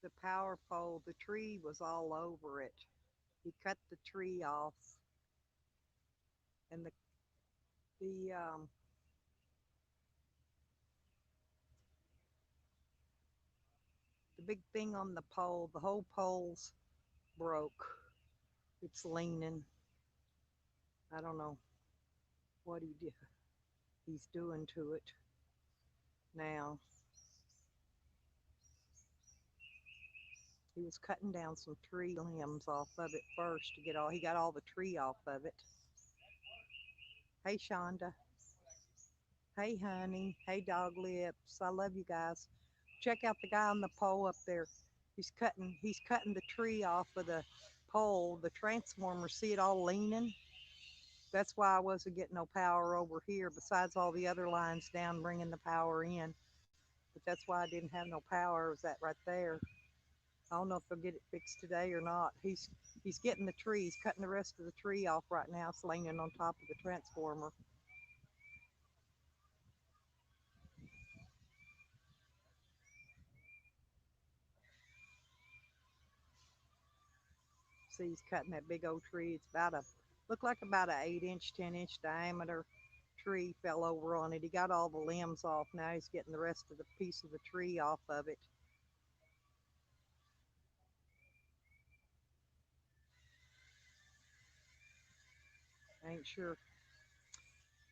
The power pole, the tree was all over it. He cut the tree off, and the the big thing on the pole, the whole pole's broke. It's leaning. I don't know what he's doing to it now. He was cutting down some tree limbs off of it first to get all. He got all the tree off of it. Hey, Shonda. Hey, honey. Hey, dog lips. I love you guys. Check out the guy on the pole up there. He's cutting the tree off of the pole, the transformer. See it all leaning? That's why I wasn't getting no power over here, besides all the other lines down bringing the power in. But that's why I didn't have no power, was that right there. I don't know if they'll get it fixed today or not. He's getting the tree. He's cutting the rest of the tree off right now. It's leaning on top of the transformer. See, he's cutting that big old tree. It's look like about a 8 inch, 10 inch diameter tree fell over on it. He got all the limbs off. Now he's getting the rest of the piece of the tree off of it. I ain't sure.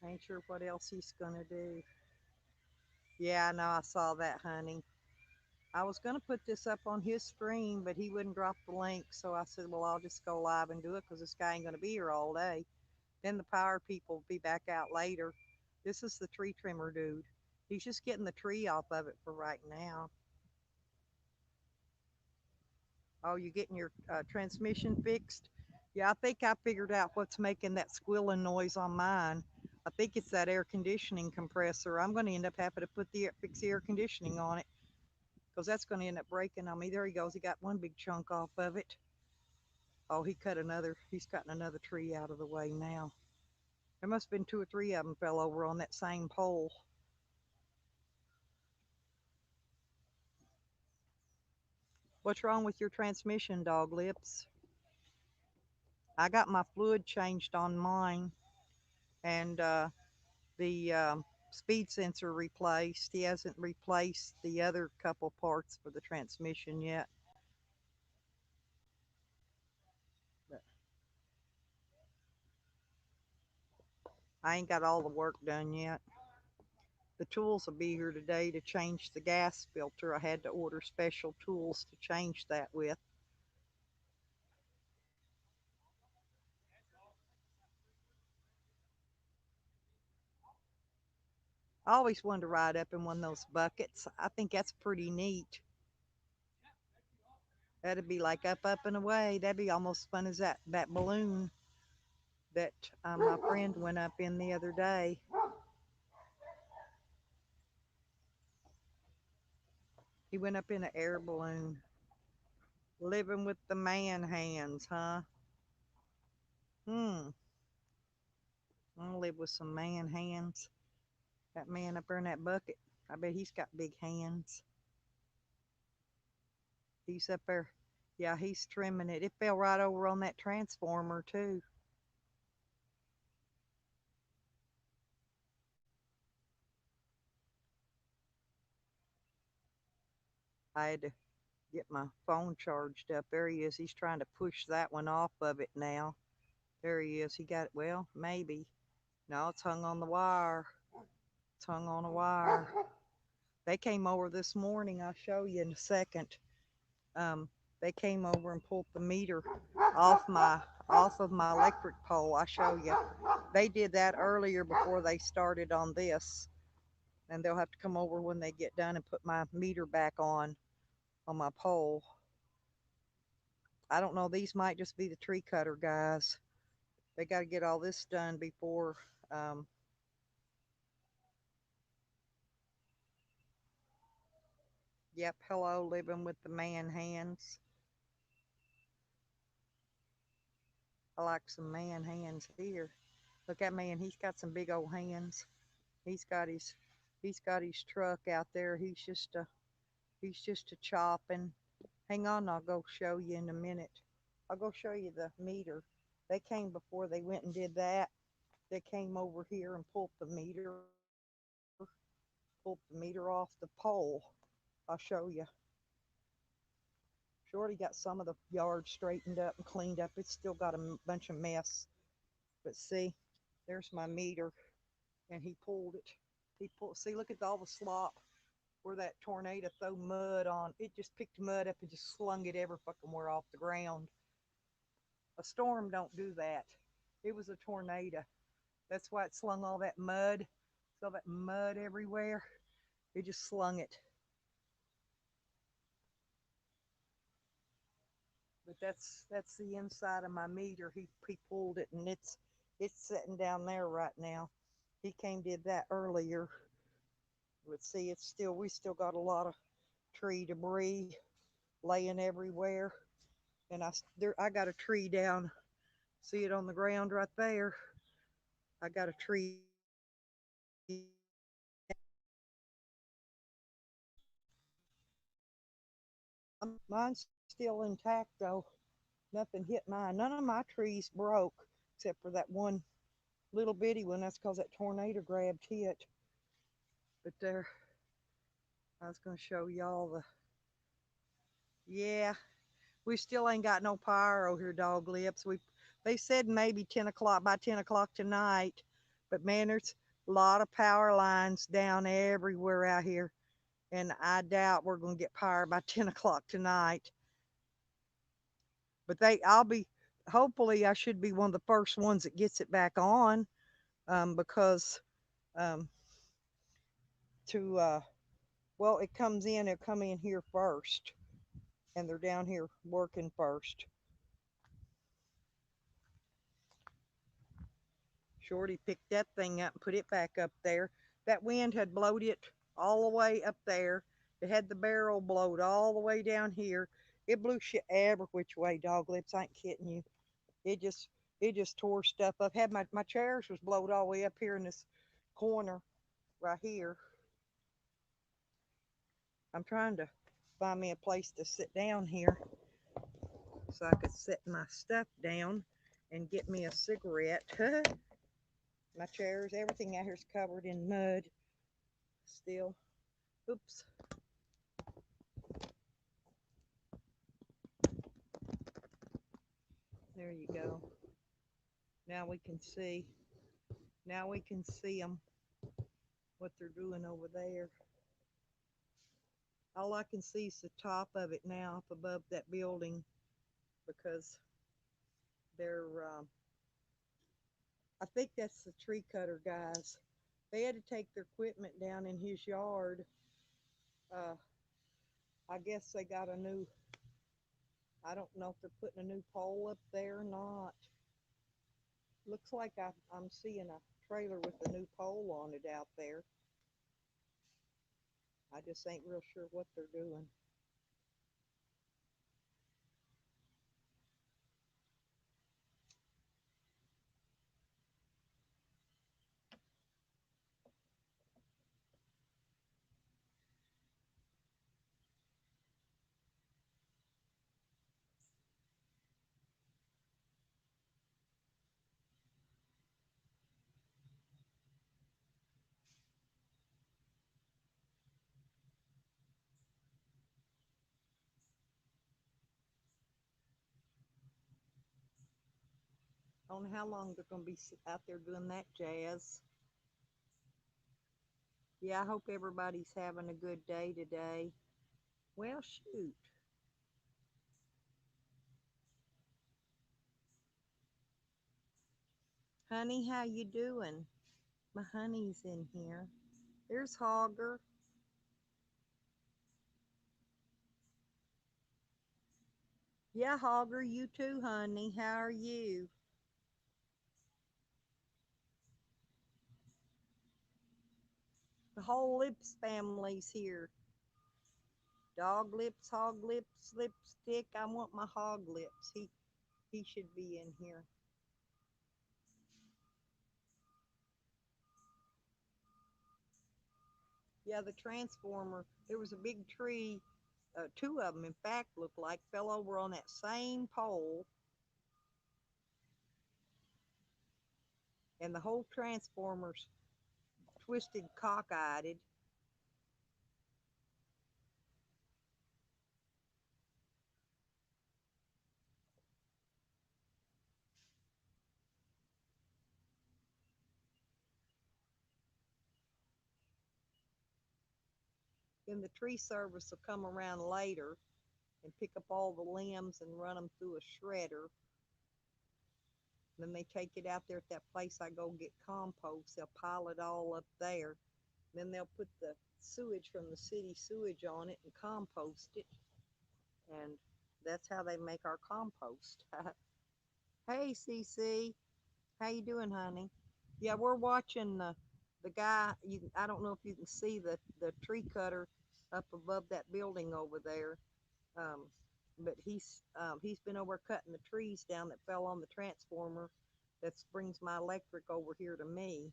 I ain't sure what else he's gonna do. Yeah, I know. I saw that, honey. I was gonna put this up on his stream, but he wouldn't drop the link. So I said, well, I'll just go live and do it because this guy ain't gonna be here all day. Then the power people will be back out later. This is the tree trimmer dude. He's just getting the tree off of it for right now. Oh, you getting your transmission fixed? Yeah, I think I figured out what's making that squealing noise on mine. I think it's that air conditioning compressor. I'm going to end up having to fix the air conditioning on it because that's going to end up breaking on me. There he goes. He got one big chunk off of it. Oh, he's cutting another tree out of the way now. There must have been two or three of them fell over on that same pole. What's wrong with your transmission, dog lips? I got my fluid changed on mine, and the speed sensor replaced. He hasn't replaced the other couple parts for the transmission yet. But I ain't got all the work done yet. The tools will be here today to change the gas filter. I had to order special tools to change that with. I always wanted to ride up in one of those buckets. I think that's pretty neat. That'd be like up and away. That'd be almost fun as that balloon that my friend went up in the other day. He went up in an air balloon. Living with the man hands, huh? Hmm. I'm gonna live with some man hands. That man up there in that bucket, I bet he's got big hands. He's up there. Yeah, he's trimming it. It fell right over on that transformer, too. I had to get my phone charged up. There he is. He's trying to push that one off of it now. There he is. He got it. Well, maybe. No, it's hung on the wire. It's hung on a wire. They came over this morning. I'll show you in a second. Um, they came over and pulled the meter off my off of my electric pole. I show you. They did that earlier before they started on this, and they'll have to come over when they get done and put my meter back on my pole. I don't know. These might just be the tree cutter guys. They got to get all this done before. Um, yep. Hello, living with the man hands. I like some man hands here. Look at man. He's got some big old hands. He's got his he's got his truck out there. He's just a chopping. Hang on, I'll go show you in a minute. I'll go show you the meter. They came before they went and did that. They came over here and pulled the meter off the pole. I'll show you. Shorty got some of the yard straightened up and cleaned up. It's still got a bunch of mess. But see, there's my meter, and he pulled it. He pulled. See, look at all the slop where that tornado threw mud on. It just picked mud up and just slung it every fucking where off the ground. A storm don't do that. It was a tornado. That's why it slung all that mud. All that mud everywhere. It just slung it. But that's the inside of my meter. He pulled it, and it's sitting down there right now. He came did that earlier. But see, it's still we still got a lot of tree debris laying everywhere. And I got a tree down. See it on the ground right there. I got a tree down there. Mine's still intact though. Nothing hit mine. None of my trees broke except for that one little bitty one. That's because that tornado grabbed it. But there, I was going to show y'all the. Yeah, we still ain't got no power over here, dog lips. They said maybe 10 o'clock by 10 o'clock tonight, but man, there's a lot of power lines down everywhere out here, and I doubt we're gonna get power by 10 o'clock tonight. But I'll be. Hopefully, I should be one of the first ones that gets it back on, because um, to well, it comes in. It'll come in here first, and they're down here working first. Shorty picked that thing up and put it back up there. That wind had blowed it all the way up there. It had the barrel blowed all the way down here. It blew shit every which way, dog lips. I ain't kidding you. It just it just tore stuff up. Had my chairs was blowed all the way up here in this corner right here. I'm trying to find me a place to sit down here so I could set my stuff down and get me a cigarette. My chairs, everything out here is covered in mud still. Oops. There you go. Now we can see. Now we can see them, what they're doing over there. All I can see is the top of it now up above that building because they're, I think that's the tree cutter guys. They had to take their equipment down in his yard. Uh, I guess they got a new, I don't know if they're putting a new pole up there or not. Looks like I'm seeing a trailer with a new pole on it out there. I just ain't real sure what they're doing. I don't know how long they're going to be out there doing that jazz. Yeah, I hope everybody's having a good day today. Well, shoot. Honey, how you doing? My honey's in here. There's Hogger. Yeah, Hogger, you too, honey. How are you? The whole Lips family's here. Dog lips, hog lips, lipstick. I want my hog lips. He should be in here. Yeah, the transformer. There was a big tree Two of them, in fact, looked like fell over on that same pole, and the whole transformer's twisted cockeyed. Then the tree service will come around later and pick up all the limbs and run them through a shredder. Then they take it out there at that place I go get compost. They'll pile it all up there. Then they'll put the sewage from the city sewage on it and compost it. And that's how they make our compost. Hey, CC, how you doing, honey? Yeah, we're watching the guy. I don't know if you can see the tree cutter up above that building over there. Um, but he's been over cutting the trees down that fell on the transformer that brings my electric over here to me.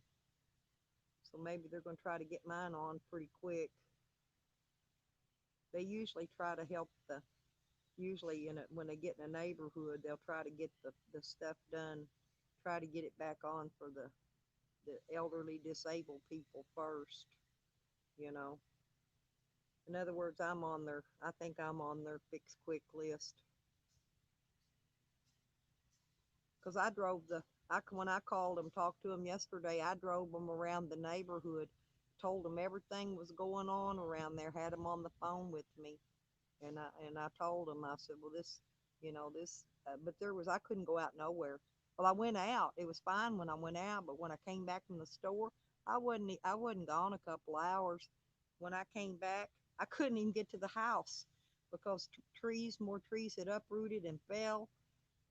So maybe they're going to try to get mine on pretty quick. They usually try to help usually when they get in a neighborhood, they'll try to get the stuff done, try to get it back on for the elderly disabled people first, you know. In other words, I think I'm on their fix quick list. Because when I called them, talked to them yesterday, I drove them around the neighborhood, told them everything was going on around there, had them on the phone with me. And I told them, I said, well, but I couldn't go out nowhere. Well, I went out. It was fine when I went out, but when I came back from the store, I wasn't gone a couple hours. When I came back, I couldn't even get to the house because more trees had uprooted and fell.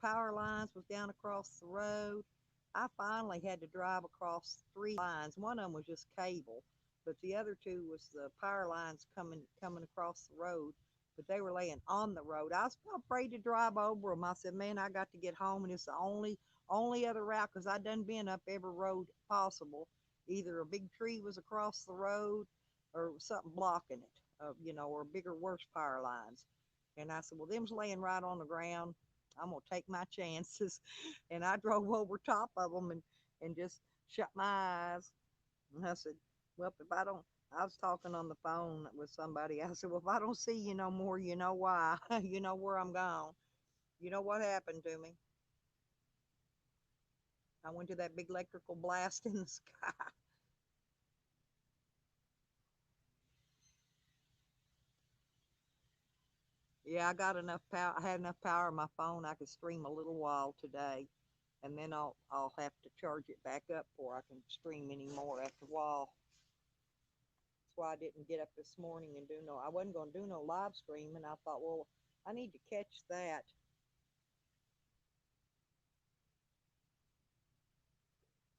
Power lines was down across the road. I finally had to drive across three lines. One of them was just cable, but the other two was the power lines coming across the road. But they were laying on the road. I was afraid to drive over them. I said, "Man, I got to get home, and it's the only other route because I done been up every road possible. Either a big tree was across the road, or something blocking it, or bigger, worse power lines." And I said, "Well, them's laying right on the ground. I'm gonna take my chances." And I drove over top of them and just shut my eyes. And I said, "Well, if I don't," I was talking on the phone with somebody. I said, "Well, if I don't see you no more, you know why. You know where I'm gone. You know what happened to me. I went to that big electrical blast in the sky." Yeah, I got enough power. I had enough power on my phone. I could stream a little while today, and then I'll have to charge it back up before I can stream anymore after a while. That's why I didn't get up this morning and I wasn't going to do no live stream. And I thought, well, I need to catch that.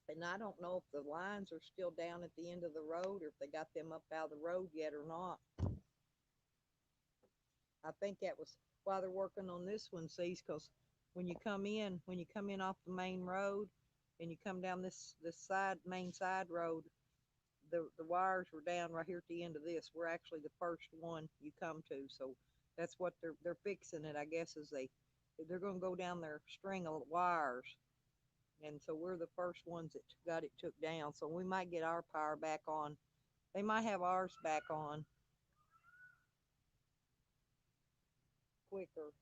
And I don't know if the lines are still down at the end of the road or if they got them up out of the road yet or not. I think that was why they're working on this one, see, because when you come in off the main road and you come down this main side road, the wires were down right here at the end of this. We're actually the first one you come to, so that's what they're fixing it. I guess is they're going to go down their string of wires, and so we're the first ones that got it took down. So we might get our power back on. They might have ours back on quicker.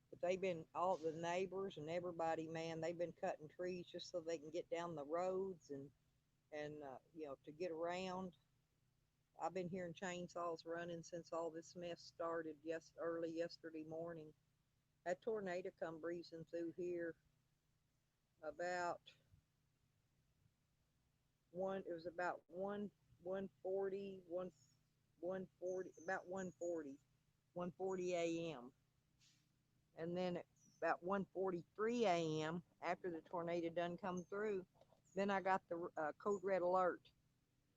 But they've been all the neighbors and everybody, man. They've been cutting trees just so they can get down the roads and to get around. I've been hearing chainsaws running since all this mess started early yesterday morning. That tornado come breezing through here about it was about 140, 140, about 140 a.m. And then at about 1:43 a.m. after the tornado done come through, then I got the code red alert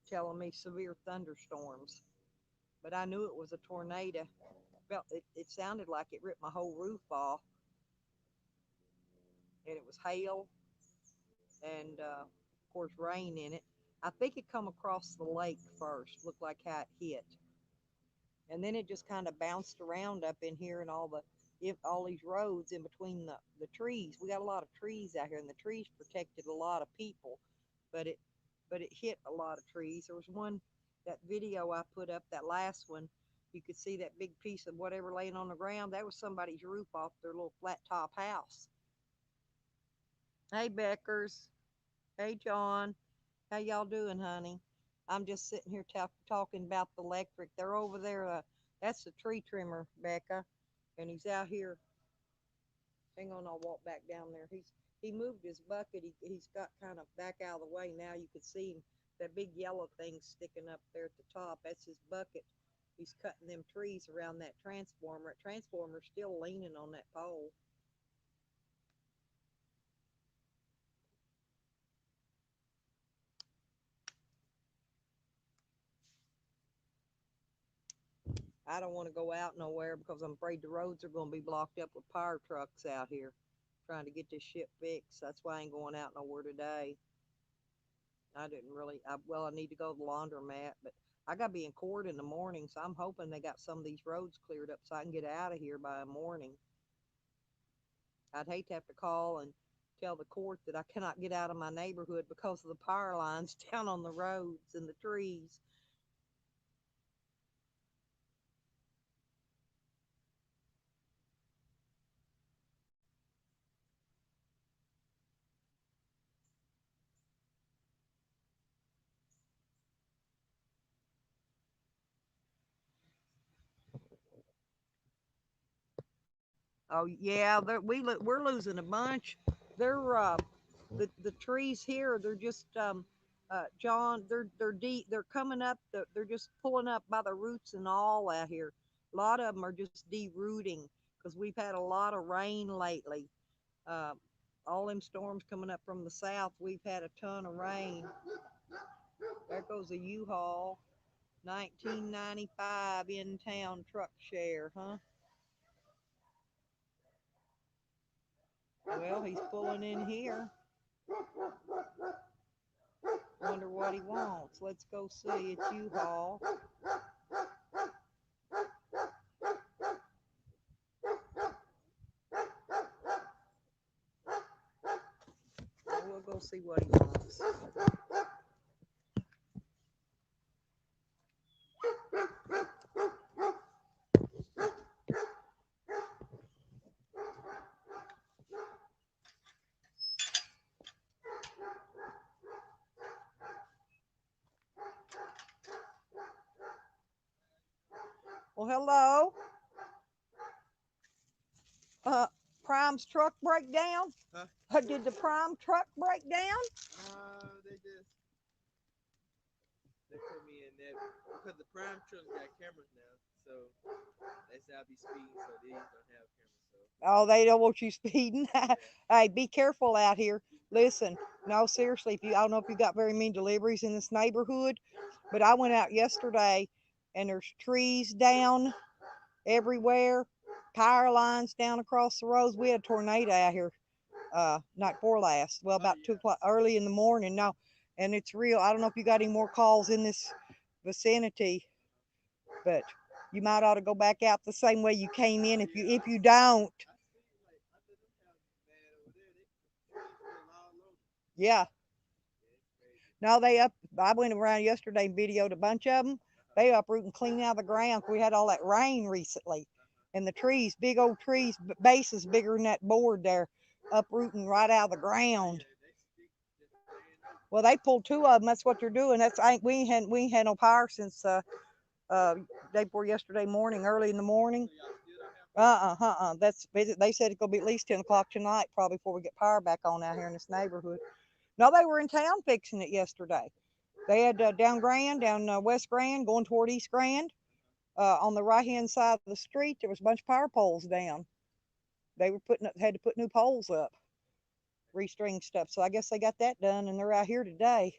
telling me severe thunderstorms. But I knew it was a tornado. It sounded like it ripped my whole roof off, and it was hail and of course rain in it. I think it come across the lake first, looked like how it hit. And then it just kind of bounced around up in here and all these roads in between the trees. We got a lot of trees out here, and the trees protected a lot of people, but it hit a lot of trees. There was one, that video I put up, that last one, you could see that big piece of whatever laying on the ground. That was somebody's roof off their little flat top house. Hey Beckers, hey John, how y'all doing, honey? I'm just sitting here talking about the electric. They're over there. That's the tree trimmer, Becca, and he's out here. Hang on, I'll walk back down there. He moved his bucket. He's got kind of back out of the way now. You can see him, that big yellow thing sticking up there at the top. That's his bucket. He's cutting them trees around that transformer. That transformer's still leaning on that pole. I don't want to go out nowhere because I'm afraid the roads are going to be blocked up with fire trucks out here trying to get this shit fixed. That's why I ain't going out nowhere today. I didn't really, well, I need to go to the laundromat, but I got to be in court in the morning, so I'm hoping they got some of these roads cleared up so I can get out of here by morning. I'd hate to have to call and tell the court that I cannot get out of my neighborhood because of the power lines down on the roads and the trees. Oh yeah, we're losing a bunch. They're the trees here. They're just John. They're deep. They're coming up. They're just pulling up by the roots and all out here. A lot of them are just derooting because we've had a lot of rain lately. Uh, all them storms coming up from the south. We've had a ton of rain. There goes a U-Haul. 1995 in town truck share, huh? Well, he's pulling in here. Wonder what he wants. Let's go see. It's U-Haul. We'll go see what he wants. Well, hello. Prime's truck break down? Huh? Did the Prime truck break down? They put me in there because the Prime truck got cameras now, so they say I'll be speeding, so these don't have cameras. So Oh, they don't want you speeding. yeah. Hey, be careful out here. Listen, no, seriously, if you, I don't know if you got very many deliveries in this neighborhood, but I went out yesterday and there's trees down everywhere, power lines down across the roads. We had a tornado out here night before last. Well, about 2 o'clock early in the morning. No, and it's real. I don't know if you got any more calls in this vicinity, but you might ought to go back out the same way you came in. If you don't, yeah. No, they up. I went around yesterday and videoed a bunch of them. They uproot and clean out of the ground. We had all that rain recently, and the trees, big old trees, bases bigger than that board there, uprooting right out of the ground. Well, they pulled two of them. That's what they're doing. That's we ain't had no power since uh day before yesterday morning, early in the morning. That's they said it's gonna be at least 10 o'clock tonight, probably before we get power back on out here in this neighborhood. No, they were in town fixing it yesterday. They had down Grand, down West Grand, going toward East Grand. On the right hand side of the street, there was a bunch of power poles down. They were had to put new poles up, restring stuff. So I guess they got that done, and they're out here today.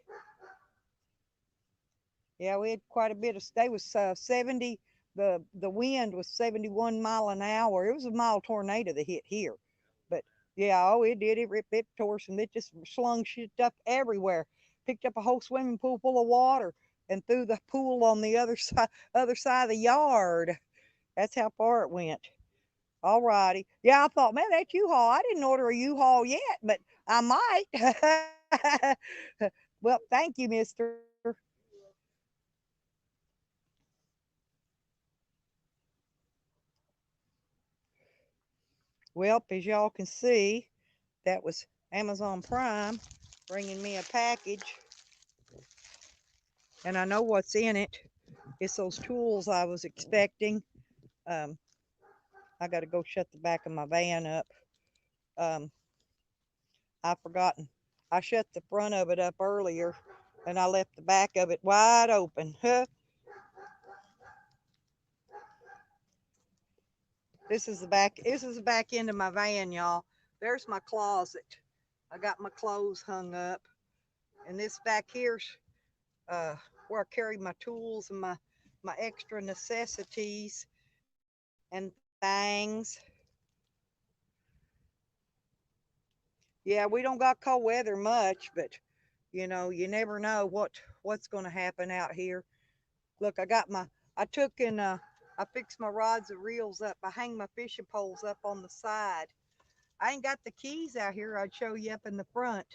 Yeah, we had quite a bit of. They was 70. The wind was 71 mile an hour. It was a mild tornado that hit here, but yeah, oh, it did. It ripped, it tore some. It just slung shit up everywhere. picked up a whole swimming pool full of water and threw the pool on the other side of the yard. That's how far it went. All righty. Yeah, I thought, man, that U-Haul. I didn't order a U-Haul yet, but I might. Well, thank you, mister. Well, as y'all can see, that was Amazon Prime bringing me a package, and I know what's in it. It's those tools I was expecting. Um, I got to go shut the back of my van up. Um, I forgotten. I shut the front of it up earlier, and I left the back of it wide open. This is the back. This is the back end of my van, y'all. There's my closet. I got my clothes hung up, and this back here's uh, where I carry my tools and my extra necessities and things. Yeah, we don't got cold weather much, but you never know what's going to happen out here. Look, I took and I fixed my rods and reels up. I hang my fishing poles up on the side. I ain't got the keys out here. I'd show you up in the front.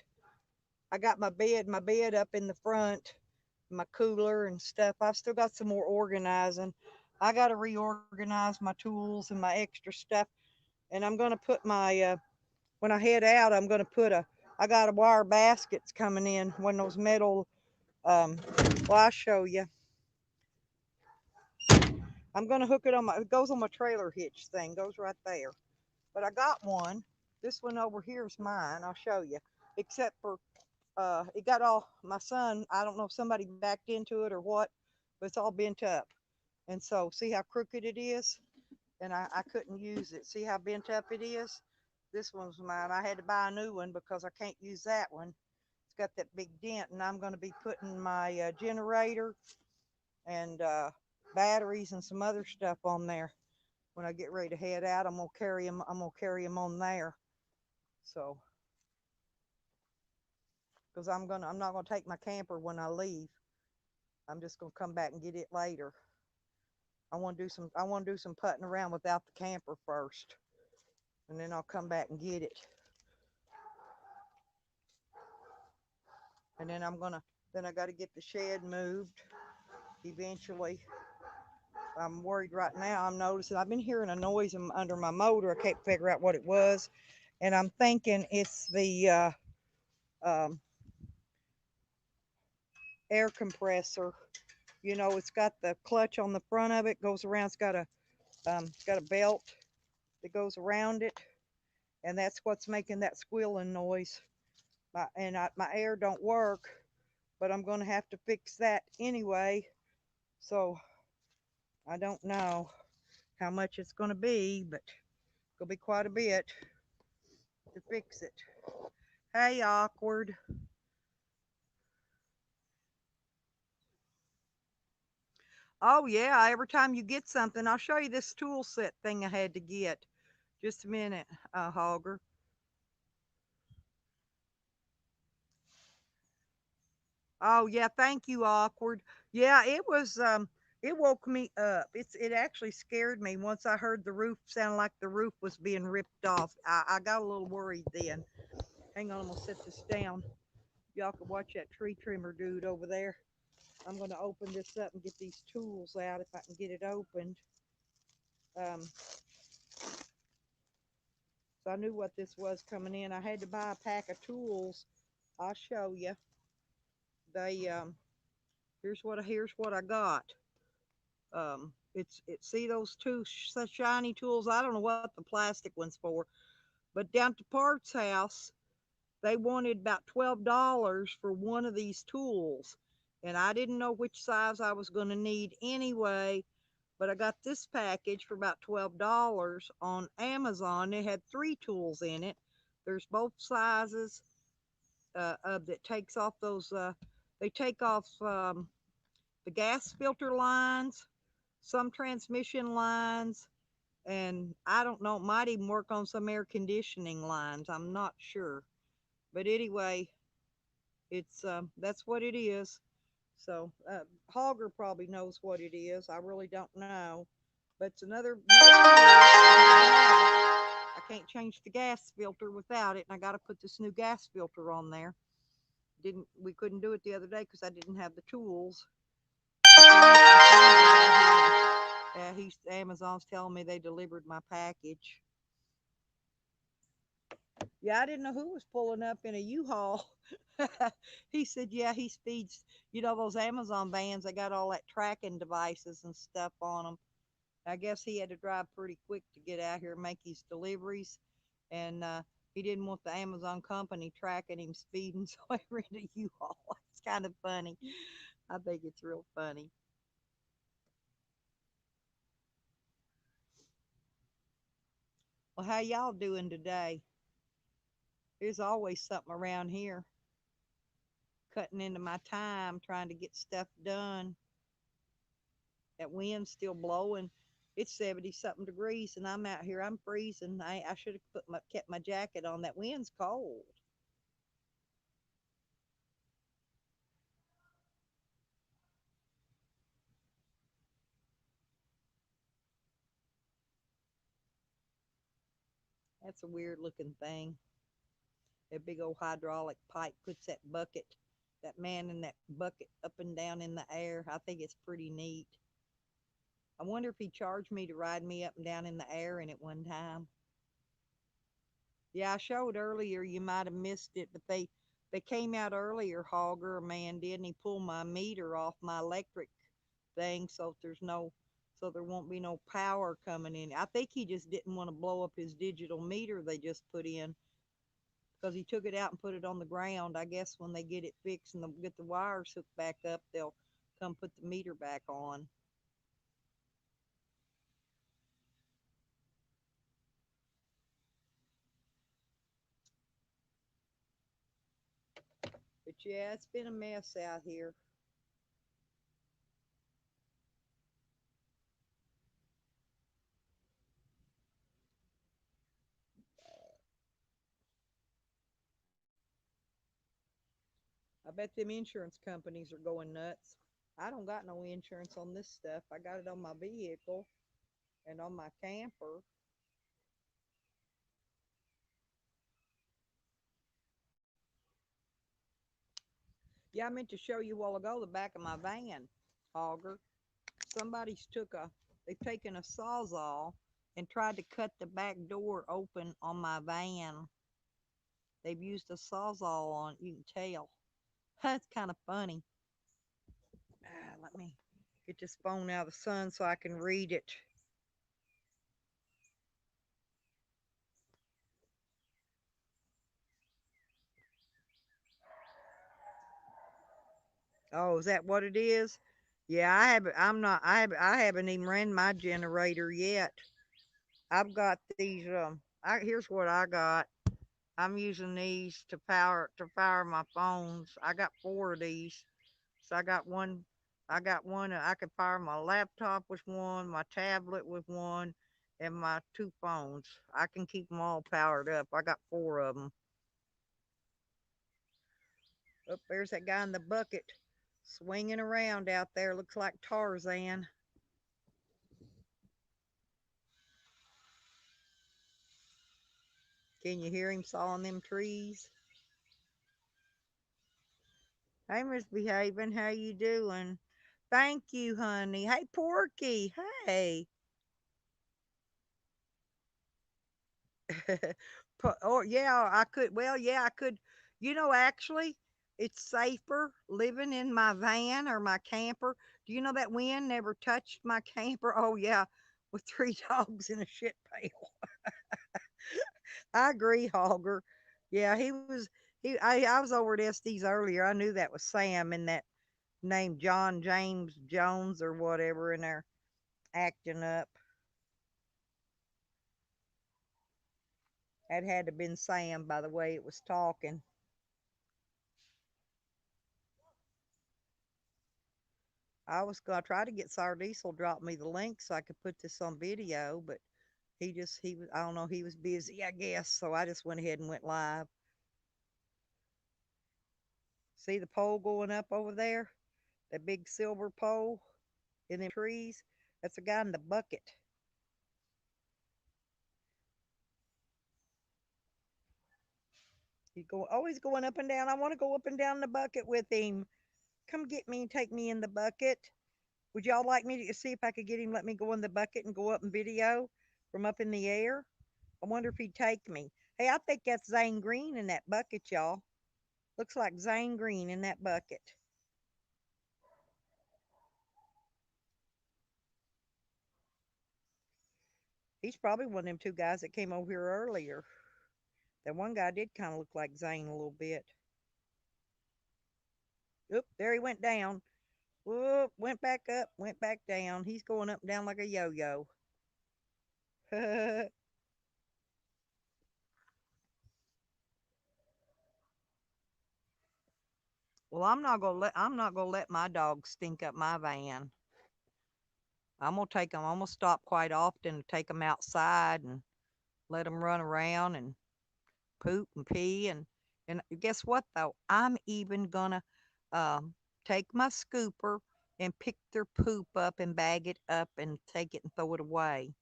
I got my bed up in the front, my cooler and stuff. I've still got some more organizing. I got to reorganize my tools and my extra stuff. And I'm going to put when I head out, I got a wire baskets coming in, one of those metal, well, I'll show you. I'm going to hook it goes on my trailer hitch thing, goes right there. But I got one. This one over here is mine. I'll show you. Except for it got all my son. I don't know if somebody backed into it or what, but it's all bent up. And so see how crooked it is, and I couldn't use it. See how bent up it is. This one's mine. I had to buy a new one because I can't use that one. It's got that big dent, and I'm going to be putting my generator and batteries and some other stuff on there when I get ready to head out. I'm gonna carry them. I'm gonna carry them on there. So, because I'm not gonna take my camper when I leave. I'm just gonna come back and get it later. I want to do some putting around without the camper first, and then I'll come back and get it. And then I got to get the shed moved eventually. I'm worried right now. I'm noticing I've been hearing a noise under my motor. I can't figure out what it was, and I'm thinking it's the um, air compressor. It's got the clutch on the front of it, goes around. It's got a belt that goes around it, and that's what's making that squealing noise. My air don't work, but I'm going to have to fix that anyway. So I don't know how much it's going to be, but it's going to be quite a bit to fix it. Hey, awkward. Oh yeah, every time you get something, I'll show you this tool set thing I had to get. Just a minute, Hogger. Oh yeah, thank you, awkward. Yeah, it woke me up. It actually scared me once I heard the roof sound like the roof was being ripped off. I got a little worried then. Hang on, I'm gonna set this down. Y'all can watch that tree trimmer dude over there. I'm gonna open this up and get these tools out if I can get it opened. Um, so I knew what this was coming in. I had to buy a pack of tools. I'll show you. They here's what I got. It see those two shiny tools. I don't know what the plastic one's for, but down to Parts House, they wanted about $12 for one of these tools, and I didn't know which size I was going to need anyway. But I got this package for about $12 on Amazon. It had three tools in it. There's both sizes that takes off those. They take off the gas filter lines, some transmission lines, and I don't know, it might even work on some air conditioning lines. I'm not sure. But anyway, It's that's what it is. So Hogger probably knows what it is. I really don't know, but it's another tool. I can't change the gas filter without it, and I got to put this new gas filter on there. Didn't We couldn't do it the other day because I didn't have the tools. Yeah, Amazon's telling me they delivered my package. Yeah, I didn't know who was pulling up in a U-Haul. He said, yeah, he speeds, those Amazon vans, they got all that tracking devices and stuff on them. I guess he had to drive pretty quick to get out here and make his deliveries. And he didn't want the Amazon company tracking him speeding, so he rented a U-Haul. It's kind of funny. I think it's real funny. Well, how y'all doing today? There's always something around here cutting into my time trying to get stuff done. That wind's still blowing. It's 70 something degrees, and I'm out here. I'm freezing. I should have kept my jacket on. That wind's cold. That's a weird looking thing. That big old hydraulic pipe puts that man in that bucket up and down in the air. I think it's pretty neat. I wonder if he charged me to ride me up and down in the air in it one time. Yeah, I showed earlier. You might have missed it, but they came out earlier. Hogger, a man did, and he pulled my meter off my electric thing, so there won't be no power coming in. I think he just didn't want to blow up his digital meter they just put in because he took it out and put it on the ground. I guess when they get it fixed and get the wires hooked back up, they'll come put the meter back on. But yeah, it's been a mess out here. I bet them insurance companies are going nuts. I don't got no insurance on this stuff. I got it on my vehicle and on my camper. Yeah, I meant to show you a while ago the back of my van, Auger. Somebody's they've taken a sawzall and tried to cut the back door open on my van. They've used a sawzall on it, you can tell. That's kind of funny. Let me get this phone out of the sun so I can read it. Oh, is that what it is? Yeah, I have. I'm not. I haven't even ran my generator yet. I've got these. Here's what I got. I'm using these to power my phones. I got four of these. So I got one. I got one. I could power my laptop with one, my tablet with one, and my two phones. I can keep them all powered up. I got four of them. Oh, there's that guy in the bucket swinging around out there. Looks like Tarzan. Can you hear him sawing them trees? Hey, Misbehaving, how you doing? Thank you, honey. Hey, Porky. Hey. Oh, yeah, I could. Well, yeah, I could. Actually, it's safer living in my van or my camper. Do you know that wind never touched my camper? Oh, yeah, with three dogs in a shit pail. I agree, Hogger. Yeah, he was. I was over at SD's earlier. I knew that was Sam and that name John James Jones or whatever, and they're acting up. That had to have been Sam by the way it was talking. I was gonna try to get Sardisel drop me the link so I could put this on video, but he was I don't know, he was busy, I guess. So I just went ahead and went live. See the pole going up over there? That big silver pole in them trees? That's a guy in the bucket. He's going up and down. I want to go up and down the bucket with him. Come get me and take me in the bucket. Would y'all like me to see if I could get him let me go in the bucket and go up and video from up in the air? I wonder if he'd take me. Hey, I think that's Zane Green in that bucket, y'all. Looks like Zane Green in that bucket. He's probably one of them two guys that came over here earlier. That one guy did kind of look like Zane a little bit. Oop, there he went down. Whoop, went back up, went back down. He's going up and down like a yo-yo. Well, I'm not gonna let my dog stink up my van. I'm gonna stop quite often to take them outside and let them run around and poop and pee and guess what though? I'm even gonna um, take my scooper and pick their poop up and bag it up and take it and throw it away.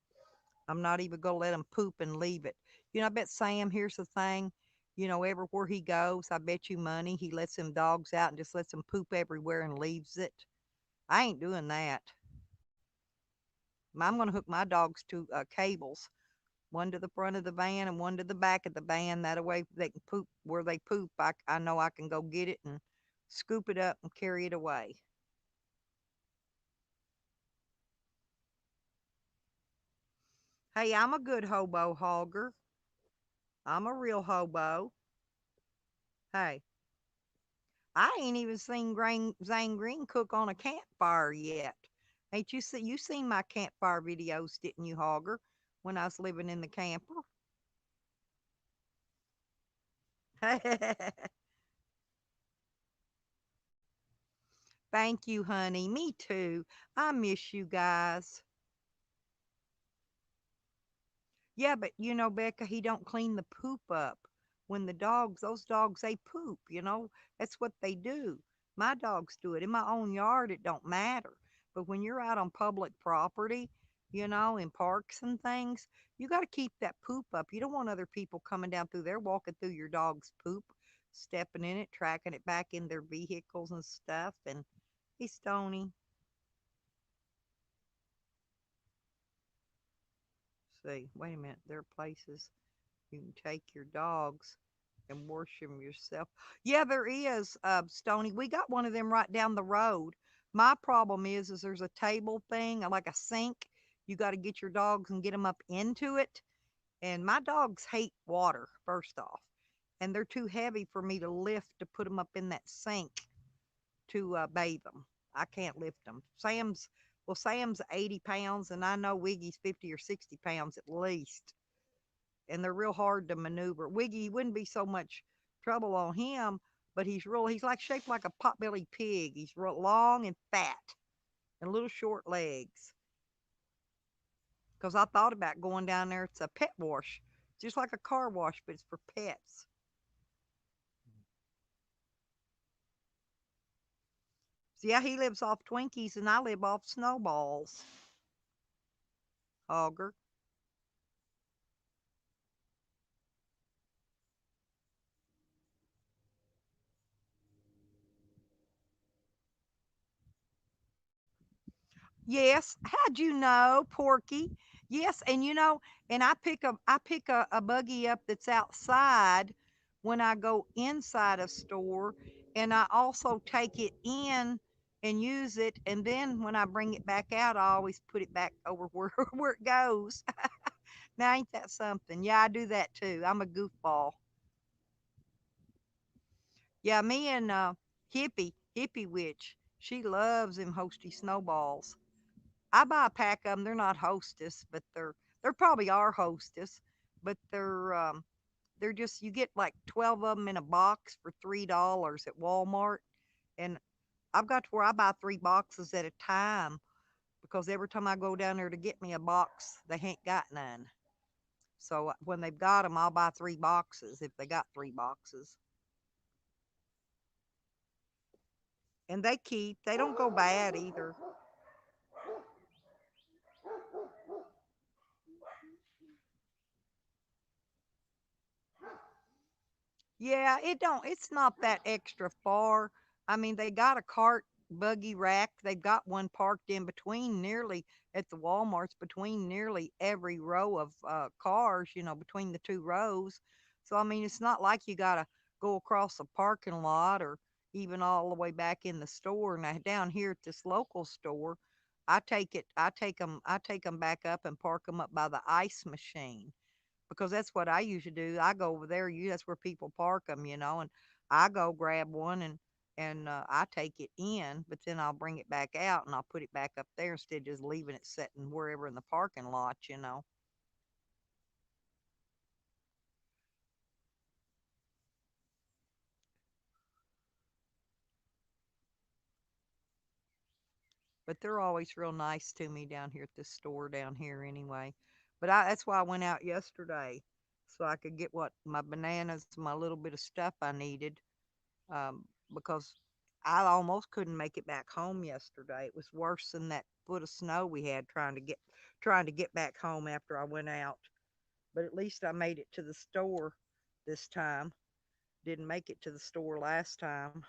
I'm not even gonna let them poop and leave it. I bet Sam. Here's the thing. Everywhere he goes, I bet you money he lets them dogs out and just lets them poop everywhere and leaves it. I ain't doing that. I'm gonna hook my dogs to cables, one to the front of the van and one to the back of the van. That way they can poop where they poop. I know I can go get it and scoop it up and carry it away. Hey, I'm a good hobo hogger. I'm a real hobo. Hey, I ain't even seen Zane Green cook on a campfire yet. Ain't you seen my campfire videos, didn't you, Hogger? When I was living in the camper. Thank you, honey. Me too. I miss you guys. Yeah, but Becca, he don't clean the poop up. When those dogs, they poop. That's what they do. My dogs do it. In my own yard, it don't matter. But when you're out on public property, in parks and things, you got to keep that poop up. You don't want other people coming down through there, walking through your dog's poop, stepping in it, tracking it back in their vehicles and stuff. And hey, Stony, see, wait a minute. There are places you can take your dogs and wash them yourself. Yeah, there is, Stony. We got one of them right down the road. My problem is there's a table thing, like a sink. You got to get your dogs and get them up into it. And my dogs hate water, first off. And they're too heavy for me to lift to put them up in that sink to bathe them. I can't lift them. Sam's 80 pounds, and I know Wiggy's 50 or 60 pounds at least, and they're real hard to maneuver. Wiggy wouldn't be so much trouble on him, but he's like shaped like a potbelly pig. He's real long and fat and little short legs. Because I thought about going down there. It's a pet wash, just like a car wash, but it's for pets. So yeah, he lives off Twinkies and I live off snowballs. Auger. Yes. How'd you know, Porky? Yes, and and I pick a buggy up that's outside when I go inside a store, and I also take it in and use it, and then when I bring it back out, I always put it back over where where it goes. Now ain't that something? Yeah, I do that too. I'm a goofball. Yeah, me and Hippie Witch, she loves them hosty snowballs. I buy a pack of them. They're not Hostess, but they're probably our Hostess, but they're just you get like 12 of them in a box for $3 at Walmart, and I've got to where I buy 3 boxes at a time because every time I go down there to get me a box, they ain't got none. So when they've got them, I'll buy 3 boxes if they got 3 boxes. And they don't go bad either. Yeah, it's not that extra far. I mean, they got a cart buggy rack. They've got one parked in between nearly at the Walmarts between nearly every row of cars, between the two rows. So I mean, it's not like you got to go across a parking lot or even all the way back in the store. Now down here at this local store, I take them back up and park them up by the ice machine because that's what I usually do. I go over there. That's where people park them, and I go grab one and I take it in, but then I'll bring it back out and I'll put it back up there instead of just leaving it sitting wherever in the parking lot. But they're always real nice to me down here at this store down here anyway. But that's why I went out yesterday so I could get what my bananas, my little bit of stuff I needed because I almost couldn't make it back home yesterday. It was worse than that foot of snow we had trying to get back home after I went out. But at least I made it to the store this time. Didn't make it to the store last time,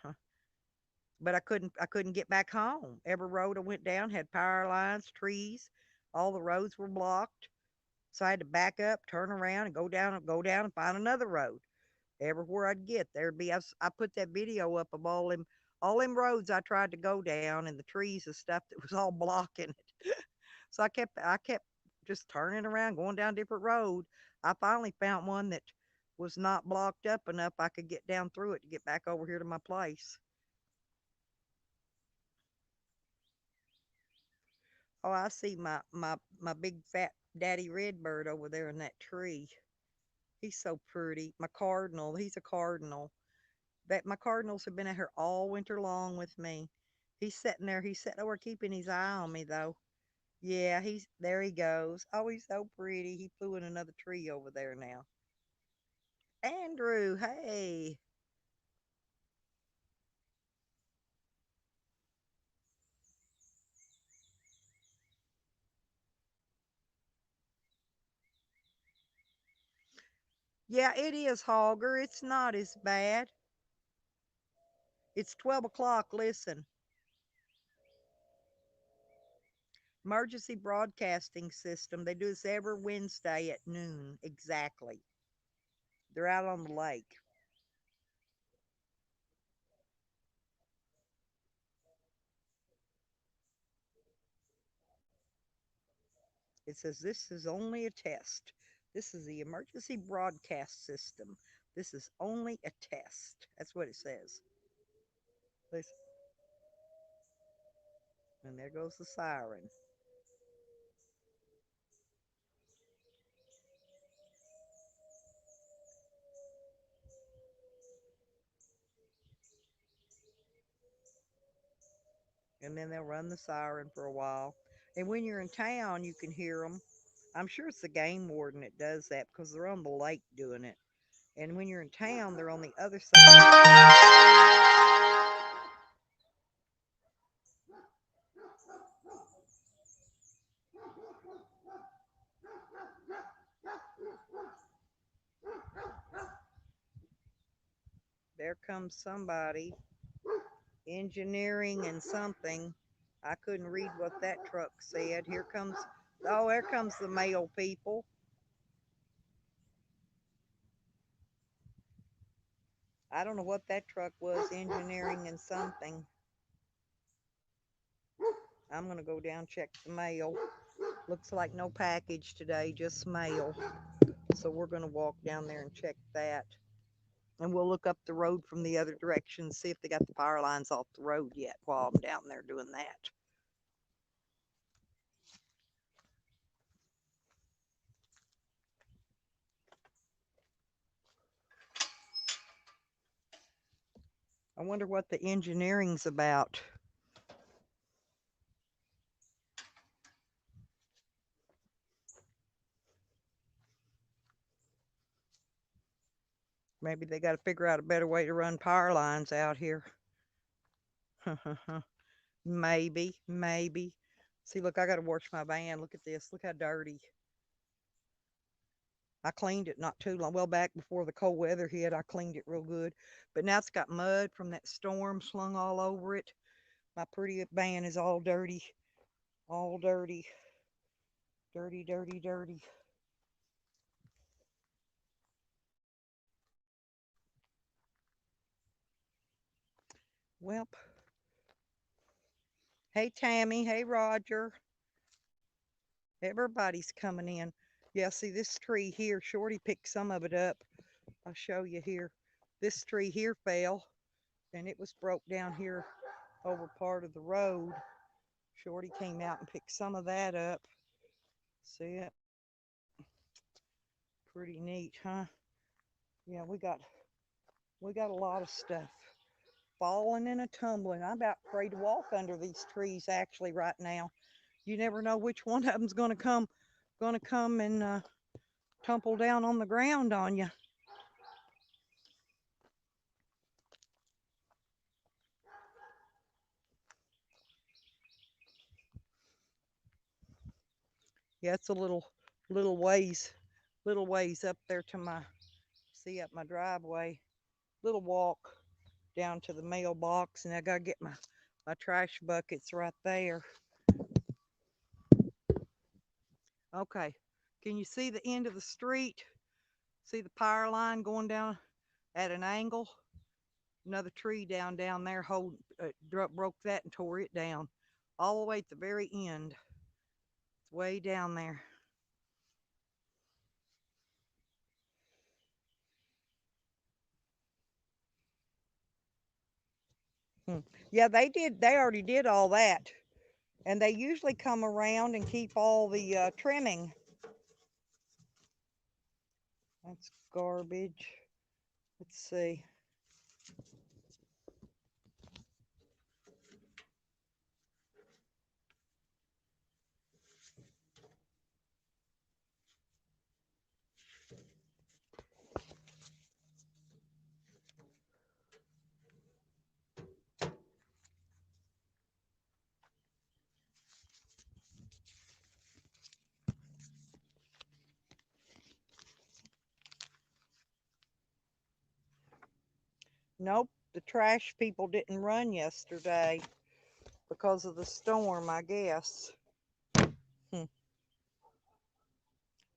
but I couldn't get back home. Every road I went down had power lines, trees. All the roads were blocked, so I had to back up, turn around, and go down and find another road. Everywhere I'd get, there'd be I put that video up of all them roads I tried to go down and the trees and stuff that was all blocking it. So I kept just turning around, going down different road. I finally found one that was not blocked up enough I could get down through it to get back over here to my place. Oh, I see my big fat daddy redbird over there in that tree. He's so pretty. My cardinal, he's a cardinal. That my cardinals have been out here all winter long with me. He's sitting over keeping his eye on me though. Yeah, he's there he goes. Oh, he's so pretty. He flew in another tree over there now. Andrew, hey. Yeah, it is Hogger. It's not as bad. It's 12 o'clock. Listen. Emergency broadcasting system. They do this every Wednesday at noon. Exactly. They're out on the lake. It says this is only a test. This is the emergency broadcast system. This is only a test. That's what it says. Listen, and there goes the siren. And then they'll run the siren for a while. And when you're in town, you can hear them. I'm sure it's the game warden that does that because they're on the lake doing it. And when you're in town, they're on the other side. There comes somebody engineering and something. I couldn't read what that truck said. Here comes the mail people. I don't know what that truck was, engineering and something. I'm going to go down check the mail. Looks like no package today, just mail. So we're going to walk down there and check that. And we'll look up the road from the other direction, see if they got the power lines off the road yet while I'm down there doing that. I wonder what the engineering's about. Maybe they got to figure out a better way to run power lines out here. Maybe, maybe. See, look, I got to wash my van. Look at this. Look how dirty. I cleaned it not too long. Well, back before the cold weather hit, I cleaned it real good. But now it's got mud from that storm slung all over it. My pretty van is all dirty. All dirty. Dirty, dirty, dirty. Well, hey, Tammy. Hey, Roger. Everybody's coming in. Yeah, see this tree here. Shorty picked some of it up. I'll show you here. This tree here fell and it was broke down here over part of the road. Shorty came out and picked some of that up. See it? Pretty neat, huh? Yeah, we got a lot of stuff falling and a tumbling. I'm about afraid to walk under these trees actually right now. You never know which one of them's gonna come and tumble down on the ground on you. Yeah, it's a little ways up there to my see up my driveway. Little walk down to the mailbox, and I gotta get my trash buckets right there. Okay, can you see the end of the street? See the power line going down at an angle? Another tree down there broke that and tore it down all the way at the very end. It's way down there. Hmm. Yeah, they already did all that, and they usually come around and keep all the trimming. That's garbage. Let's see. Nope, the trash people didn't run yesterday because of the storm, I guess. Hmm.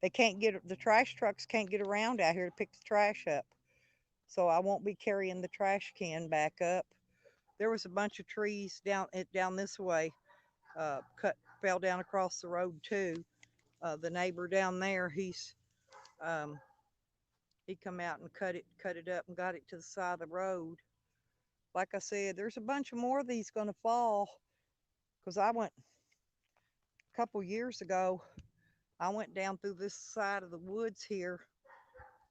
They can't get the trash trucks can't get around out here to pick the trash up. So I won't be carrying the trash can back up. There was a bunch of trees down this way, cut fell down across the road too. The neighbor down there, um, he come out and cut it up and got it to the side of the road. Like I said, there's a bunch of more of these gonna fall because I went a couple years ago. I went down through this side of the woods here,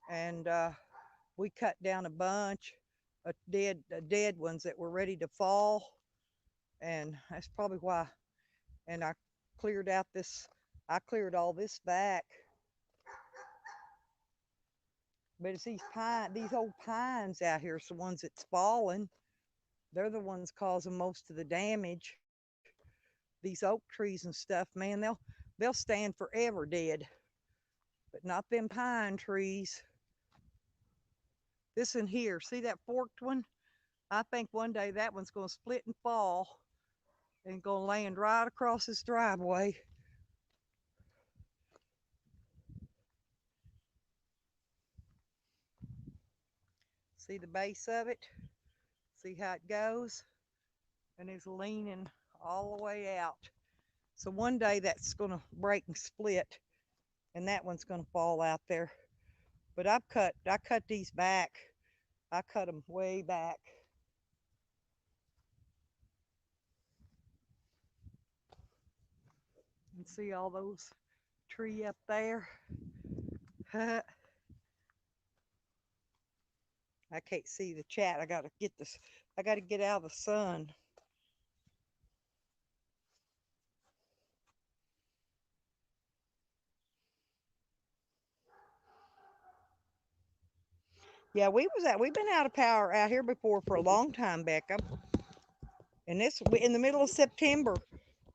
and we cut down a bunch of dead ones that were ready to fall, and that's probably why. And cleared out this, I cleared all this back. But it's these old pines out here, it's the ones that's falling. They're the ones causing most of the damage. These oak trees and stuff, man, they'll stand forever dead, but not them pine trees. This one here, see that forked one? I think one day that one's going to split and fall and going to land right across this driveway. See the base of it? See how it goes? And it's leaning all the way out. So one day that's going to break and split, and that one's going to fall out there. But I cut these back. I cut them way back. And see all those tree up there? I can't see the chat. I got to get this. I got to get out of the sun. Yeah, we've been out of power out here before for a long time, Becca. And this in the middle of September,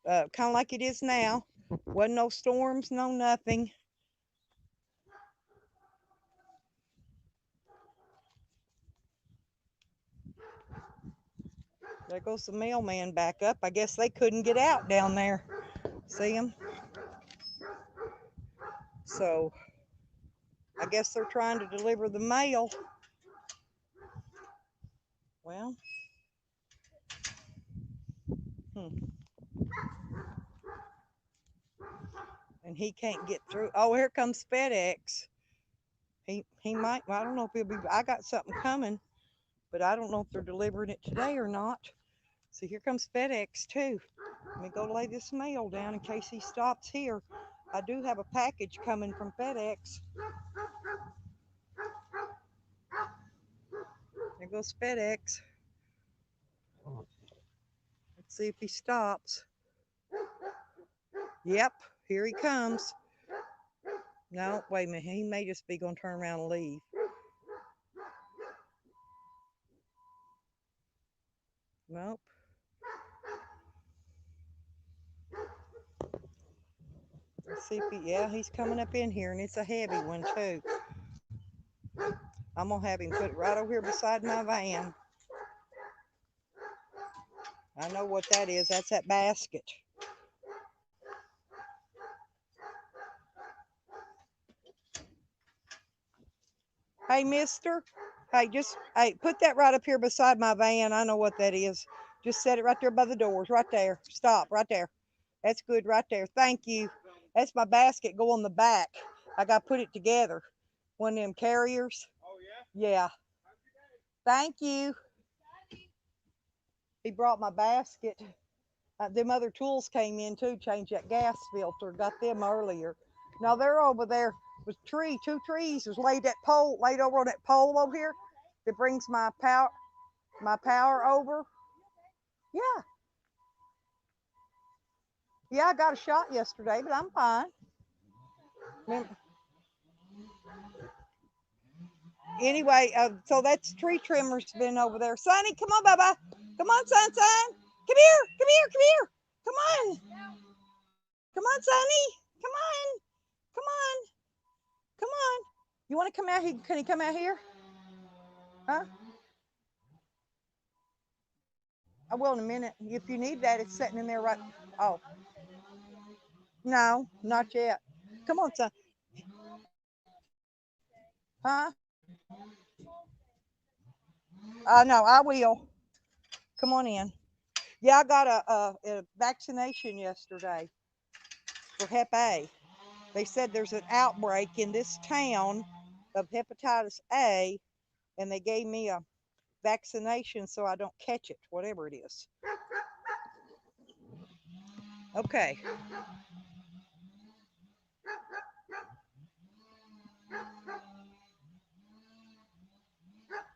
kind of like it is now. Wasn't no storms, no nothing. There goes the mailman back up. I guess they couldn't get out down there. See them? So I guess they're trying to deliver the mail. Well, hmm. And he can't get through. Oh, here comes FedEx. He might. Well, I don't know if he'll be. I got something coming, but I don't know if they're delivering it today or not. So here comes FedEx too. Let me go lay this mail down in case he stops here. I do have a package coming from FedEx. There goes FedEx. Let's see if he stops. Yep, here he comes. No, wait a minute. He may just be going to turn around and leave. Nope. Let's see if he, yeah, he's coming up in here, and it's a heavy one too. I'm going to have him put it right over here beside my van. I know what that is. That's that basket. Hey, mister. Hey, put that right up here beside my van. I know what that is. Just set it right there by the doors, right there. Stop, right there. That's good right there. Thank you. That's my basket. Go on the back. I got to put it together. One of them carriers. Oh yeah. Yeah. Thank you. He brought my basket. Them other tools came in too. Changed that gas filter. Got them earlier. Now they're over there. Was two trees was laid over on that pole over here that brings my power over. Yeah, yeah, I got a shot yesterday, but I'm fine. Anyway, so that's tree trimmers been over there. Sonny, come on, Bubba. Come on, son. Come here, come here, come here. Come on. Come on, Sonny. Come on. Come on. Come on. You want to come out here? Can he come out here? Huh? I will in a minute. If you need that, it's sitting in there right. Oh, no, not yet. Come on, son. Huh? No, I will. Come on in. Yeah, I got a vaccination yesterday for Hep A. They said there's an outbreak in this town of hepatitis A, and they gave me a vaccination so I don't catch it, whatever it is. Okay.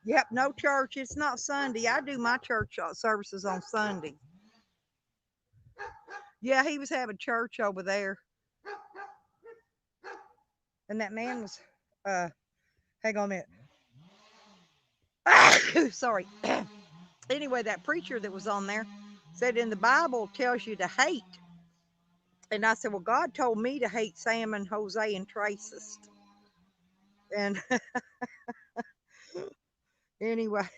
Yep, no church. It's not Sunday. I do my church services on Sunday. Yeah, he was having church over there, and that man was. Hang on a minute. Sorry. Anyway, that preacher that was on there said in the Bible tells you to hate, and I said, well, God told me to hate Sam and Jose and Traces, and anyway,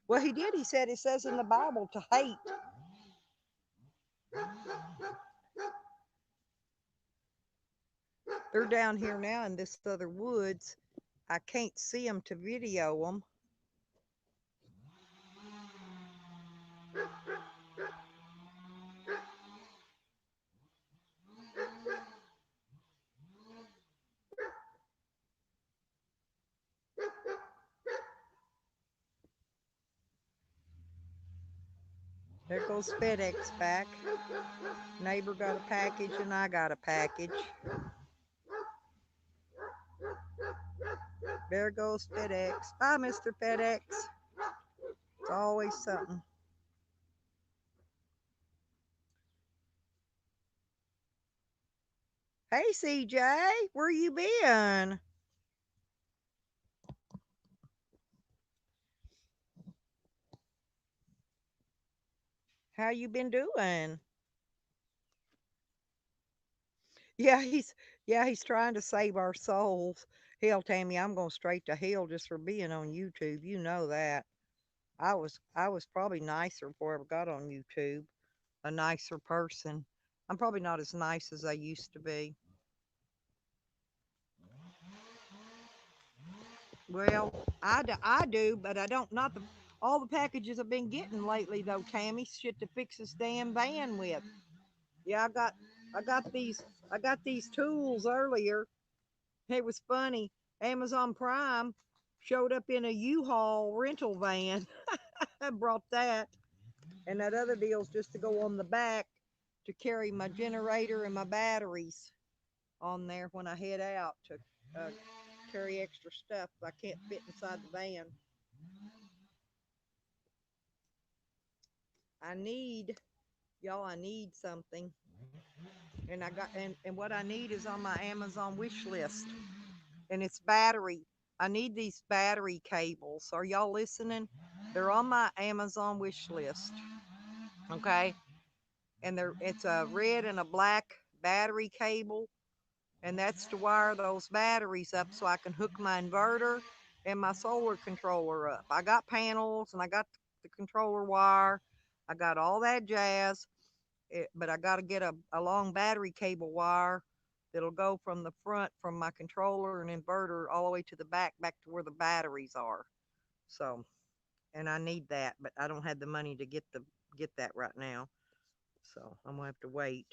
well, he did. He said it says in the Bible to hate. They're down here now in this other woods. I can't see them to video them. There goes FedEx back. Neighbor got a package and I got a package. There goes FedEx. Bye, Mr. FedEx. It's always something. Hey, CJ, where you been? How you been doing? Yeah, he's trying to save our souls. Hell, Tammy, I'm going straight to hell just for being on YouTube. You know that. I was probably nicer before I ever got on YouTube. A nicer person. I'm probably not as nice as I used to be. Well, I do, but I don't. Not the all the packages I've been getting lately though, Tammy. Shit to fix this damn van with. Yeah, I got these tools earlier. It was funny. Amazon Prime showed up in a U-Haul rental van. I brought that, and that other deal's just to go on the back to carry my generator and my batteries on there when I head out to uh, carry extra stuff I can't fit inside the van. I need y'all. I need something, and and what I need is on my Amazon wish list, and it's battery. I need these battery cables. Are y'all listening? They're on my Amazon wish list. Okay, and it's a red and a black battery cable, and that's to wire those batteries up so I can hook my inverter and my solar controller up. I got panels and I got the controller wire. I got all that jazz, but I got to get a long battery cable wire that'll go from the front from my controller and inverter all the way to the back to where the batteries are. So, and I need that, but I don't have the money to get that right now. So I'm gonna have to wait.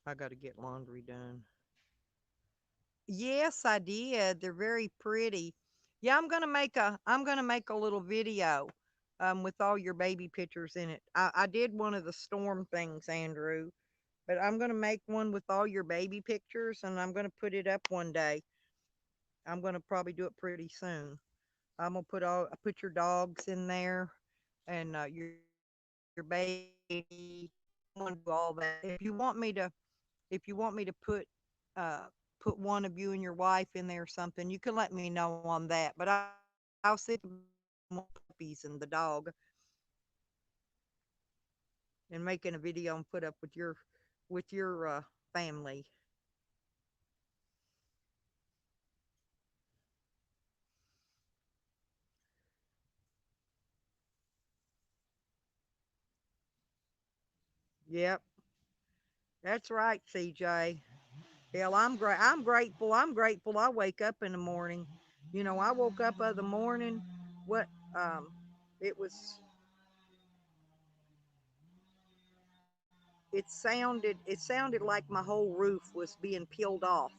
I got to get laundry done. Yes, I did. They're very pretty. Yeah, I'm gonna make a little video with all your baby pictures in it. I did one of the storm things, Andrew, but I'm gonna make one with all your baby pictures and I'm gonna put it up one day. I'm gonna probably do it pretty soon. I'm gonna put your dogs in there and your baby. I'm gonna do all that. If you want me to put one of you and your wife in there or something, you can let me know on that. But I'll see if I can get more puppies and the dog and making a video and put up with your family. Yep, that's right, CJ. Hell, I'm great. I'm grateful. I'm grateful. I wake up in the morning. I woke up of the morning. What? Um, it was. It sounded like my whole roof was being peeled off.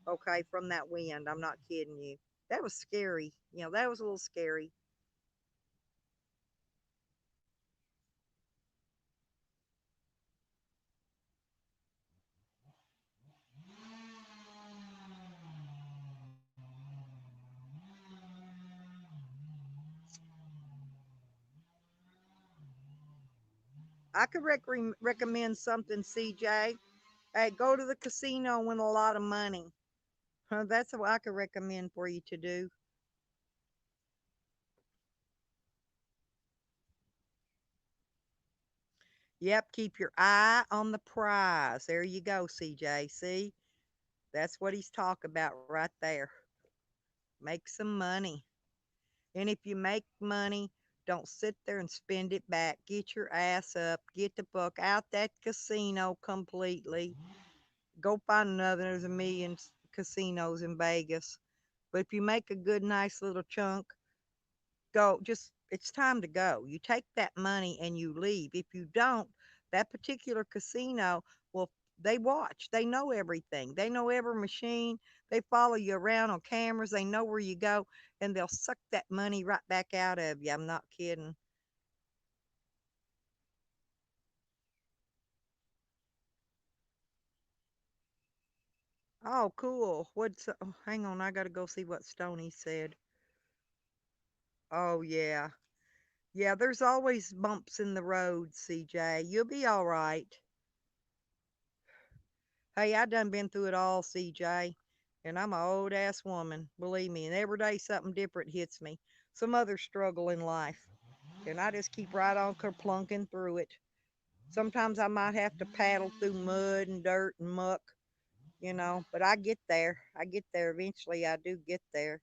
Okay, from that wind. I'm not kidding you. That was scary. That was a little scary. I could recommend something, CJ. Hey, go to the casino and win a lot of money. That's what I could recommend for you to do. Yep, keep your eye on the prize. There you go, CJ. See, that's what he's talking about right there. Make some money. And if you make money, don't sit there and spend it back. Get your ass up. Get the fuck out that casino completely. Go find another. There's a million casinos in Vegas. But if you make a good, nice little chunk, go. Just, it's time to go. You take that money and you leave. If you don't, that particular casino, well, they watch. They know everything. They know every machine. They follow you around on cameras. They know where you go, and they'll suck that money right back out of you. I'm not kidding. Oh, cool. Hang on, I gotta go see what Stony said. Oh yeah. Yeah, there's always bumps in the road, CJ. You'll be all right. Hey, I done been through it all, CJ. And I'm a old ass woman, believe me. And every day something different hits me. some other struggle in life. And I just keep right on plunking through it. Sometimes I might have to paddle through mud and dirt and muck, but I get there. I get there eventually. I do get there.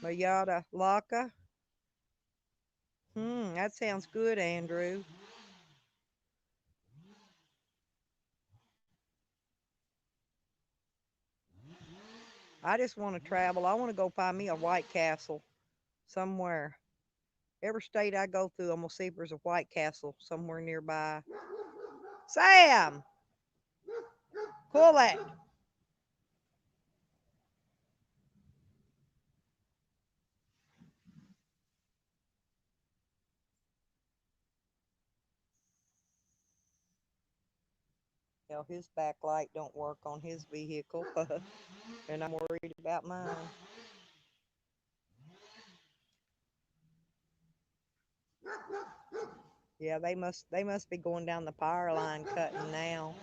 Mayada Laka. That sounds good, Andrew. I just want to travel. I want to go find me a White Castle somewhere. Every state I go through, I'm gonna see if there's a White Castle somewhere nearby. Sam, pull that. His backlight don't work on his vehicle, and I'm worried about mine. Yeah, they must be going down the power line cutting now.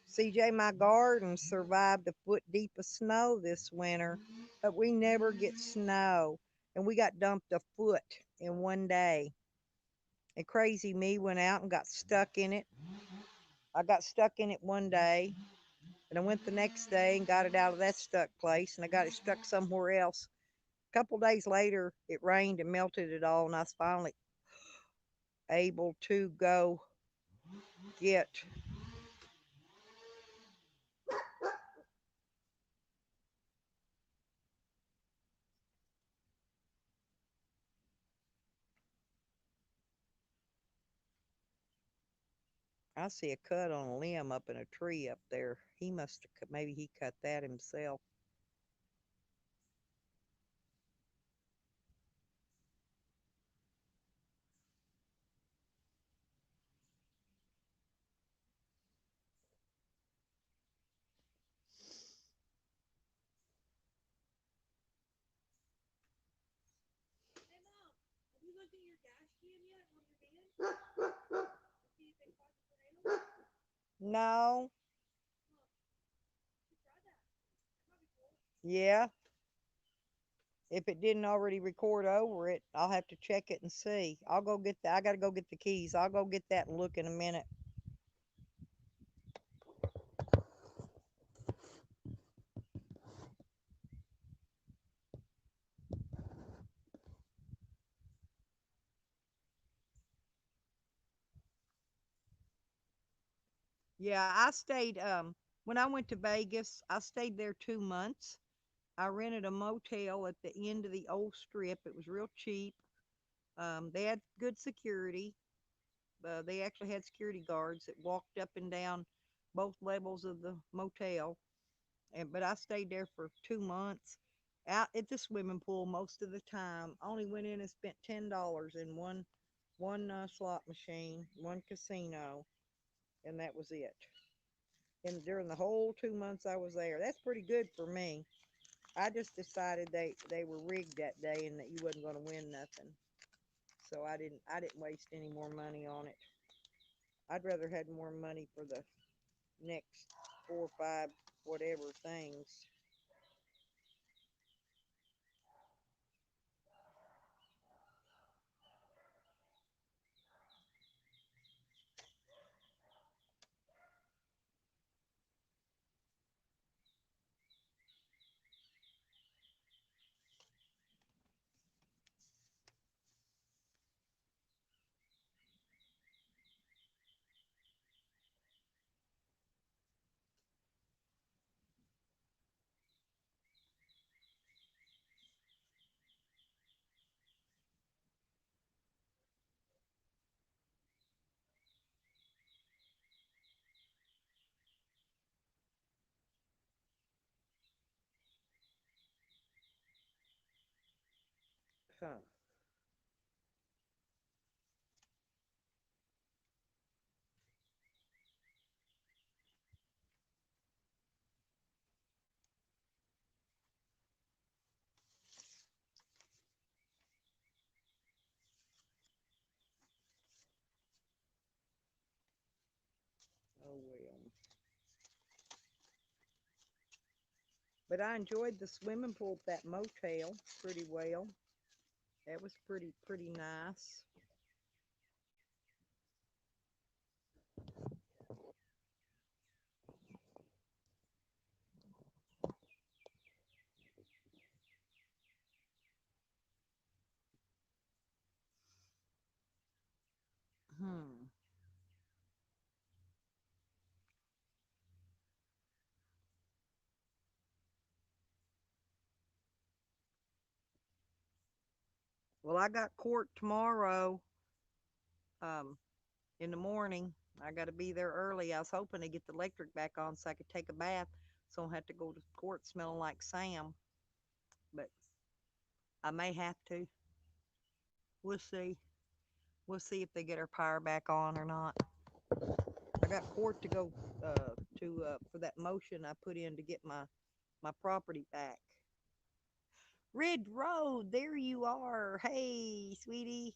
CJ, my garden survived a foot deep of snow this winter, but we never get snow, and we got dumped a foot in one day. And crazy me went out and got stuck in it. I got stuck in it one day, and I went the next day and got it out of that stuck place, and I got it stuck somewhere else. A couple days later, it rained and melted it all, and I was finally able to go get. I see a cut on a limb up in a tree up there. He must have, maybe he cut that himself. No, yeah. If it didn't already record over it, I'll have to check it and see. I'll go get that. I got to go get the keys. I'll go get that and look in a minute. Yeah, I stayed when I went to Vegas, I stayed there 2 months. I rented a motel at the end of the old strip. It was real cheap. They had good security. They actually had security guards that walked up and down both levels of the motel. But I stayed there for 2 months, out at the swimming pool most of the time. I only went in and spent $10 in one slot machine, one casino, and that was it. And during the whole 2 months I was there, that's pretty good for me. I just decided they were rigged that day and that you wasn't going to win nothing, so I didn't waste any more money on it. I'd rather had more money for the next 4 or 5 whatever things. Huh. Oh well. But I enjoyed the swimming pool at that motel pretty well. That was pretty nice. Hmm. Well, I got court tomorrow. Um, in the morning. I got to be there early. I was hoping to get the electric back on so I could take a bath, so I don't have to go to court smelling like Sam. But I may have to. We'll see. We'll see if they get our power back on or not. I got court to go to for that motion I put in to get my property back. Red Road, there you are. Hey, sweetie.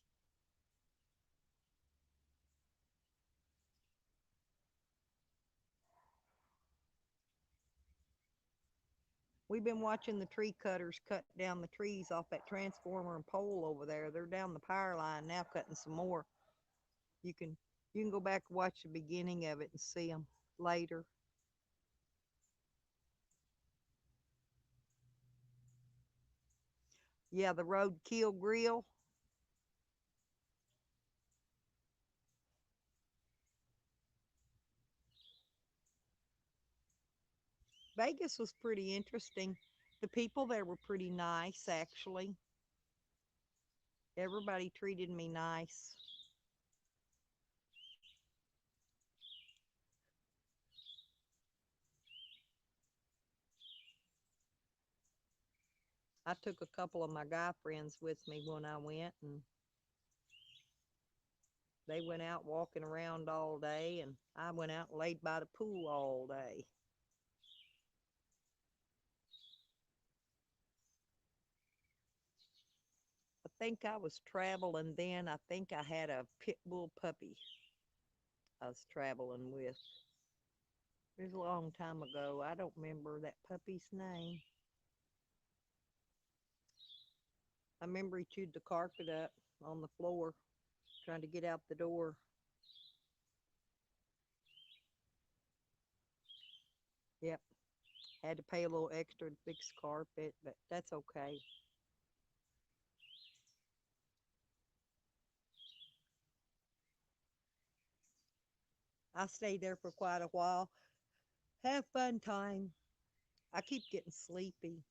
We've been watching the tree cutters cut down the trees off that transformer and pole over there. They're down the power line now, cutting some more. You can you can go back and watch the beginning of it and see them later. Yeah, the roadkill grill. Vegas was pretty interesting. The people there were pretty nice, actually. Everybody treated me nice. I took a couple of my guy friends with me when I went, and they went out walking around all day, and I went out and laid by the pool all day. I think I was traveling then. I think I had a pit bull puppy I was traveling with. It was a long time ago. I don't remember that puppy's name. I remember he chewed the carpet up on the floor trying to get out the door. Yep, had to pay a little extra to fix the carpet, but that's okay. I stayed there for quite a while. Have fun time. I keep getting sleepy.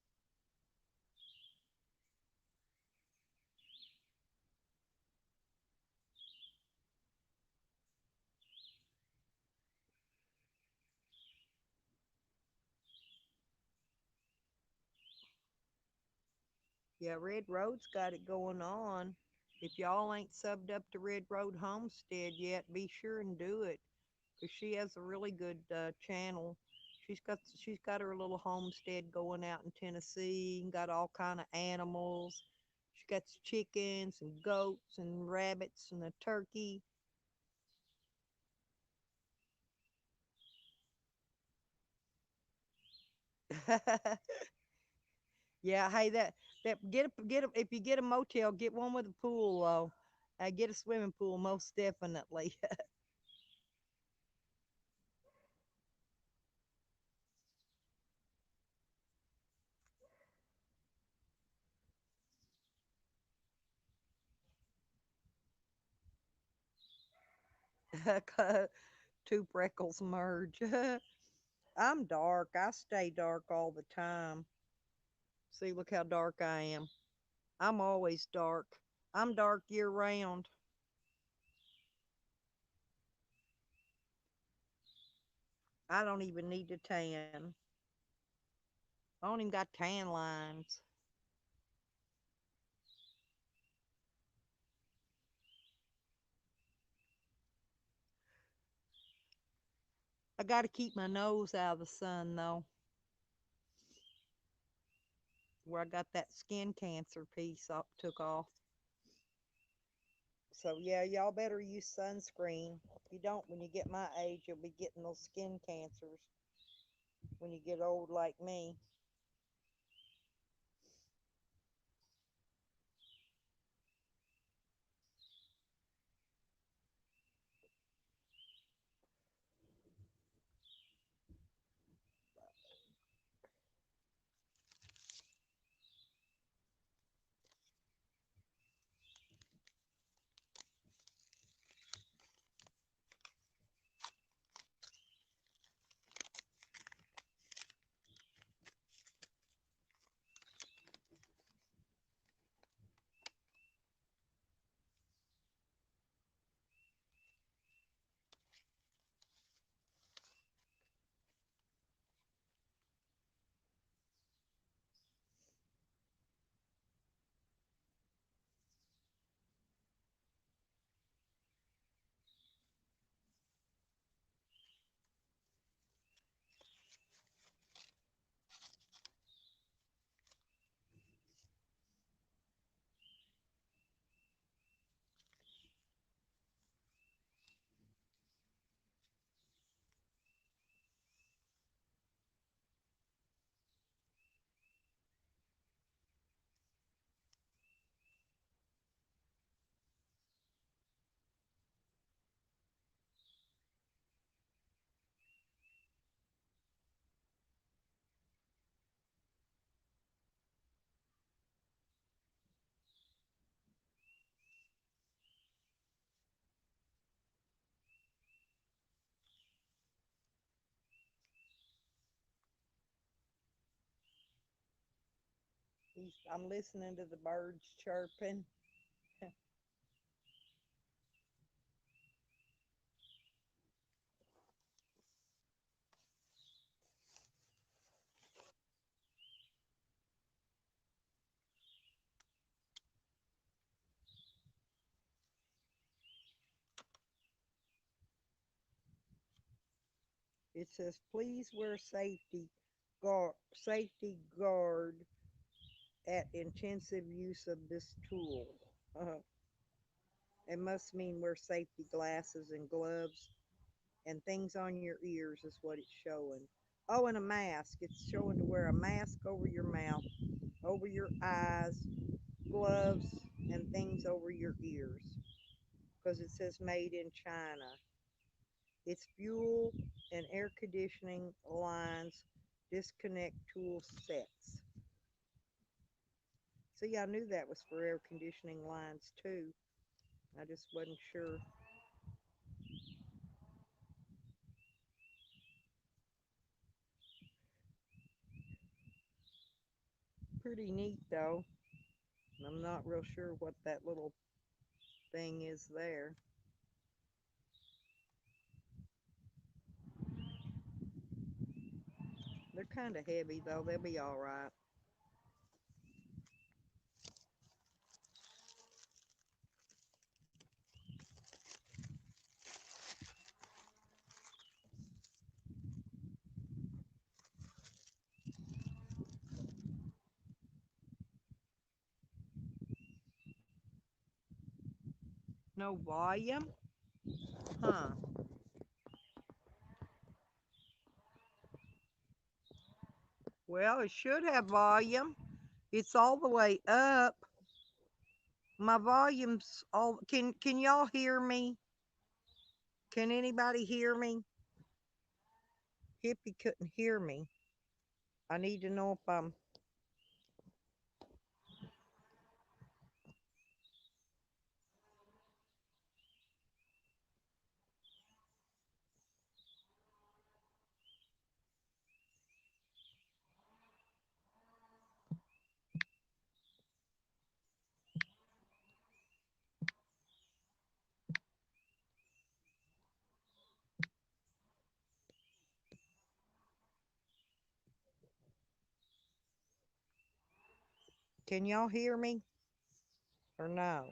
Yeah, Red Road's got it going on. If y'all ain't subbed up to Red Road Homestead yet, be sure and do it, 'cause she has a really good channel. She's got her little homestead going out in Tennessee and got all kind of animals. She got chickens and goats and rabbits and a turkey. Yeah, hey, that get a if you get a motel, get one with a pool though. Get a swimming pool most definitely. Two freckles merge. I'm dark. I stay dark all the time. See, look how dark I am. I'm always dark. I'm dark year round. I don't even need to tan. I don't even got tan lines. I got to keep my nose out of the sun though, where I got that skin cancer piece took off. So yeah, y'all better use sunscreen. If you don't, when you get my age, you'll be getting those skin cancers when you get old like me. I'm listening to the birds chirping. It says, please wear safety guard at intensive use of this tool. It must mean wear safety glasses and gloves and things on your ears is what it's showing. Oh, and a mask. It's showing to wear a mask over your mouth, over your eyes, gloves, and things over your ears because it says made in China. Its fuel and air conditioning lines disconnect tool sets. See, I knew that was for air conditioning lines too. I just wasn't sure. Pretty neat though. I'm not real sure what that little thing is there. They're kind of heavy though. They'll be all right. No volume? Huh. Well, it should have volume. It's all the way up. My volume's all. Can y'all hear me? Can anybody hear me? Hippie couldn't hear me. I need to know if I'm. Can y'all hear me or no?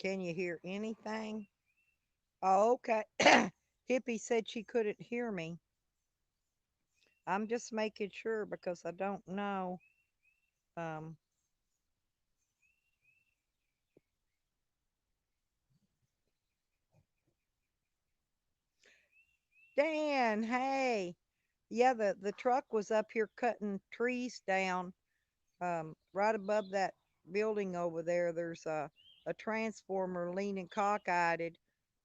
Can you hear anything? Oh, okay. Hippie said she couldn't hear me. I'm just making sure because I don't know. Um, Dan, hey. Yeah, the truck was up here cutting trees down. Right above that building over there, there's a transformer leaning cockeyed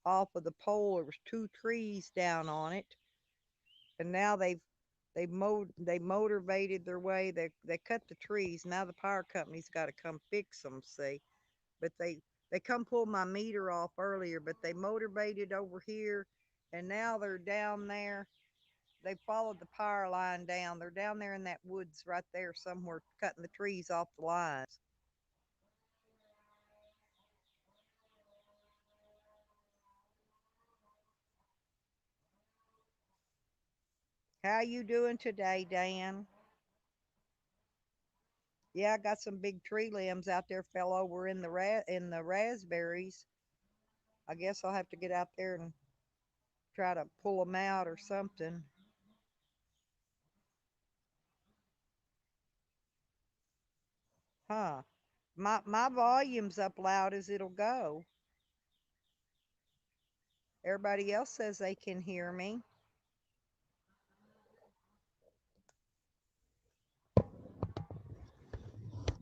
off of the pole. There was two trees down on it, and now they motivated their way. They cut the trees. Now the power company's got to come fix them. See, but they come pull my meter off earlier, but they motivated over here, and now they're down there. They followed the power line down. They're down there in that woods right there somewhere, cutting the trees off the lines. How you doing today, Dan? Yeah, I got some big tree limbs out there fell over in the raspberries. I guess I'll have to get out there and try to pull them out or something. Huh. My volume's up loud as it'll go. Everybody else says they can hear me.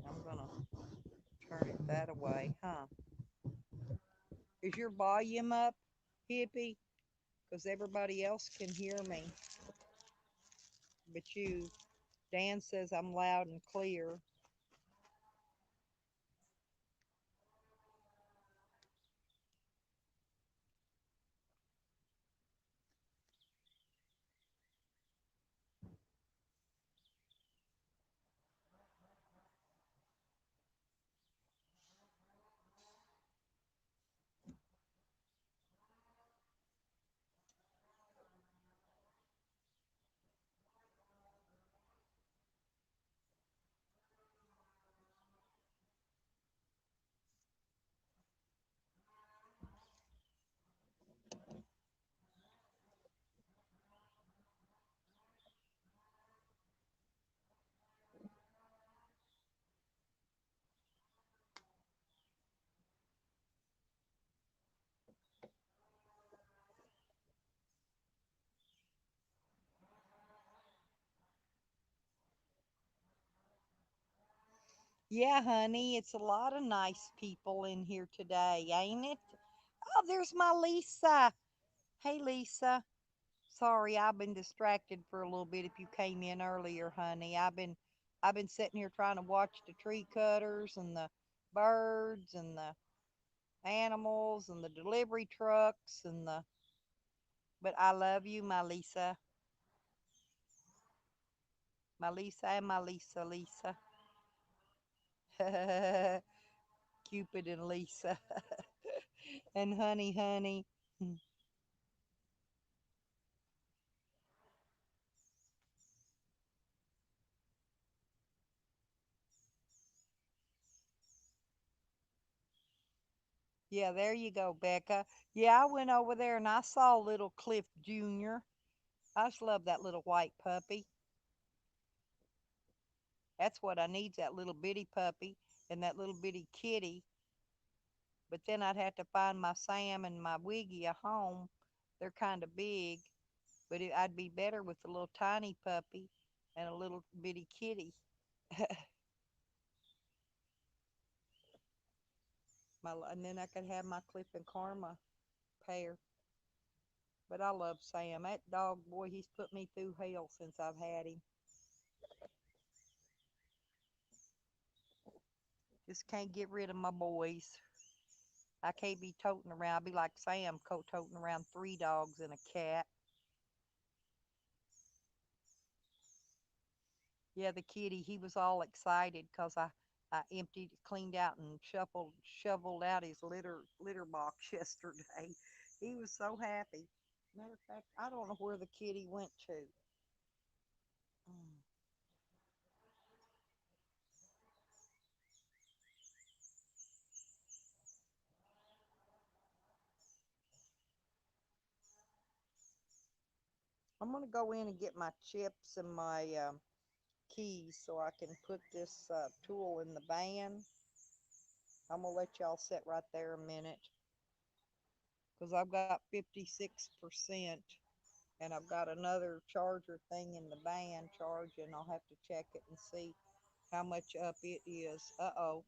I'm gonna turn it that away, huh? Is your volume up, hippie? Because everybody else can hear me, but you. Dan says I'm loud and clear. Yeah, honey, it's a lot of nice people in here today, ain't it? Oh, there's my Lisa. Hey, Lisa. Sorry, I've been distracted for a little bit if you came in earlier, honey. I've been sitting here trying to watch the tree cutters and the birds and the animals and the delivery trucks and the but I love you, my Lisa. My Lisa and my Lisa Lisa. Cupid and Lisa. And honey. Yeah, there you go, Becca. Yeah, I went over there and I saw little Cliff Jr. I just love that little white puppy. That's what I need, that little bitty puppy and that little bitty kitty. But then I'd have to find my Sam and my Wiggy a home. They're kind of big, but I'd be better with a little tiny puppy and a little bitty kitty. And then I could have my Cliff and Karma pair. But I love Sam. That dog, boy, he's put me through hell since I've had him. Just can't get rid of my boys. I can't be toting around. I'll be like Sam, toting around three dogs and a cat. Yeah, the kitty, he was all excited because I emptied, cleaned out, and shoveled out his litter box yesterday. He was so happy. Matter of fact, I don't know where the kitty went to. Mm. I'm gonna go in and get my chips and my keys so I can put this tool in the van. I'm gonna let y'all sit right there a minute because I've got 56% and I've got another charger thing in the van charging. I'll have to check it and see how much up it is. Uh-oh.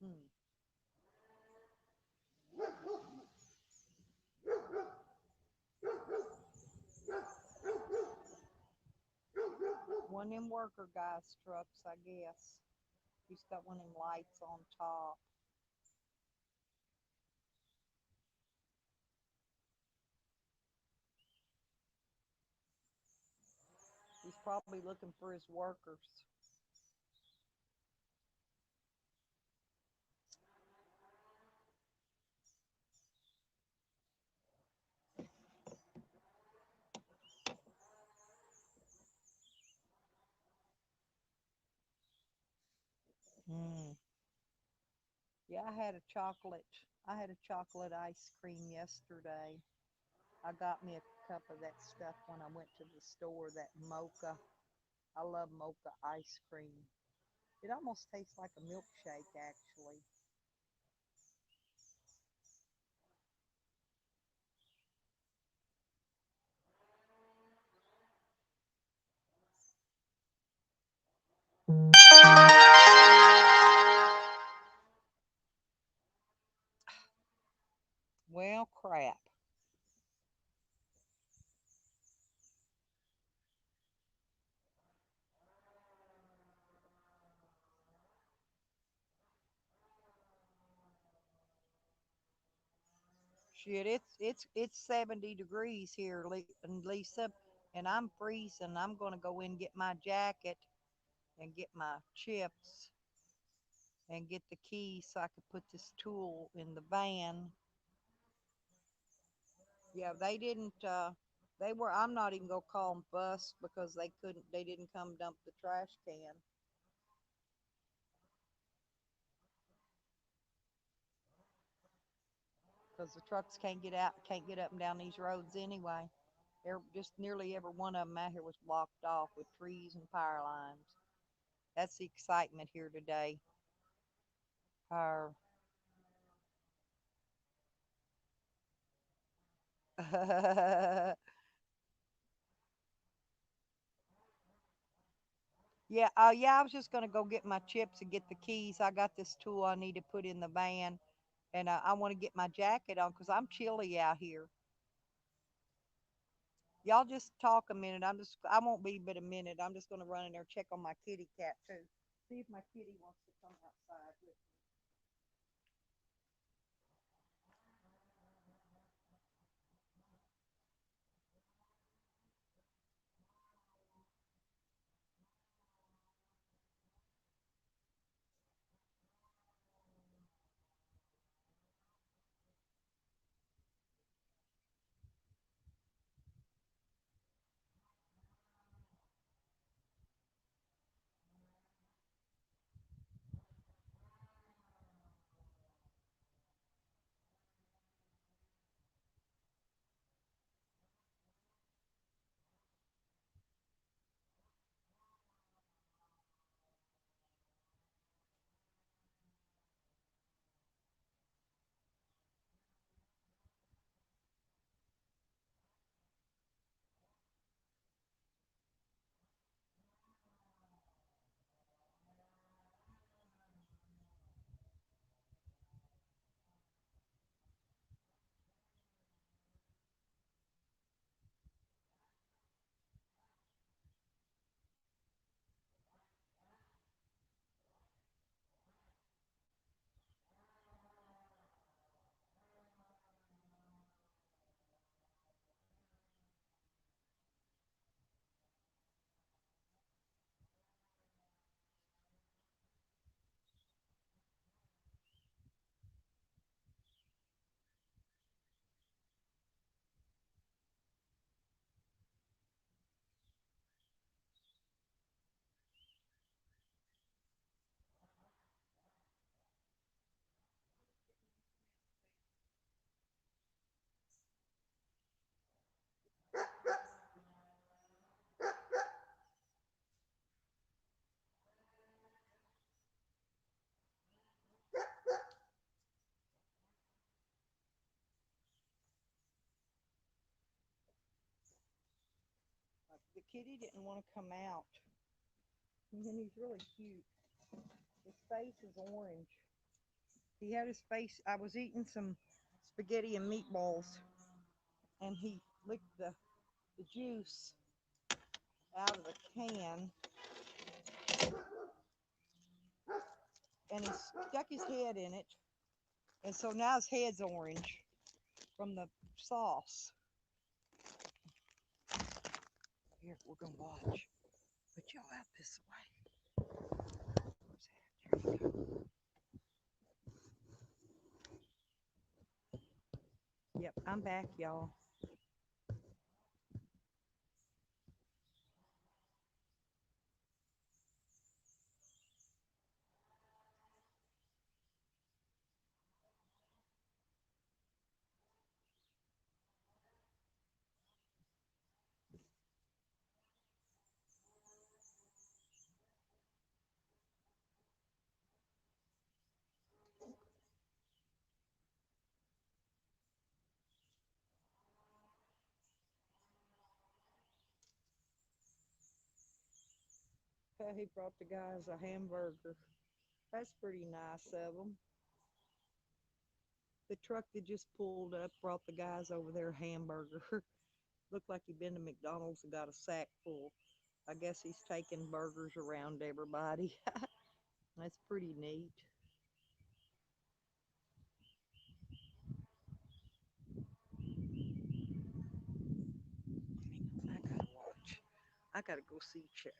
Hmm. One of them worker guys trucks, I guess. He's got one of them lights on top. He's probably looking for his workers. Hmm. Yeah, I had a chocolate ice cream yesterday. I got me a cup of that stuff when I went to the store, that mocha. I love mocha ice cream. It almost tastes like a milkshake, actually. Well, crap. Shit, it's 70 degrees here, Lisa, and I'm freezing. I'm gonna go in and get my jacket and get my chips and get the keys so I could put this tool in the van. Yeah, they didn't. They were. I'm not even gonna call them bust because they couldn't. They didn't come dump the trash can because the trucks can't get out, can't get up and down these roads anyway. Just nearly every one of them out here was blocked off with trees and power lines. That's the excitement here today. Our yeah, yeah. I was just gonna go get my chips and get the keys. I got this tool I need to put in the van, and I want to get my jacket on because I'm chilly out here. Y'all just talk a minute. I won't be but a minute. I'm just gonna run in there and check on my kitty cat too. See if my kitty wants to come outside with me. The kitty didn't want to come out. And he's really cute. His face is orange. He had his face. I was eating some spaghetti and meatballs, and he licked the juice out of the can, and he stuck his head in it, and so now his head's orange from the sauce. Here, we're gonna watch. Put y'all out this way. Where's that? There you go. Yep, I'm back, y'all. He brought the guys a hamburger. That's pretty nice of them. The truck that just pulled up brought the guys over their hamburger. Looked like he'd been to McDonald's and got a sack full. I guess he's taking burgers around everybody. That's pretty neat. I gotta watch. I gotta go see Chat.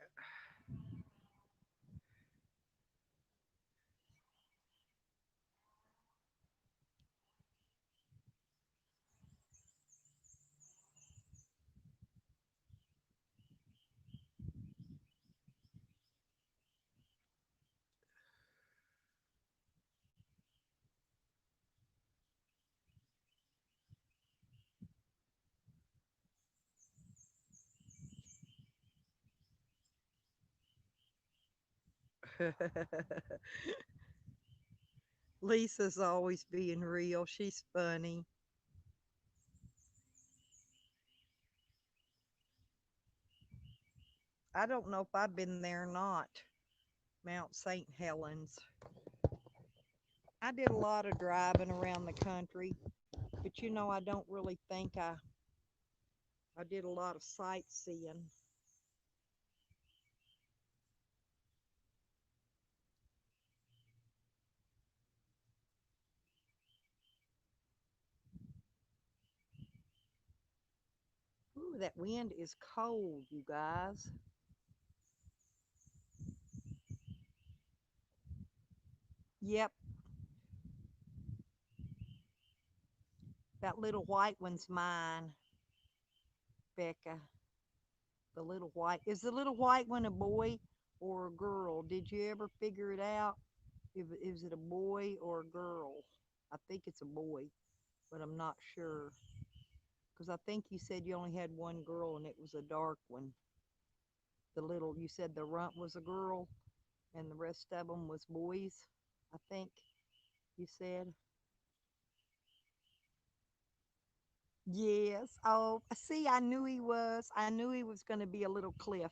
Lisa's always being real. She's funny. I don't know if I've been there or not. Mount St. Helens. I did a lot of driving around the country, but I don't really think I did a lot of sightseeing. Ooh, that wind is cold, you guys. Yep, that little white one's mine, Becca. The little white is the little white one a boy or a girl? Did you ever figure it out? If is it a boy or a girl? I think it's a boy, but I'm not sure because I think you said you only had one girl and it was a dark one. The little you said the runt was a girl and the rest of them was boys. I think you said. Yes. Oh, see, I knew he was. I knew he was going to be a little Cliff.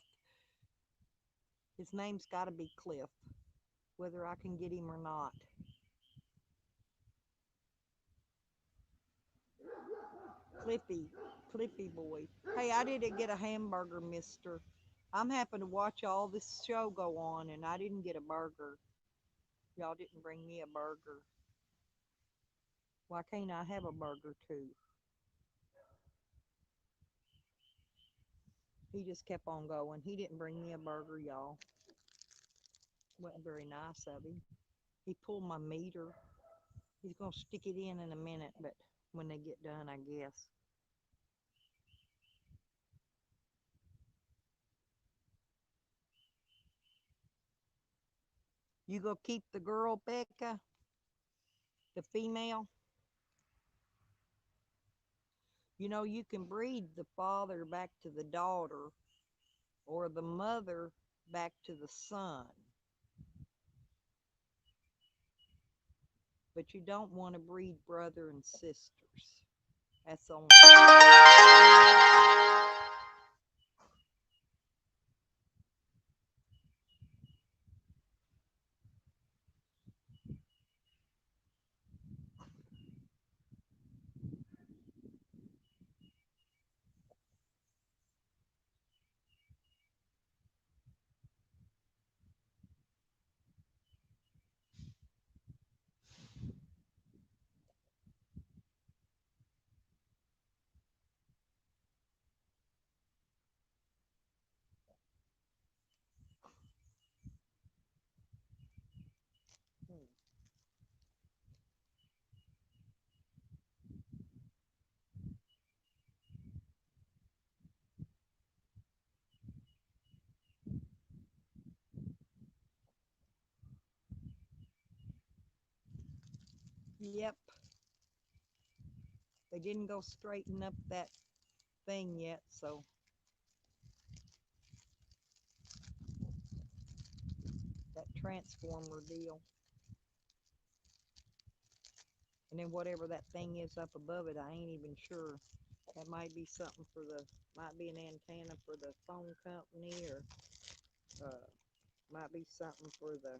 His name's got to be Cliff, whether I can get him or not. Cliffy, Cliffy boy. Hey, I didn't get a hamburger, mister. I'm happy to watch all this show go on, and I didn't get a burger. Y'all didn't bring me a burger. Why can't I have a burger too? He just kept on going. He didn't bring me a burger, y'all. Wasn't very nice of him. He pulled my meter. He's gonna stick it in a minute, but when they get done, I guess. You go keep the girl, Becca, the female. You can breed the father back to the daughter or the mother back to the son, but you don't want to breed brother and sisters. That's the only thing. Yep, they didn't go straighten up that thing yet, so that transformer deal. And then whatever that thing is up above it, I ain't even sure. That might be something for the, might be an antenna for the phone company, or uh, might be something for the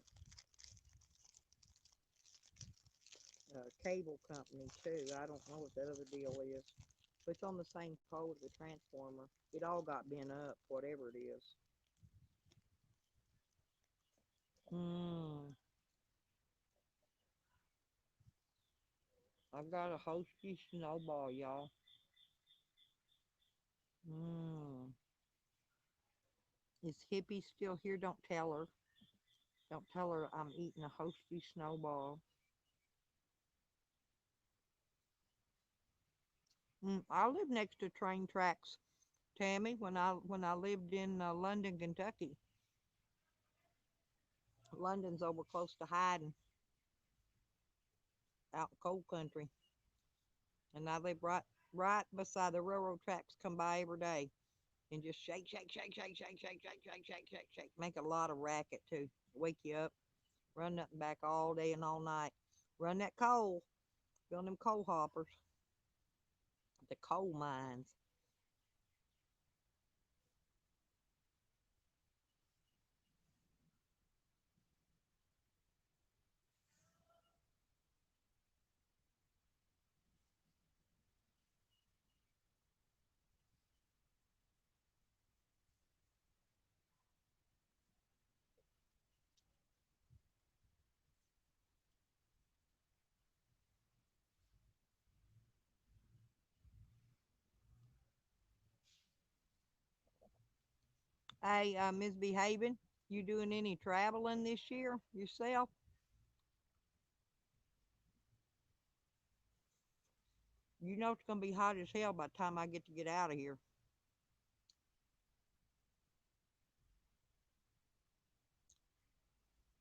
cable company too. I don't know what that other deal is. But it's on the same pole as the transformer. It all got bent up, whatever it is. Hmm. I got a hosty snowball, y'all. Hmm. Is Hippie still here? Don't tell her. Don't tell her I'm eating a hosty snowball. I live next to train tracks, Tammy. When I lived in London, Kentucky. London's over close to Hyden, out in coal country, and I live right beside the railroad tracks. Come by every day and just shake, shake, shake, shake, shake, shake, shake, shake, shake, shake, shake. Make a lot of racket too. Wake you up. Run up and back all day and all night. Run that coal. Build them coal hoppers. The coal mines. Hey, Misbehaving. You doing any traveling this year yourself? You know it's gonna be hot as hell by the time I get out of here.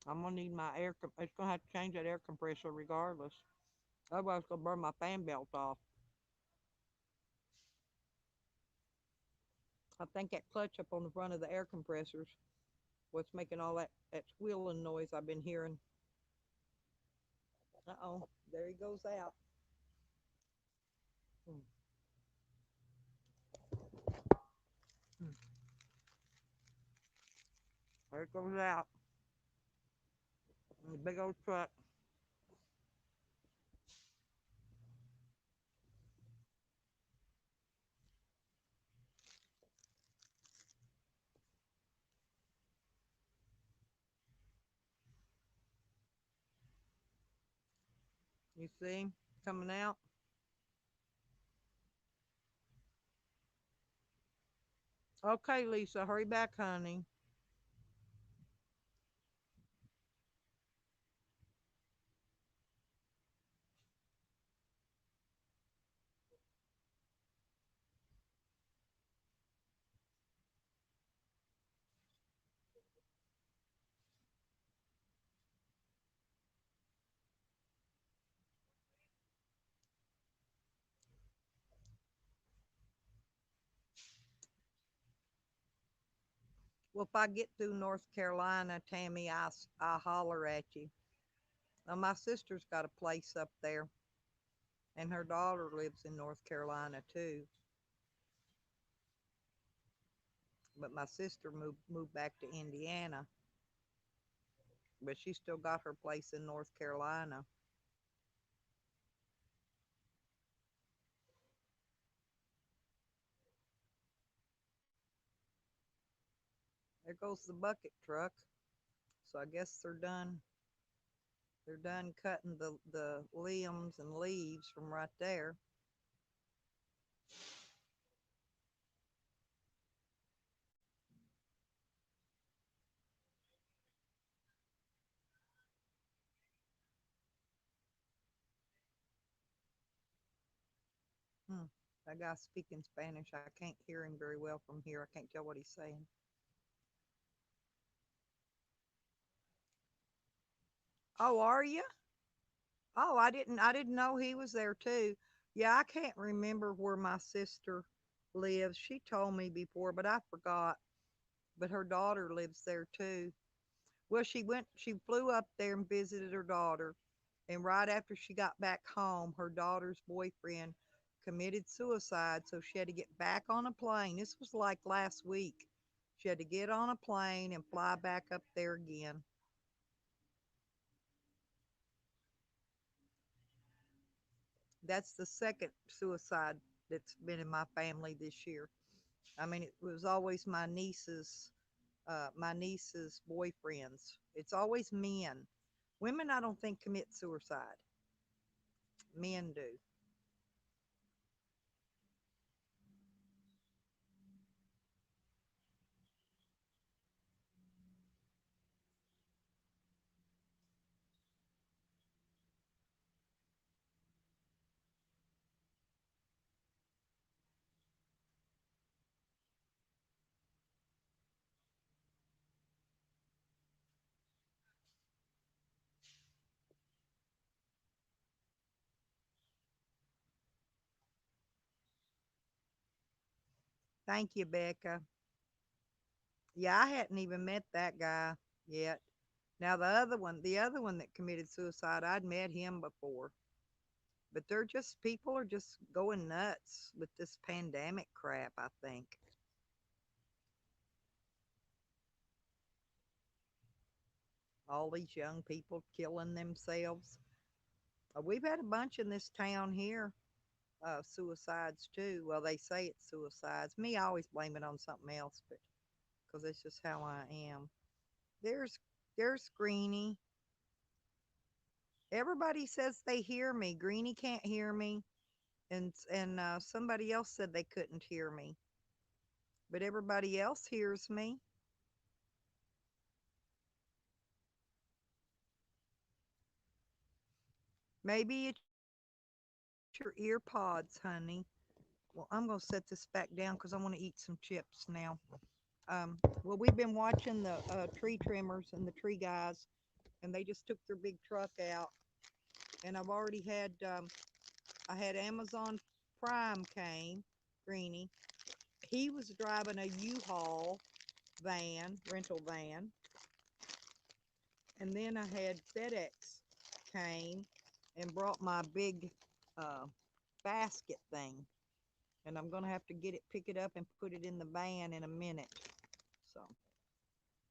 I'm gonna need my air. It's gonna have to change that air compressor regardless. Otherwise, it's gonna burn my fan belt off. I think that clutch up on the front of the air compressors, what's making all that squealing noise I've been hearing. Uh-oh, there he goes out. Hmm, hmm. There it goes out. The big old truck. You see, coming out. Okay, Lisa, hurry back, honey. Well, if I get through North Carolina, Tammy, I'll holler at you. My sister's got a place up there, and her daughter lives in North Carolina too. But my sister moved back to Indiana, but she still got her place in North Carolina. There goes the bucket truck. So I guess they're done. They're done cutting the limbs and leaves from right there. Hmm. That guy's speaking Spanish. I can't hear him very well from here. I can't tell what he's saying. Oh, are you? Oh, I didn't know he was there too. Yeah, I can't remember where my sister lives. She told me before, but I forgot. But her daughter lives there too. Well, she flew up there and visited her daughter. And right after she got back home, her daughter's boyfriend committed suicide. So she had to get back on a plane. This was like last week. She had to get on a plane and fly back up there again. That's the second suicide that's been in my family this year. I mean, it was always my niece's boyfriends. It's always men. Women, I don't think commit suicide. Men do. Thank you, Becca. Yeah, I hadn't even met that guy yet. Now the other one that committed suicide, I'd met him before. But they're just people are just going nuts with this pandemic crap, I think. All these young people killing themselves. We've had a bunch in this town here, suicides too. Well, they say it's suicides. Me, I always blame it on something else, but because it's just how I am. There's there's Greenie. Everybody says they hear me. Greenie can't hear me, and somebody else said they couldn't hear me, but everybody else hears me. Maybe it's your ear pods, honey. Well, I'm gonna set this back down because I want to eat some chips now. Well, we've been watching the tree trimmers and the tree guys, and they just took their big truck out, and I've already had I had Amazon Prime came, Greenie. He was driving a U-Haul van, rental van, and then I had FedEx came and brought my big uh, basket thing, and I'm gonna have to pick it up, and put it in the van in a minute. So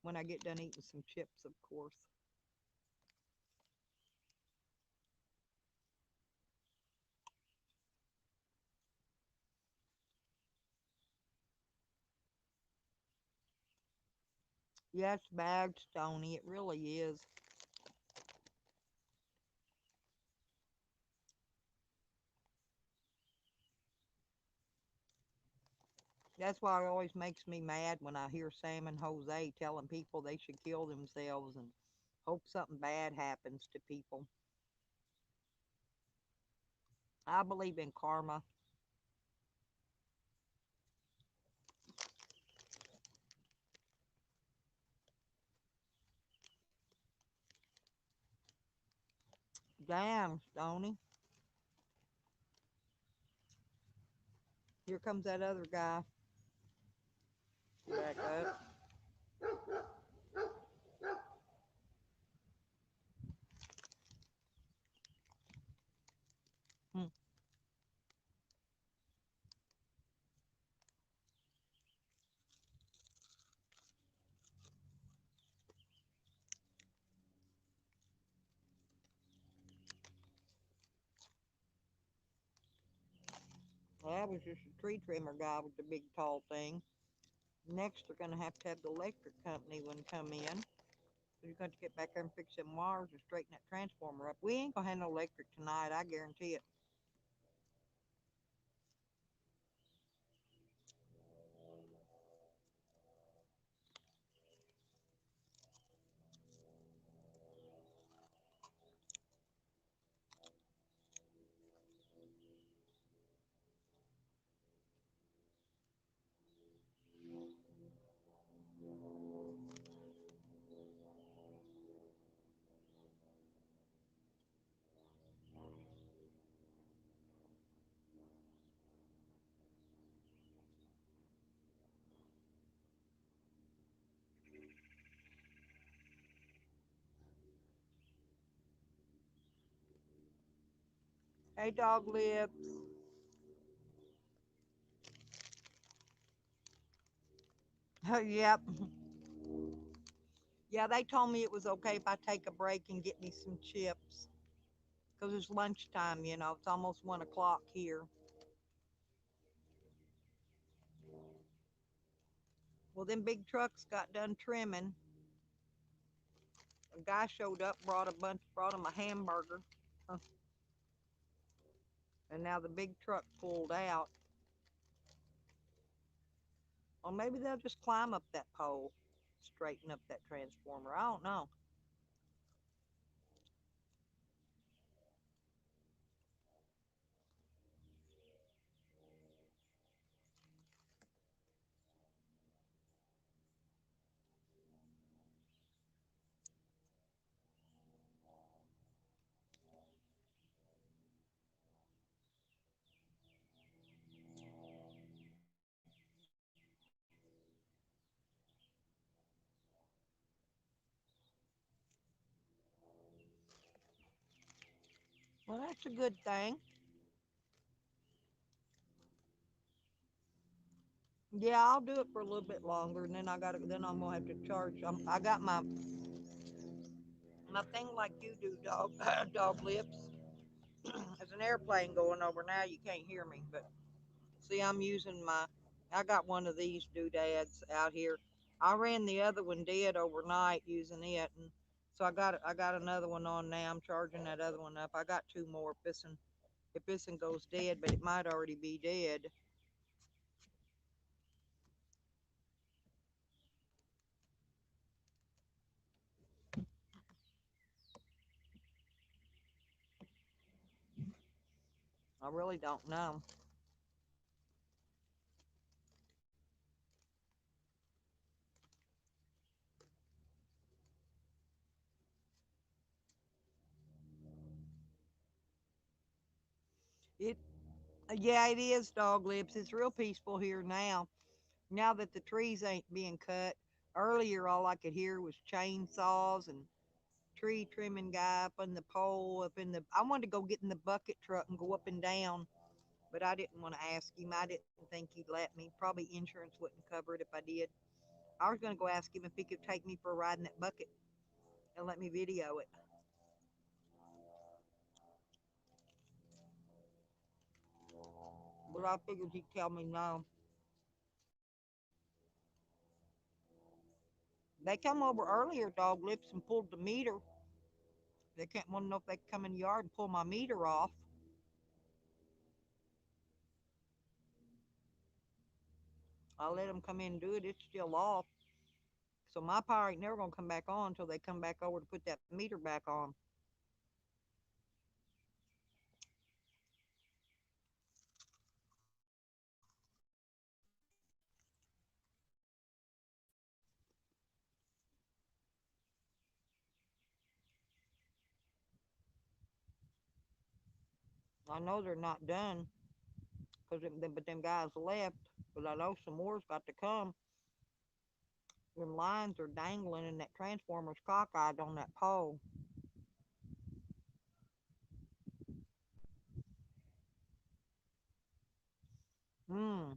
when I get done eating some chips, of course. Yeah, it's bad, Stony. It really is. That's why it always makes me mad when I hear Sam and Jose telling people they should kill themselves and hope something bad happens to people. I believe in karma. Damn, Stony. Here comes that other guy. Back up. Hmm. Well, that was just a tree trimmer guy with the big tall thing. Next, they're going to have the electric company one come in. So you're going to get back there and fix them wires and straighten that transformer up. We ain't going to have no electric tonight, I guarantee it. Hey, dog lips. Yep. Yeah, they told me it was okay if I take a break and get me some chips. Because it's lunchtime, you know. It's almost 1 o'clock here. Well, them big trucks got done trimming. A guy showed up, brought him a hamburger. Huh. And now the big truck pulled out. Or maybe they'll just climb up that pole, straighten up that transformer. I don't know. Well, that's a good thing. Yeah, I'll do it for a little bit longer, and then then I'm gonna have to charge. I got my thing like you do, dog, dog lips. There's an airplane going over now. You can't hear me, but see, I'm using my. I got one of these doodads out here. I ran the other one dead overnight using it, and so I got another one on now. I'm charging that other one up. I got two more. If this one goes dead, but it might already be dead. I really don't know. It Yeah, it is, dog lips. It's real peaceful here now. Now that the trees ain't being cut. Earlier, all I could hear was chainsaws and tree trimming guy up on the pole up in the. I wanted to go get in the bucket truck and go up and down, but I didn't want to ask him. I didn't think he'd let me. Probably insurance wouldn't cover it if I did. I was gonna go ask him if he could take me for a ride in that bucket and let me video it, but I figured he'd tell me no. They come over earlier, dog lips, and pulled the meter. They can't want to know if they could come in the yard and pull my meter off. I let them come in and do it. It's still off. So my power ain't never gonna come back on until they come back over to put that meter back on. I know they're not done because but them guys left. But I know some more's got to come. Them lines are dangling and that transformer's cockeyed on that pole. Hmm.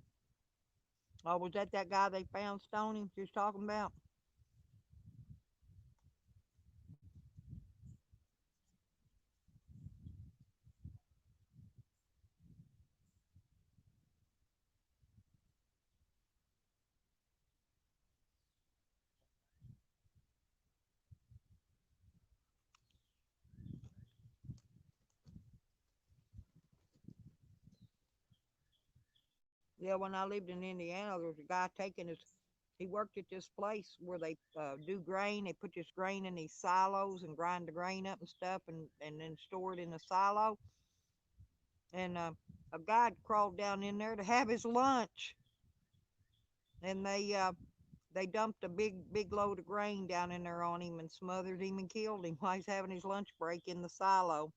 Oh, was that guy they found Stony just talking about? Yeah, when I lived in Indiana, there was a guy taking his. He worked at this place where they do grain. They put this grain in these silos and grind the grain up and stuff, and then store it in a silo. And a guy crawled down in there to have his lunch, and they dumped a big load of grain down in there on him and smothered him and killed him while he's having his lunch break in the silo.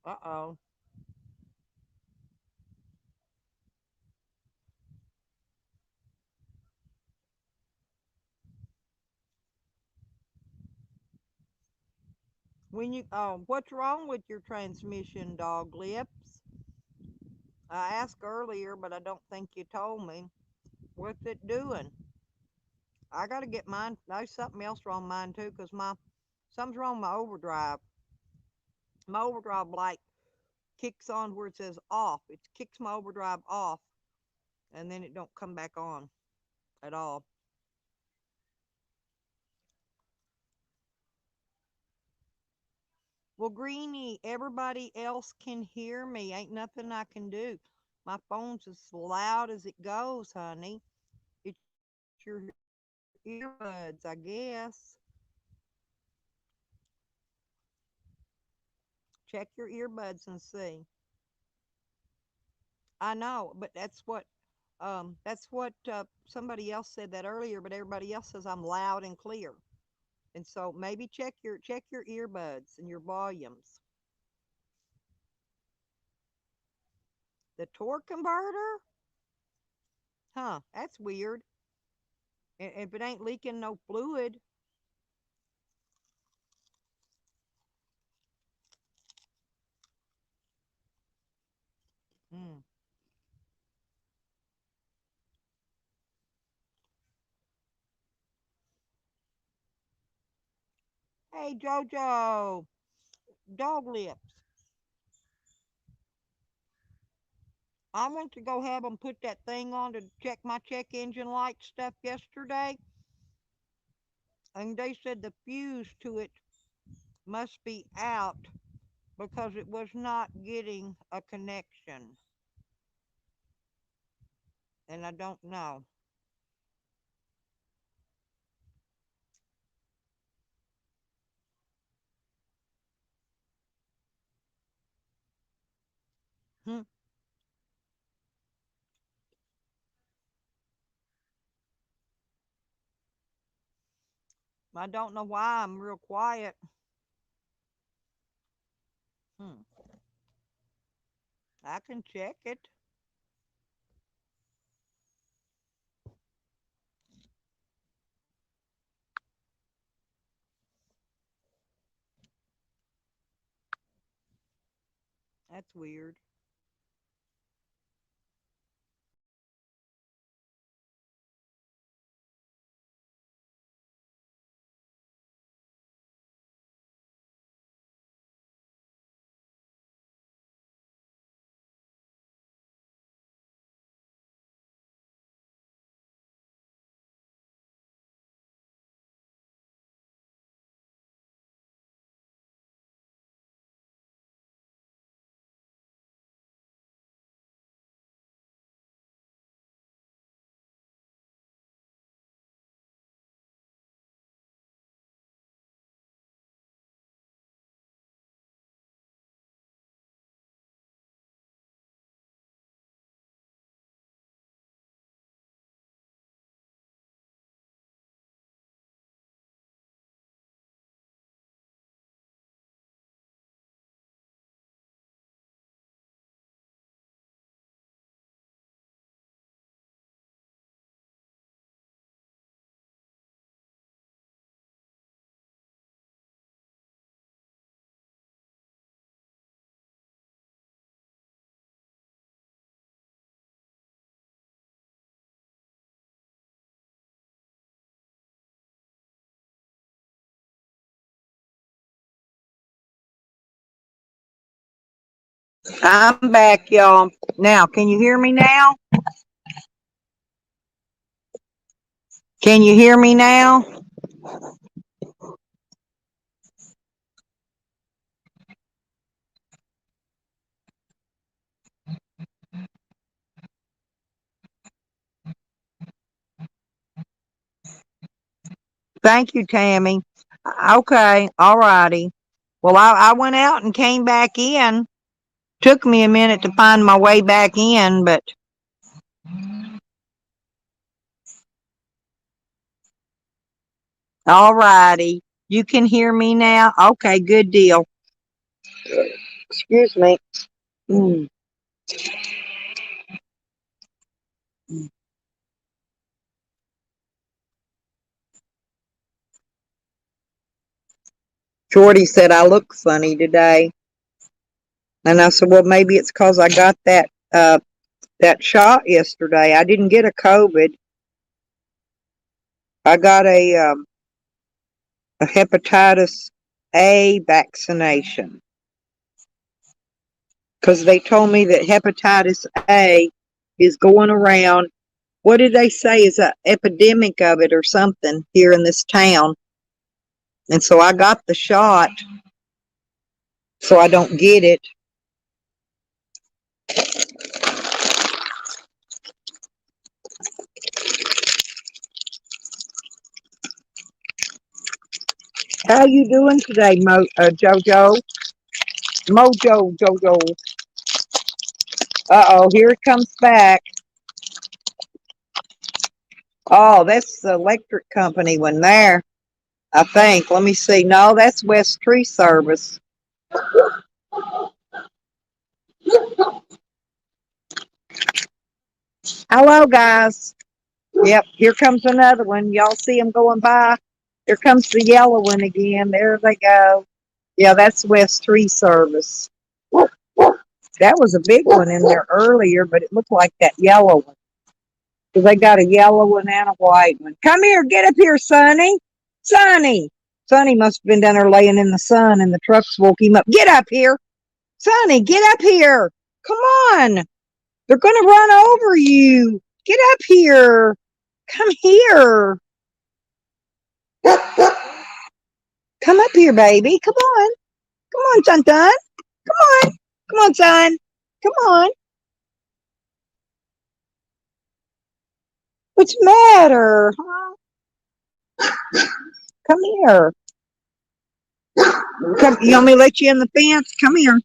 Uh oh. What's wrong with your transmission, dog lips? I asked earlier, but I don't think you told me. What's it doing? I gotta get mine. There's something else wrong with mine too, cause something's wrong with my overdrive. My overdrive light kicks on where it says off. It kicks my overdrive off, and then it don't come back on at all. Well, Greenie, everybody else can hear me. Ain't nothing I can do. My phone's as loud as it goes, honey. It's your earbuds, I guess. Check your earbuds and see. I know, but that's what somebody else said that earlier, but everybody else says I'm loud and clear. And so maybe check your earbuds and your volumes. The torque converter? Huh, that's weird. And if it ain't leaking no fluid, hmm. Hey Jojo, dog lips. I went to go have them put that thing on to check my check engine light stuff yesterday, and they said the fuse to it must be out because it was not getting a connection. And I don't know. Hmm. I don't know why I'm real quiet. Hmm. I can check it. That's weird. I'm back, y'all. Now, can you hear me now? Can you hear me now? Thank you, Tammy. Okay, all righty. Well, I went out and came back in. Took me a minute to find my way back in, but all righty. You can hear me now? Okay, good deal. Excuse me. Mm. Jordy said I look funny today. And I said, well, maybe it's because I got that shot yesterday. I didn't get a COVID. I got a hepatitis A vaccination because they told me that hepatitis A is going around. What did they say is an epidemic of it or something here in this town? And so I got the shot so I don't get it. How you doing today, Jojo? Jojo. Uh-oh, here it comes back. Oh, that's the electric company one there, I think. Let me see. No, that's West Tree Service. Hello, guys. Yep, here comes another one. Y'all see them going by? Here comes the yellow one again. There they go. Yeah, that's West Tree Service. That was a big one in there earlier, but it looked like that yellow one. So they got a yellow one and a white one. Come here, get up here, Sonny. Sonny. Sonny must have been down there laying in the sun and the trucks woke him up. Get up here. Sonny, get up here. Come on. They're going to run over you. Get up here. Come here. Come up here, baby. Come on. Come on, son. Come on. Come on, son. Come on. What's the matter? Huh? Come here. Come, you want me to let you in the fence? Come here.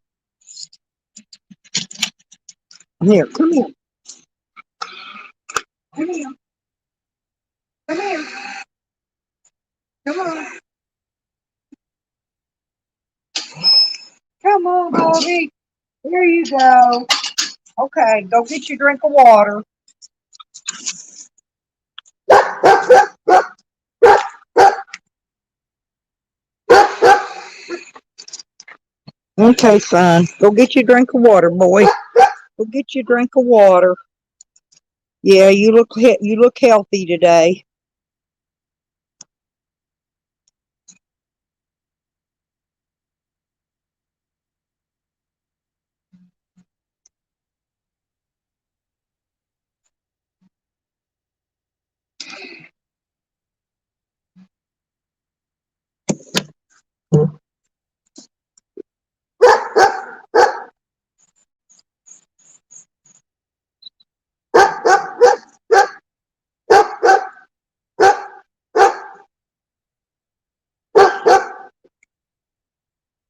Here, come here. Come here. Come here. Come on. Come on, baby. Here you go. Okay, go get your drink of water. Okay, son. Go get your drink of water, boy. Go get your drink of water. Yeah, you look healthy today.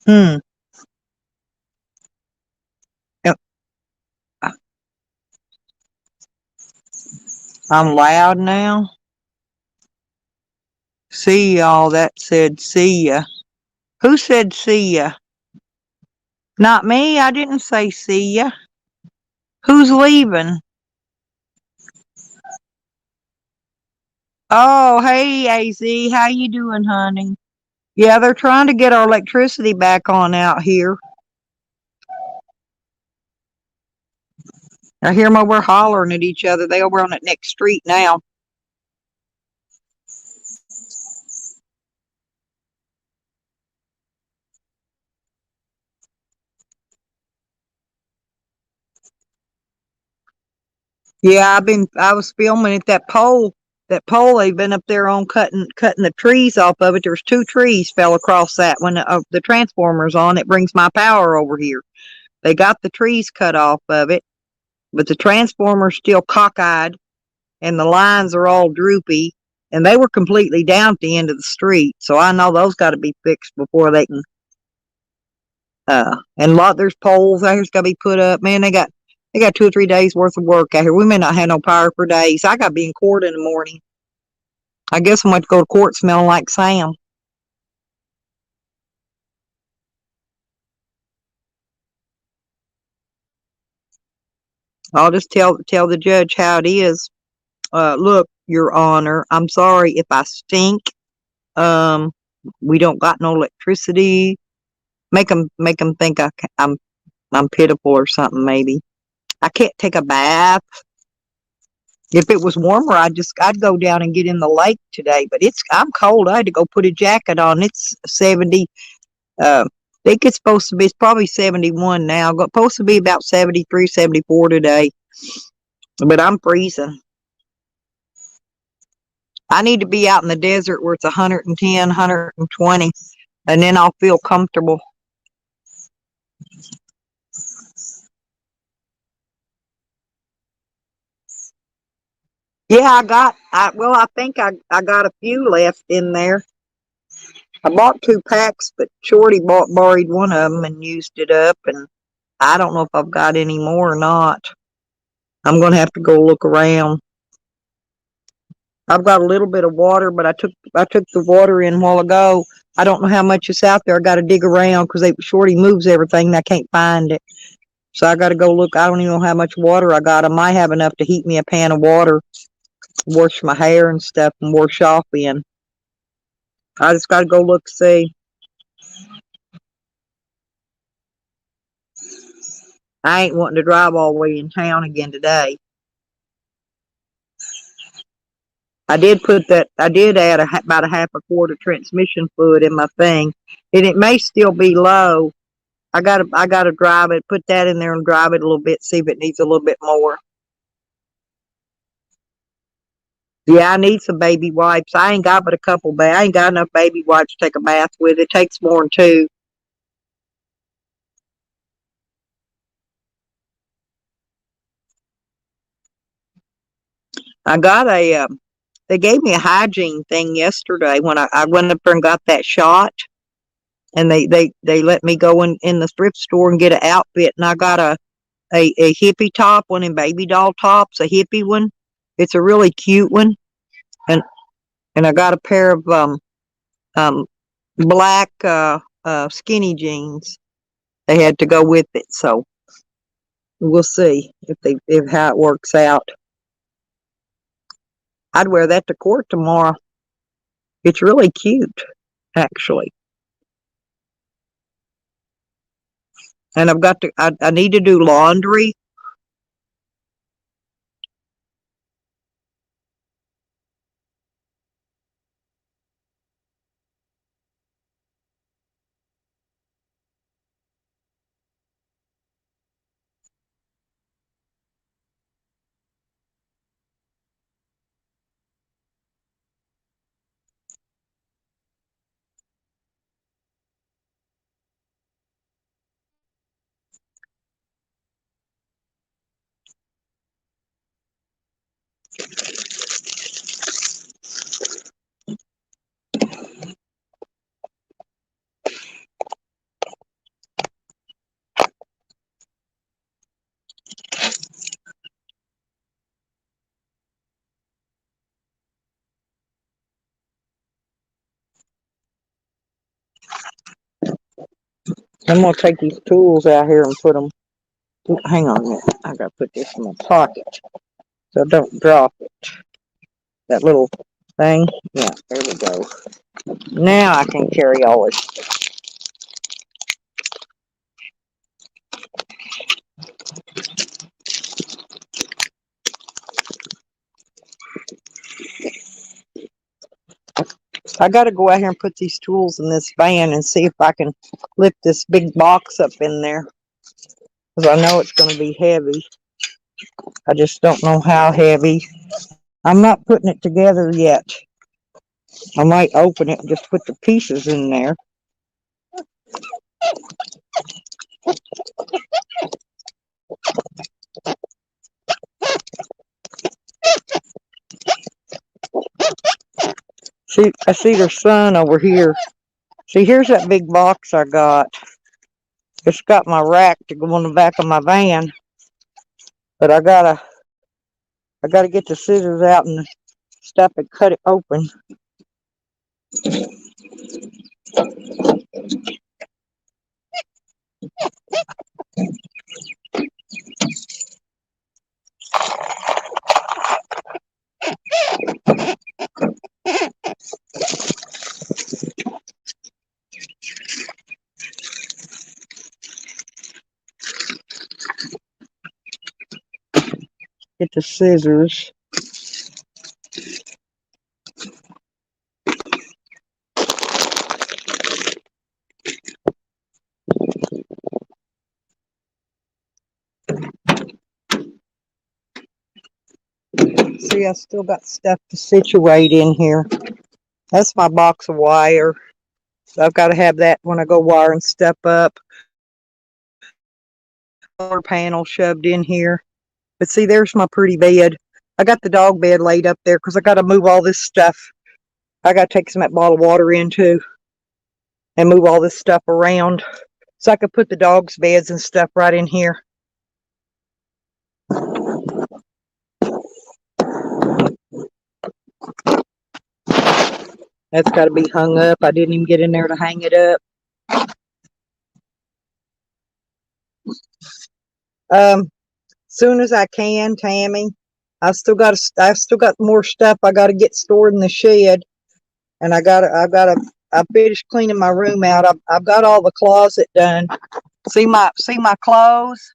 Hmm. Yep. I'm loud now. See y'all. That said see ya. Who said see ya? Not me. I didn't say see ya. Who's leaving? Oh, hey, AZ. How you doing, honey? Yeah, they're trying to get our electricity back on out here. I hear them over hollering at each other. They over on that next street now. Yeah, I was filming at that pole they've been up there on cutting the trees off of it. There's two trees fell across that when the transformer's on. It brings my power over here. They got the trees cut off of it, but the transformer's still cockeyed and the lines are all droopy and they were completely down at the end of the street. So I know those got to be fixed before they can and there's poles out here's got to be put up. Man, they got 2 or 3 days worth of work out here. We may not have no power for days. I got to be in court in the morning. I guess I'm going to go to court smelling like Sam. I'll just tell the judge how it is. Look, Your Honor, I'm sorry if I stink. Um, We don't got no electricity. Make 'em think I'm pitiful or something. Maybe I can't take a bath. If it was warmer, I'd go down and get in the lake today. But I'm cold. I had to go put a jacket on. It's 70. I think it's supposed to be. It's probably 71 now. It's supposed to be about 73, 74 today. But I'm freezing. I need to be out in the desert where it's 110, 120, and then I'll feel comfortable. Yeah, I think I got a few left in there. I bought 2 packs, but Shorty borrowed one of them and used it up, and I don't know if I've got any more or not. I'm gonna have to go look around. I've got a little bit of water, but I took the water in a while ago. I don't know how much is out there. I got to dig around because Shorty moves everything and I can't find it. So I got to go look. I don't even know how much water I got. I might have enough to heat me a pan of water, wash my hair and stuff, and wash off in. I just got to go look see. I ain't wanting to drive all the way in town again today. I did put that. I did add about a half a quart of transmission fluid in my thing, and it may still be low. I gotta drive it. Put that in there and drive it a little bit. See if it needs a little bit more. Yeah, I need some baby wipes. I ain't got but a couple. I ain't got enough baby wipes to take a bath with. It takes more than two. I got a. They gave me a hygiene thing yesterday when I went up there and got that shot, and they let me go in the thrift store and get an outfit, and I got a hippie top, one in baby doll tops, a hippie one. It's a really cute one, and and I got a pair of um black skinny jeans. They had to go with it, so we'll see if how it works out. I'd wear that to court tomorrow. It's really cute, actually. And I need to do laundry. I'm gonna take these tools out here and put them. Hang on a minute. I gotta put this in my pocket so I don't drop it. That little thing. Yeah, there we go. Now I can carry all this. I got to go out here and put these tools in this van and see if I can lift this big box up in there because I know it's going to be heavy. I just don't know how heavy. I'm not putting it together yet. I might open it and just put the pieces in there. See, I see their son over here. See, here's that big box I got. It's got my rack to go on the back of my van, but I gotta get the scissors out and stuff and cut it open. Get the scissors. See, I still got stuff to situate in here. That's my box of wire. So I've got to have that when I go wiring stuff up. Solar panel shoved in here. But see, there's my pretty bed. I got the dog bed laid up there because I got to move all this stuff. I got to take some of that bottled water in too and move all this stuff around. So I could put the dog's beds and stuff right in here. That's got to be hung up. I didn't even get in there to hang it up. Soon as I can, Tammy. I still got more stuff I got to get stored in the shed, and I finished cleaning my room out. I've got all the closet done. See my clothes.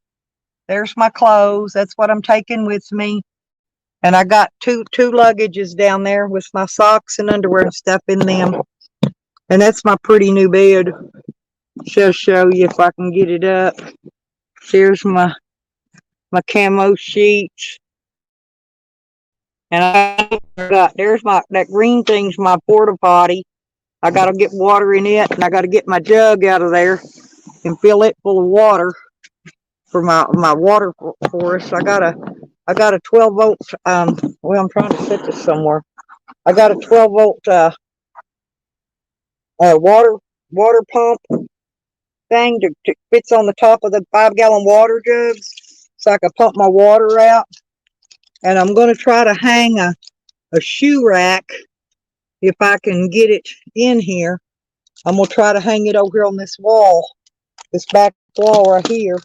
There's my clothes. That's what I'm taking with me. And I got two luggages down there with my socks and underwear and stuff in them. And that's my pretty new bed. Just show you if I can get it up. Here's my camo sheets. And that green thing's my porta potty. I gotta get water in it, and I gotta get my jug out of there and fill it full of water for my water forest. I got a 12 volt. Well, I'm trying to set this somewhere. I got a 12 volt water pump thing to fits on the top of the 5-gallon water jugs, so I can pump my water out. And I'm gonna try to hang a shoe rack if I can get it in here. I'm gonna try to hang it over here on this wall, this back wall right here,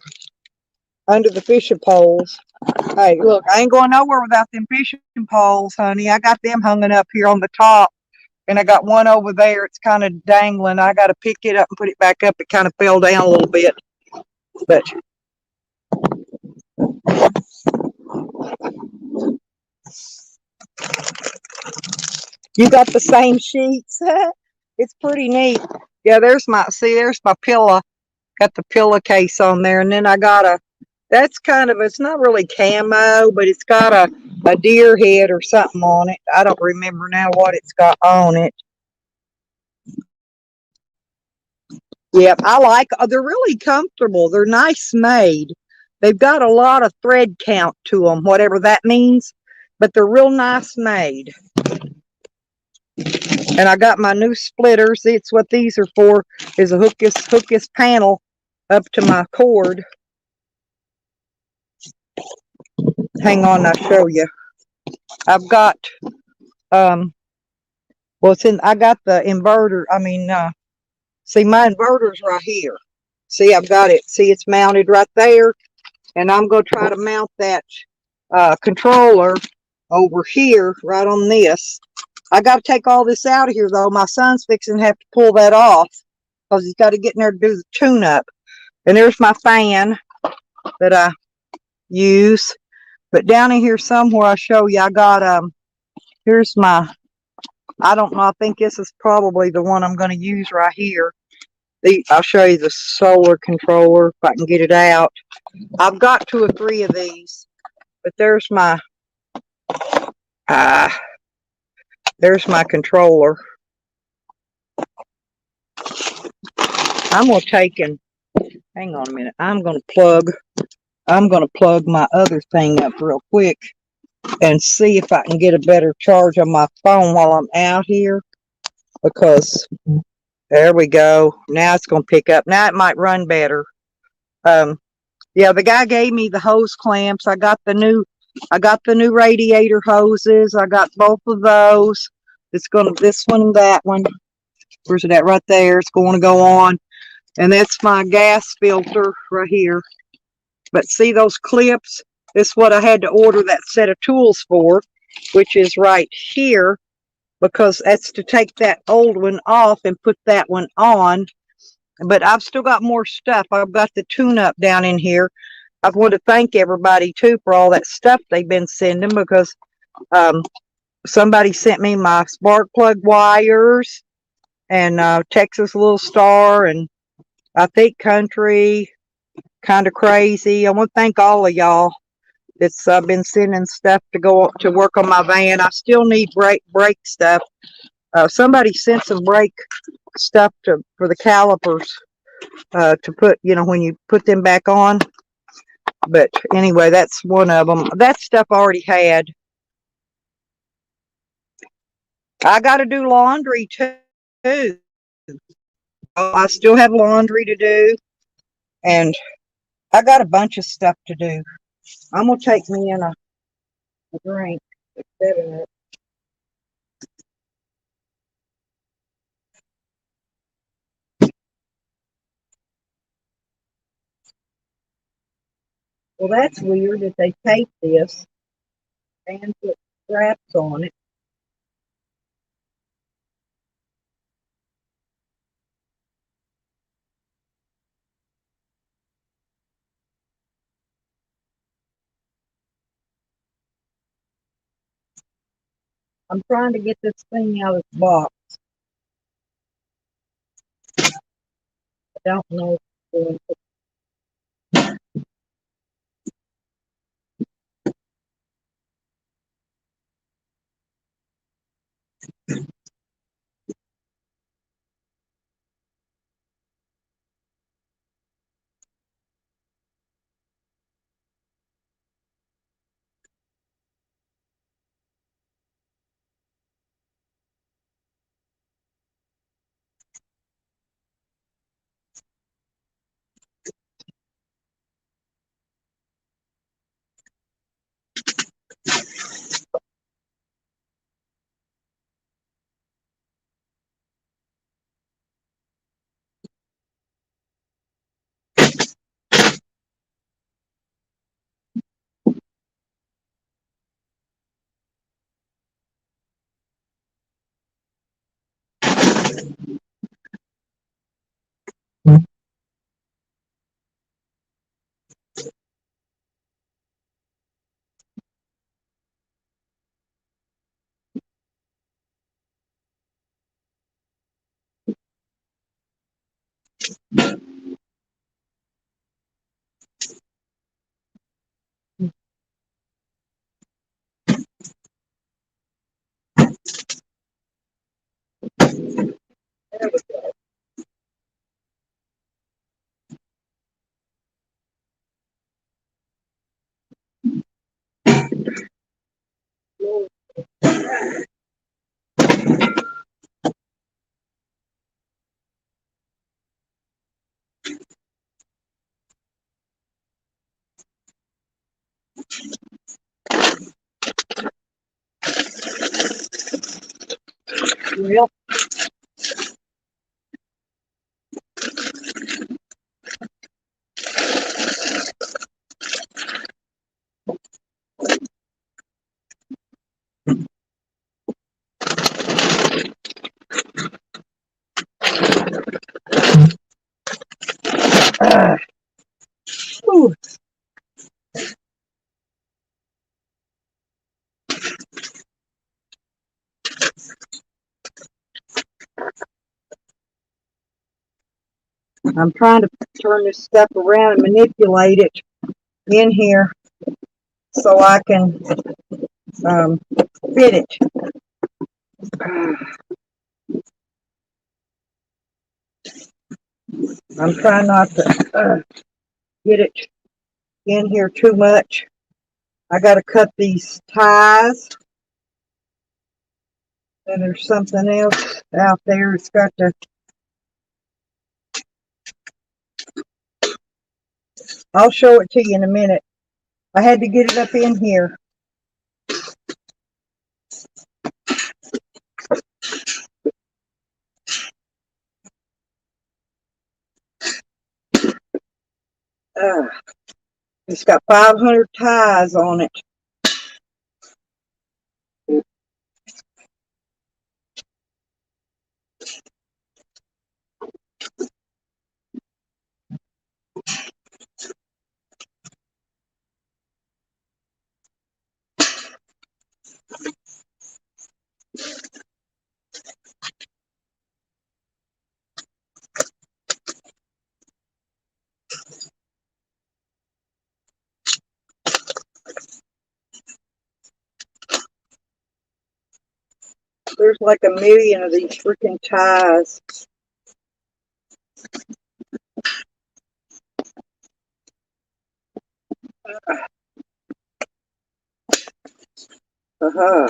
under the fishing poles. Hey, look, I ain't going nowhere without them fishing poles, honey. I got them hanging up here on the top, and I got one over there. It's kind of dangling. I got to pick it up and put it back up. It kind of fell down a little bit, but you got the same sheets. It's pretty neat. Yeah, there's my pillow. Got the pillowcase on there, and then I got that's kind of, it's not really camo, but it's got a deer head or something on it. I don't remember now what it's got on it. Yep, I like, they're really comfortable. They're nice made. They've got a lot of thread count to them, whatever that means, but they're real nice made. And I got my new splitters. It's what these are for, is to hook this panel up to my cord. Hang on, I'll show you. I've got, well, I got the inverter. See, my inverter's right here. See, I've got it. See, it's mounted right there. And I'm going to try to mount that controller over here, right on this. I got to take all this out of here, though. My son's fixing to have to pull that off because he's got to get in there to do the tune-up. And there's my fan that I use. But down in here somewhere, I'll show you. I got, here's my, I don't know, I think this is probably the one I'm going to use right here. I'll show you the solar controller if I can get it out. I've got 2 or 3 of these, but there's my controller. I'm going to take and, hang on a minute, I'm going to plug my other thing up real quick and see if I can get a better charge on my phone while I'm out here, because there we go. Now it's going to pick up. Now it might run better. Yeah, the guy gave me the hose clamps. I got the new radiator hoses. I got both of those. This one and that one. Where's it at? Right there. It's going to go on. And that's my gas filter right here. But see those clips? This is what I had to order that set of tools for, which is right here, because that's to take that old one off and put that one on. But I've still got more stuff. I've got the tune-up down in here. I want to thank everybody too for all that stuff they've been sending because um, somebody sent me my spark plug wires and Texas Little Star and I think Country Kind of Crazy. I want to thank all of y'all that's been sending stuff to go to work on my van. I still need brake stuff. Somebody sent some brake stuff to for the calipers to put, when you put them back on. But anyway, that's one of them. That stuff I already had. I got to do laundry too. I still have laundry to do, and I got a bunch of stuff to do. I'm gonna take me in a drink. Well, that's weird that they tape this and put straps on it. I'm trying to get this thing out of the box. I don't know if it's going to. Well, uh, whew, I'm trying to turn this stuff around and manipulate it in here so I can um, fit it. I'm trying not to get it in here too much. I got to cut these ties. And there's something else out there. It's got to. I'll show it to you in a minute. I had to get it up in here. Uh, it's got 500 ties on it. There's like a million of these freaking ties. Uh-huh.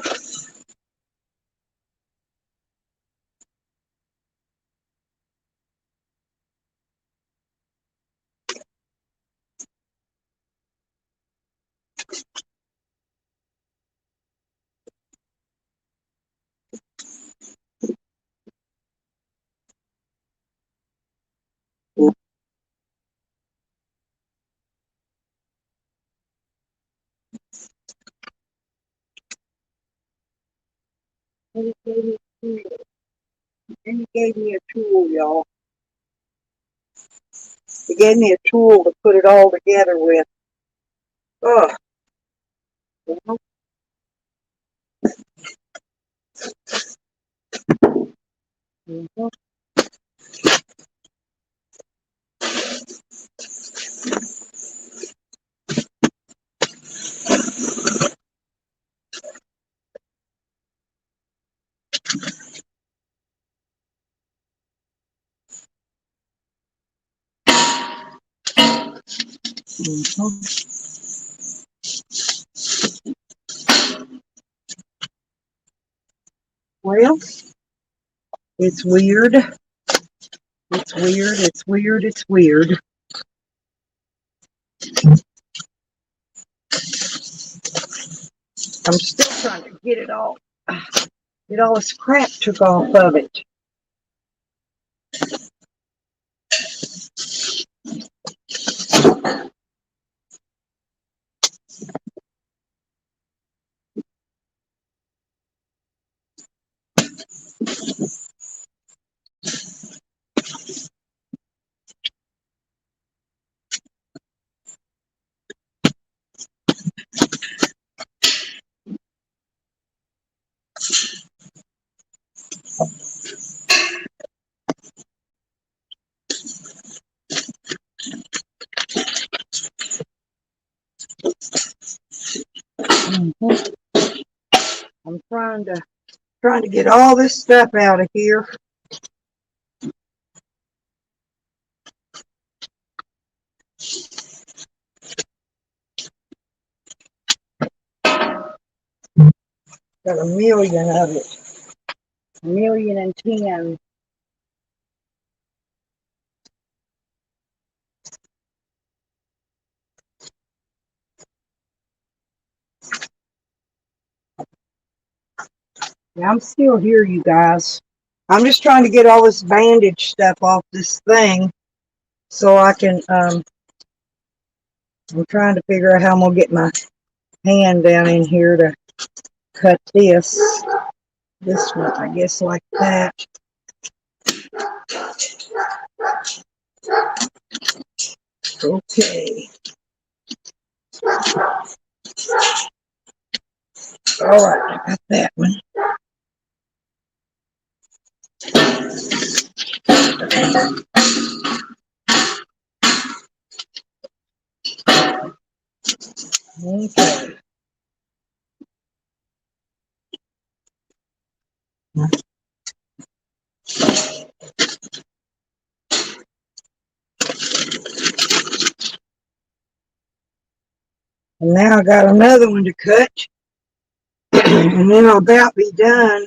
And he gave me a tool, y'all. He gave me a tool to put it all together with. Ugh. Mhm. Mhm. Well, it's weird. It's weird. It's weird. It's weird. I'm still trying to get all this crap took off of it. Mhm. I'm trying to get all this stuff out of here. Got a million of it. A million and 10. Yeah, I'm still here, you guys. I'm just trying to get all this bandage stuff off this thing so I can, I'm trying to figure out how I'm going to get my hand down in here to cut this one, I guess, like that. Okay. All right, I got that one. Okay. And now I got another one to cut, and then I'll about be done.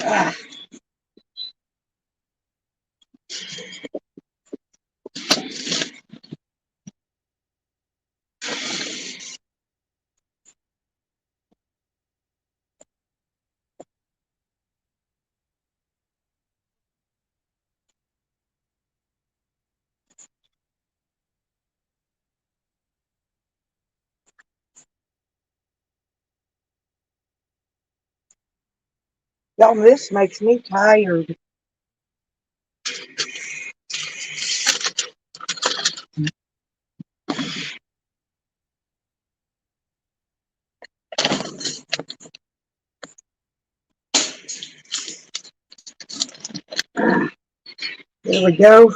Ah, y'all, this makes me tired. There we go.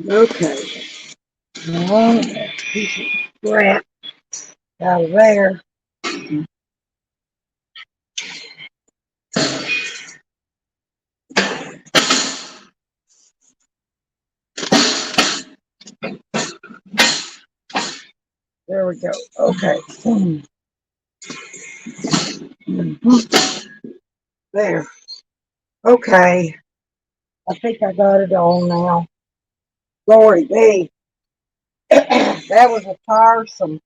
Okay. One piece of scrap out of there. There we go. Okay. There. Okay. I think I got it all now. Glory be. That was a tiresome.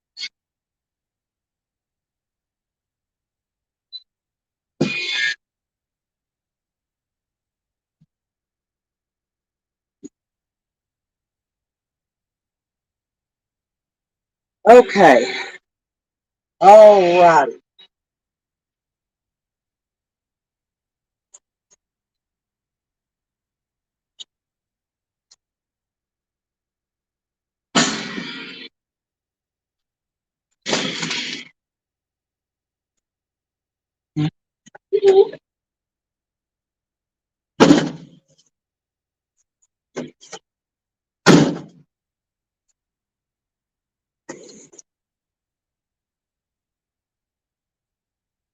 Okay. All righty.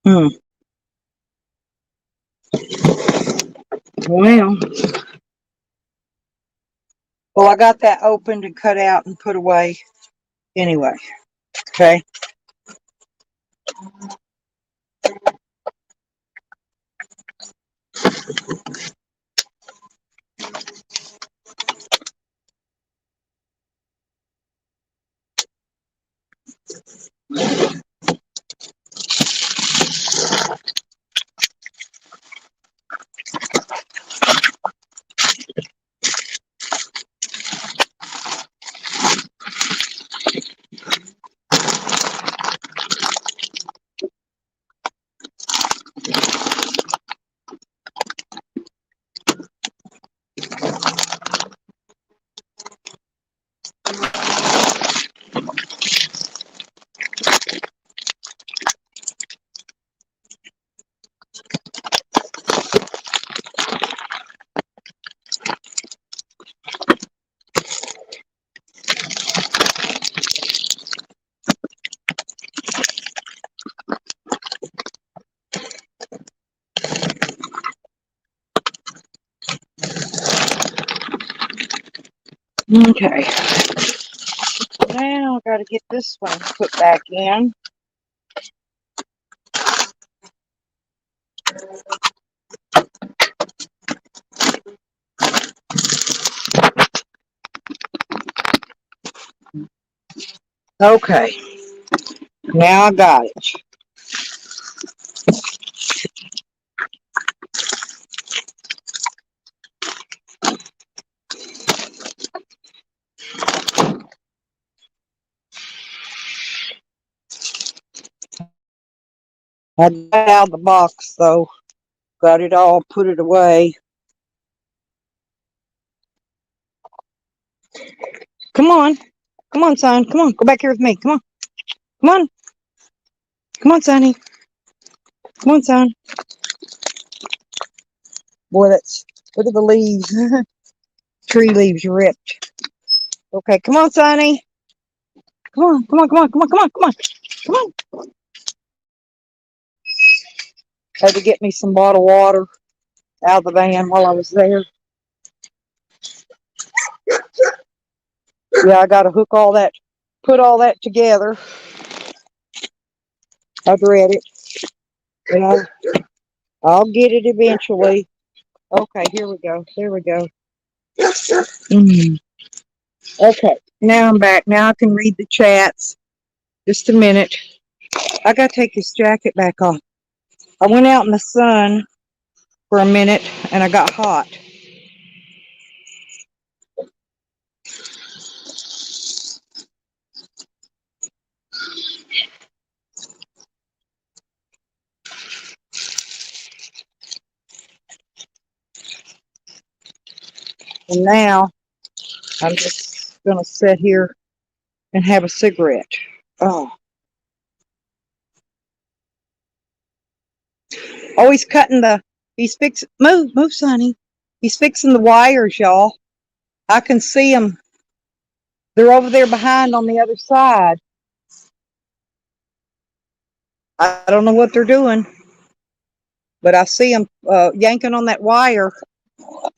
Hmm. Well, I got that opened and cut out and put away anyway. Okay. Okay. Now I got to get this one put back in. Okay. Now I got it. I got it out of the box though. Got it all, put it away. Come on. Come on, son. Come on. Go back here with me. Come on. Come on. Come on, sonny. Come on, son. Boy, that's, look at the leaves. Tree leaves ripped. Okay, come on, sonny. Come on, come on, come on, come on, come on, come on. Come on. Had to get me some bottled water out of the van while I was there. Yeah, I got to hook all that, put all that together. I've read it. And I'll get it eventually. Okay, here we go. Here we go. Mm. Okay, now I'm back. Now I can read the chats. Just a minute. I gotta take this jacket back off. I went out in the sun for a minute and I got hot. And now I'm just gonna sit here and have a cigarette. Oh, he's cutting the. He's fixing. Move, Sonny. He's fixing the wires, y'all. I can see them. They're over there behind on the other side. I don't know what they're doing, but I see them yanking on that wire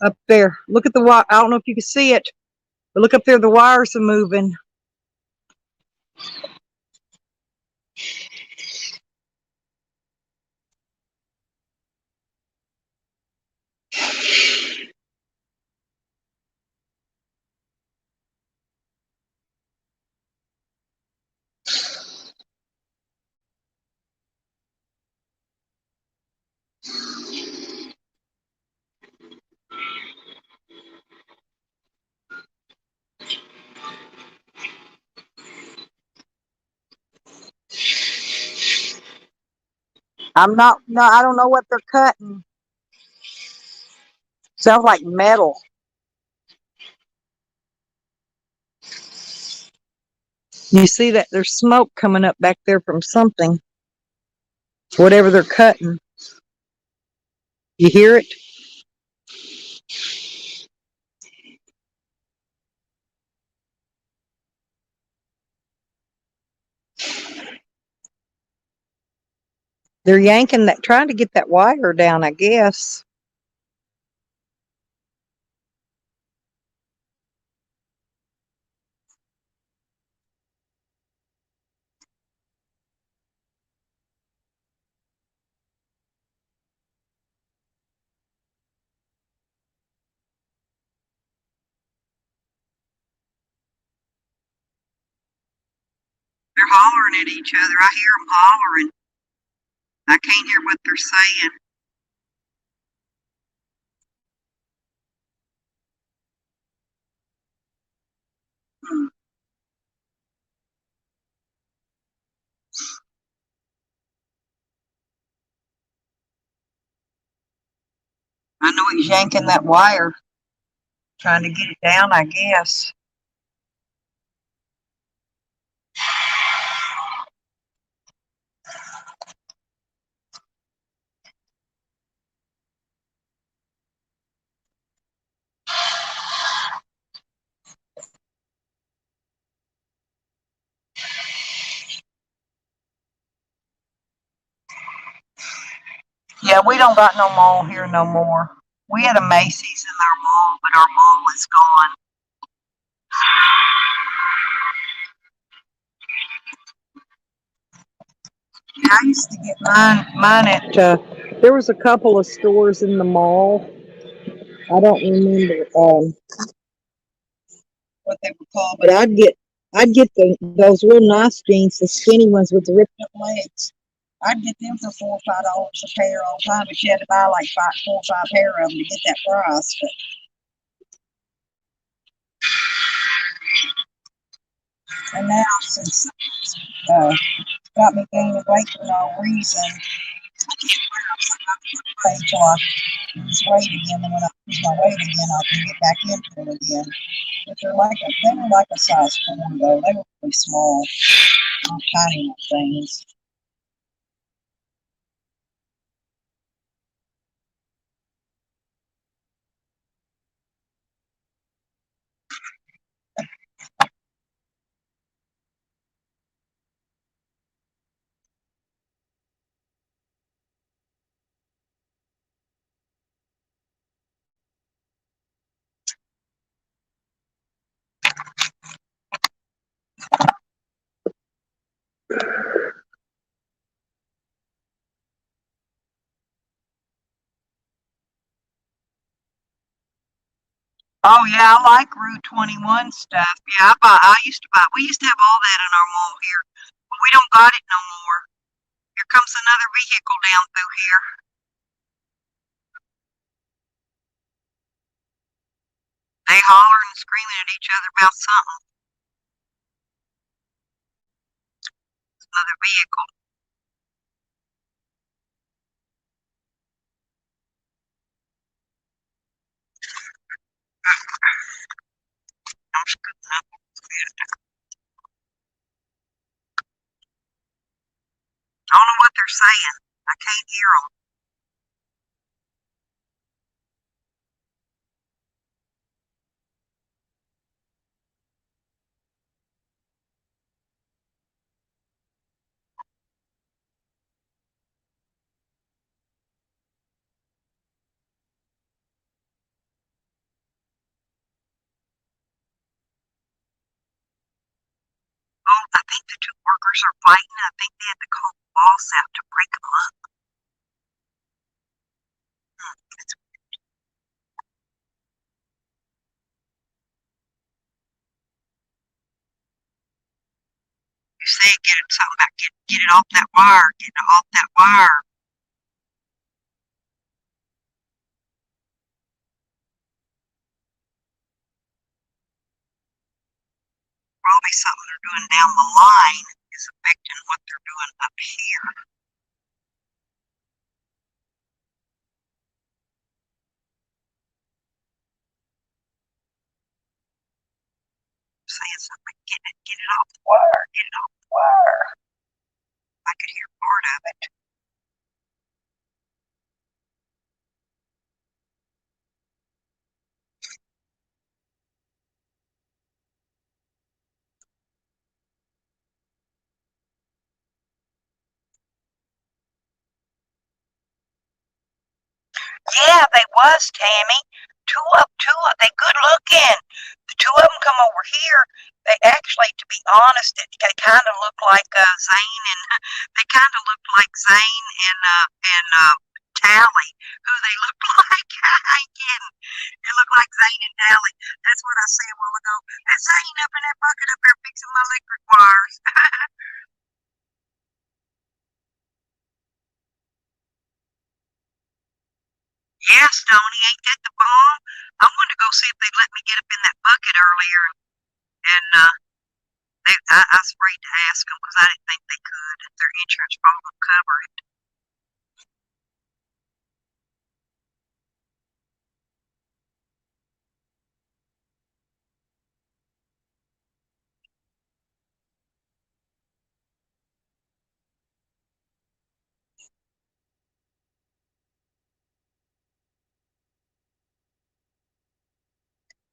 up there. Look at the wire. I don't know if you can see it, but look up there. The wires are moving. I'm not. No, I don't know what they're cutting. Sounds like metal. You see that there's smoke coming up back there from something, whatever they're cutting. You hear it? They're yanking that, trying to get that wire down, I guess. They're hollering at each other. I hear them hollering. I can't hear what they're saying. Hmm. I know he's yanking that wire, trying to get it down, I guess. Yeah, we don't got no mall here no more. We had a Macy's in our mall, but our mall is gone. I used to get mine at. There was a couple of stores in the mall. I don't remember what they were called, but I'd get those real nice jeans, the skinny ones with the ripped up legs. I'd get them for $4 or $5 a pair all the time, but you had to buy like 4 or 5 pair of them to get that price. And now since uh, got me gaining weight for no reason, I can't wear them. So I have to wait till I lose weight again, and when I lose my weight again, I can get back into them again. But they were like a size 4 though. They were really small, tiny little things. Oh yeah, I like Route 21 stuff. Yeah, I used to buy. We used to have all that in our mall here, but we don't got it no more. Here comes another vehicle down through here. They hollering and screaming at each other about something. Another vehicle. I'm scooting up. I don't know what they're saying. I can't hear them. Oh, I think the two workers are fighting. I think they had to call the boss out to break them up. You said get it something about get it off that wire. Get it off that wire. Probably something they're doing down the line is affecting what they're doing up here. Saying something, get it off the wire, get it off the wire. I could hear part of it. Yeah, they was, Tammy. They good looking. The two of them come over here. They actually, to be honest, they kind of look like Zane and they kind of look like Zane and Tally. Who they look like? I ain't kidding. They look like Zane and Tally. That's what I said a while ago. That's Zane up in that bucket up there fixing my electric wires. Yeah, Stony, ain't that the bomb? I wanted to go see if they'd let me get up in that bucket earlier, and I was afraid to ask them because I didn't think they could. Their insurance probably would cover it.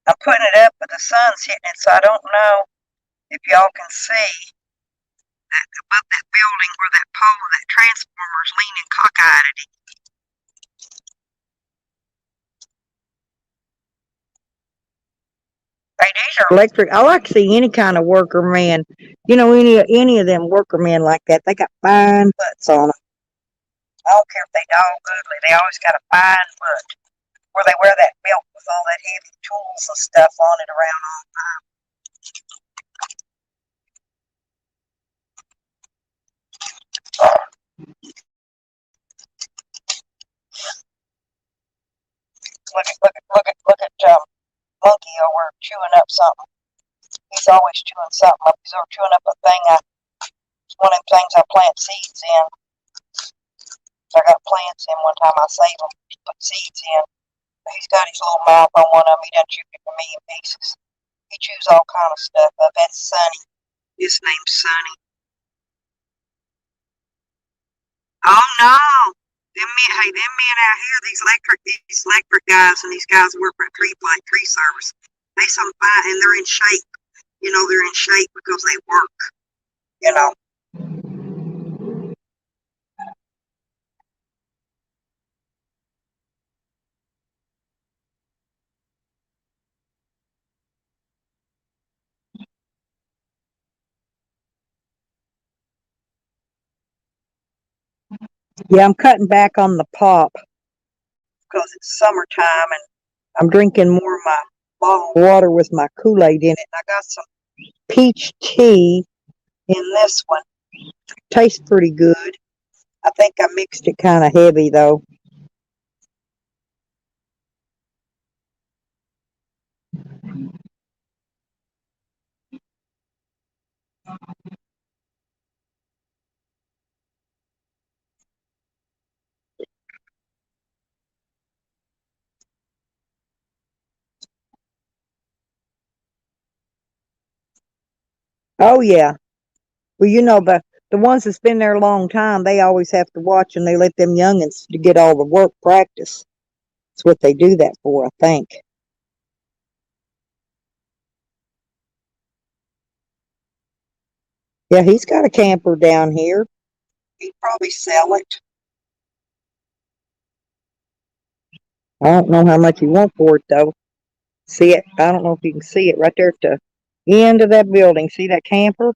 I'm putting it up, but the sun's hitting it, so I don't know if y'all can see that above that building where that pole, that transformer's leaning cockeyed at it. Hey, these are electric. I like to see any kind of worker man. Any of them worker men like that. They got fine butts on them. I don't care if they dog ugly. They always got a fine butt. Where they wear that belt with all that heavy tools and stuff on it around all the time. Look at Monkey over chewing up something. He's always chewing something up. He's over chewing up a thing. One of them things I plant seeds in. So I got plants in one time. I save them, put seeds in. He's got his little mouth on one of them. He done chewed it for me in pieces. He chews all kind of stuff up. That's Sonny. His name's Sonny. Oh no. Them men out here, these electric guys, and these guys work for tree service. They some fine, and they're in shape. They're in shape because they work. You know. Yeah, I'm cutting back on the pop because it's summertime and I'm drinking more of my bottled water with my Kool-Aid in it. And I got some peach tea in this one. Tastes pretty good. I think I mixed it kind of heavy though. Oh yeah. Well, the ones that's been there a long time, they always have to watch, and they let them youngins to get all the work practice. That's what they do that for, I think. Yeah, he's got a camper down here. He'd probably sell it. I don't know how much he want for it though. See it? I don't know if you can see it right there at the end of that building. See that camper?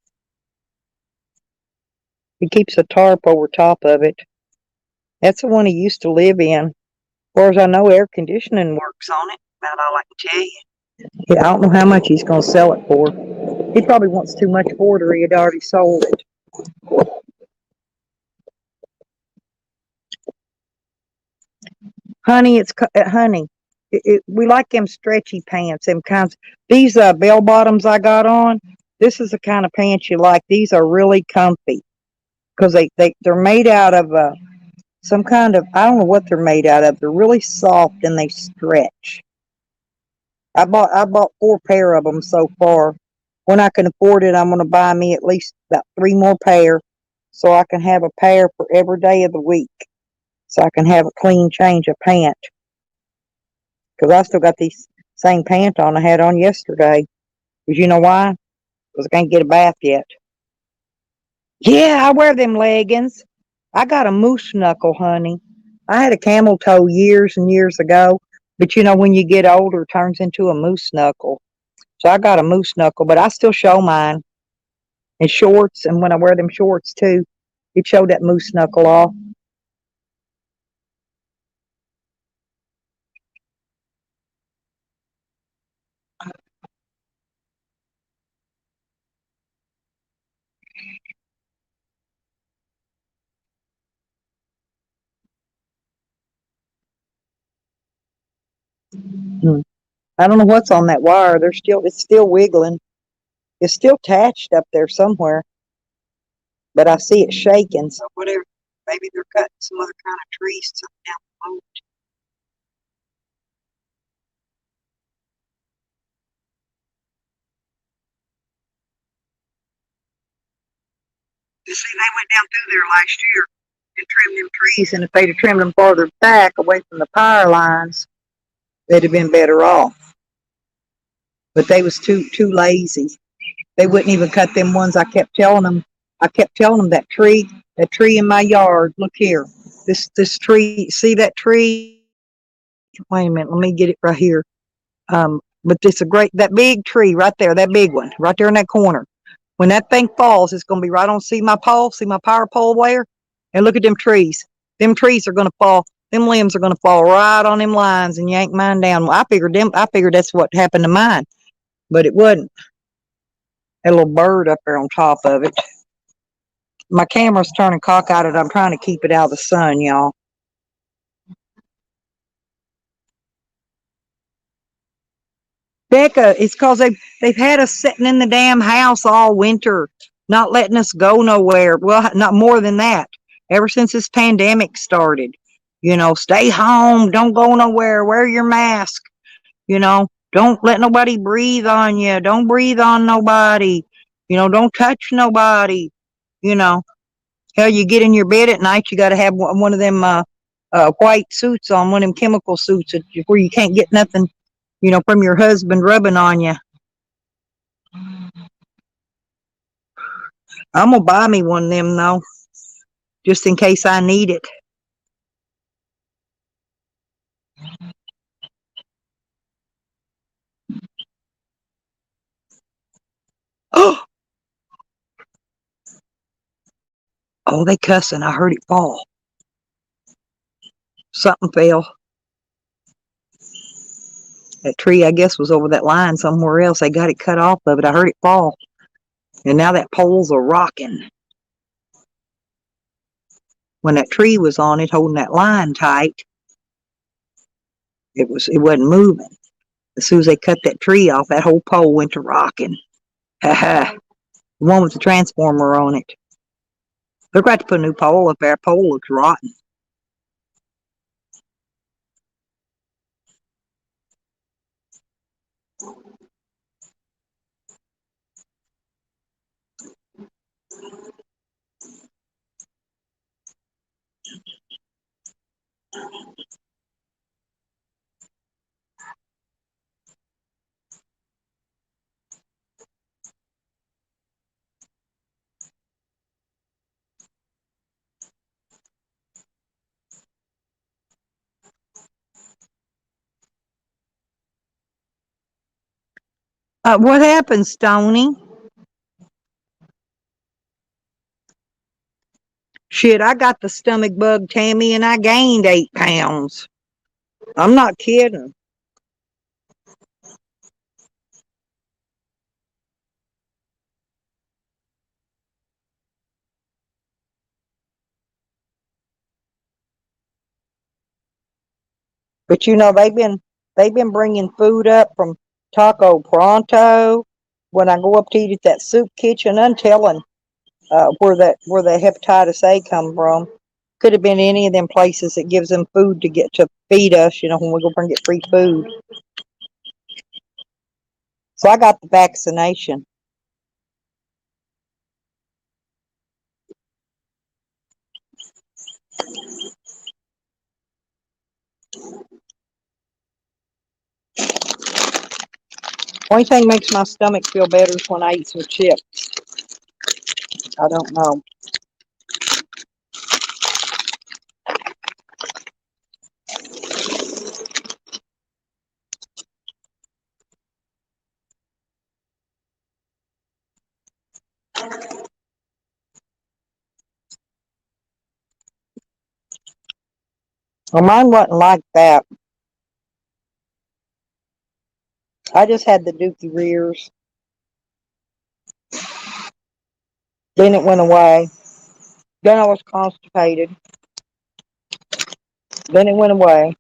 He keeps a tarp over top of it. That's the one he used to live in. As far as I know, air conditioning works on it. About all I can tell you. Yeah, I don't know how much he's going to sell it for. He probably wants too much for it, or he had already sold it. Honey, honey. We like them stretchy pants, them kinds. These bell bottoms I got on. This is the kind of pants you like. These are really comfy because they're made out of some kind of, I don't know what they're made out of. They're really soft and they stretch. I bought 4 pair of them so far. When I can afford it, I'm going to buy me at least about 3 more pair, so I can have a pair for every day of the week. So I can have a clean change of pant. Because I still got these same pants on I had on yesterday. Because you know why? Because I can't get a bath yet. Yeah, I wear them leggings. I got a moose knuckle, honey. I had a camel toe years and years ago, but when you get older, it turns into a moose knuckle. So I got a moose knuckle, but I still show mine in shorts, and when I wear them shorts too, it showed that moose knuckle off. Hmm. I don't know what's on that wire. It's still wiggling. It's still attached up there somewhere, but I see it shaking. So whatever, maybe they're cutting some other kind of trees down the road. You see, they went down through there last year and trimmed them trees, and if they'd have trimmed them farther back, away from the power lines, they'd have been better off. But they was too lazy. They wouldn't even cut them ones. I kept telling them that tree in my yard. Look here, this tree. See that tree? Wait a minute. Let me get it right here. But that big tree right there, that big one right there in that corner. When that thing falls, it's going to be right on. See my power pole there, and look at them trees. Them trees are going to fall. Them limbs are going to fall right on them lines and yank mine down. Well, I figured that's what happened to mine, but it wasn't. A little bird up there on top of it. My camera's turning cockeyed. I'm trying to keep it out of the sun, y'all. Becca, it's because they've had us sitting in the damn house all winter, not letting us go nowhere. Well, not more than that. Ever since this pandemic started, stay home, don't go nowhere, wear your mask, don't let nobody breathe on you, don't breathe on nobody, don't touch nobody, you know. Hell, you get in your bed at night, you got to have one of them white suits on, one of them chemical suits where you can't get nothing, from your husband rubbing on you. I'm gonna buy me one of them though, just in case I need it. Oh, oh, they cussing. I heard it fall. Something fell. That tree, I guess, was over that line somewhere else. They got it cut off of it. I heard it fall. And now that pole's a rocking. When that tree was on it, holding that line tight, it wasn't moving. As soon as they cut that tree off, that whole pole went to rocking. Ha ha. The one with the transformer on it. They're going to put a new pole up there. That pole looks rotten. What happened, Stony? Shit, I got the stomach bug, Tammy, and I gained 8 pounds. I'm not kidding. But they've been bringing food up from Taco Pronto. When I go up to eat at that soup kitchen, I'm telling where the hepatitis A come from. Could have been any of them places that gives them food to get to feed us. When we go bring get free food. So I got the vaccination. Only thing makes my stomach feel better is when I eat some chips. I don't know. Well, mine wasn't like that. I just had the dookie rears. Then it went away. Then I was constipated. Then it went away.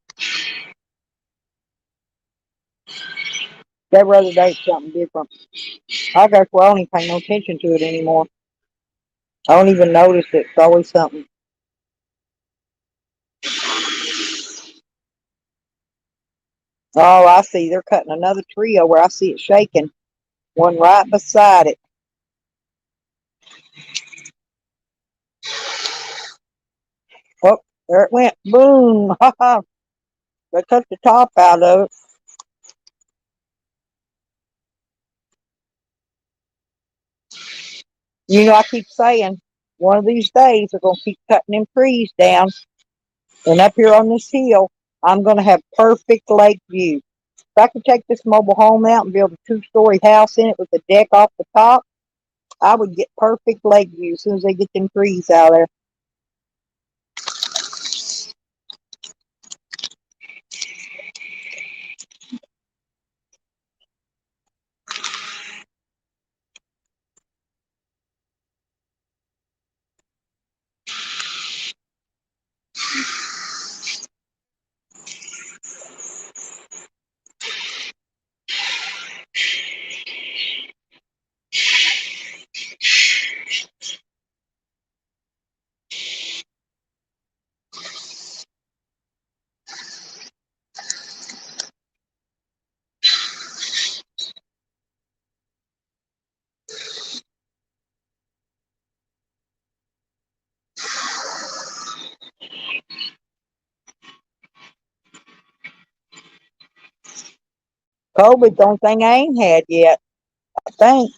Every other day something different. I guess I don't even pay no attention to it anymore. I don't even notice it. It's always something. Oh, I see. They're cutting another tree over. I see it shaking. One right beside it. Oh, there it went. Boom. Ha ha. They cut the top out of it. I keep saying one of these days they're going to keep cutting them trees down. And up here on this hill, I'm going to have perfect lake view. If I could take this mobile home out and build a 2-story house in it with a deck off the top, I would get perfect lake view as soon as they get them trees out of there. COVID's the only thing I ain't had yet, I think.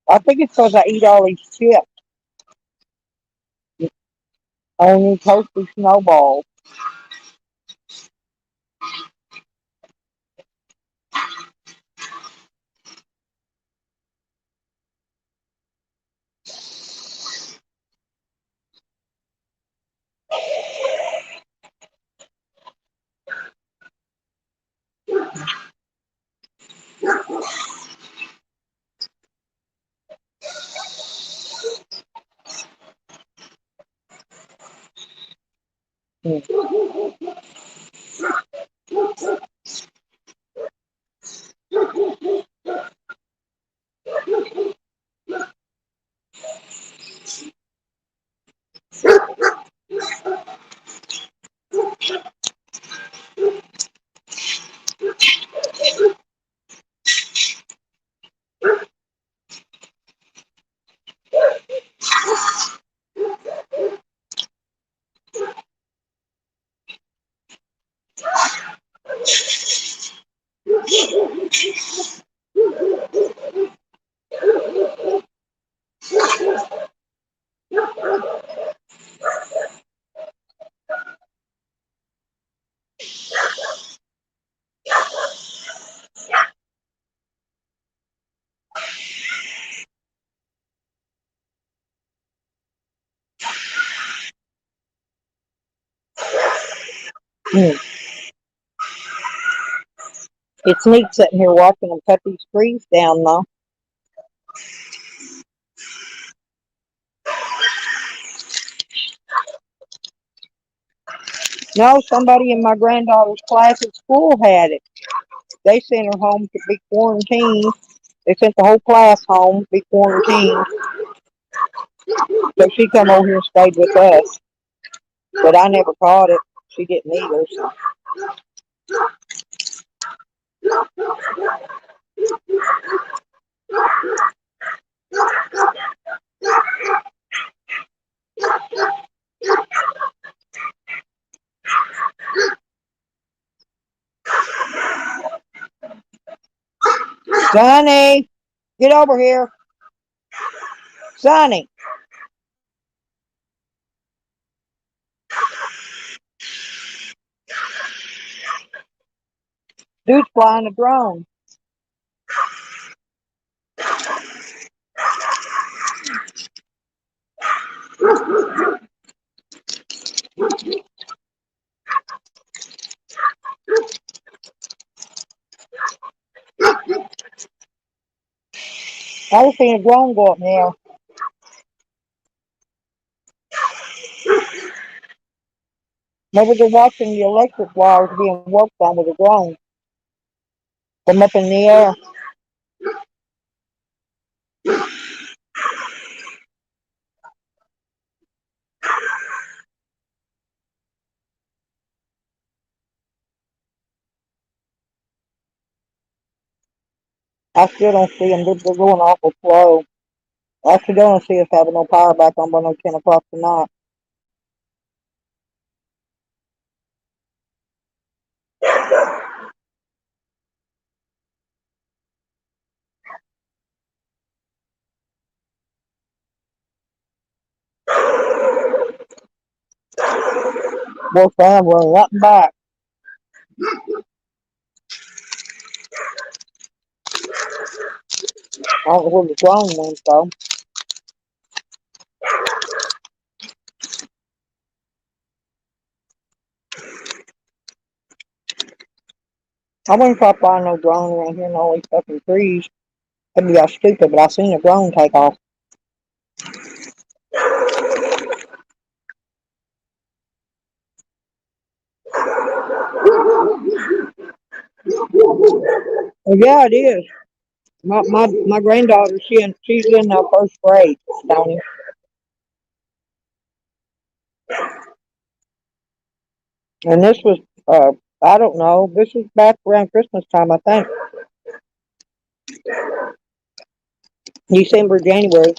I think it's because I eat all these chips. Only toasty snowballs. Mm. Mm. It's neat sitting here watching them cut these trees down, though. No, somebody in my granddaughter's class at school had it. They sent her home to be quarantined. They sent the whole class home to be quarantined. So she come over here and stayed with us. But I never caught it. She didn't either. So. Sonny, get over here. Sonny, dude's flying a drone. I just seen a drone go up in the air. Maybe they're watching the electric wires being worked on with a drone from up in the air. I still don't see them. They're going awful slow. I still don't see us having no power back on by no 10 o'clock tonight. Work fine, we're nothing back. I don't know where the drone went though. I wouldn't try to find no drone around here in all these fucking trees. That'd be all stupid, but I seen a drone take off. Well, yeah, it is. My granddaughter, she's in first grade, Stoney. And this was, I don't know, this was back around Christmas time, I think. December, January.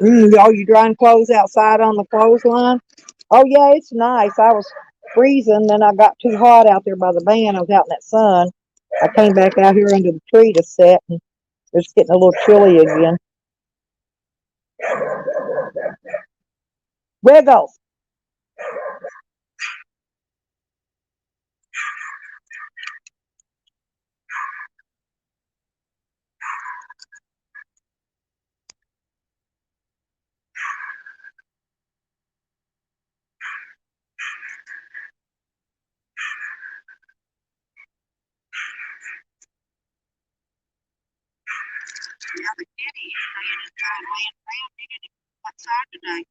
You drying clothes outside on the clothesline? Oh, yeah, it's nice. I was freezing, then I got too hot out there by the van. I was out in that sun. I came back out here under the tree to sit, and it's getting a little chilly again. Wiggles! Yeah, the kitty is laying around. He didn't even go outside today.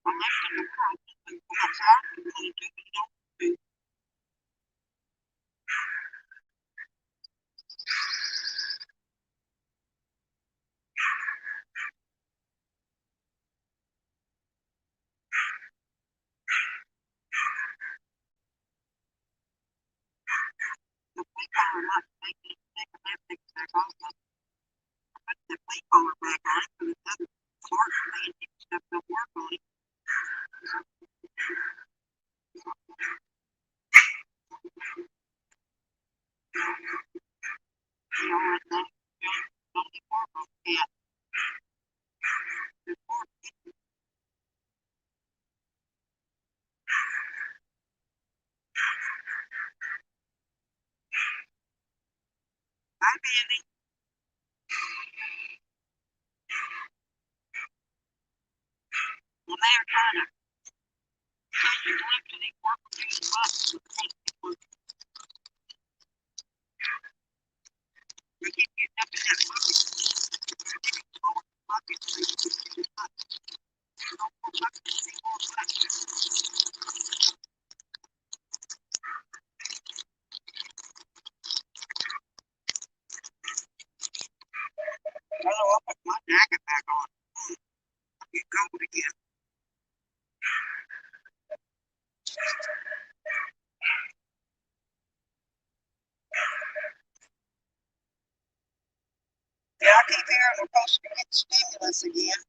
I left him the door open to go outside if he wanted to, but he don't want to. The flea collar might make it take a left thing back off. I put the flea collar back on it, but it's other hard for me and stuff don't work on it. You know, and then don't get more on the cat. There's more. Hi, Benny. Well, they're trying to change the lip to these work with these buttons. We keep getting up in that bucket. Bucket. I'll put my jacket back on. Get cold again. Yeah, I keep hearing we're supposed to get stimulus again,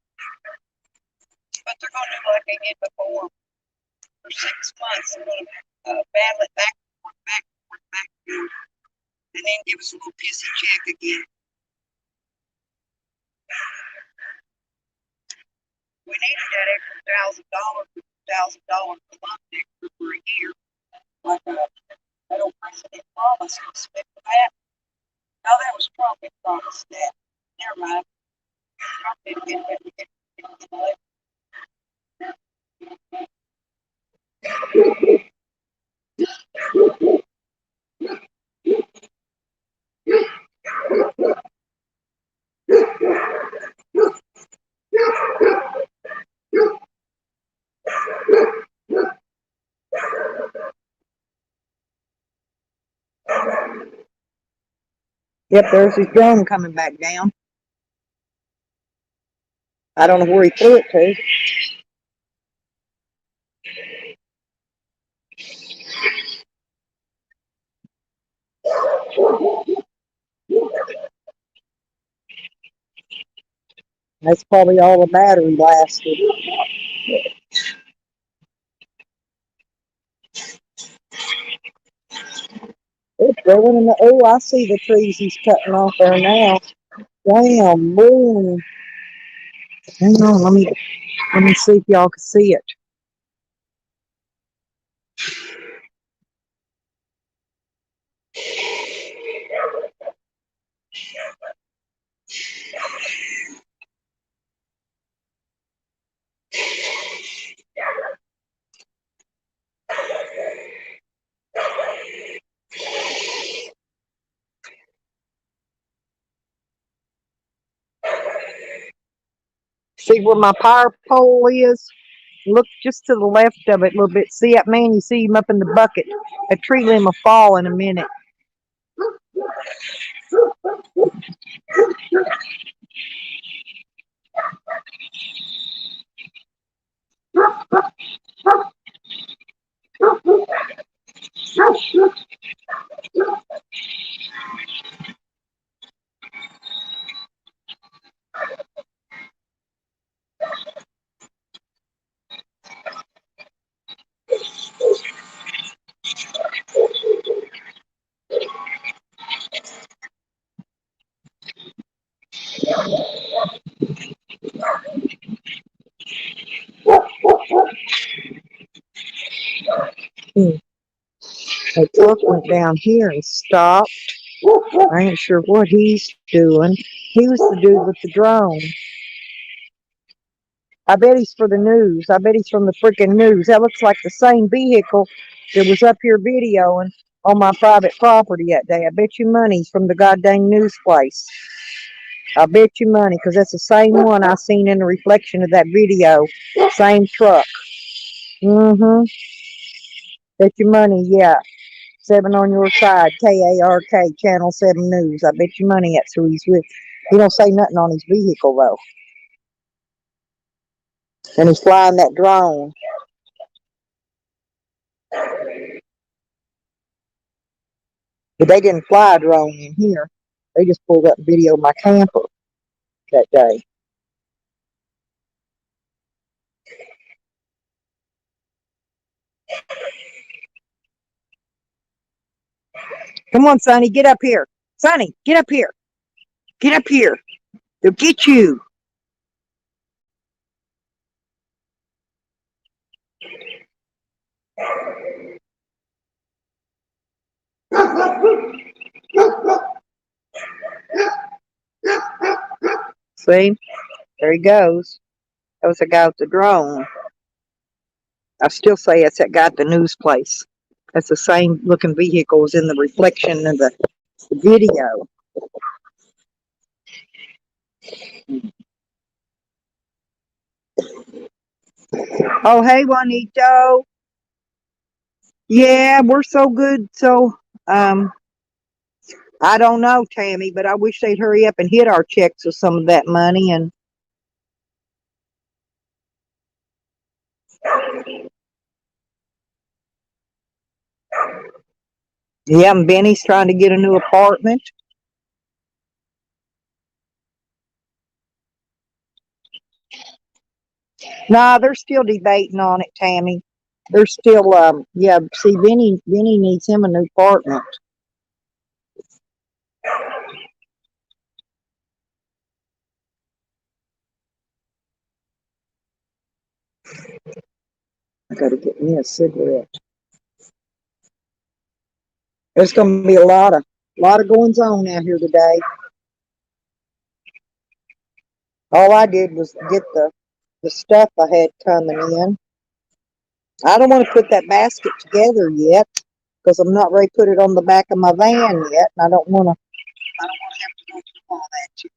but they're going to do like they did before for 6 months. They're going to battle it back and forth, back and forth, back and forth, and then give us a little pissy check again. We needed that extra $1,000 a month extra for a year. Like that old president promised us. Remember that? No, that was Trump that promised that. Never mind. Trump didn't get elected. Yep, there's his drone coming back down. I don't know where he threw it to. That's probably all the battery lasted. It's going in the. Oh, I see the trees he's cutting off there now. Damn, boom. Hang on, let me see if y'all can see it. See where my power pole is? Look just to the left of it a little bit. See that man? You see him up in the bucket. A tree limb will fall in a minute. The truck went down here and stopped. I ain't sure what he's doing. He was the dude with the drone. I bet he's for the news. I bet he's from the freaking news. That looks like the same vehicle that was up here videoing on my private property that day. I bet you money he's from the goddamn news place. I bet you money, 'cause that's the same one I seen in the reflection of that video. Same truck. Mm-hmm. Bet your money, yeah. 7 on your side, KARK, Channel 7 News. I bet your money that's who he's with. He don't say nothing on his vehicle, though. And he's flying that drone. But they didn't fly a drone in here. They just pulled up and videoed my camper that day. Come on, Sonny, get up here. Sonny, get up here. Get up here. They'll get you. See? There he goes. That was the guy with the drone. I still say it's that guy at the news place. That's the same looking vehicle as in the reflection of the video. Oh, hey, Juanito. Yeah, we're so good. So, I don't know, Tammy, but I wish they'd hurry up and hit our checks with some of that money. And yeah, and Benny's trying to get a new apartment. Nah, they're still debating on it, Tammy. They're still, yeah. See, Benny needs him a new apartment. I got to get me a cigarette. There's going to be a lot of goings on out here today. All I did was get the stuff I had coming in. I don't want to put that basket together yet because I'm not ready to put it on the back of my van yet, and I don't want to. I don't want to have to go through all that.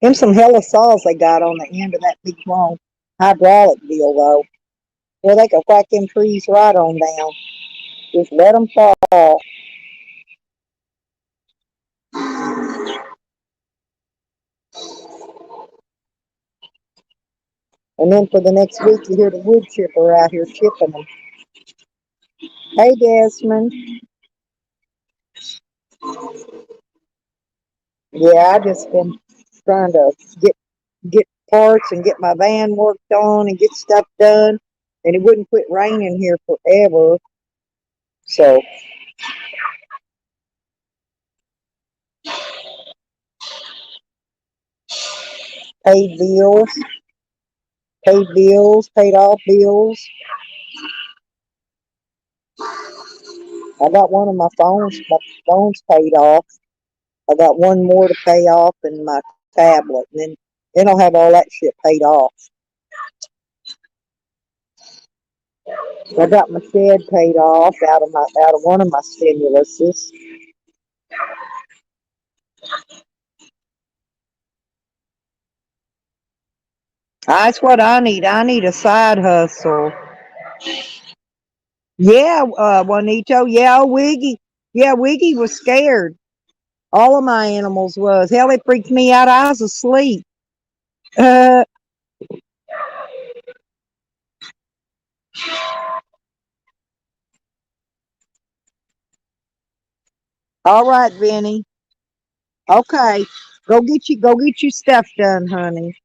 Them some hella saws they got on the end of that big long hydraulic deal though. Well, they can whack them trees right on down. Just let them fall. And then for the next week, you hear the wood chipper out here chipping them. Hey, Desmond. Yeah, I just been trying to get parts and get my van worked on and get stuff done. And it wouldn't quit raining here forever. So paid bills, paid off bills. I got one of my phones paid off. I got one more to pay off in my tablet, and then I'll have all that shit paid off. I got my shed paid off out of one of my stimuluses. That's what I need. I need a side hustle. Yeah, Juanito. Yeah, Wiggy. Yeah, Wiggy was scared. All of my animals was. Hell, it freaked me out. I was asleep. Uh, all right, Benny. Okay. Go get your stuff done, honey.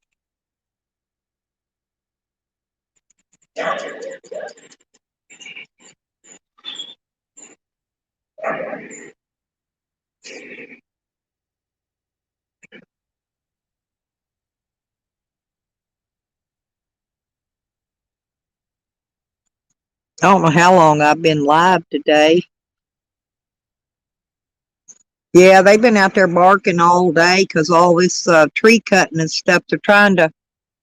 I don't know how long I've been live today. Yeah, they've been out there barking all day because all this tree cutting and stuff. They're trying to,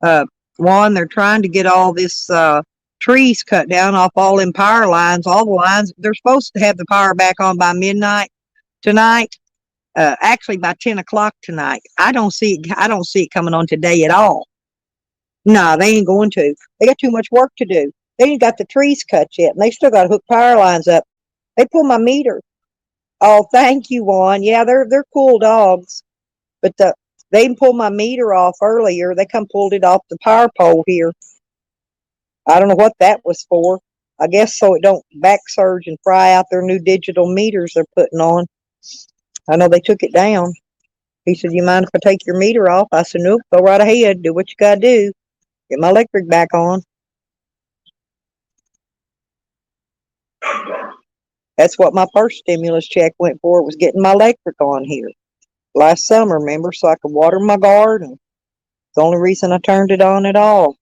uh, they're trying to get all this trees cut down off all them power lines. All the lines, they're supposed to have the power back on by midnight tonight. Actually, by 10 o'clock tonight. I don't see it. I don't see it coming on today at all. No, they ain't going to. They got too much work to do. They ain't got the trees cut yet, and they still got to hook power lines up. They pull my meter. Oh, thank you, Juan. Yeah, they're cool dogs, but they pulled my meter off earlier. They come pulled it off the power pole here. I don't know what that was for. I guess so it don't back surge and fry out their new digital meters they're putting on. I know they took it down. He said, "You mind if I take your meter off?" I said, "Nope, go right ahead. Do what you got to do. Get my electric back on." That's what my first stimulus check went for. It was getting my electric on here last summer, remember, so I could water my garden. It's the only reason I turned it on at all.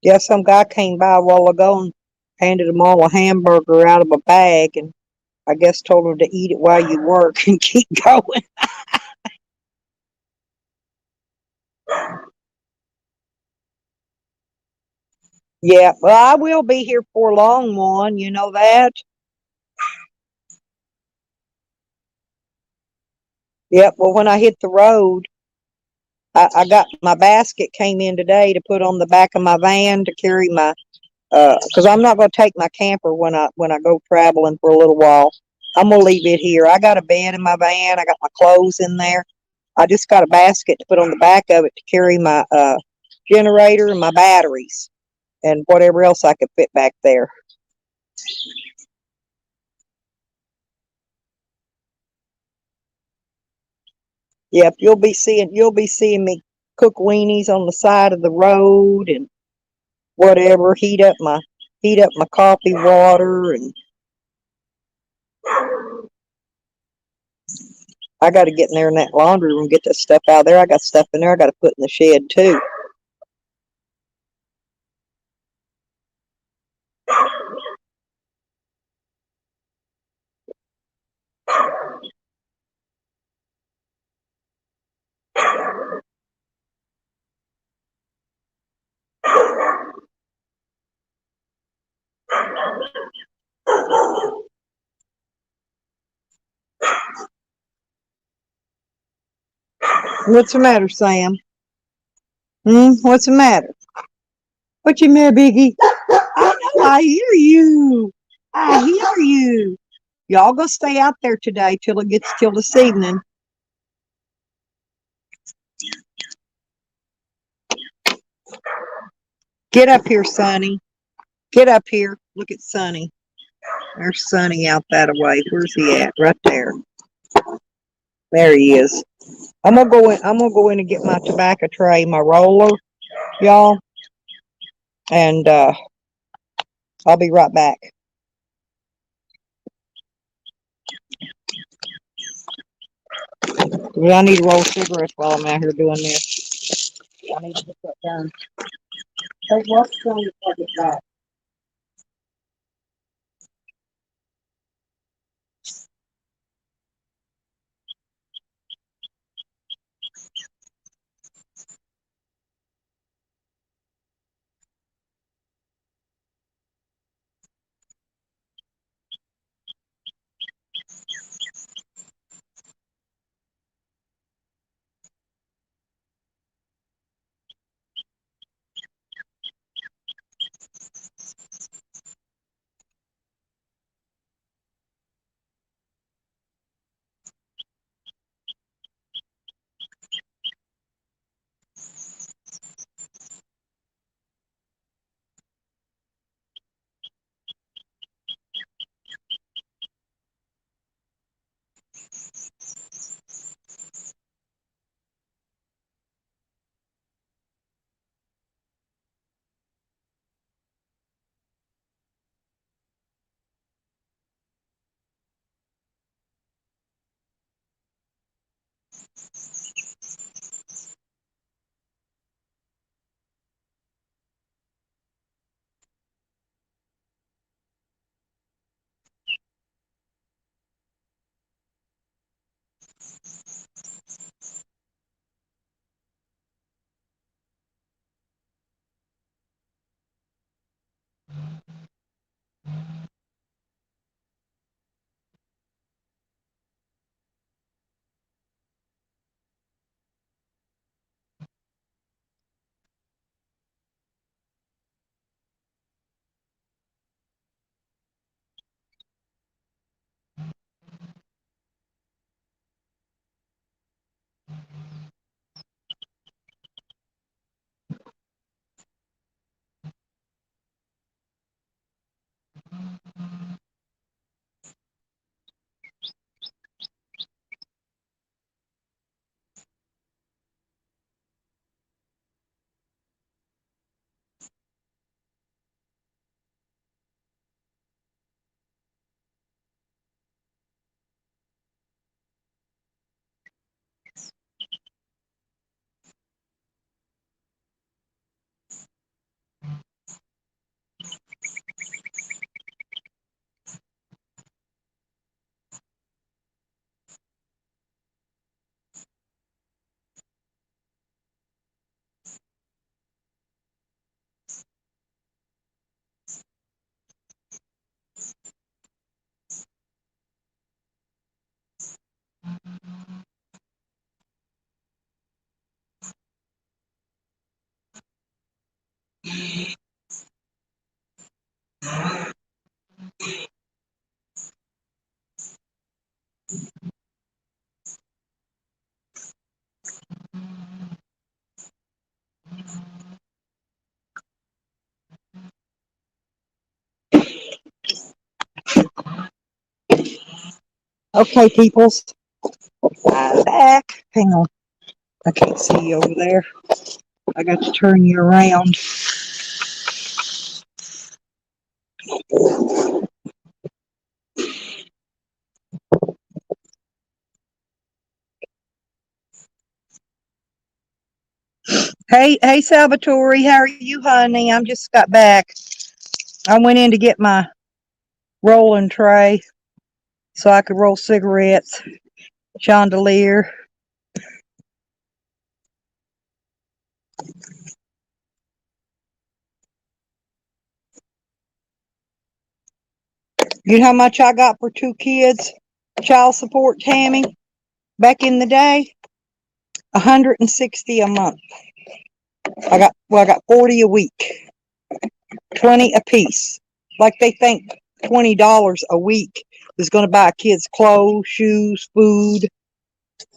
Yeah, some guy came by a while ago and handed them all a hamburger out of a bag, and I guess told them to eat it while you work and keep going. Yeah, well, I will be here for long, one. You know that. Yep. Well, when I hit the road, I got my basket came in today to put on the back of my van to carry my because I'm not going to take my camper when I go traveling for a little while. I'm gonna leave it here. I got a bed in my van. I got my clothes in there. I just got a basket to put on the back of it to carry my generator and my batteries and whatever else I could fit back there. Yep, you'll be seeing me cook weenies on the side of the road and whatever. Heat up my coffee water, and I got to get in there in that laundry room, get that stuff out of there. I got stuff in there I got to put in the shed too. What's the matter, Sam? What's the matter? What you matter, Biggie? I know. I hear you. I hear you. Y'all go stay out there today till it gets till this evening. Get up here, Sonny. Get up here. Look at Sonny. There's Sonny out that way. Where's he at? Right there. There he is. I'm gonna go in. I'm gonna go in and get my tobacco tray, my roller, y'all, and I'll be right back. I need to roll cigarettes while I'm out here doing this. I need to get that done. Hey, what's going to get back? Okay, peoples, I'm back. Hang on, I can't see you over there. I got to turn you around. Hey, Salvatore, how are you, honey? I'm just got back. I went in to get my rolling tray so I could roll cigarettes. Chandelier. You know how much I got for two kids? Child support, Tammy, back in the day? 160 a month. I got 40 a week, 20 a piece. Like they think $20 a week is going to buy kids clothes, shoes, food.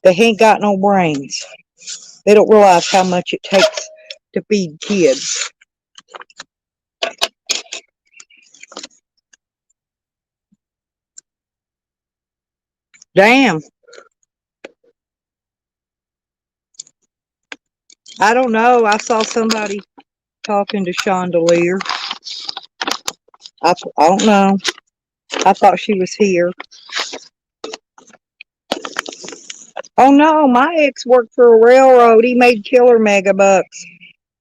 They ain't got no brains. They don't realize how much it takes to feed kids. Damn. I don't know. I saw somebody talking to Chandelier. I don't know. I thought she was here. Oh no, my ex worked for a railroad. He made killer mega bucks.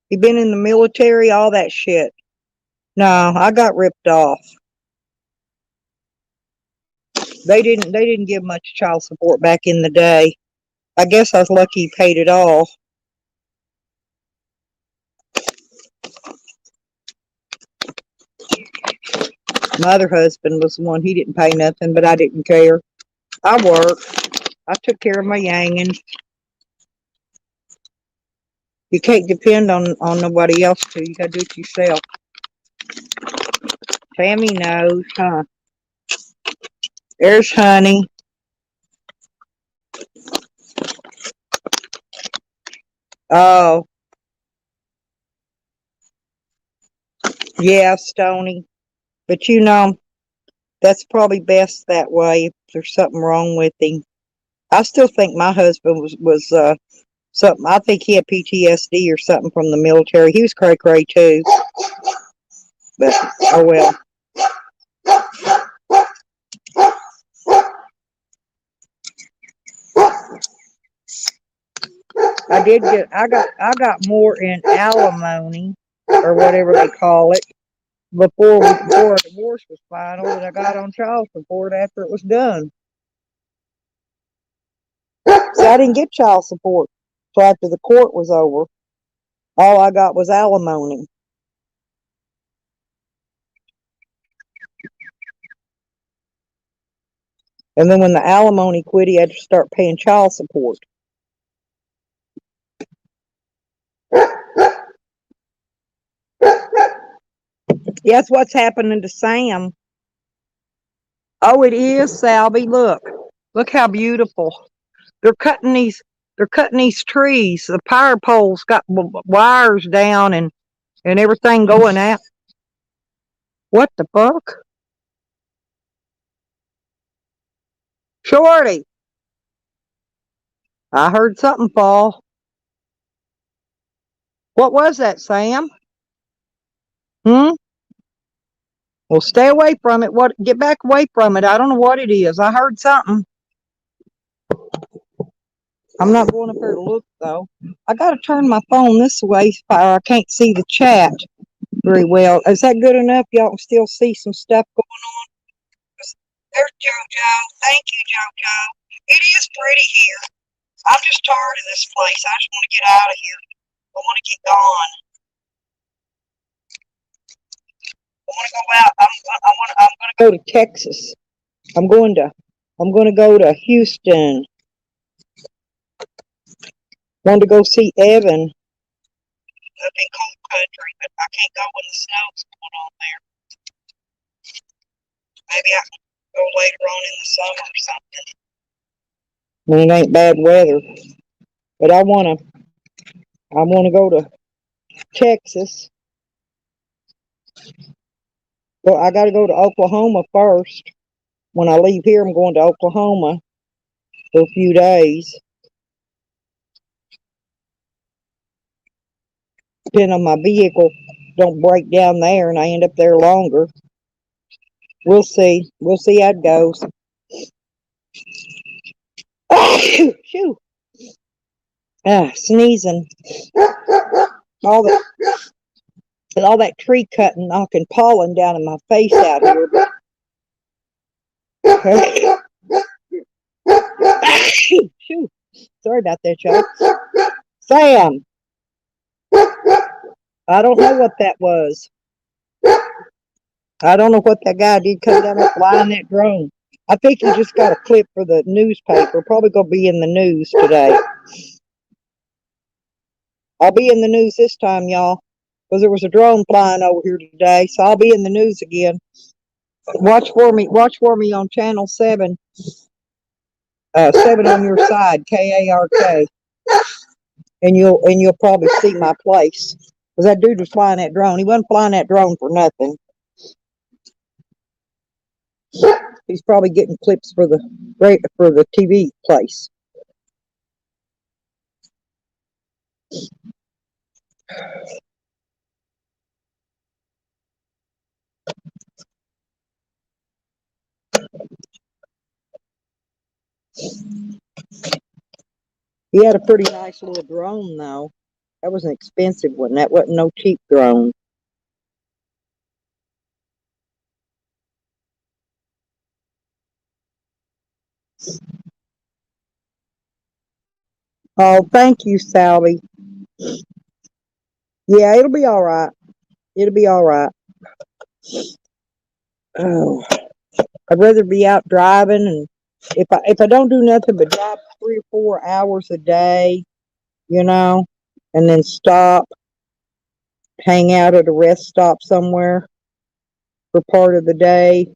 He been in the military, all that shit. No, I got ripped off. They didn't give much child support back in the day. I guess I was lucky he paid it all. My other husband was the one, he didn't pay nothing, but I didn't care. I worked. I took care of my yangin'. You can't depend on nobody else to. You gotta do it yourself. Tammy knows, huh? There's Honey. Oh, yeah, Stony. But you know, that's probably best that way if there's something wrong with him. I still think my husband was something. I think he had PTSD or something from the military. He was cray cray too. But oh well. I got more in alimony or whatever they call it before our divorce was final than I got on child support after it was done. See, I didn't get child support till after the court was over. All I got was alimony. And then when the alimony quit, he had to start paying child support. Yes, what's happening to Sam? Oh, it is, Salby. Look how beautiful. They're cutting these. They're cutting these trees. The power poles got wires down and everything going out. What the fuck, Shorty? I heard something fall. What was that, Sam? Hmm. Well, stay away from it. What? Get back away from it. I don't know what it is. I heard something. I'm not going up there to look though. I got to turn my phone this way or I can't see the chat very well. Is that good enough? Y'all can still see some stuff going on. There's JoJo. Thank you, JoJo. It is pretty here. I'm just tired of this place. I just want to get out of here. I want to get gone. I want to go out. I'm going to go to Texas. I'm going to. I'm going to go to Houston. Want to go see Evan up in cold country, but I can't go when the snow's going on there. Maybe I can go later on in the summer or something. When it ain't bad weather. But I wanna go to Texas. Well, I gotta go to Oklahoma first. When I leave here, I'm going to Oklahoma for a few days. Depending on my vehicle, don't break down there, and I end up there longer. We'll see. We'll see how it goes. Shoo. Sneezing. All that, all that tree cutting, knocking pollen down in my face out here. Shoo. Sorry about that, y'all. Sam, I don't know what that was. I don't know what that guy did come down there flying that drone. I think he just got a clip for the newspaper. Probably gonna be in the news today. I'll be in the news this time, y'all, because there was a drone flying over here today. So I'll be in the news again. Watch for me. Watch for me on Channel 7. 7 on your side, KARK, and you'll probably see my place. Because that dude was flying that drone. He wasn't flying that drone for nothing. He's probably getting clips for the TV place. He had a pretty nice little drone though. That was an expensive one. That wasn't no cheap drone. Oh, thank you, Sally. Yeah, it'll be all right. It'll be all right. Oh, I'd rather be out driving, and if I don't do nothing but drive 3 or 4 hours a day, you know, and then stop, hang out at a rest stop somewhere for part of the day,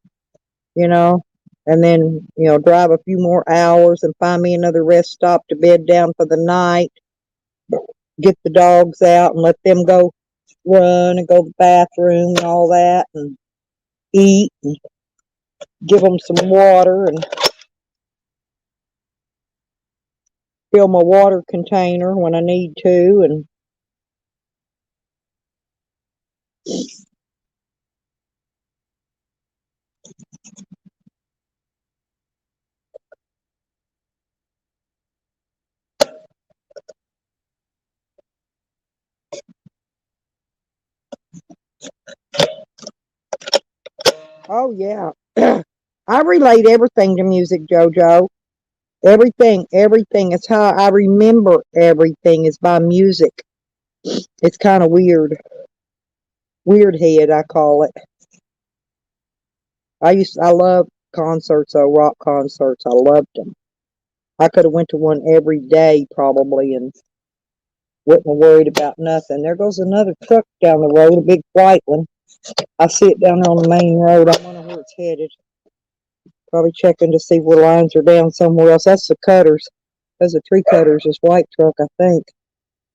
you know, and then drive a few more hours and find me another rest stop to bed down for the night. Get the dogs out and let them go run and go to the bathroom and all that, and eat and give them some water and fill my water container when I need to. And oh yeah, I relate everything to music, JoJo. Everything. It's how I remember everything is by music. It's kind of weird. Weird head, I call it. I love concerts, rock concerts. I loved them. I could have went to one every day probably and wasn't worried about nothing. There goes another truck down the road, a big white one. I see it down there on the main road. I wonder where it's headed. Probably checking to see where lines are down somewhere else. That's the cutters. That's the tree cutters. This white truck, I think.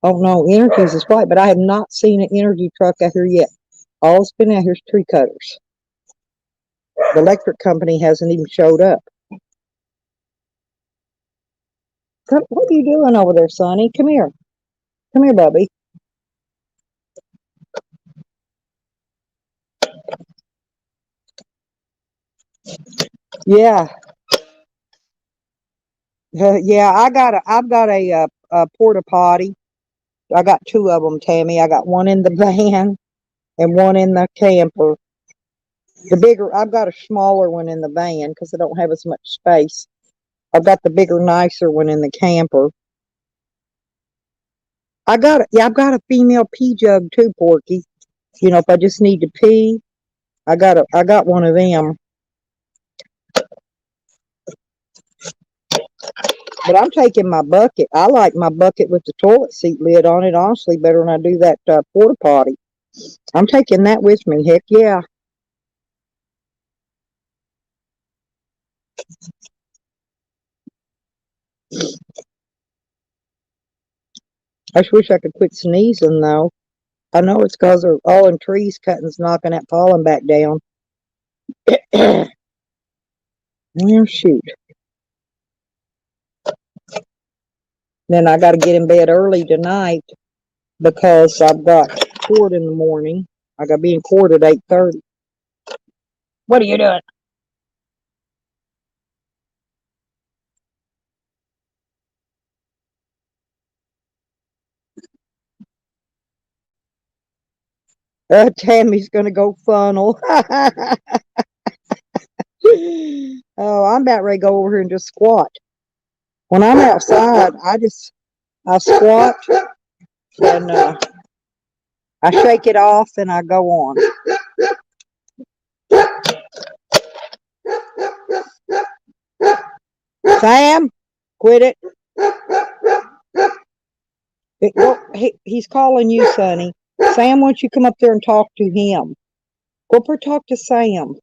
Oh no, Energy's is white, but I have not seen an Energy truck out here yet. All that's been out here is tree cutters. The electric company hasn't even showed up. What are you doing over there, Sonny? Come here. Come here, Bubby. Yeah. Yeah, I've got a porta potty. I got two of them, Tammy. I got one in the van and one in the camper. I've got a smaller one in the van because I don't have as much space. I've got the bigger, nicer one in the camper. I've got a female pee jug too, Porky. If I just need to pee, I got one of them. But I'm taking my bucket. I like my bucket with the toilet seat lid on it, honestly, better than I do that porta potty. I'm taking that with me. Heck yeah. I just wish I could quit sneezing, though. I know it's because they're all in trees cutting's knocking that pollen back down. Well, shoot. Then I got to get in bed early tonight because I've got court in the morning. I got to be in court at 8:30. What are you doing? Tammy's gonna go funnel. Oh, I'm about ready to go over here and just squat. When I'm outside, I squat and I shake it off and I go on. Sam, quit it. He's calling you, Sonny. Sam wants you to come up there and talk to him. Go up there and talk to Sam.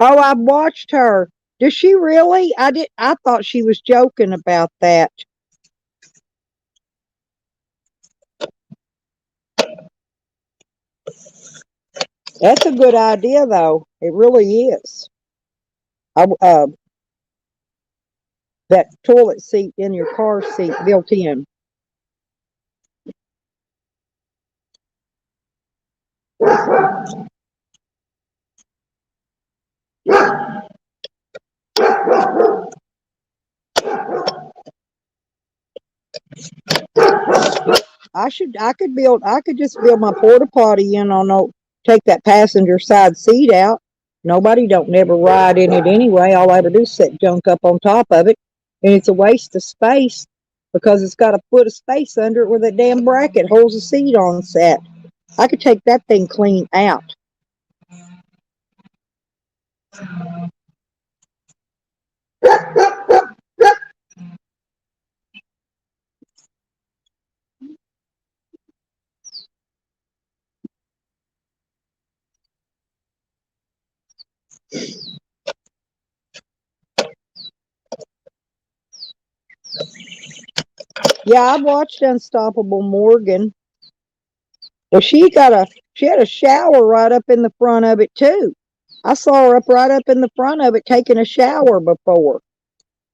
Oh, I've watched her. Does she really? I thought she was joking about that. That's a good idea, though. It really is. That toilet seat in your car seat built in. I could just build my porta potty in on no, take that passenger side seat out. Nobody don't never ride in it anyway. All I have to do is set junk up on top of it. And it's a waste of space because it's got a foot of space under it where that damn bracket holds the seat on set. I could take that thing clean out. Yeah, I watched Unstoppable Morgan. Well, she had a shower right up in the front of it too. I saw her up right up in the front of it taking a shower before.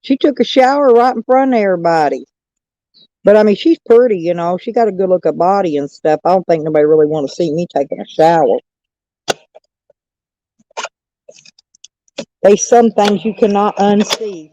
She took a shower right in front of everybody. But I mean, she's pretty, you know. She got a good look at body and stuff. I don't think nobody really want to see me taking a shower. There's some things you cannot unsee.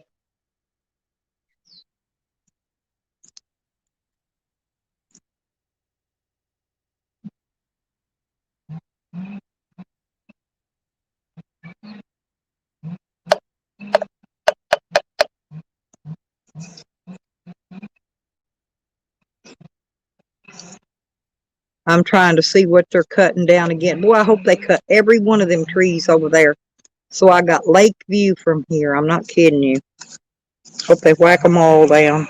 I'm trying to see what they're cutting down again. Boy, I hope they cut every one of them trees over there. So I got lake view from here. I'm not kidding you. Hope they whack them all down.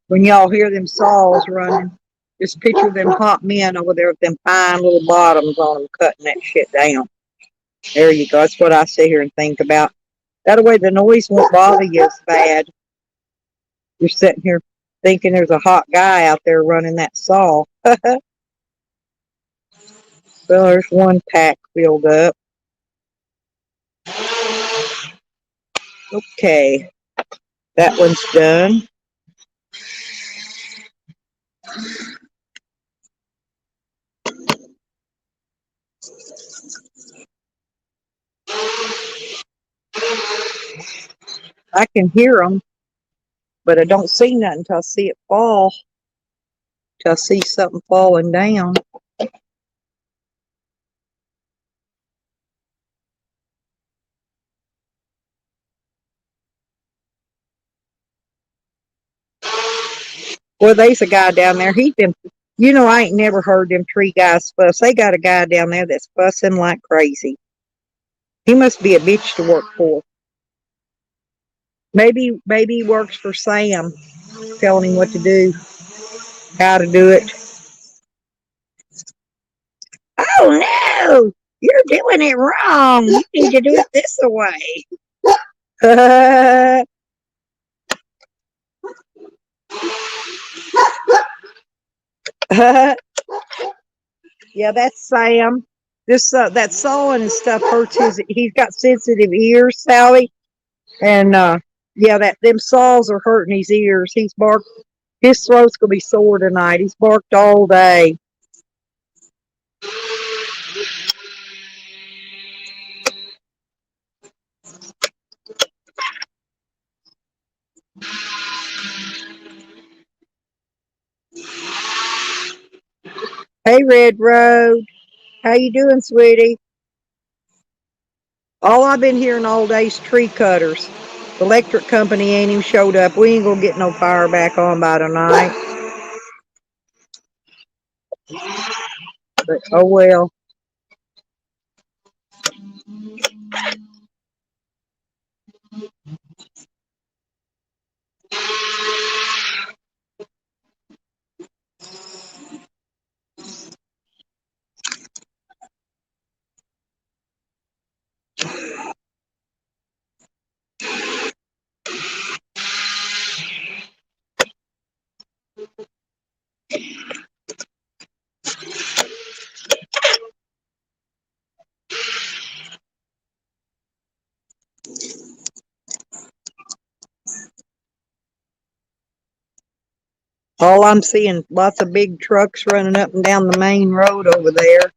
When y'all hear them saws running, just picture them hot men over there with them fine little bottoms on them cutting that shit down. There you go. That's what I sit here and think about. That way the noise won't bother you as bad. You're sitting here thinking there's a hot guy out there running that saw. Well, there's one pack filled up. Okay, that one's done. I can hear them, but I don't see nothing until I see it fall. Till I see something falling down. Well, there's a guy down there. He's been, I ain't never heard them tree guys fuss. They got a guy down there that's fussing like crazy. He must be a bitch to work for. Maybe he works for Sam, telling him what to do, how to do it. Oh no, you're doing it wrong. You need to do it this way. Yeah, that's Sam. This that sawing and stuff hurts his. He's got sensitive ears, Sally, and yeah, that them saws are hurting his ears. He's barked. His throat's gonna be sore tonight. He's barked all day. Hey, Red Road, how you doing, sweetie? All I've been hearing all day is tree cutters. The electric company ain't even showed up. We ain't gonna get no fire back on by tonight. But oh well. All I'm seeing, lots of big trucks running up and down the main road over there.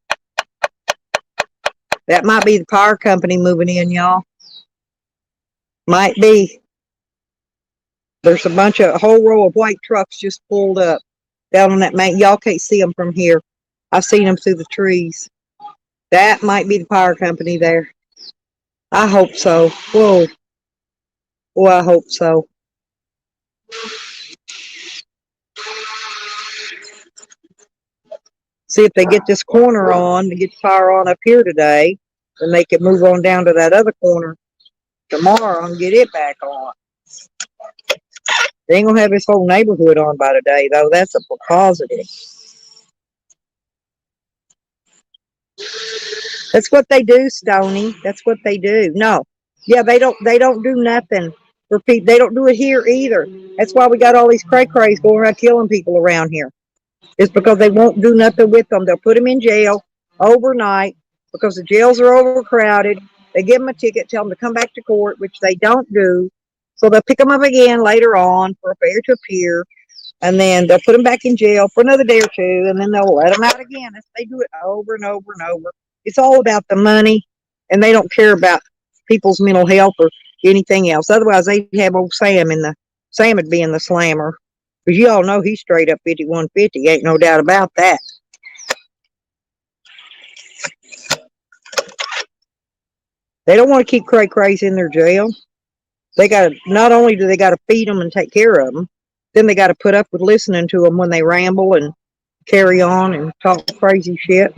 That might be the power company moving in, y'all. Might be. There's a whole row of white trucks just pulled up down on that main. Y'all can't see them from here. I've seen them through the trees. That might be the power company there. I hope so. Whoa. Oh, I hope so. See if they get this corner on, to get the fire on up here today, then they can move on down to that other corner tomorrow and get it back on. They ain't gonna have this whole neighborhood on by today, though. That's a positive. That's what they do, Stony. That's what they do. No, yeah, they don't do nothing for people. They don't do it here either. That's why we got all these cray crays going around killing people around here. It's because they won't do nothing with them. They'll put them in jail overnight because the jails are overcrowded. They give them a ticket, tell them to come back to court, which they don't do. So they'll pick them up again later on for a failure to appear, and then they'll put them back in jail for another day or two, and then they'll let them out again. They do it over and over and over. It's all about the money, and they don't care about people's mental health or anything else. Otherwise, they'd have old Sam would be in the slammer. Because you all know he's straight up 5150. Ain't no doubt about that. They don't want to keep cray crays in their jail. They got to, not only do they got to feed them and take care of them, then they got to put up with listening to them when they ramble and carry on and talk crazy shit.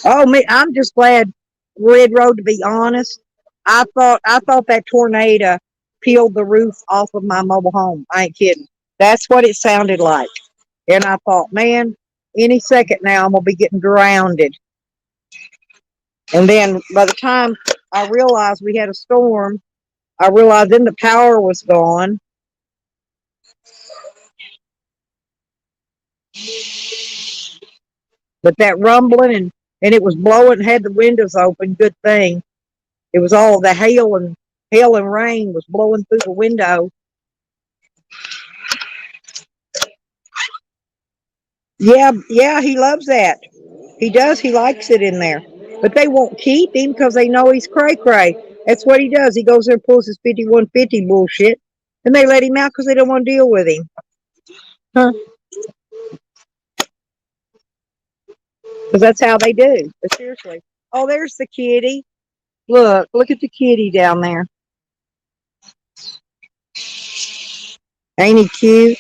Oh, me, I'm just glad, Red Road, to be honest. I thought that tornado peeled the roof off of my mobile home. I ain't kidding. That's what it sounded like. And I thought, man, any second now I'm gonna be getting drowned. And then by the time I realized we had a storm, I realized then the power was gone. But that rumbling and it was blowing, had the windows open, good thing. It was all the hail and rain was blowing through the window. Yeah, he loves that. He does. He likes it in there. But they won't keep him because they know he's cray cray. That's what he does. He goes there and pulls his 5150 bullshit, and they let him out because they don't want to deal with him. Huh? Because that's how they do. But seriously. Oh, there's the kitty. Look at the kitty down there. Ain't he cute?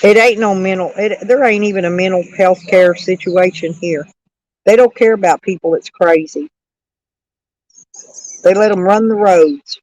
It ain't no mental. There ain't even a mental health care situation here. They don't care about people that's crazy. They let them run the roads.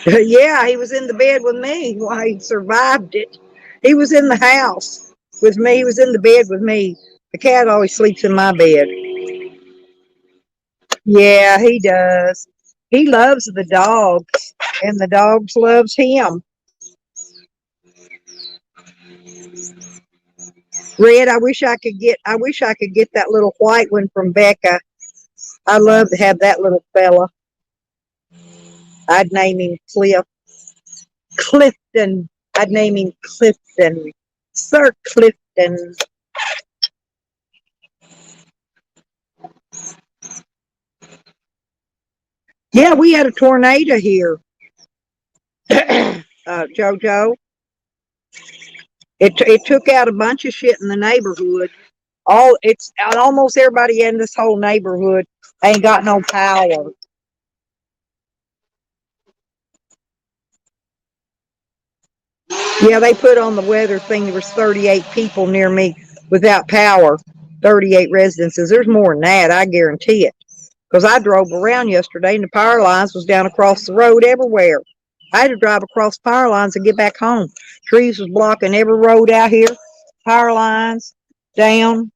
Yeah, he was in the bed with me. Why he survived it. He was in the house with me. He was in the bed with me. The cat always sleeps in my bed. Yeah, he does. He loves the dogs, and the dogs loves him. Red, I wish I could get that little white one from Becca. I love to have that little fella. I'd name him Clifton. I'd name him Clifton. Sir Clifton. Yeah, we had a tornado here. Jojo. It took out a bunch of shit in the neighborhood. It's almost everybody in this whole neighborhood ain't got no power. Yeah, they put on the weather thing there was 38 people near me without power. 38 residences. There's more than that, I guarantee it. Because I drove around yesterday and the power lines was down across the road everywhere. I had to drive across power lines and get back home. Trees was blocking every road out here. Power lines down.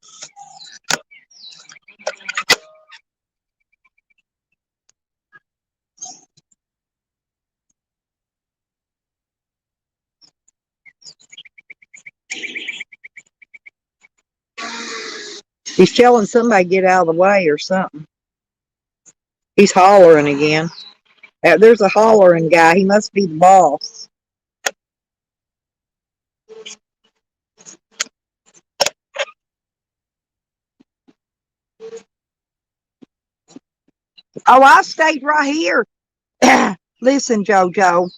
He's telling somebody to get out of the way or something. He's hollering again. There's a hollering guy. He must be the boss. Oh, I stayed right here. Listen, JoJo.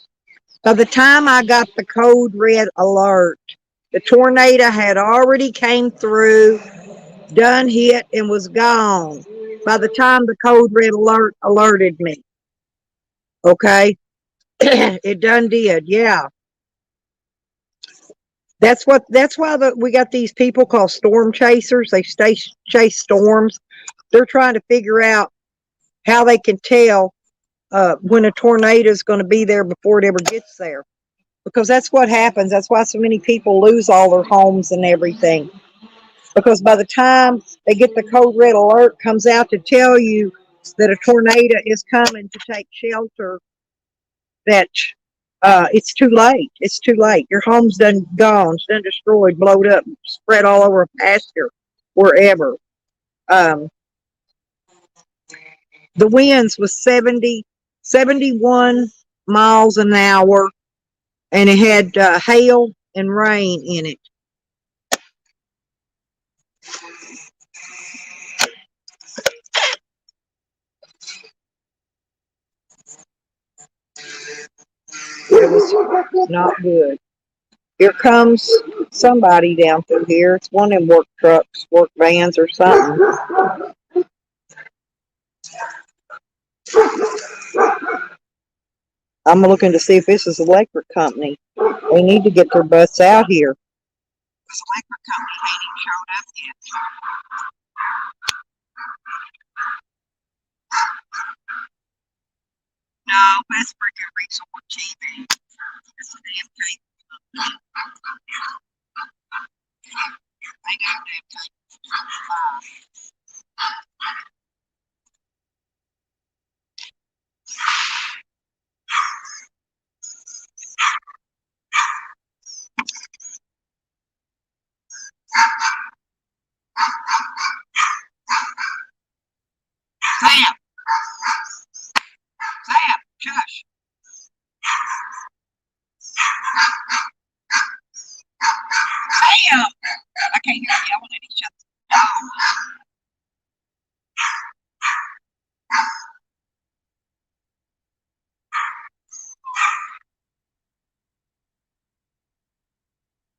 By the time I got the code red alert, the tornado had already came through, done hit, and was gone. By the time the code red alert alerted me. Okay? It done did, yeah. That's why we got these people called storm chasers. They chase storms. They're trying to figure out how they can tell when a tornado is going to be there before it ever gets there. Because that's what happens. That's why so many people lose all their homes and everything. Because by the time they get the code red alert comes out to tell you that a tornado is coming to take shelter, that it's too late. It's too late. Your home's done gone, it's done destroyed, blowed up, spread all over a pasture, wherever. Um, the winds was 71 miles an hour, and it had hail and rain in it. It was not good. Here comes somebody down through here. It's one of them work trucks, work vans, or something. I'm looking to see if this is an electric company. They need to get their butts out here. This electric company ain't even showed up yet. No, that's freaking resort TV. It's a damn cable. They got damn cable.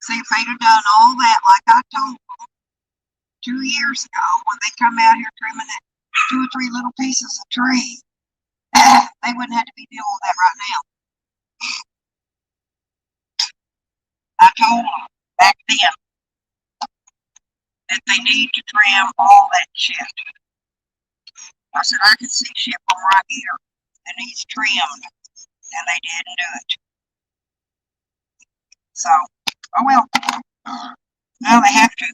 See, if they'd have done all that like I told them 2 years ago when they come out here trimming that 2 or 3 little pieces of tree, they wouldn't have to be dealing with that right now. I told them back then that they need to trim all that shit. I said, I can see shit from right here that needs trimmed, and they didn't do it. So, oh well, now they have to.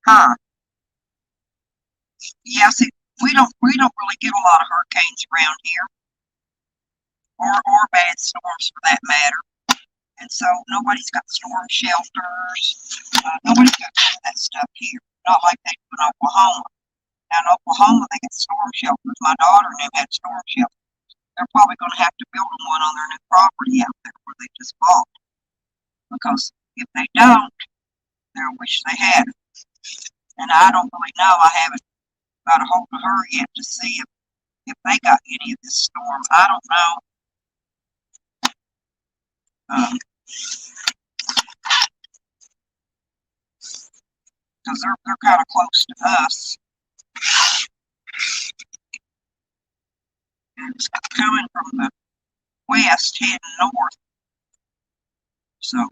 Huh? Yeah, see, we don't really get a lot of hurricanes around here, or bad storms for that matter. And so nobody's got storm shelters. Nobody's got none of that stuff here. Not like they do in Oklahoma. Now in Oklahoma they got storm shelters. My daughter and them had storm shelters. They're probably going to have to build one on their new property out there where they just bought. Because if they don't, they'll wish they had it. And I don't really know. I haven't got a hold of her yet to see if they got any of this storm. I don't know. Because they're kind of close to us. And it's coming from the west heading north. So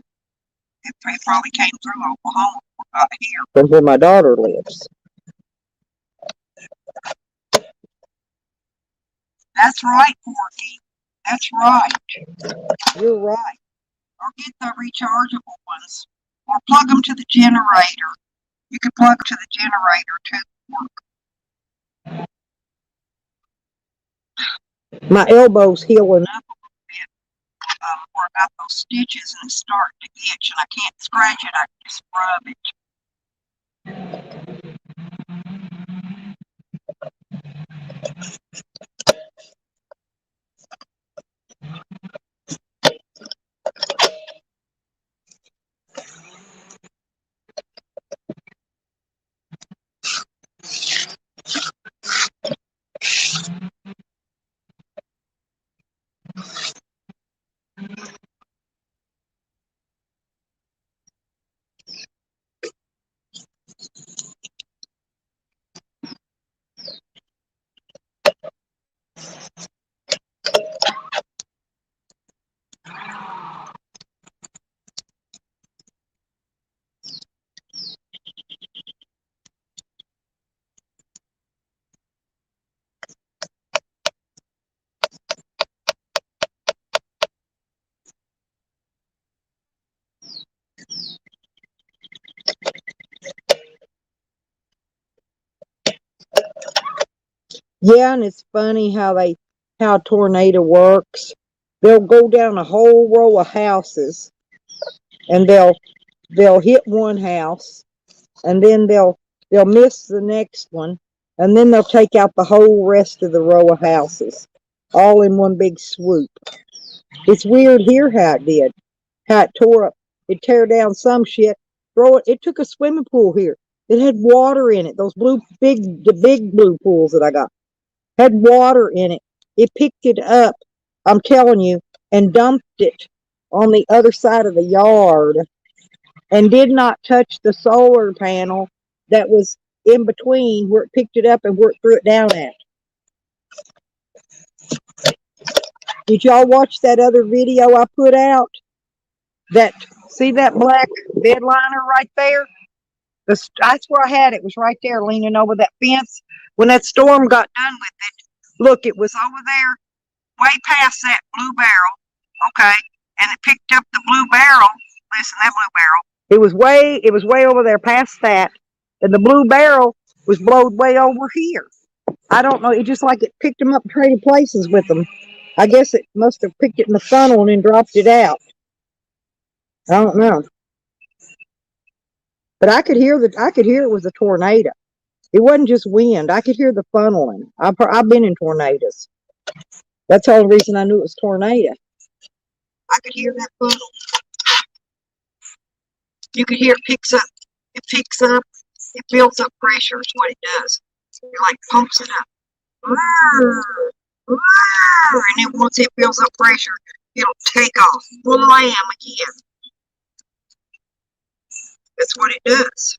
it probably came through Oklahoma before it got here. From where my daughter lives. That's right, Porky. That's right. You're right. Or get the rechargeable ones. Or plug them to the generator. You can plug to the generator too. My elbow's healing up a little bit. Where I got those stitches and it's starting to itch, and I can't scratch it. I can just rub it. Yeah, and it's funny how a tornado works. They'll go down a whole row of houses, and they'll hit one house, and then they'll miss the next one, and then they'll take out the whole rest of the row of houses, all in one big swoop. It's weird here how it did, how it tore up. It tear down some shit, throw it. It took a swimming pool here. It had water in it. The big blue pools that I got had water in it. It picked it up, I'm telling you, and dumped it on the other side of the yard and did not touch the solar panel that was in between where it picked it up and where it threw it down at. Did y'all watch that other video I put out? See that black bed liner right there? That's where I had it. It was right there leaning over that fence. When that storm got done with it, look, it was over there way past that blue barrel, okay? And it picked up the blue barrel. Listen, that blue barrel. It was way over there past that. And the blue barrel was blowed way over here. I don't know. It just like it picked them up and traded places with them. I guess it must have picked it in the funnel and then dropped it out. I don't know. But I could hear it was a tornado. It wasn't just wind. I could hear the funneling. I've been in tornadoes. That's the only reason I knew it was tornado. I could hear that funnel. You can hear it picks up, it builds up pressure is what it does. It like pumps it up. And then once it builds up pressure, it'll take off. Blam again. That's what it does.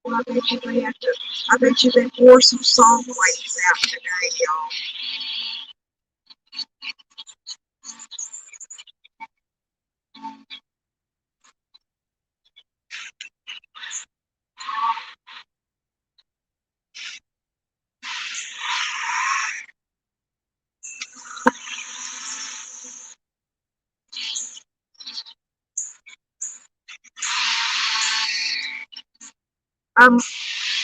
Well, I bet you they pour some salt flakes out today, y'all.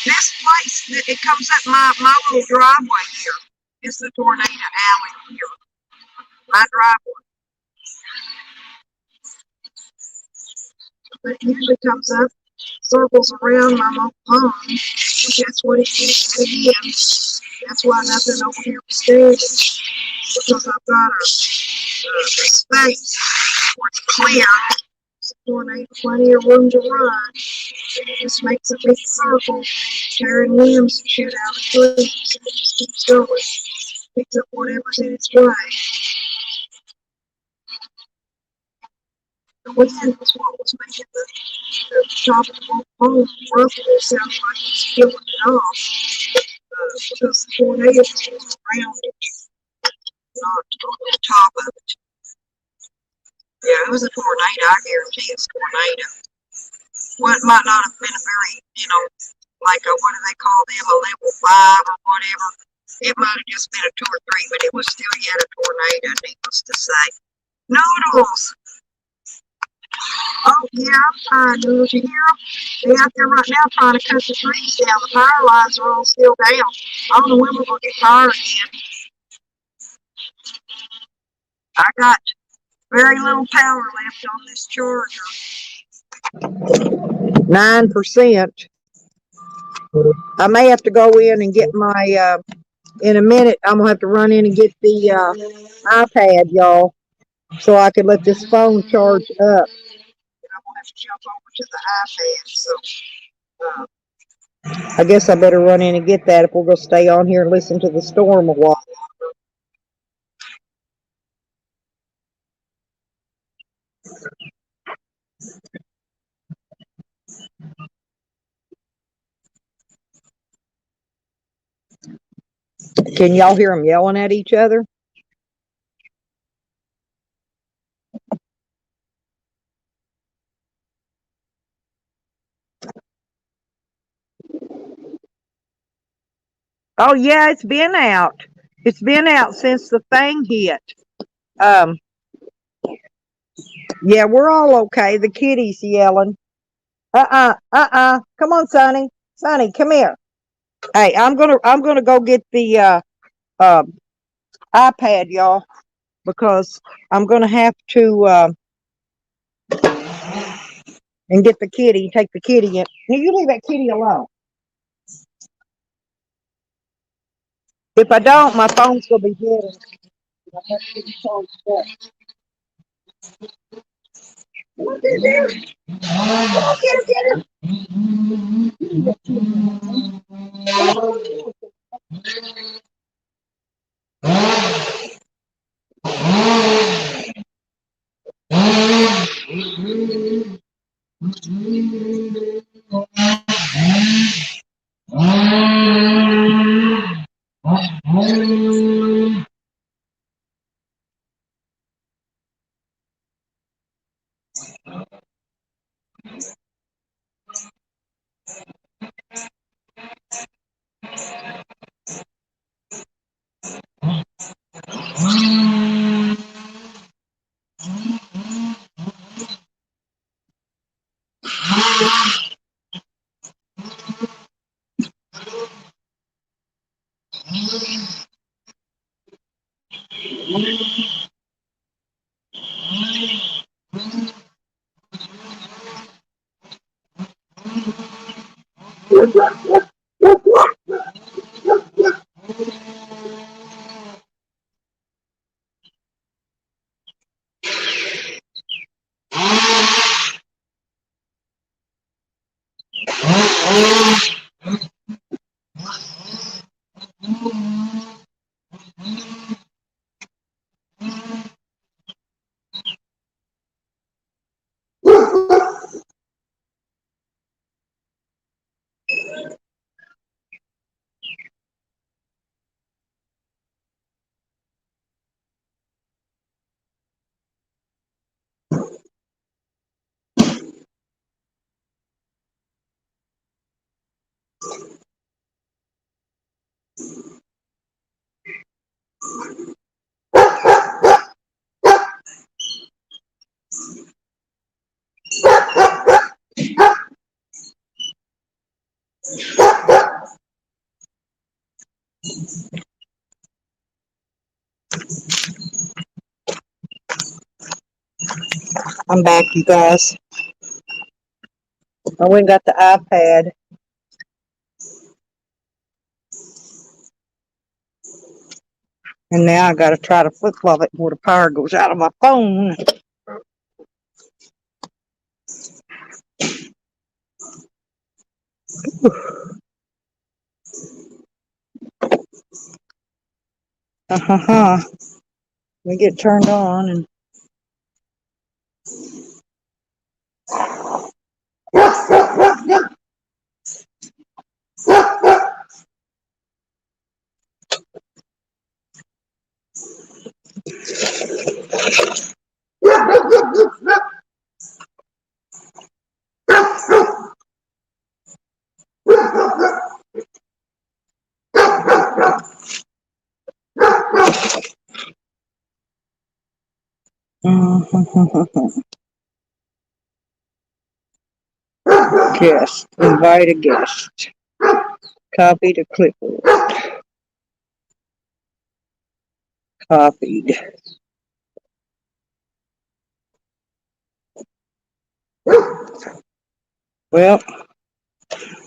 This place, it comes up my little driveway here. It's the tornado alley here. My driveway. But it usually comes up, circles around my mobile home. That's what it is again. That's why nothing over here is stable. Because I've got a space where it's clear. It's a tornado, plenty of room to run. It just makes a big circle, tearing limbs and shit out of trees. And it just keeps going. Picks up whatever's in its way. The wind was what was making the top of the home ruffle. It sounded like it's killing it off. Because the tornado was around it, not on the top of it. Yeah, it was a tornado. I guarantee it's a tornado. Well, it might not have been a very, like a, what do they call them, a level 5 or whatever. It might have just been a 2 or 3, but it was still yet a tornado, needless to say. Noodles! Oh, yeah, I'm fine, Noodles. You hear them? They're out there right now trying to cut the trees down. The power lines are all still down. I don't know when we're going to get power again. I got very little power left on this charger. 9%. I may have to go in and get my, in a minute, I'm going to have to run in and get the iPad, y'all, so I can let this phone charge up. And I'm going to have to jump over to the iPad, so I guess I better run in and get that if we're going to stay on here and listen to the storm a while. Can y'all hear them yelling at each other? Oh yeah, it's been out. It's been out since the thing hit. Um, yeah, we're all okay. The kitty's yelling. Come on, Sonny. Sonny, come here. Hey, I'm gonna go get the uh iPad, y'all, because I'm gonna have to and get the kitty, take the kitty in. Now you leave that kitty alone. If I don't, my phone's gonna be dead. I have to get it charged up. What is it? Get I'm back, you guys. I went and got the iPad. And now I gotta try to flip flop it before the power goes out of my phone. Let me get turned on and guest. Invite a guest. Copy to clipboard. Copied. Well,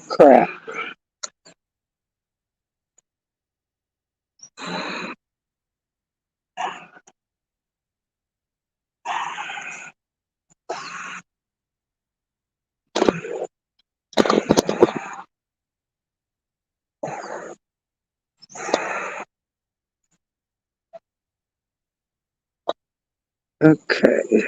crap. Okay.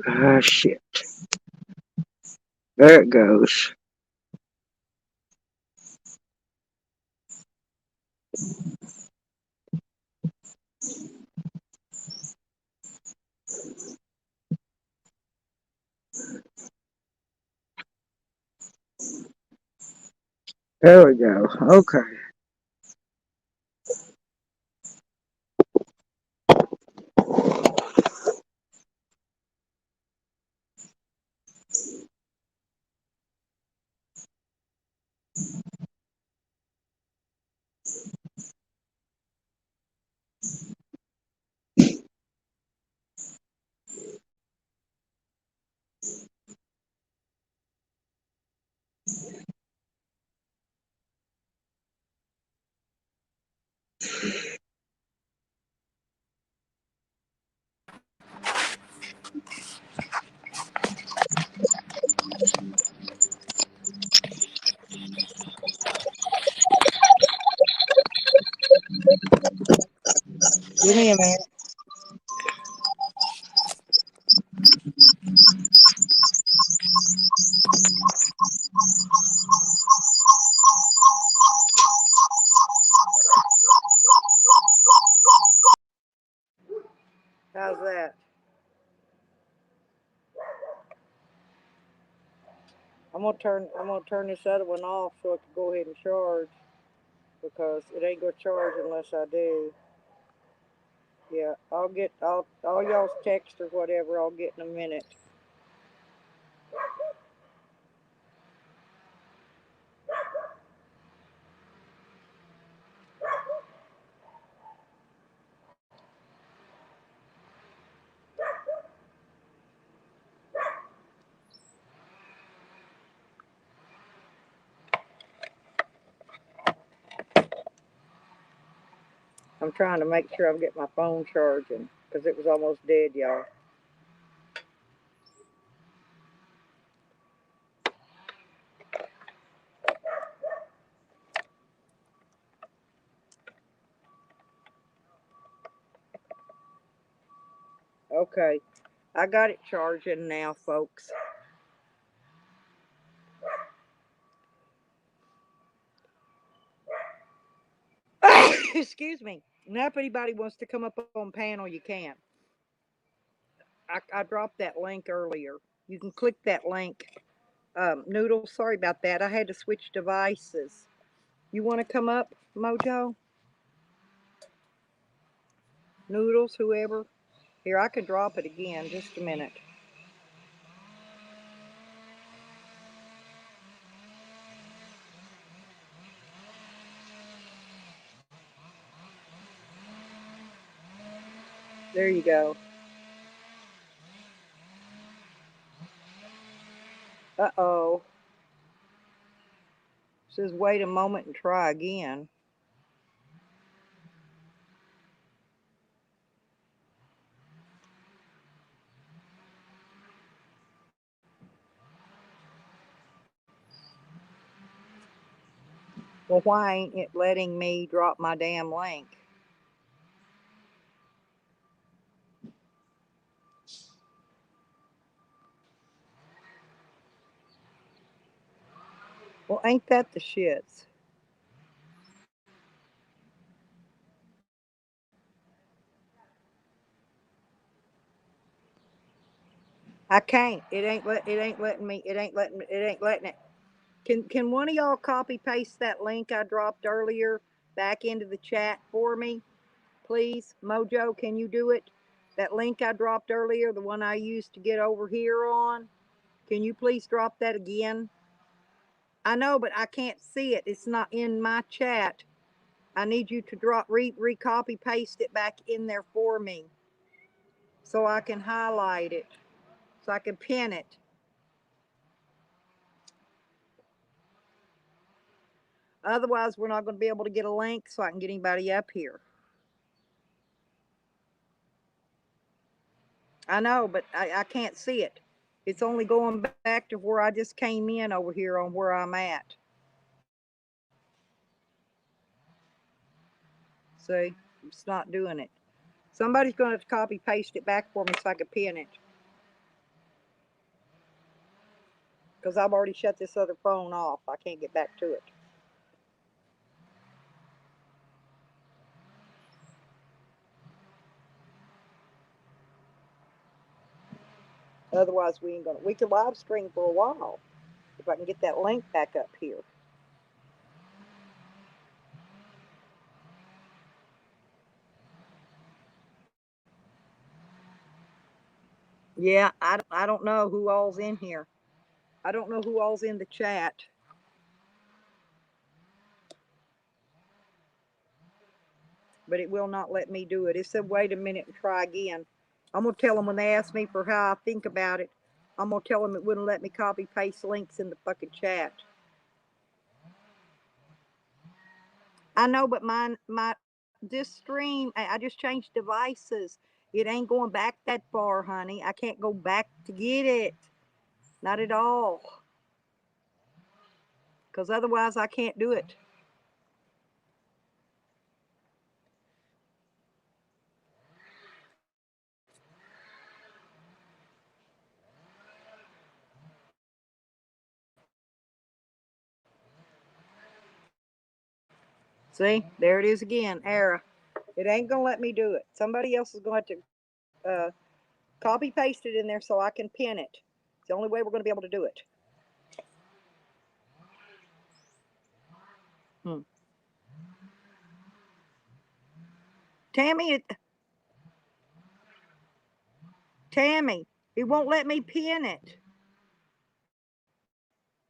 Uh, shit. There it goes. There we go. Okay. Give me a minute. How's that? I'm gonna turn this other one off so it can go ahead and charge because it ain't gonna charge unless I do. Yeah, I'll get all y'all's text or whatever I'll get in a minute. I'm trying to make sure I get my phone charging because it was almost dead, y'all. Okay, I got it charging now, folks. Excuse me. Now, if anybody wants to come up on panel, you can. I dropped that link earlier. You can click that link. Noodle, sorry about that. I had to switch devices. You want to come up, Mojo? Noodles, whoever. Here, I could drop it again. Just a minute. There you go. Uh-oh. It says wait a moment and try again. Well, why ain't it letting me drop my damn link? Well, ain't that the shits? I can't. It ain't letting me. It ain't letting it. Can one of y'all copy paste that link I dropped earlier back into the chat for me? Please, Mojo, can you do it? That link I dropped earlier, the one I used to get over here on. Can you please drop that again? I know, but I can't see it. It's not in my chat. I need you to recopy paste it back in there for me so I can highlight it, so I can pin it. Otherwise, we're not going to be able to get a link so I can get anybody up here. I know, but I can't see it. It's only going back to where I just came in over here on where I'm at. See, it's not doing it. Somebody's going to copy paste it back for me so I can pin it. Because I've already shut this other phone off. I can't get back to it. Otherwise, we can live stream for a while if I can get that link back up here. Yeah, I don't know who all's in here. I don't know who all's in the chat. But it will not let me do it. It said, wait a minute and try again. I'm going to tell them when they ask me for how I think about it, I'm going to tell them it wouldn't let me copy paste links in the fucking chat. I know, but this stream, I just changed devices. It ain't going back that far, honey. I can't go back to get it. Not at all. Because otherwise I can't do it. See, there it is again, error. It ain't gonna let me do it. Somebody else is going to copy paste it in there so I can pin it. It's the only way we're going to be able to do it. Tammy, Tammy, it won't let me pin it.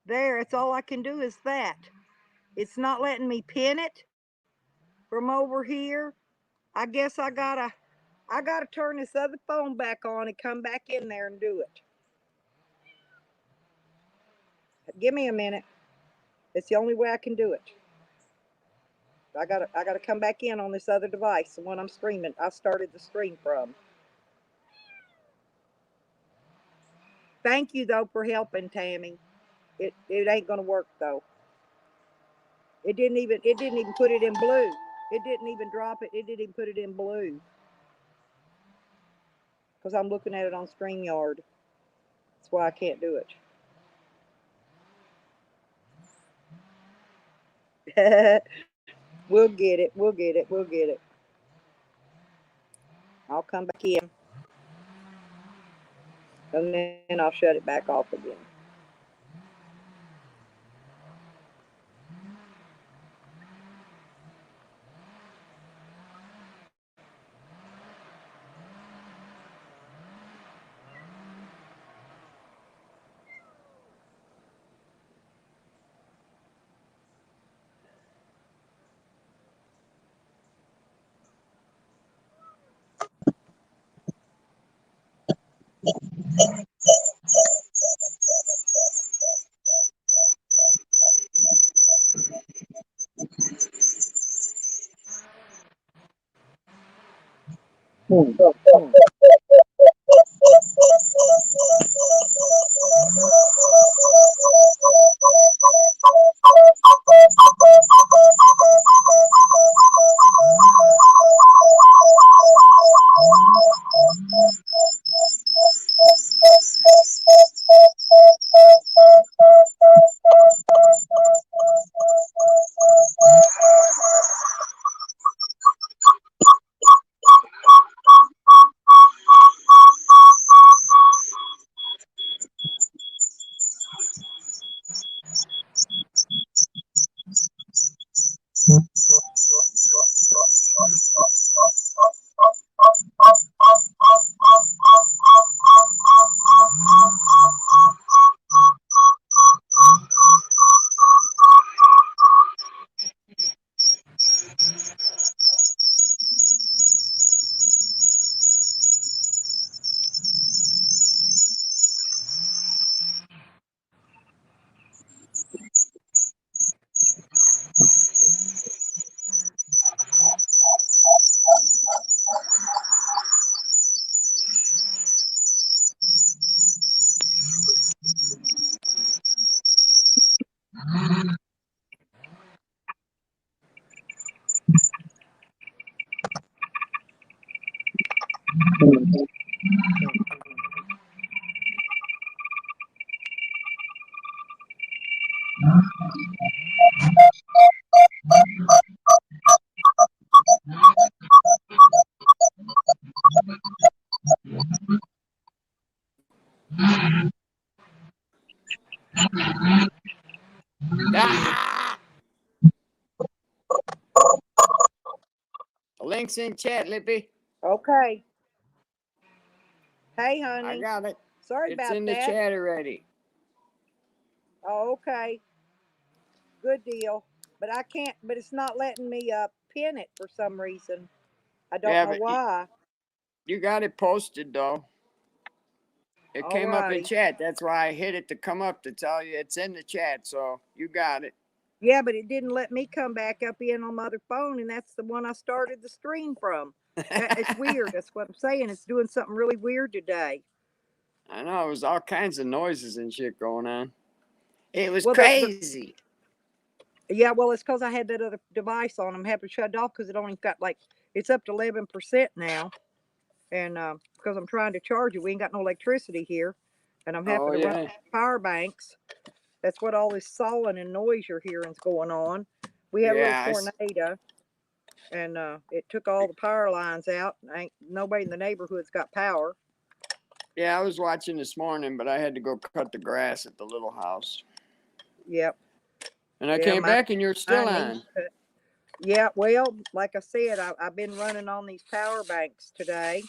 There, it's all I can do is that. It's not letting me pin it from over here. I guess I gotta turn this other phone back on and come back in there and do it. Give me a minute. It's the only way I can do it. I gotta come back in on this other device, the one I'm streaming. I started the stream from. Thank you though for helping, Tammy. It ain't gonna work though. It didn't even put it in blue. It didn't even drop it. It didn't even put it in blue. Because I'm looking at it on StreamYard. That's why I can't do it. We'll get it. We'll get it. We'll get it. I'll come back in. And then I'll shut it back off again. Ah! Links in chat, Lippy. Okay. Hey, I honey. got it. Sorry It's about in the that. chat already. Oh, okay. Good deal. But I can't, but it's not letting me pin it for some reason. I don't Yeah, know but why. you got it posted though. It came up in Alrighty. chat. That's why I hit it to come up to tell you it's in the chat. So you got it. Yeah, but it didn't let me come back up in on my other phone, and that's the one I started the stream from. It's weird. That's what I'm saying. It's doing something really weird today. I know, it was all kinds of noises and shit going on. It was Well, crazy. yeah, well, it's because I had that other device on. I'm having to shut it off because it only got like it's up to 11% now, and because I'm trying to charge it, we ain't got no electricity here, and I'm having Oh to run yeah. power banks. That's what all this sawing and noise you're hearing's going on. We had a little Yeah, tornado, and it took all the power lines out. Ain't nobody in the neighborhood's got power. yeah, I was watching this morning, but I had to go cut the grass at the little house. Yep. And I Yeah, came back and you're still mine on. needs to. Yeah, well, like I said, I've been running on these power banks today,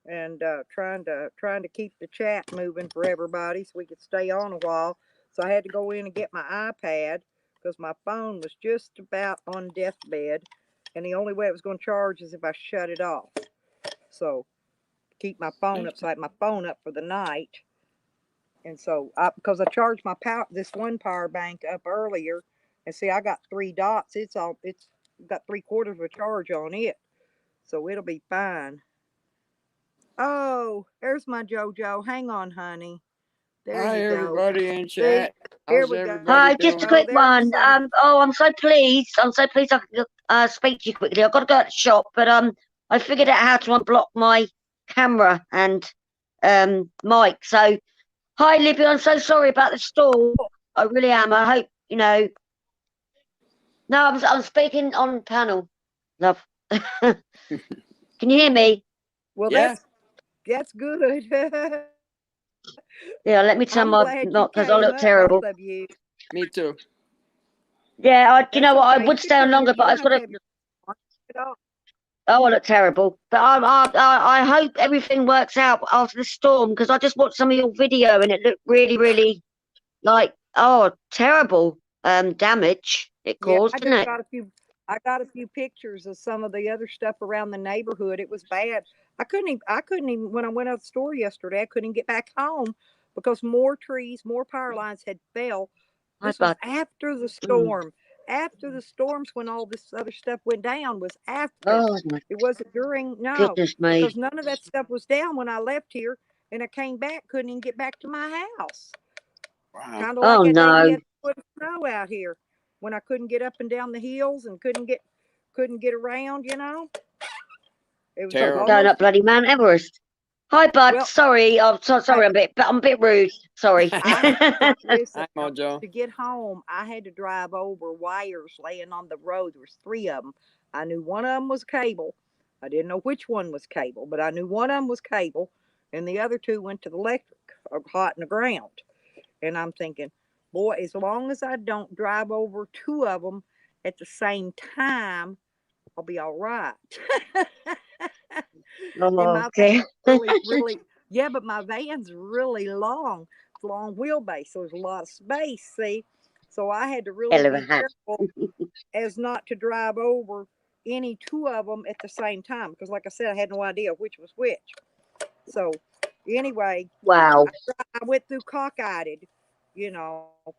and trying to keep the chat moving for everybody so we could stay on a while. So I had to go in and get my iPad because my phone was just about on deathbed, and the only way it was going to charge is if I shut it off. So keep my phone up, so I had my phone up for the night. And so because I charged my this one power bank up earlier, and see I got 3 dots. It's got 3/4 of a charge on it, so it'll be fine. Oh, there's my JoJo. Hang on, honey. There Hi, you go. everybody in See, chat. here How's we go. everybody Hi, just a doing? Oh, quick there's one. some. Oh, I'm so pleased. I'm so pleased I can speak to you quickly. I've got to go to the shop, but I figured out how to unblock my camera and mic. So, hi, Libby. I'm so sorry about the storm. I really am. I hope you know. No, I'm speaking on panel, love. Can you hear me? Well, Yeah, that's good. Yeah. Let me turn I'm my glad you not because I came look up, both terrible. of you. me too. Yeah. You That's know what? I okay. You would could stay on turn longer, you but I don't just have to want have to. your on at all. Oh, I look terrible. But I hope everything works out after the storm because I just watched some of your video and it looked really, really like, oh, terrible damage it Yeah, caused, I didn't just it? got a few. I got a few pictures of some of the other stuff around the neighborhood. It was bad. I couldn't even when I went out the store yesterday. I couldn't get back home because more trees, more power lines had fell. Hi, This was bud. after the Mm. storm. After the storms, when all this other stuff went down, was after. Oh, my It wasn't during. No, goodness me. because none of that stuff was down when I left here, and I came back. Couldn't even get back to my house. Wow. Kind of like Oh, that day we no. had to put snow out here when I couldn't get up and down the hills and couldn't get around. It was It's like going Terrible. almost up bloody Mount Everest. Hi, bud. well. Sorry. I'm so I sorry. I'm a bit rude. Sorry. I had to listen Hi, Mojo. to get home. I had to drive over wires laying on the road. There was 3 of them. I knew one of them was cable. I didn't know which one was cable, but I knew one of them was cable, and the other 2 went to the electric, hot in the ground. And I'm thinking, boy, as long as I don't drive over 2 of them at the same time, I'll be all right. And Oh, my van's okay. really, yeah, but my van's really long. It's long wheelbase, so there's a lot of space, see? So I had to really Hell of a be hat. careful as not to drive over any 2 of them at the same time because, like I said, I had no idea which was which. So, anyway, Wow. I went through cockeyed,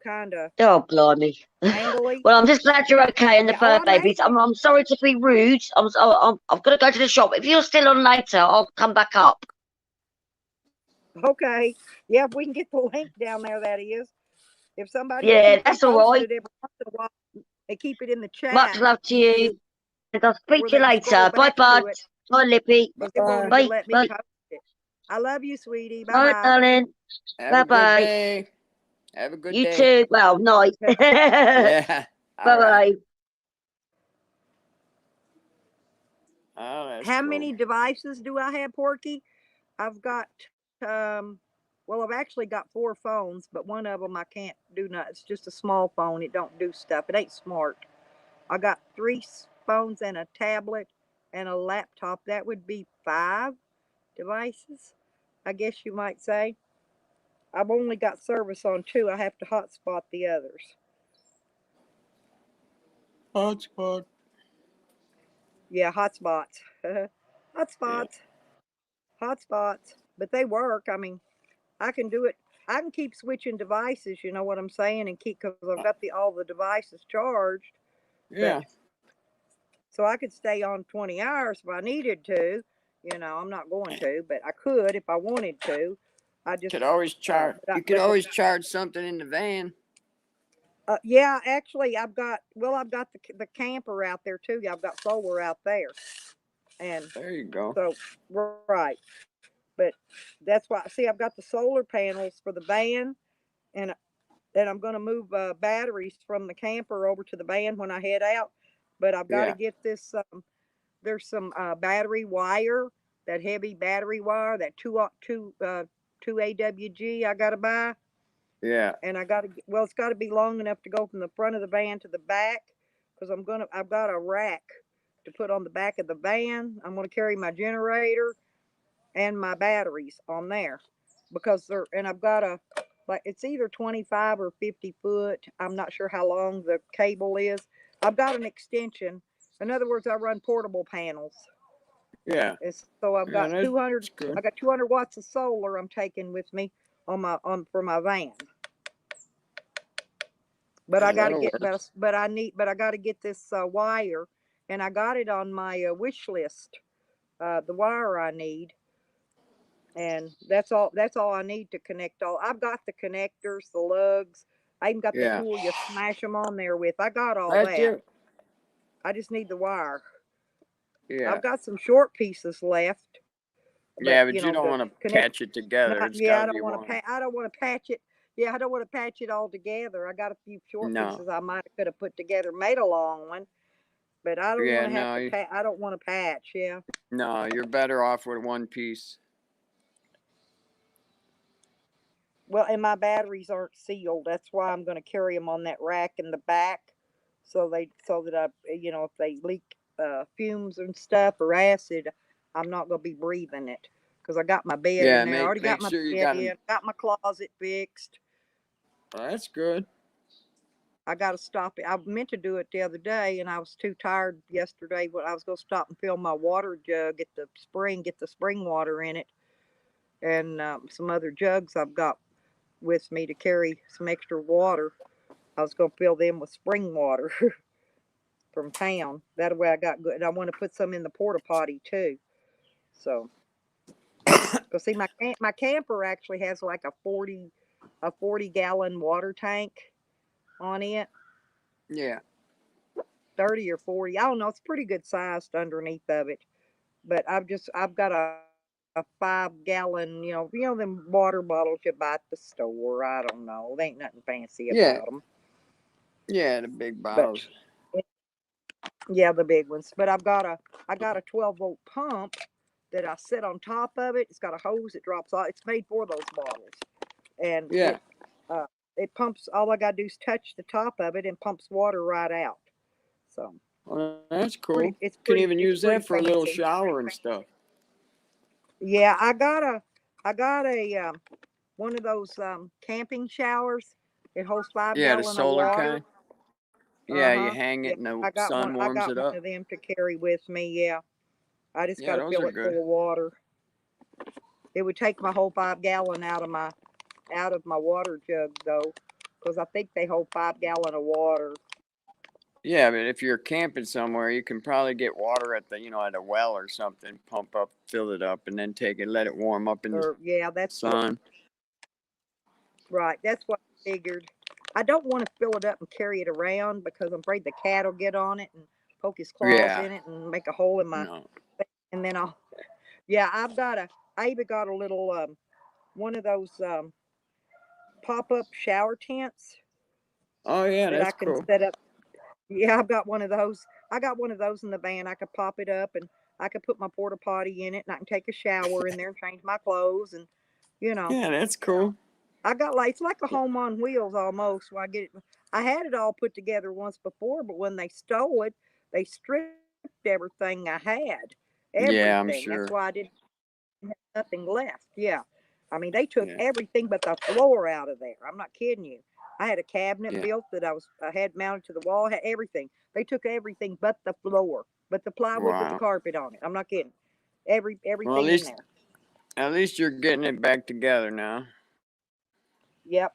kind of Oh, blimey. angly. Well, I'm just glad you're okay and the Yeah, oh, fur I'm babies. angry. I'm sorry to be rude. I've got to go to the shop. If you're still on later, I'll come back up. Okay. Yeah, if we can get the link down there, that is. If somebody will Yeah, keep that's all reposting right. it every once in a while, they keep it in the Much chat love to you. And I'll speak where to they you can scroll later. Bye, back bud. to it Bye, Lippy. because it won't Bye. even Bye. let me Bye. post it. I love you, sweetie. Bye Bye, bye. darling. Have a good Bye-bye. day. Have a good You day. too. Well, night. Yeah. All right. Bye-bye. Oh, that's How cool. many devices do I have, Porky? I've got, well, I've actually got 4 phones, but one of them I can't do nothing. It's just a small phone. It don't do stuff. It ain't smart. I got 3 phones and a tablet and a laptop. That would be 5 devices, I guess you might say. I've only got service on 2. I have to hotspot the others. Hotspot. Yeah, hotspots. Yeah. Hotspots. Hotspots. But they work. I mean, I can do it. I can keep switching devices, you know what I'm saying, and keep because I've got all the devices charged. But Yeah. so I could stay on 20 hours if I needed to. I'm not going to, but I could if I wanted to. I just, Could always charge. but, You could but always charge something in the van. yeah, actually, I've got the camper out there too. I've got solar out there, and There you go. so right. But that's why. See, I've got the solar panels for the van, and and I'm going to move batteries from the camper over to the van when I head out. But I've got to Yeah. get this. There's some battery wire, that heavy battery wire, that two AWG I got to buy, Yeah. and I got to well, it's got to be long enough to go from the front of the van to the back, because I've got a rack to put on the back of the van. I'm gonna carry my generator and my batteries on there, because I've got a, like, it's either 25 or 50 foot. I'm not sure how long the cable is. I've got an extension. In other words, I run portable panels. Yeah. And so I've Yeah, got that's 200. I good. got 200 watts of solar I'm taking with me on for my van. But I Yeah, got to that'll get, work. but I got to get this wire, and I got it on my wish list. The wire I need, and That's all I need to connect all. I've got the connectors, the lugs. I even got the Yeah. tool you smash them on there with. I got all That's that. it. I just need the wire. Yeah. I've got some short pieces left, but Yeah, but the you don't want to connect. patch it together. Not It's Yeah, got to be one. I don't want to patch it. Yeah, I don't want to patch it all together. I got a few short No. pieces I might have could have put together, made a long one, but I don't Yeah, want to have no. to I don't want to patch. Yeah. No, you're better off with one piece. Well, and my batteries aren't sealed. That's why I'm going to carry them on that rack in the back, so that if they leak fumes and stuff or acid, I'm not going to be breathing it, because I got my bed Yeah, in there. I already make got my sure you bed got them. in. Got my closet fixed. That's good. I got to stop it. I meant to do it the other day, and I was too tired yesterday. But I was going to stop and fill my water jug at the spring, get the spring water in it, and some other jugs I've got with me to carry some extra water. I was going to fill them with spring water from town. That way I got good. And I want to put some in the porta potty too. So, cause see, my camper actually has like a 40 gallon water tank on it, Yeah. 30 or 40. I don't know. It's pretty good sized underneath of it. But I've got a 5 gallon. Them water bottles you buy at the store. I don't know. They ain't nothing fancy about Yeah. them. Yeah, the big But bottles. yeah, the big ones. But I got a 12-volt pump that I set on top of it. It's got a hose that drops off. It's made for those bottles, and Yeah. uh, it pumps. All I gotta do is touch the top of it and pumps water right out. So Well, that's cool. Can even it's use pretty that for a little fancy. shower and stuff. Yeah, I got a one of those camping showers. It holds five Yeah, the gallon of solar water. kind. Uh Yeah, you huh. hang Yeah, it and the I got one. sun I warms got it one up. of them to carry with me. Yeah, I just got Yeah, to those fill are it good. full of water. It would take my whole 5 gallon out of my water jug though, because I think they hold 5 gallon of water. Yeah, but if you're camping somewhere, you can probably get water at at a well or something. Pump up, fill it up, and then take it, let it warm up in the Or yeah, sun. right. That's what I figured. I don't want to fill it up and carry it around, because I'm afraid the cat will get on it and poke his claws Yeah. in it and make a hole in my. No. And then I'll. Yeah, I even got a little one of those pop up shower tents Oh yeah, that I that's can cool. set up. Yeah, I've got one of those. I got one of those in the van. I could pop it up, and I could put my porta potty in it, and I can take a shower in there and change my clothes, and you know, Yeah, that's cool. I got like it's like a home on wheels almost. Where I get it, I had it all put together once before, but when they stole it, they stripped everything I had, Yeah, everything. I'm That's why sure. I didn't have nothing left. Yeah, I mean they took Yeah. everything but the floor out of there. I'm not kidding you. I had a cabinet Yeah. built that I had mounted to the wall. Had everything. They took everything but the floor, but the plywood with the Wow. carpet on it. I'm not kidding. Well, Everything in there. at least you're getting it back together now. Yep.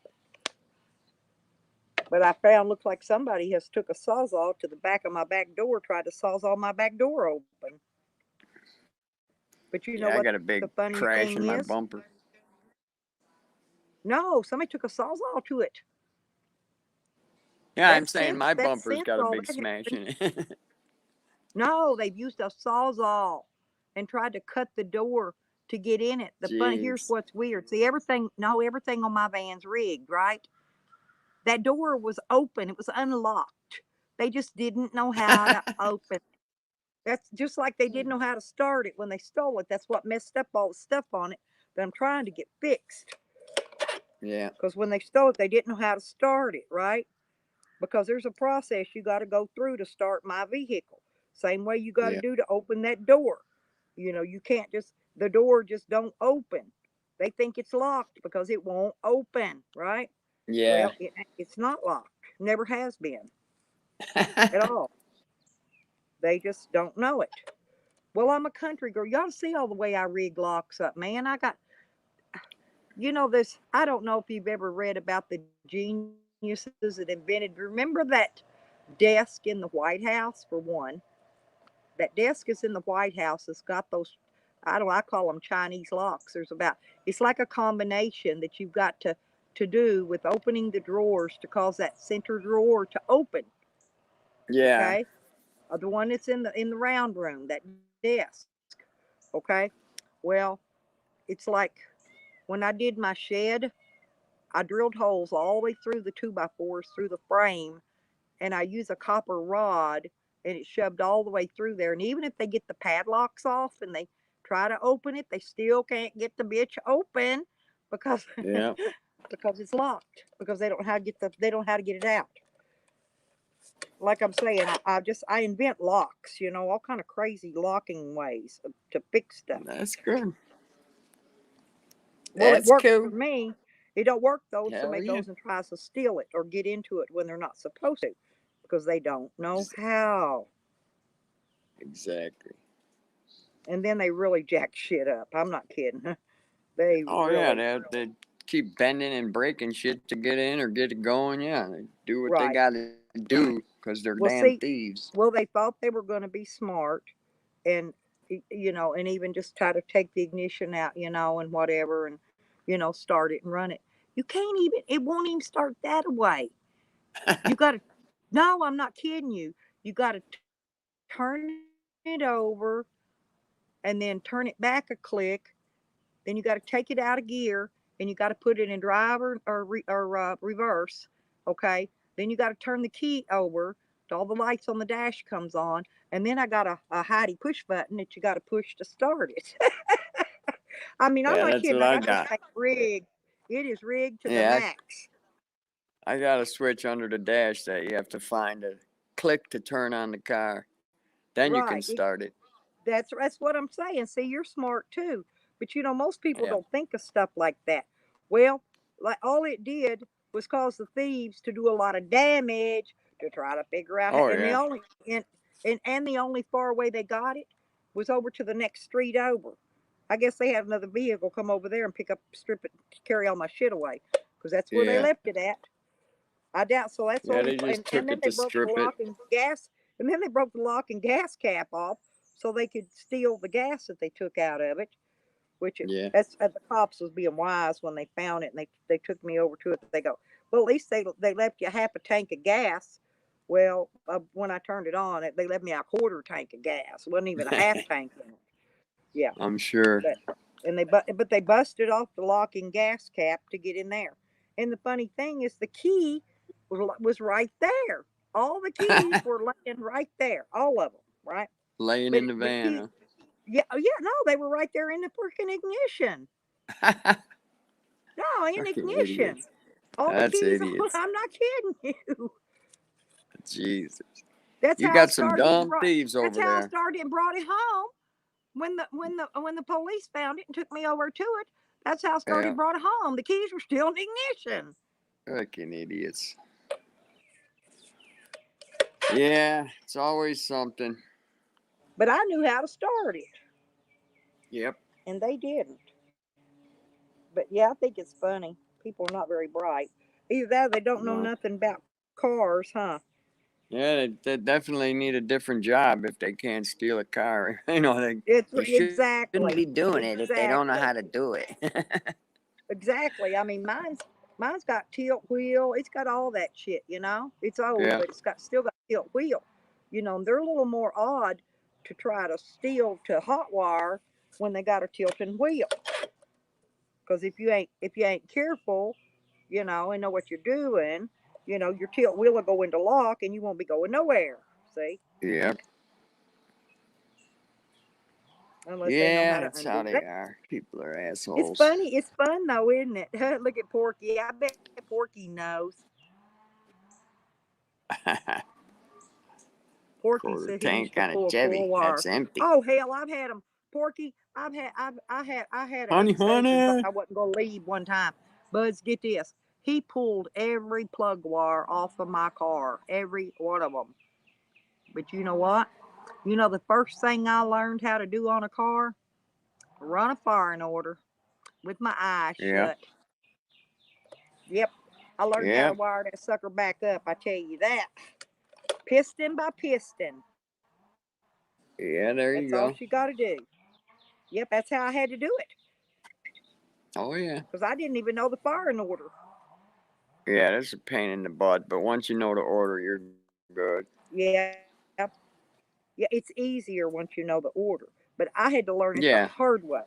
But I found looks like somebody has took a sawzall to the back of my back door, tried to sawzall my back door open. But you know Yeah, I what got a the big funny thing crash in my is? bumper. No, somebody took a sawzall to it. Yeah, I'm saying my That bumper's since got a all big that smash happened. in it. No, they've used a sawzall and tried to cut the door to get in it. Here's Jeez. what's weird. See, everything on my van's rigged, right? that door was open. It was unlocked. They just didn't know how to open. That's just like they didn't know how to start it when they stole it. That's what messed up all the stuff on it that I'm trying to get fixed. Yeah. Because when they stole it, they didn't know how to start it, right? Because there's a process you got to go through to start my vehicle. Same way you got to Yeah. do to open that door. You can't just, the door just don't open. They think it's locked because it won't open, right? Yeah. Well, it's not locked. Never has been at all. They just don't know it. Well, I'm a country girl. Y'all see all the way I rig locks up, man. I got, this. I don't know if you've ever read about the geniuses that invented. Remember that desk in the White House, for one? That desk is in the White House. It's got those. I call them Chinese locks. It's like a combination that you've got to do with opening the drawers to cause that center drawer to open. Yeah. Okay, the one that's in the round room, that desk. Okay, well, it's like when I did my shed, I drilled holes all the way through the 2x4s through the frame, and I use a copper rod, and it shoved all the way through there. And even if they get the padlocks off and they try to open it, they still can't get the bitch open because Yeah. because it's locked, because they don't know how to get it out. Like I'm saying, I invent locks, all kind of crazy locking ways to fix stuff. That's good. Well, it That's works for cool. me. It don't work though if Hell somebody yeah. goes and tries to steal it or get into it when they're not supposed to, because they don't know how. Exactly. And then they really jack shit up. I'm not kidding. They Oh yeah, really, they keep bending and breaking shit to get in or get it going. Yeah, they do what they right. got to do because they're Well, damn see, thieves. well, they thought they were going to be smart, and and even just try to take the ignition out, and whatever, and start it and run it. You can't even. It won't even start that way. You got to. No, I'm not kidding you. You got to turn it over and then turn it back a click. Then you got to take it out of gear and you got to put it in driver or reverse. Okay. Then you got to turn the key over till all the lights on the dash comes on, and then I got a hidey push button that you got to push to start it. I mean, I'm Yeah, not that's kidding. what I I got this got. thing rigged. It is rigged to the Yeah, max. I got a switch under the dash that you have to find a click to turn on the car. Then you can Right. start it. That's what I'm saying. See, you're smart too. But most people Yeah. don't think of stuff like that. Well, like all it did was cause the thieves to do a lot of damage to try to figure out how, Oh yeah. and the only far way they got it was over to the next street over. I guess they had another vehicle come over there and pick up, strip it, carry all my shit away, because that's where they Yeah. left it at. I doubt so. That's the Yeah, only, they just and took then it they to broke the strip it. lock and gas, and then they broke the lock and gas cap off so they could steal the gas that they took out of it. Yeah. That's the cops was being wise when they found it, and they took me over to it. They go, well, at least they left you half a tank of gas. Well, when I turned it on, they left me a quarter tank of gas. It wasn't even a half tank in it. Yeah, I'm sure. but but they busted off the lock and gas cap to get in there. And the funny thing is, the key was right there. All the keys were laying right there, all of them, right? Laying But in the the van, key, yeah, oh, yeah, no, they were right there in the freaking ignition. huh? No, in Fucking ignition. idiots. All the That's keys. idiots. I'm not kidding you. Jesus. That's You how I got some started and dumb brought. thieves That's over how I there. started and brought it home. When the police found it and took me over to it, that's how I started Yeah. and brought it home. The keys were still in the ignition. Fucking idiots. Yeah, it's always something. But I knew how to start it, Yep. and they didn't. But yeah, I think it's funny. People are not very bright. Either that, or they don't know No. nothing about cars, huh? Yeah, they definitely need a different job if they can't steal a car. It's They shouldn't be doing exactly, it if they don't know how to exactly, do it. exactly. I mean, mine's got tilt wheel. It's got all that shit. It's old, Yeah. but it's got still got tilt wheel. They're a little more odd to try to steal to hot wire when they got a tilting wheel. Because if you ain't careful, and know what you're doing, your tilt wheel will go into lock and you won't be going nowhere. See? Yep. Unless they know Yeah, how to that's how undo they that. are. People are It's assholes. funny. It's fun though, isn't it? Look at Porky. I bet Porky knows. Porky Quarter said he used tank to on a pull Chevy. wire. That's empty. Oh hell, I've had them. Porky, I had an Honey, extension thought honey. I wasn't gonna leave one time. Buds, get this. He pulled every plug wire off of my car, every one of them. But you know what? The first thing I learned how to do on a car, run a firing order with my eyes Yeah. shut. Yep, I learned how Yeah. to wire that sucker back up. I tell you that, piston by piston. Yeah, there That's you all go. she got to do. Yep, that's how I had to do it Oh, yeah. because I didn't even know the firing order. Yeah, that's a pain in the butt. But once you know the order, you're good. Yeah, yeah, it's easier once you know the order. But I had to learn it the Yeah. hard way.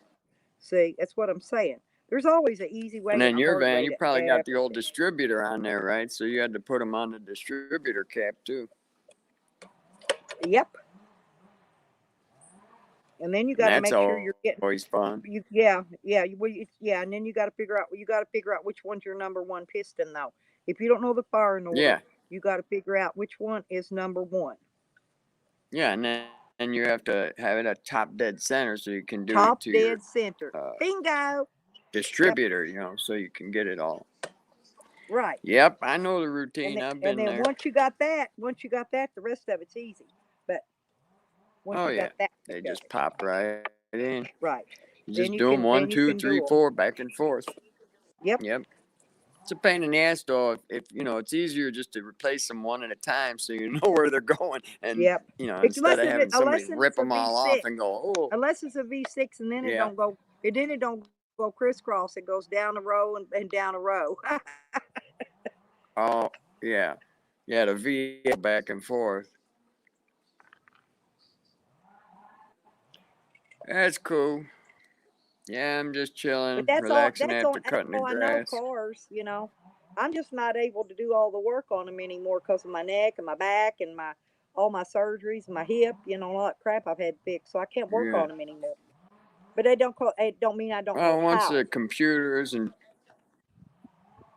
See, that's what I'm saying. There's always an easy way And and then a your hard van, way you to probably got the old everything. distributor on there, right? So you had to put them on the distributor cap too. Yep. And then you And got to that's make sure you're always getting fun. yeah, and then you got to figure out which one's your number one piston though. If you don't know the firing Yeah. order, you got to figure out which one is number one. Yeah, and then you have to have it at top dead center so you can do it to Top your dead center. uh, Bingo. Yep. distributor, so you can get it all. Right. Yep, I know the And routine. then, I've and been then there. once you got that, the rest of it's easy. But once Oh you yeah, got that they together, just pop right in. right? You just do them one, Then two, you can three, do them. four, back and forth. Yep. Yep. It's a pain in the ass though. If it's easier just to replace them one at a time so you know where they're going, and Yep. instead of having somebody rip Unless them it's a all off V6, and go, oh unless it's a V6, and then it yeah, don't go. Then it don't go crisscross. It goes down a row and down a row. oh yeah, yeah, the V back and forth. That's cool. Yeah, I'm just But chilling, that's all. relaxing after That's cutting the all I know. grass. Cars. I'm just not able to do all the work on them anymore because of my neck and my back and my all my surgeries, my hip. All that crap I've had fixed, so I can't work Yeah. on them anymore. But they don't call. It don't mean I don't know Well, once how. the computers and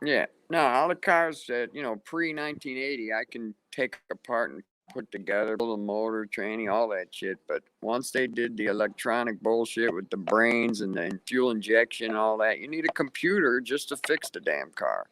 yeah, no, all the cars that pre 1980, I can take apart and put together, pull the motor, tranny, all that shit. But once they did the electronic bullshit with the brains and fuel injection and all that, you need a computer just to fix the damn car.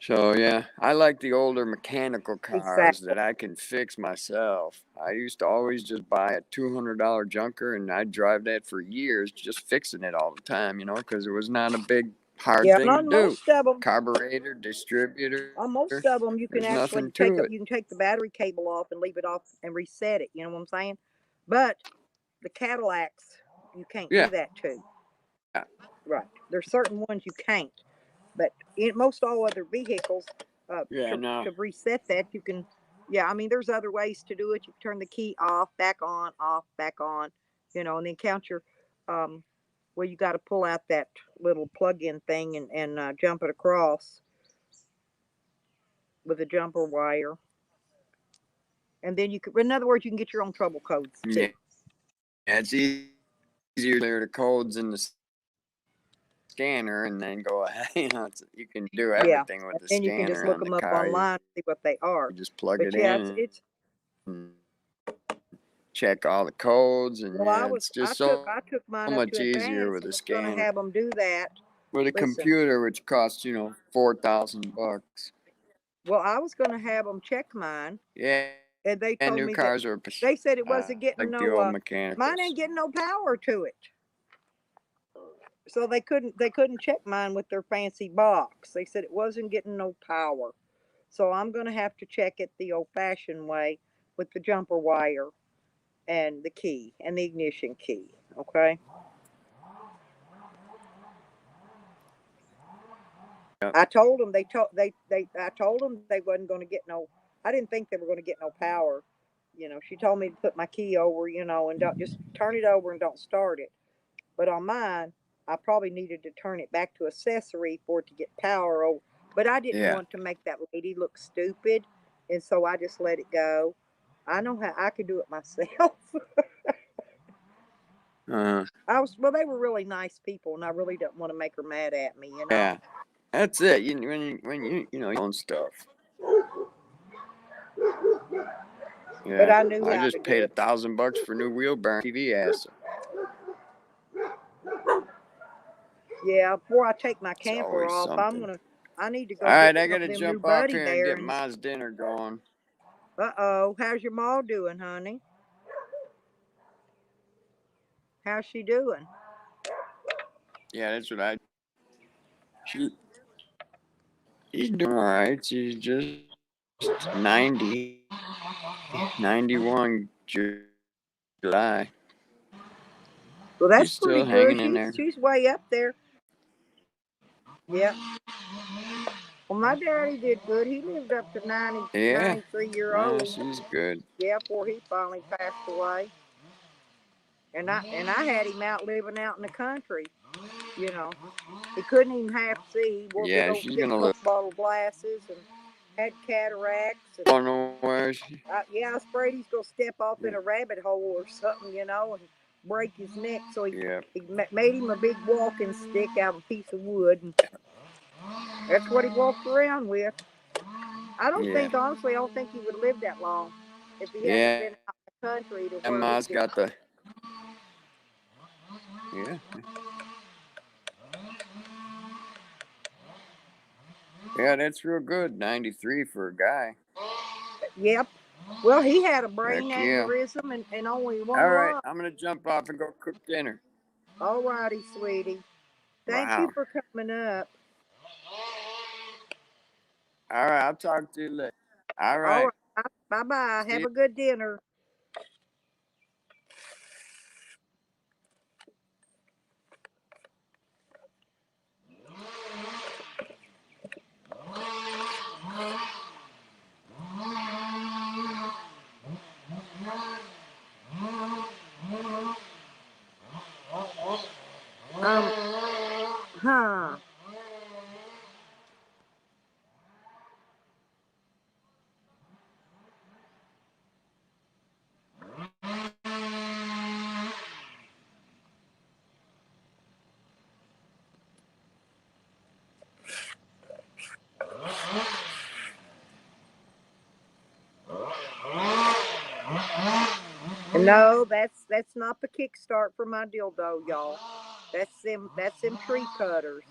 So yeah, I like the older mechanical cars Exactly. that I can fix myself. I used to always just buy a $200 junker and I'd drive that for years, just fixing it all the time, because it was not a big hard Yeah, thing to on do. most of them, Carburetor, distributor, you there's can nothing actually to it. you can take the battery cable off and leave it off and reset it. You know what I'm saying? But the Cadillacs, you can't do Yeah, that too. Right. There's certain ones you can't. But in most all other vehicles, yeah, no, to reset that, you can. Yeah, I mean, there's other ways to do it. You can turn the key off, back on, and then count your. Well, you got to pull out that little plug-in thing and jump it across with a jumper wire, and then you can. In other words, you can get your own trouble codes too. yeah, it's easier to clear the codes in the scanner and then go ahead. You can do Yeah, everything with and the then you can scanner just on look the them up car. online and see what they are. You just plug it But yeah, in it's and check all the codes, and well, yeah, it's just so I much took mine up to easier with a advanced and was scanner. going to have them do that. With a Listen, computer, which costs $4,000. well, I was going to have them check mine, Yeah, new and cars they are a told me that they said it wasn't like getting the old no mine mechanicals. ain't getting no power to it, so they couldn't check mine with their fancy box. They said it wasn't getting no power, so I'm going to have to check it the old-fashioned way with the jumper wire and the key and the ignition key. Okay. Yep. I told them I told them they wasn't going to get no. I didn't think they were going to get no power. She told me to put my key over, and don't just turn it over and don't start it. But on mine, I probably needed to turn it back to accessory for it to get power But I didn't Yeah. want to make that lady look stupid, and so I just let it go. I know how I could do it myself. Uh, Well, they were really nice people, and I really didn't want to make her mad at me, you know. yeah. That's it. When you own stuff. But Yeah. I knew I how to just do paid it. $1,000 for new wheel bearing TV ass. Yeah, before I take my It's camper always off, something. I need to All go get right, I some of gotta them new jump off buddy here and get bearings. Ma's dinner going. Uh-oh, how's your mom doing, honey? How's she doing? Yeah, that's what I. She, she's doing all right. She's just 91 July. Well, that's She's pretty still good. hanging in there. She's way up there. Yeah. Well, my daddy did good. He lived up to Yeah, 93-year no, old. she's good. Yeah, before he finally passed away. And I had him out living out in the country. You know, he couldn't even half see. He wore big Yeah, old she's thick gonna live. Coke bottle glasses and had cataracts. And Don't know where she. yeah, I was afraid he's gonna step off in Yeah, a rabbit hole or something, you know, and break his neck. So yeah, he made him a big walking stick out of a piece of wood, and that's what he walked around with. yeah, Honestly, I don't think he would live that long if he hadn't yeah. been out in the country to where he Ma's could. got the. Yeah, yeah. That's real good. 93 for a guy. Yep. Well, he had a Heck brain yeah. aneurysm and only one All right, lung. I'm gonna jump off and go cook dinner. All righty, sweetie. Thank you Wow. for coming up. All right, I'll talk to you later. All All right. right. Bye bye. See Have you. a good dinner. Um, huh. No, that's not the kickstart for my dildo, y'all. That's them tree cutters.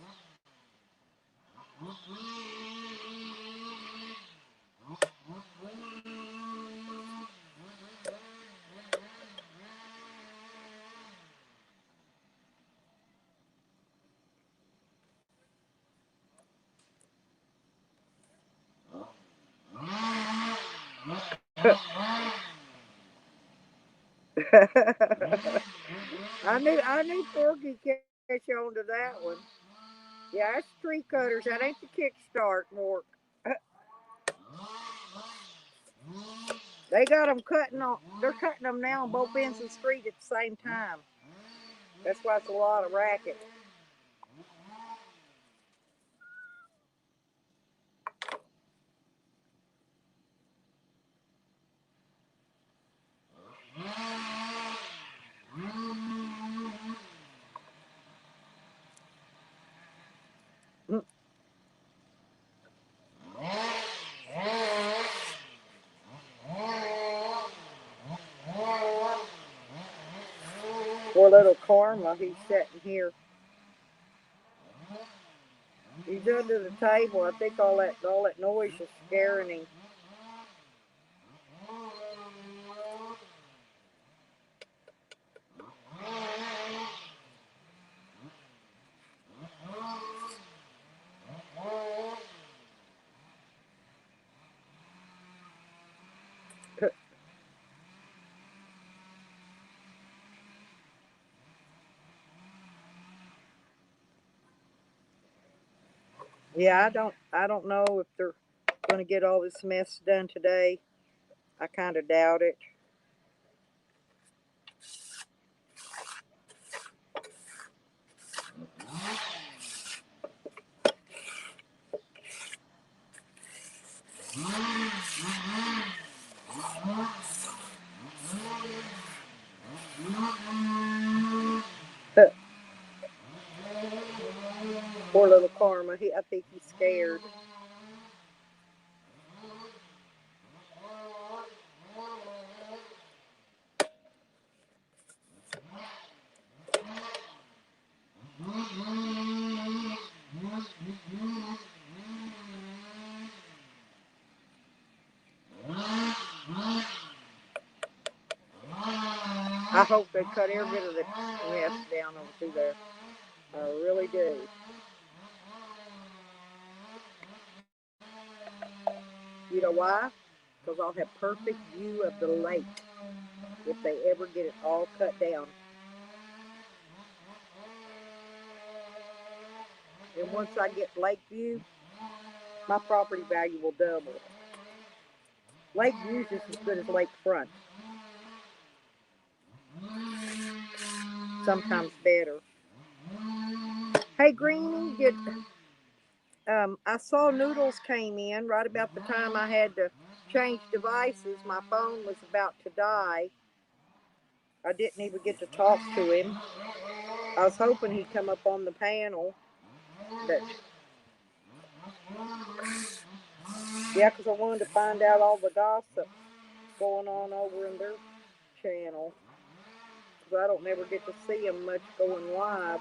I knew Porky catch on to that one. Yeah, that's tree cutters. That ain't the kickstart, Mork. They got them cutting on. They're cutting them now on both ends of the street at the same time. That's why it's a lot of racket. Poor little Karma, he's sitting here. He's under the table. I think all that noise is scaring him. Yeah, I don't know if they're going to get all this mess done today. I kind of doubt it. Poor little Karma. I think he's scared. I hope they cut every bit of the nest down over through there. I really do. You know why? Because I'll have perfect view of the lake if they ever get it all cut down. And once I get lake view, my property value will double. Lake view is just as good as lakefront. Sometimes better. Hey, Greenie, I saw Noodles came in right about the time I had to change devices. My phone was about to die. I didn't even get to talk to him. I was hoping he'd come up on the panel, but yeah, because I wanted to find out all the gossip going on over in their channel. Because I don't never get to see them much going live.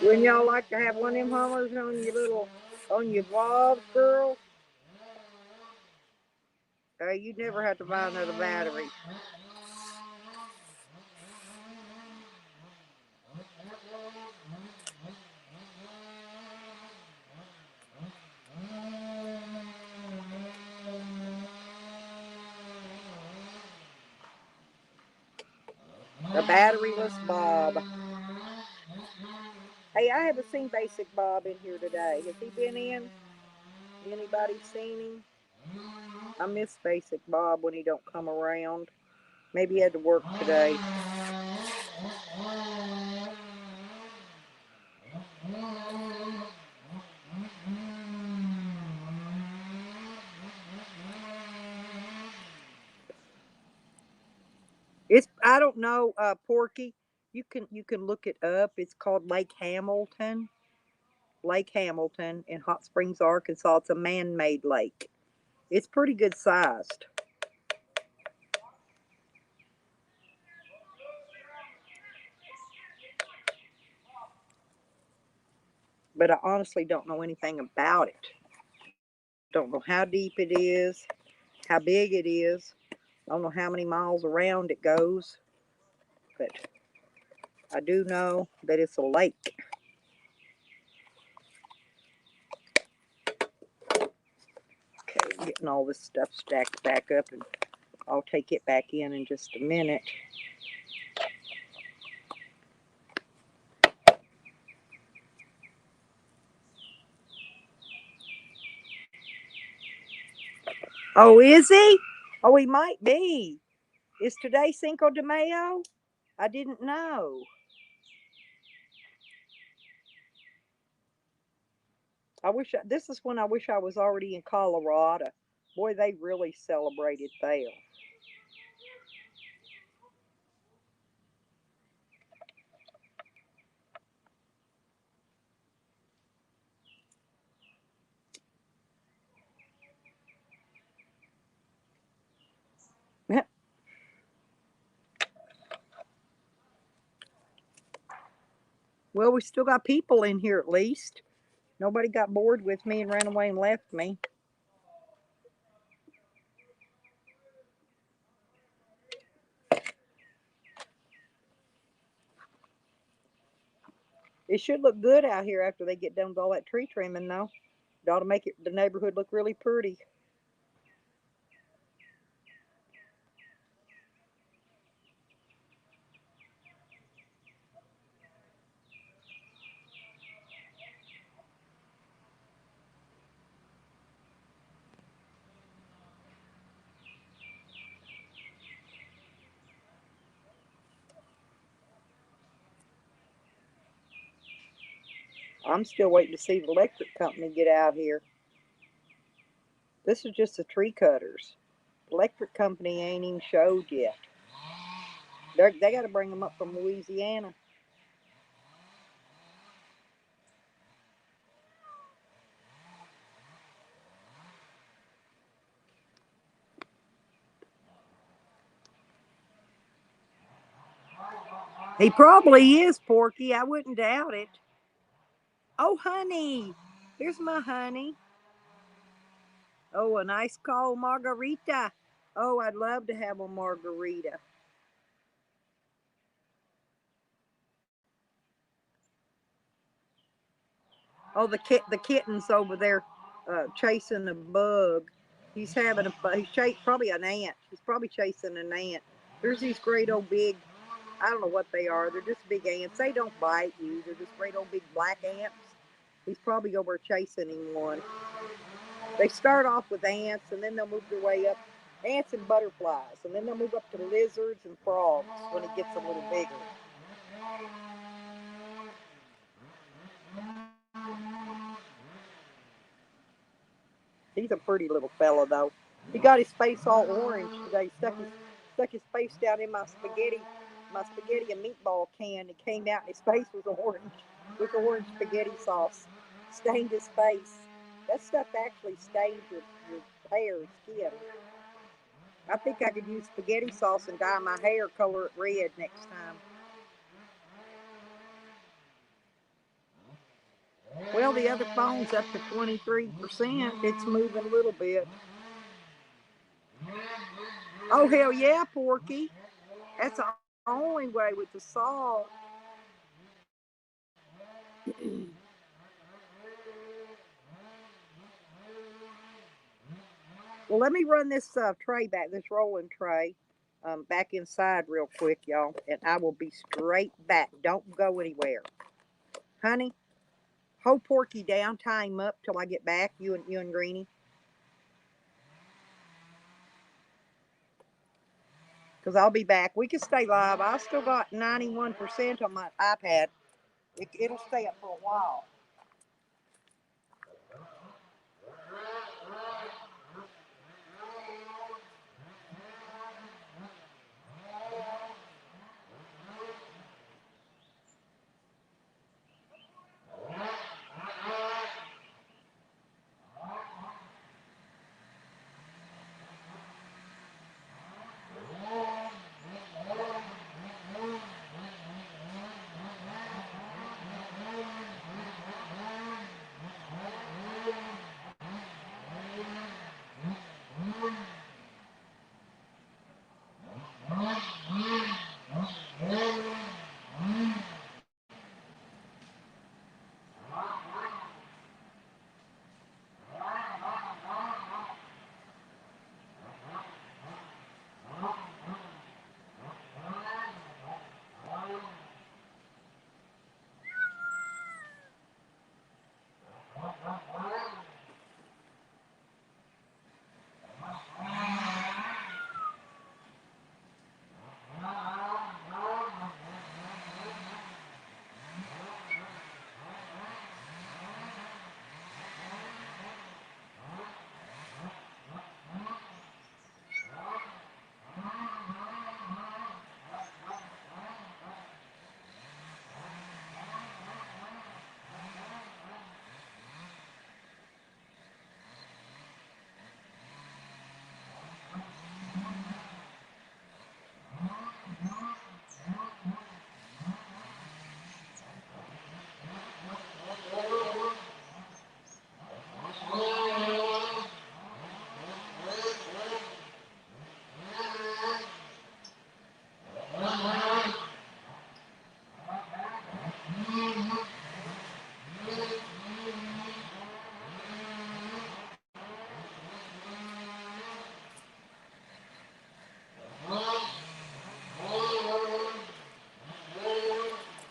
Wouldn't y'all like to have one of them hummers on your vlogs, girls? You'd never have to buy another battery. A batteryless Bob. Hey, I haven't seen Basic Bob in here today. Has he been in? Anybody seen him? I miss Basic Bob when he don't come around. Maybe he had to work today. I don't know, Porky. You can look it up. It's called Lake Hamilton. Lake Hamilton in Hot Springs, Arkansas. It's a man-made lake. It's pretty good sized. But I honestly don't know anything about it. Don't know how deep it is, how big it is. I don't know how many miles around it goes. But I do know that it's a lake. Okay, I'm getting all this stuff stacked back up, and I'll take it back in just a minute. Oh, is he? Oh, he might be. Is today Cinco de Mayo? I didn't know. This is when I wish I was already in Colorado. Boy, they really celebrated there. Well, we still got people in here at least. Nobody got bored with me and ran away and left me. It should look good out here after they get done with all that tree trimming, though. It ought to make the neighborhood look really pretty. I'm still waiting to see the electric company get out here. This is just the tree cutters. The electric company ain't even showed yet. They got to bring them up from Louisiana. He probably is, Porky. I wouldn't doubt it. Oh, honey. Here's my honey. Oh, a nice cold margarita. Oh, I'd love to have a margarita. Oh, the kitten's over there chasing a bug. He's having probably an ant. He's probably chasing an ant. There's these great old big, I don't know what they are. They're just big ants. They don't bite you. They're just great old big black ants. He's probably over chasing him one. They start off with ants, and then they'll move their way up. Ants and butterflies, and then they'll move up to lizards and frogs when it gets a little bigger. He's a pretty little fella, though. He got his face all orange today. Stuck his face down in my spaghetti and meatball can. It came out, and his face was orange with orange spaghetti sauce. Stained his face. That stuff actually stains your hair and skin. I think I could use spaghetti sauce and dye my hair, color it red next time. Well, the other phone's up to 23%. It's moving a little bit. Oh, hell yeah, Porky. That's the only way with the salt. Well, let me run this tray back, this rolling tray, back inside real quick, y'all, and I will be straight back. Don't go anywhere. Honey, hold Porky down, tie him up till I get back, you and Greenie. Because I'll be back. We can stay live. I still got 91% on my iPad. It'll stay up for a while.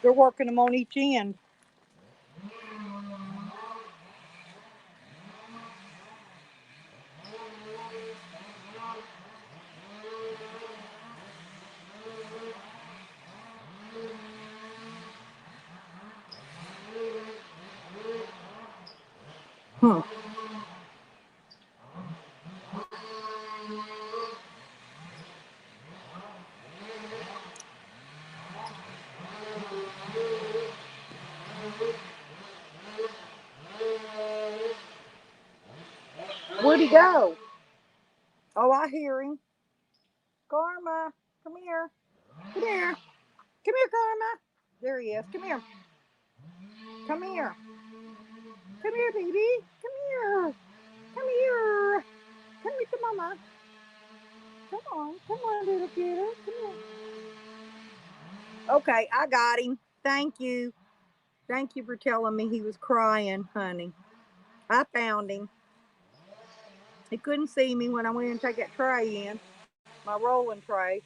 They're working them on each end. Hmm. Where'd he go? Oh, I hear him. Karma, come here. Come here. Come here, Karma. There he is. Come here. Come here. Come here, baby. Come here. Come here. Come here to mama. Come on. Come on, little critter. Come here. Okay, I got him. Thank you. Thank you for telling me he was crying, honey. I found him. He couldn't see me when I went in to take that tray in, my rolling tray.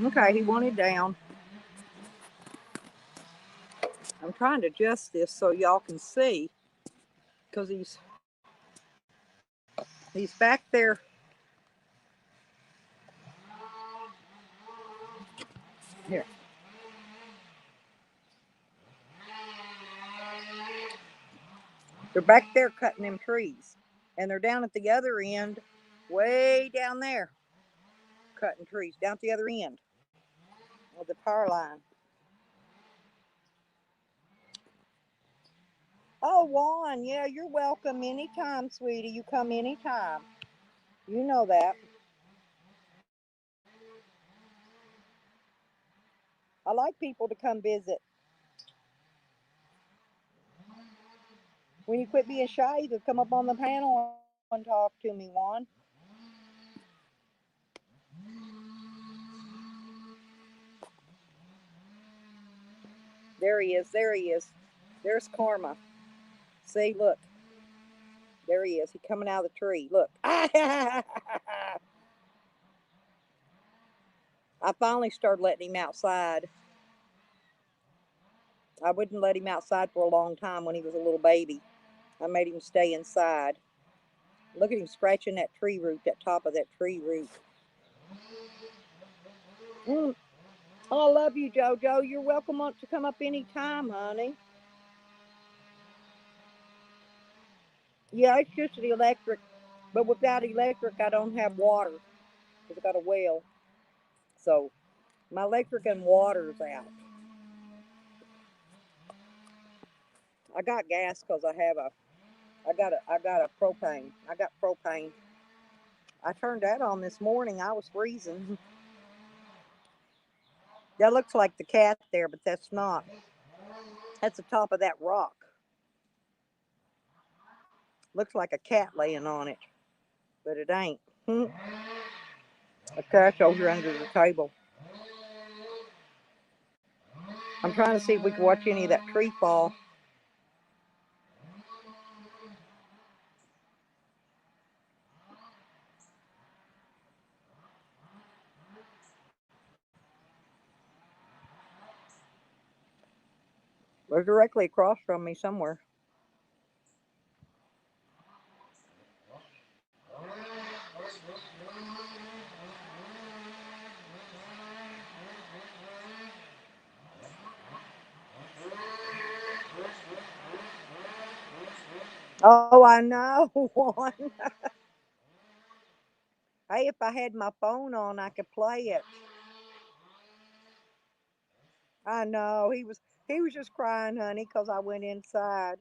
Okay, he wanted down. I'm trying to adjust this so y'all can see because he's back there. Here. They're back there cutting them trees. And they're down at the other end, way down there, cutting trees down at the other end of the power line. Oh, Juan, yeah, you're welcome anytime, sweetie. You come anytime. You know that. I like people to come visit. When you quit being shy, you could come up on the panel and talk to me, Juan. There he is. There he is. There's Karma. See, look. There he is. He's coming out of the tree. Look. I finally started letting him outside. I wouldn't let him outside for a long time when he was a little baby. I made him stay inside. Look at him scratching that tree root, that top of that tree root. Mm. Oh, I love you, JoJo. You're welcome to come up anytime, honey. Yeah, it's just the electric. But without electric, I don't have water because I got a well. So my electric and water's out. I got gas because I got a propane. I got propane. I turned that on this morning. I was freezing. That looks like the cat there, but that's not. That's the top of that rock. Looks like a cat laying on it, but it ain't. A cat's over under the table. I'm trying to see if we can watch any of that tree fall. They're directly across from me somewhere. Oh, I know one. Hey, if I had my phone on, I could play it. I know he was just crying, honey, because I went inside.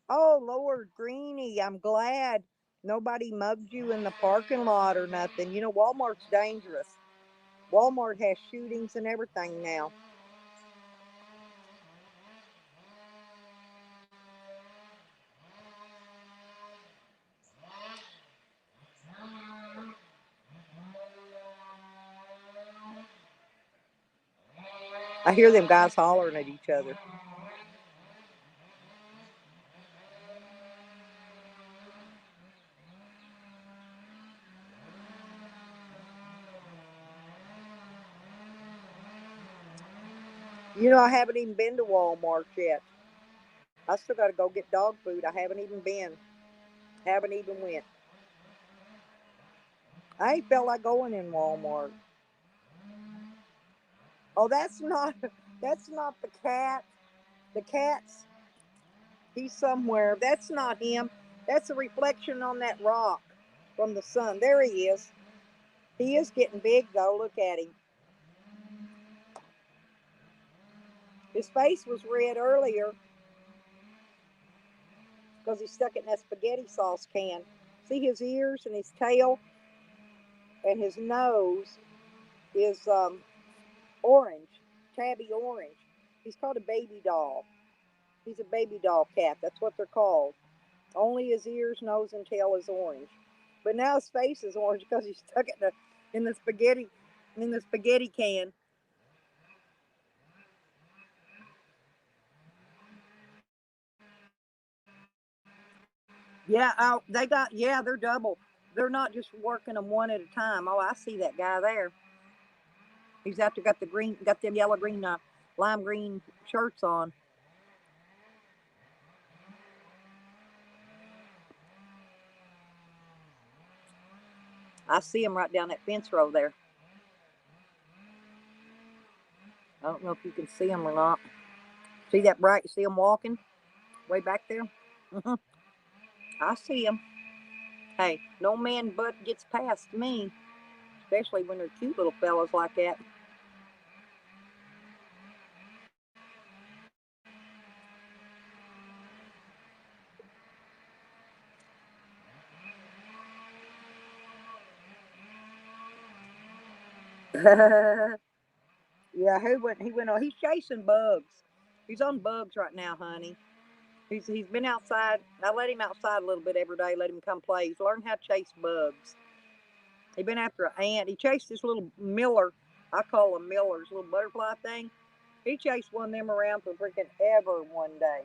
Oh, Lord, Greenie, I'm glad nobody mugged you in the parking lot or nothing. You know, Walmart's dangerous. Walmart has shootings and everything now. I hear them guys hollering at each other. You know, I haven't even been to Walmart yet. I still got to go get dog food. I haven't even been. Haven't even went. I ain't felt like going in Walmart. Oh, that's not. That's not the cat. The cat's. He's somewhere. That's not him. That's a reflection on that rock from the sun. There he is. He is getting big though. Look at him. His face was red earlier because he stuck it in that spaghetti sauce can. See his ears and his tail and his nose is orange, tabby orange. He's called a baby doll. He's a baby doll cat. That's what they're called. Only his ears, nose, and tail is orange. But now his face is orange because he stuck it in the spaghetti can. Yeah, they're double. They're not just working them one at a time. Oh, I see that guy there. He's after got them yellow green, lime green shirts on. I see him right down that fence row there. I don't know if you can see him or not. See that bright? See him walking way back there? I see him. Hey, no man but gets past me, especially when they're cute little fellas like that. Yeah, he went on. He's chasing bugs. He's on bugs right now, honey. He's been outside. I let him outside a little bit every day. Let him come play. He's learned how to chase bugs. He's been after an ant. He chased this little miller. I call them millers, little butterfly thing. He chased one of them around for freaking ever one day.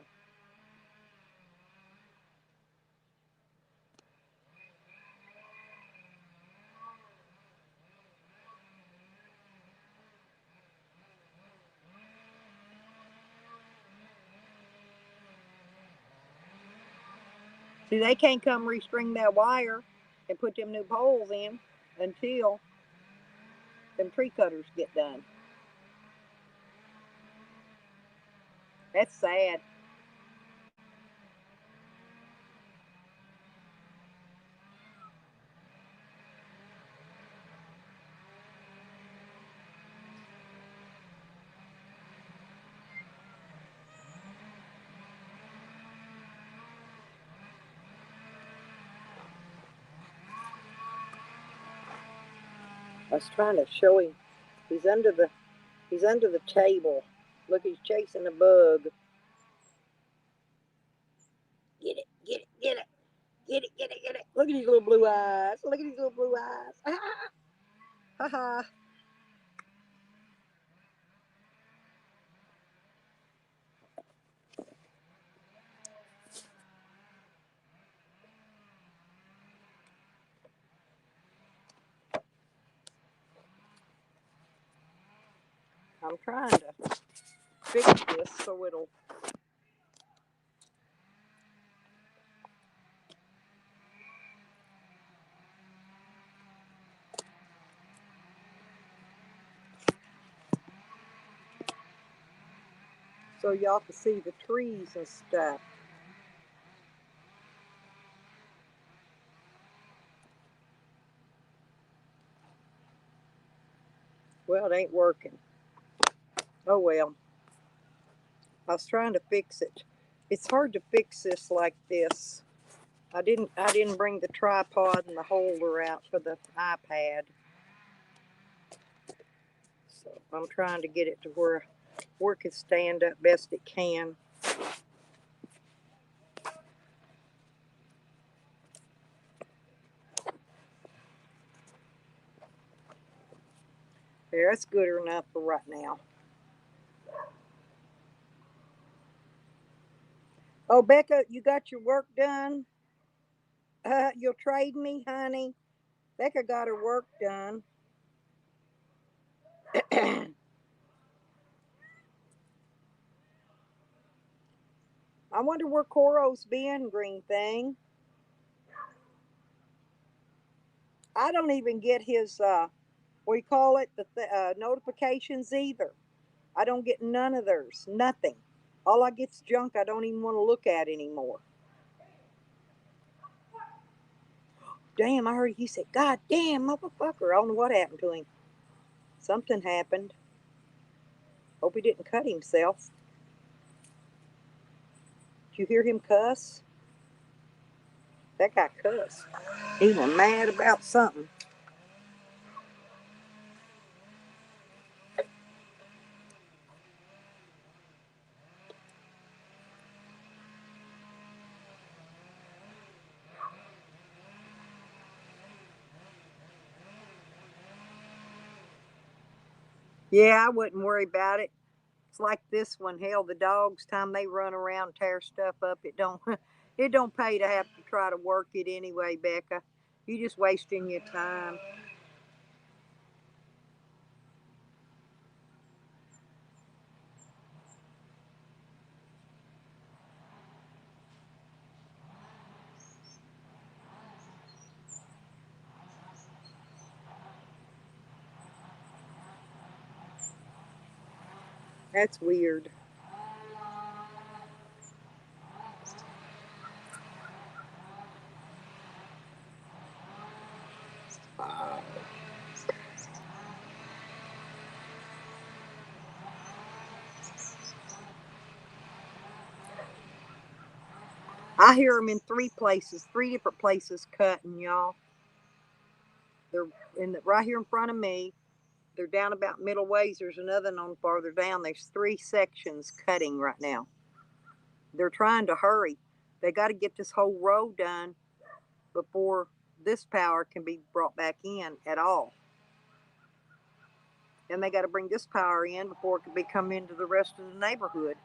See, they can't come restring that wire and put them new poles in until them tree cutters get done. That's sad. I was trying to show him. He's under the he's under the table. Look, he's chasing a bug. Get it, get it, get it, get it, get it, get it. Look at these little blue eyes. Look at these little blue eyes. Ha ha. I'm trying to fix this so y'all can see the trees and stuff. Well, it ain't working. Oh well. I was trying to fix it. It's hard to fix this like this. I didn't bring the tripod and the holder out for the iPad. So I'm trying to get it to where it can stand up best it can. There, that's good enough for right now. Oh, Becca, you got your work done? You'll trade me, honey? Becca got her work done. I wonder where Coro's been, green thing. I don't even get his what do you call it, the notifications either. I don't get none of theirs, nothing. All I get's junk I don't even want to look at anymore. Damn, I heard he said, God damn, motherfucker. I don't know what happened to him. Something happened. Hope he didn't cut himself. Did you hear him cuss? That guy cussed. He was mad about something. Yeah, I wouldn't worry about it. It's like this one. Hell, the dogs, time they run around and tear stuff up, it don't it don't pay to have to try to work it anyway, Becca. You just wasting your time. That's weird. I hear them in three different places cutting, y'all. They're right here in front of me. They're down about middle ways. There's another one farther down. There's three sections cutting right now. They're trying to hurry. They got to get this whole row done before this power can be brought back in at all. And they got to bring this power in before it can be come into the rest of the neighborhood.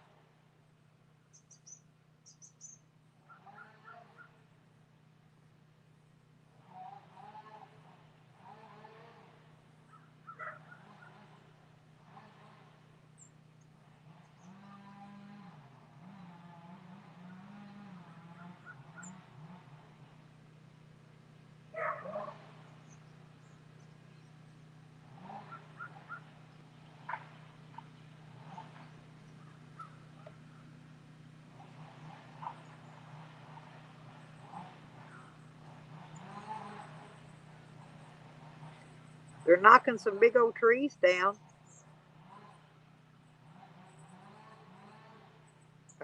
They're knocking some big old trees down.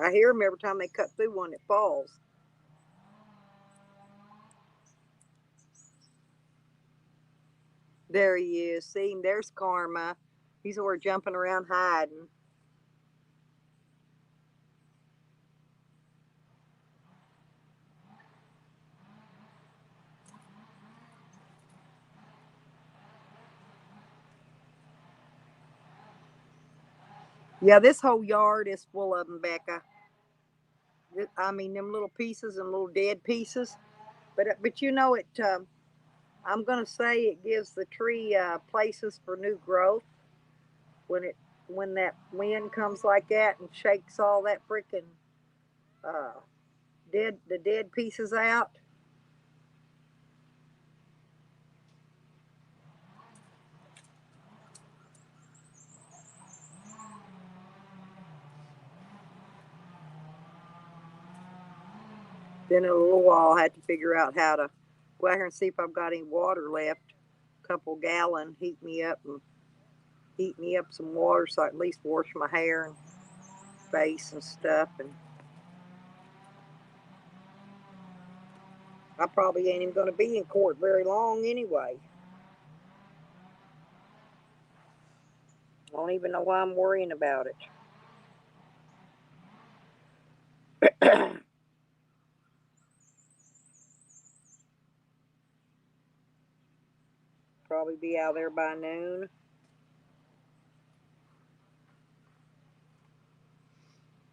I hear them every time they cut through one, it falls. There he is. See him? There's Karma. He's over jumping around hiding. Yeah, this whole yard is full of them, Becca. I mean, them little pieces and little dead pieces. But you know it. I'm gonna say it gives the tree places for new growth when it when that wind comes like that and shakes all that freaking uh, dead pieces out. Then in a little while, I had to figure out how to go out here and see if I've got any water left. A couple gallon, heat me up some water so I at least wash my hair and face and stuff. And I probably ain't even going to be in court very long anyway. I don't even know why I'm worrying about it. Probably be out there by noon.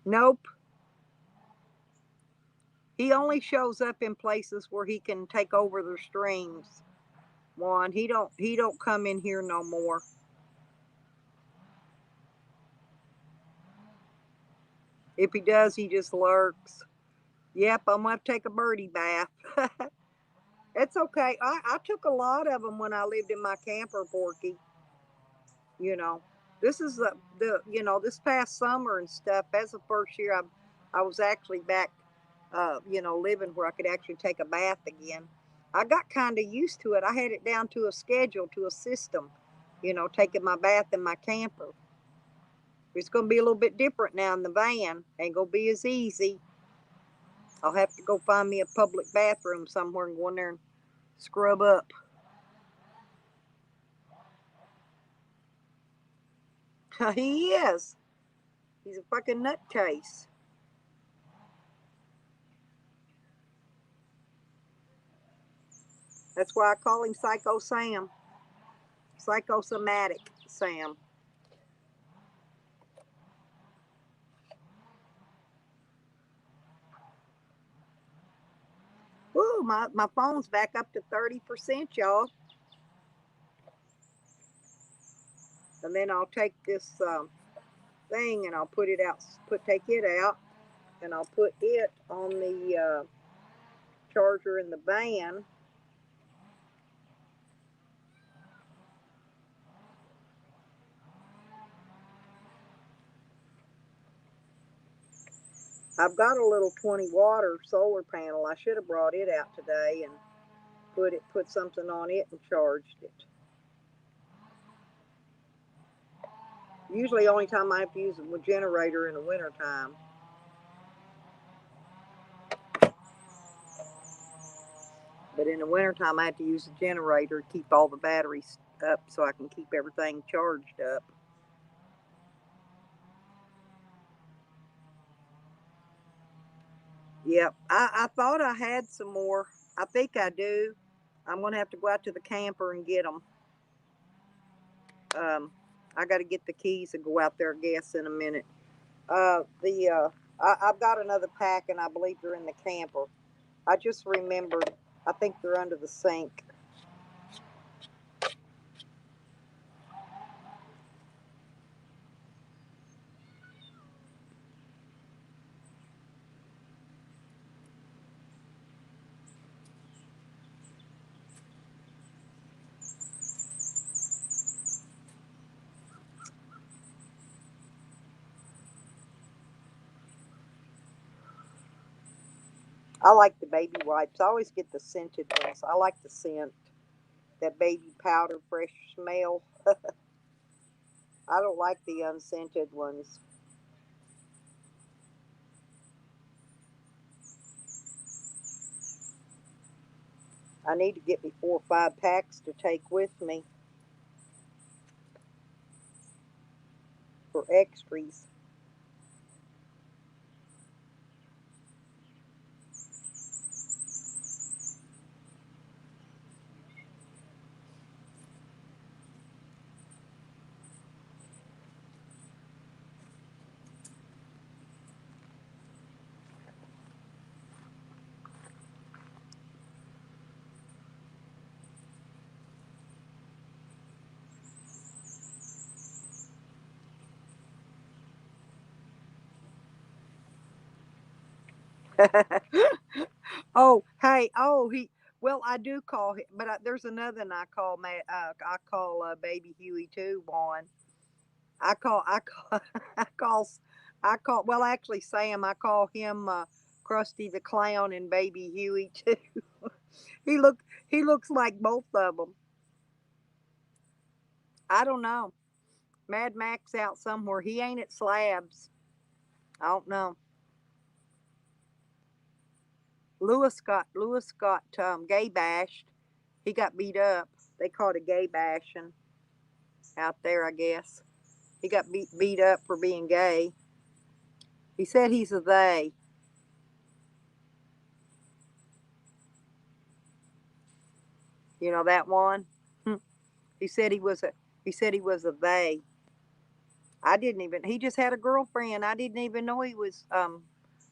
Nope. He only shows up in places where he can take over their streams. Juan, he don't come in here no more. If he does, he just lurks. Yep, I'm going to take a birdie bath. It's okay. I took a lot of them when I lived in my camper, Porky. You know, this is this past summer and stuff. That's the first year I was actually back, living where I could actually take a bath again. I got kind of used to it. I had it down to a schedule, to a system, taking my bath in my camper. It's going to be a little bit different now in the van. Ain't going to be as easy. I'll have to go find me a public bathroom somewhere and go in there and scrub up. He is. He's a fucking nutcase. That's why I call him Psycho Sam. Psychosomatic Sam. Woo, my phone's back up to 30%, y'all. And then I'll take this thing and I'll put it out, take it out, and I'll put it on the charger in the van. I've got a little 20-watt solar panel. I should have brought it out today and put something on it and charged it. Usually, only time I have to use a generator in the wintertime. But in the wintertime, I have to use a generator to keep all the batteries up so I can keep everything charged up. Yep, I thought I had some more. I think I do. I'm going to have to go out to the camper and get them. I got to get the keys and go out there, I guess, in a minute. I've got another pack, and I believe they're in the camper. I just remembered. I think they're under the sink. I like the baby wipes. I always get the scented ones. I like the scent. That baby powder, fresh smell. I don't like the unscented ones. I need to get me 4 or 5 packs to take with me for extras. Oh, hey, well, I do call him, but there's another one I call, Baby Huey too, Juan. I call, I call, well, actually, Sam, I call him Krusty the Clown and Baby Huey too. he look, he looks like both of them. I don't know. Mad Max out somewhere. He ain't at Slabs. I don't know. Lewis got gay bashed. He got beat up. They called it gay bashing out there, I guess. He got beat up for being gay. He said he's a they. You know that one? He said he was a they. I didn't even he just had a girlfriend. I didn't even know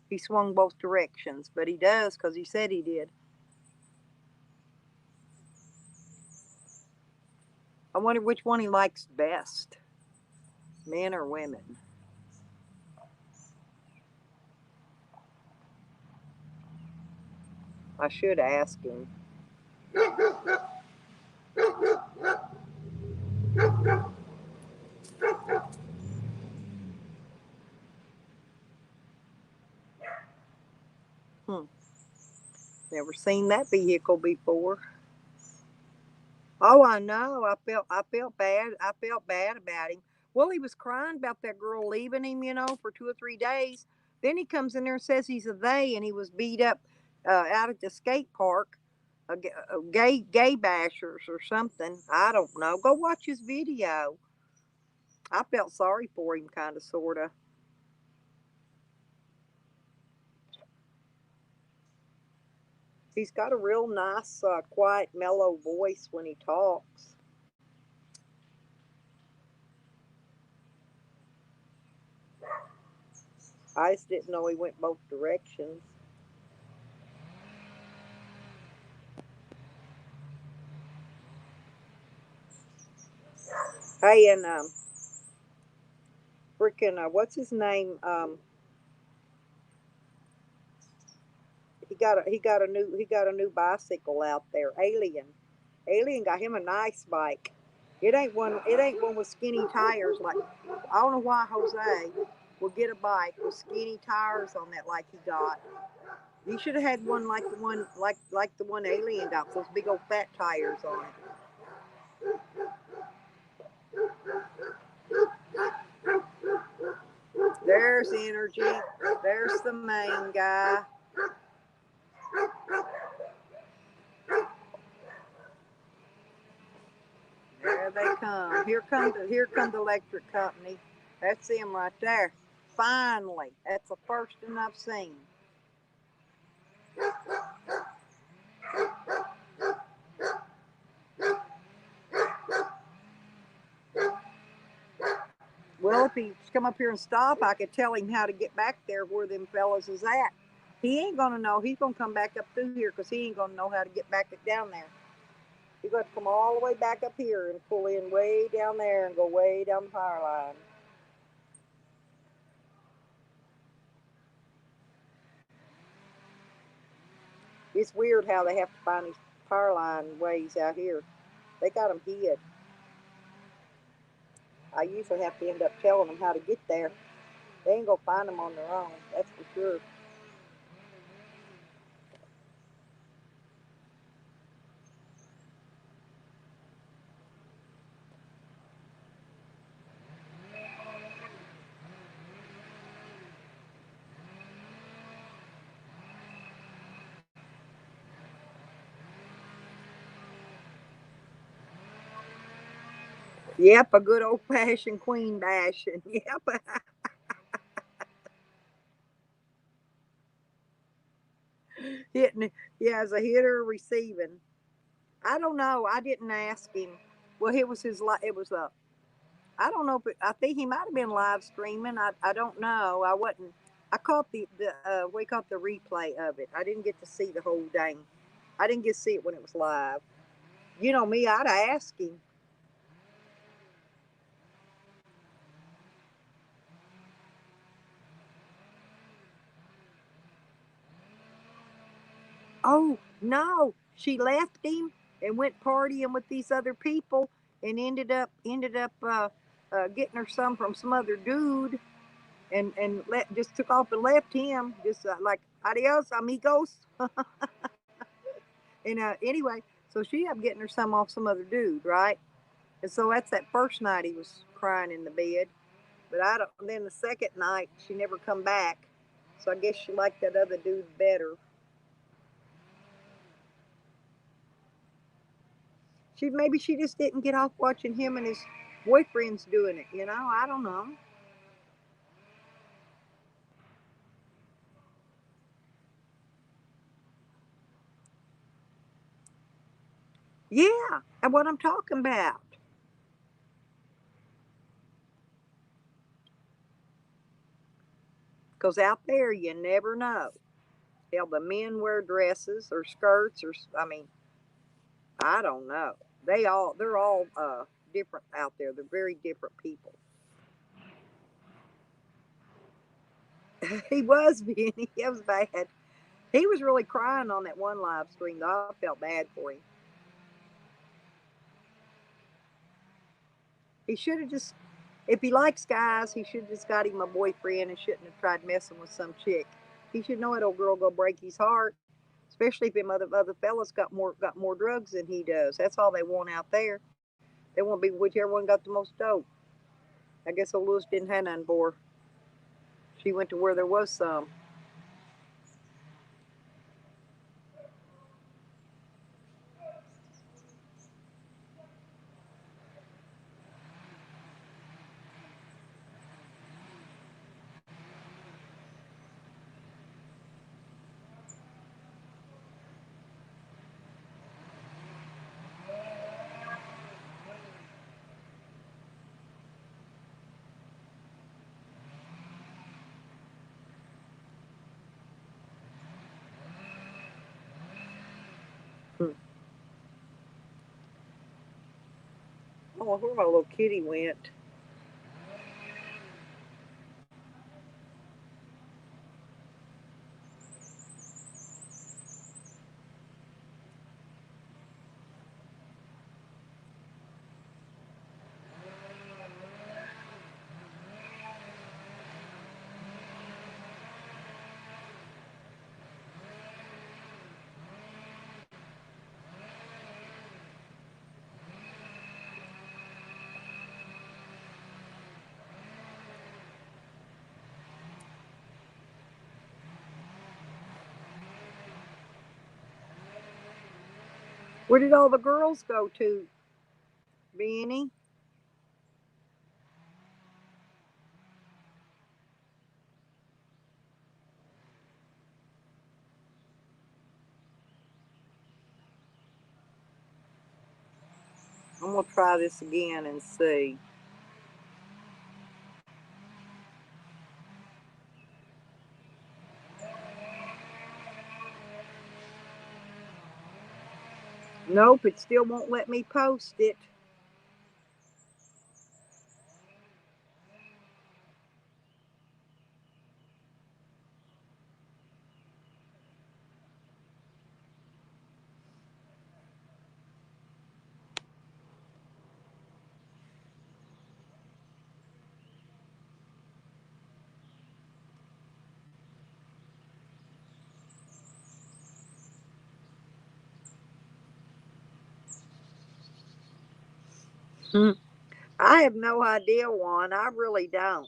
he swung both directions, but he does cuz he said he did. I wonder which one he likes best. Men or women? I should ask him. Hmm. Never seen that vehicle before. Oh, I know. I felt bad. I felt bad about him. Well, he was crying about that girl leaving him, for 2 or 3 days. Then he comes in there and says he's a they, and he was beat up out at the skate park, gay bashers or something. I don't know. Go watch his video. I felt sorry for him, kind of, sorta. He's got a real nice, quiet, mellow voice when he talks. I just didn't know he went both directions. Hey, and freaking what's his name? He got a new bicycle out there. Alien got him a nice bike. It ain't one with skinny tires like. I don't know why Jose would get a bike with skinny tires on that like he got. You should have had one like the one Alien got, with those big old fat tires on it. There's Energy. There's the main guy. There they come. Here come the electric company. That's them right there. Finally, that's the first one I've seen. Well, if he'd come up here and stop, I could tell him how to get back there where them fellas is at. He ain't gonna know. He's gonna come back up through here because he ain't gonna know how to get back down there. He's got to come all the way back up here and pull in way down there and go way down the power line. It's weird how they have to find these power line ways out here. They got them hid. I usually have to end up telling them how to get there. They ain't gonna find them on their own. That's for sure. Yep, a good old fashioned queen bashing. Yep. Hitting. Yeah, as a hitter receiving. I don't know. I didn't ask him. Well, it was his. It was a. I don't know if I think he might have been live streaming. I don't know. I wasn't. I caught the we caught the replay of it. I didn't get to see the whole dang. I didn't get to see it when it was live. You know me. I'd ask him. Oh no, she left him and went partying with these other people and ended up getting her some from some other dude and just took off and left him just like adios amigos. And anyway, so she ended up getting her some off some other dude, right? And so that's that first night he was crying in the bed. But I don't. Then the second night she never come back. So I guess she liked that other dude better. Maybe she just didn't get off watching him and his boyfriends doing it. I don't know. Yeah, and what I'm talking about. Because out there, you never know. Hell, the men wear dresses or skirts, or I mean, I don't know. They're all different out there. They're very different people. He was being, he was bad. He was really crying on that one live stream, though. I felt bad for him. He should have just, if he likes guys, he should have just got him a boyfriend and shouldn't have tried messing with some chick. He should know that old girl gonna break his heart, especially if them other fellas got more drugs than he does. That's all they want out there. They want to be whichever one got the most dope. I guess old Lewis didn't have none for her. She went to where there was some. Hmm. Oh, where my little kitty went. Where did all the girls go to, Benny? I'm gonna try this again and see. Nope, it still won't let me post it. Hmm. I have no idea, Juan. I really don't.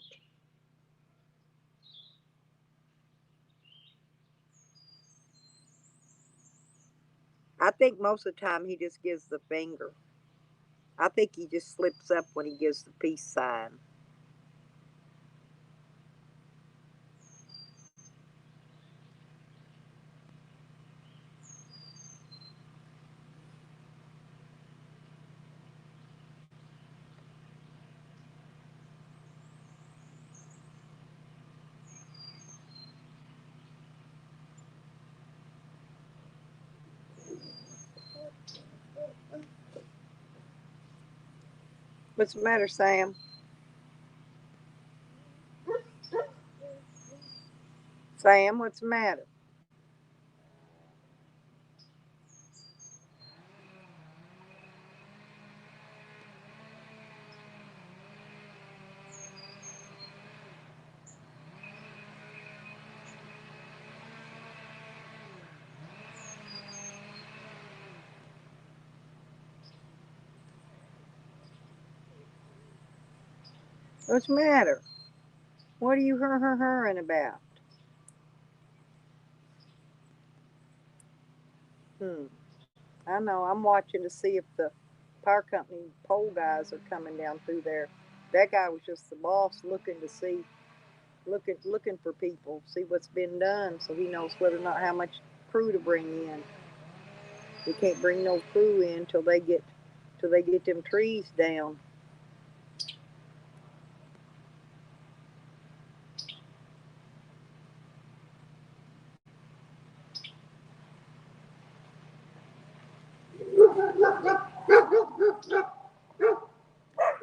I think most of the time he just gives the finger. I think he just slips up when he gives the peace sign. What's the matter, Sam? Sam, what's the matter? What's the matter? What are you hurring about? Hmm. I know. I'm watching to see if the power company pole guys are coming down through there. That guy was just the boss looking to see, looking for people, see what's been done, so he knows whether or not how much crew to bring in. We can't bring no crew in till they get them trees down.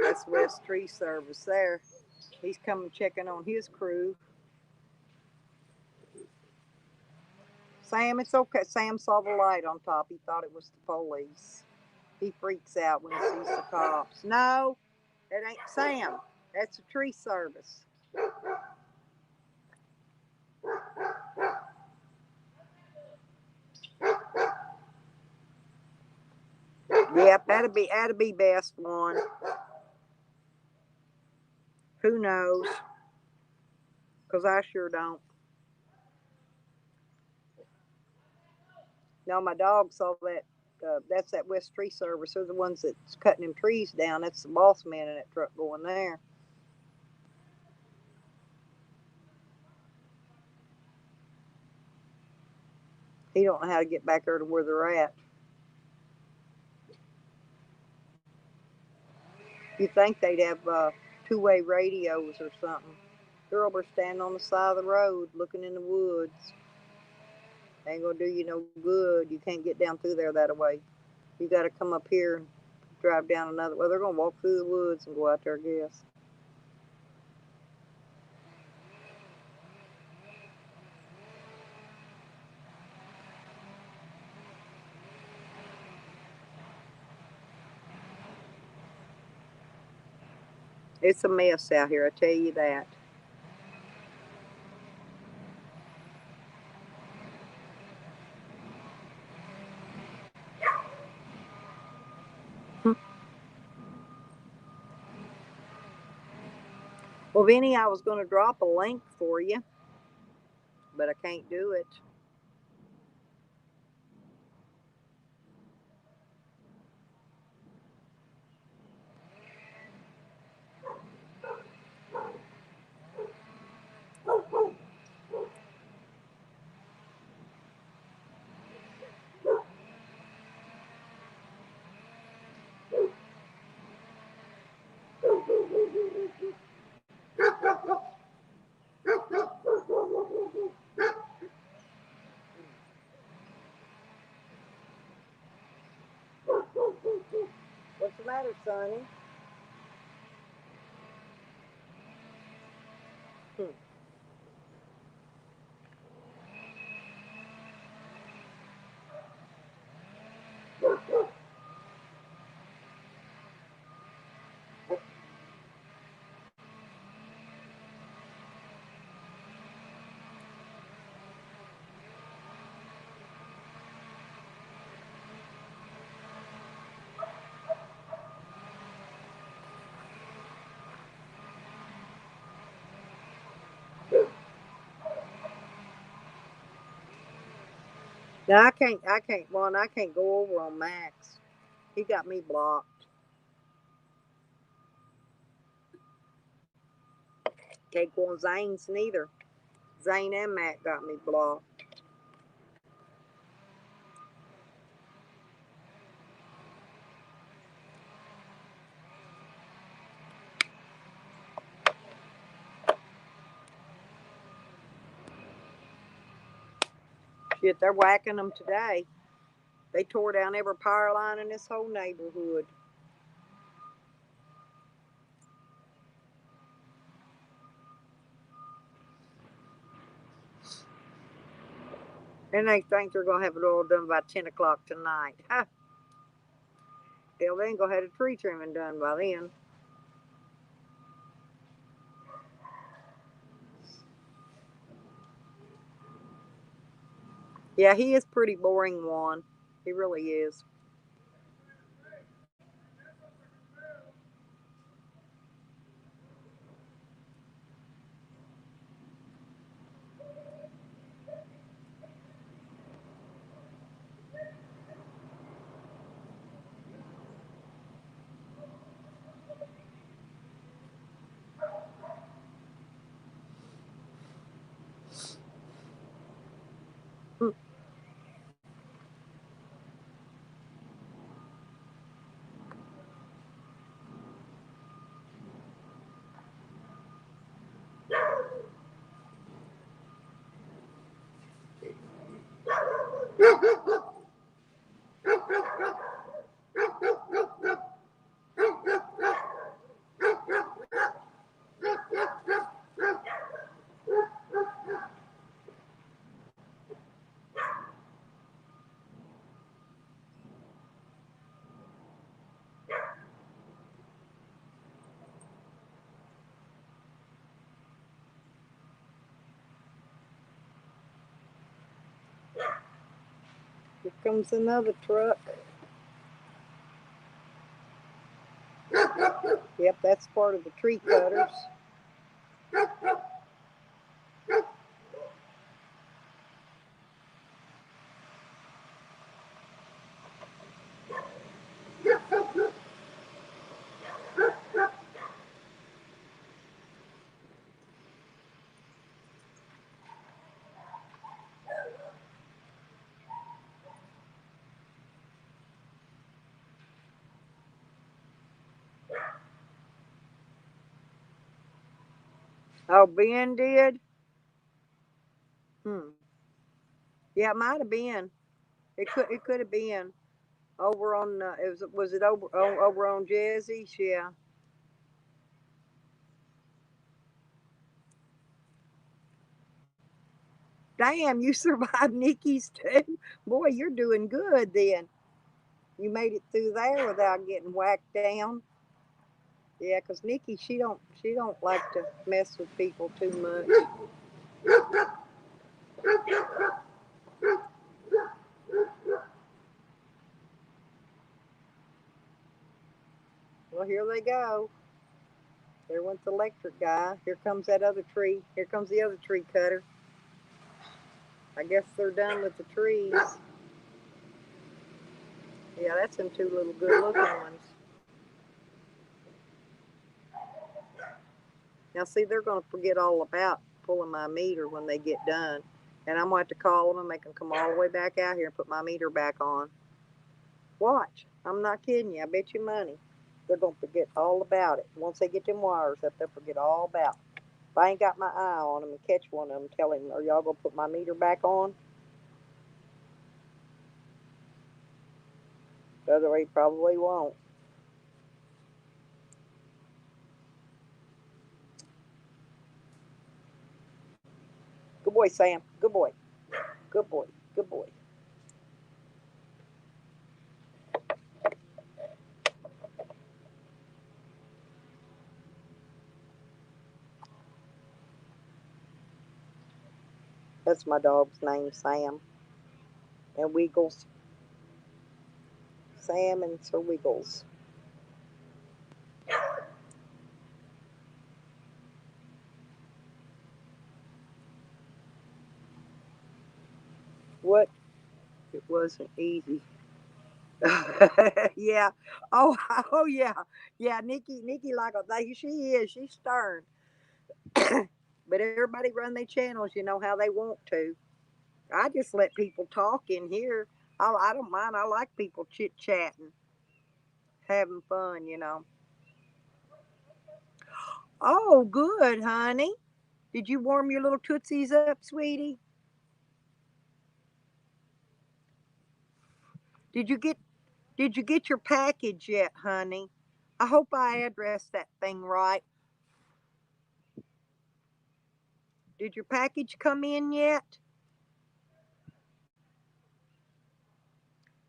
That's West Tree Service there. He's coming checking on his crew. Sam, it's okay. Sam saw the light on top. He thought it was the police. He freaks out when he sees the cops. No, it ain't Sam. That's a tree service. Yep, that'd be best one. Who knows? Because I sure don't. No, my dog saw that. That's that West Tree Service. They're the ones that's cutting them trees down. That's the boss man in that truck going there. He don't know how to get back there to where they're at. You think they'd have two-way radios or something. They're over standing on the side of the road looking in the woods. Ain't gonna do you no good. You can't get down through there that way. You got to come up here and drive down another. Well, they're gonna walk through the woods and go out there, I guess. It's a mess out here, I tell you that. Well, Vinny, I was going to drop a link for you, but I can't do it. What's the matter, Sonny? Hmm. No, I can't go over on Max. He got me blocked. Can't go on Zane's neither. Zane and Matt got me blocked. Shit, they're whacking them today. They tore down every power line in this whole neighborhood. And they think they're going to have it all done by 10 o'clock tonight. Hell, they ain't going to have the tree trimming done by then. Yeah, he is pretty boring one. He really is. Here comes another truck. Yep, that's part of the tree cutters. Oh, Ben did? Hmm. Yeah, it might have been. It could have been over on was it over on Jesse's? Yeah. Damn, you survived Nikki's too. Boy, you're doing good then. You made it through there without getting whacked down. Yeah, 'cause Nikki, she don't like to mess with people too much. Well, here they go. There went the electric guy. Here comes that other tree. Here comes the other tree cutter. I guess they're done with the trees. Yeah, that's them two little good looking ones. Now, see, they're going to forget all about pulling my meter when they get done. And I'm going to have to call them and make them come all the way back out here and put my meter back on. Watch. I'm not kidding you. I bet you money. They're going to forget all about it. Once they get them wires up, they'll forget all about it. If I ain't got my eye on them and catch one of them, tell him, are y'all going to put my meter back on? Otherwise, he probably won't. Good boy, Sam. Good boy. Good boy. Good boy. That's my dog's name, Sam. And Wiggles. Sam and Sir Wiggles. What? It wasn't easy. Yeah. Oh, oh yeah. Yeah, Nikki like she is. She's stern. But everybody run their channels, how they want to. I just let people talk in here. I don't mind. I like people chit chatting, having fun. Oh, good, honey. Did you warm your little tootsies up, sweetie? Did you get Did you get your package yet, honey? I hope I addressed that thing right. Did your package come in yet?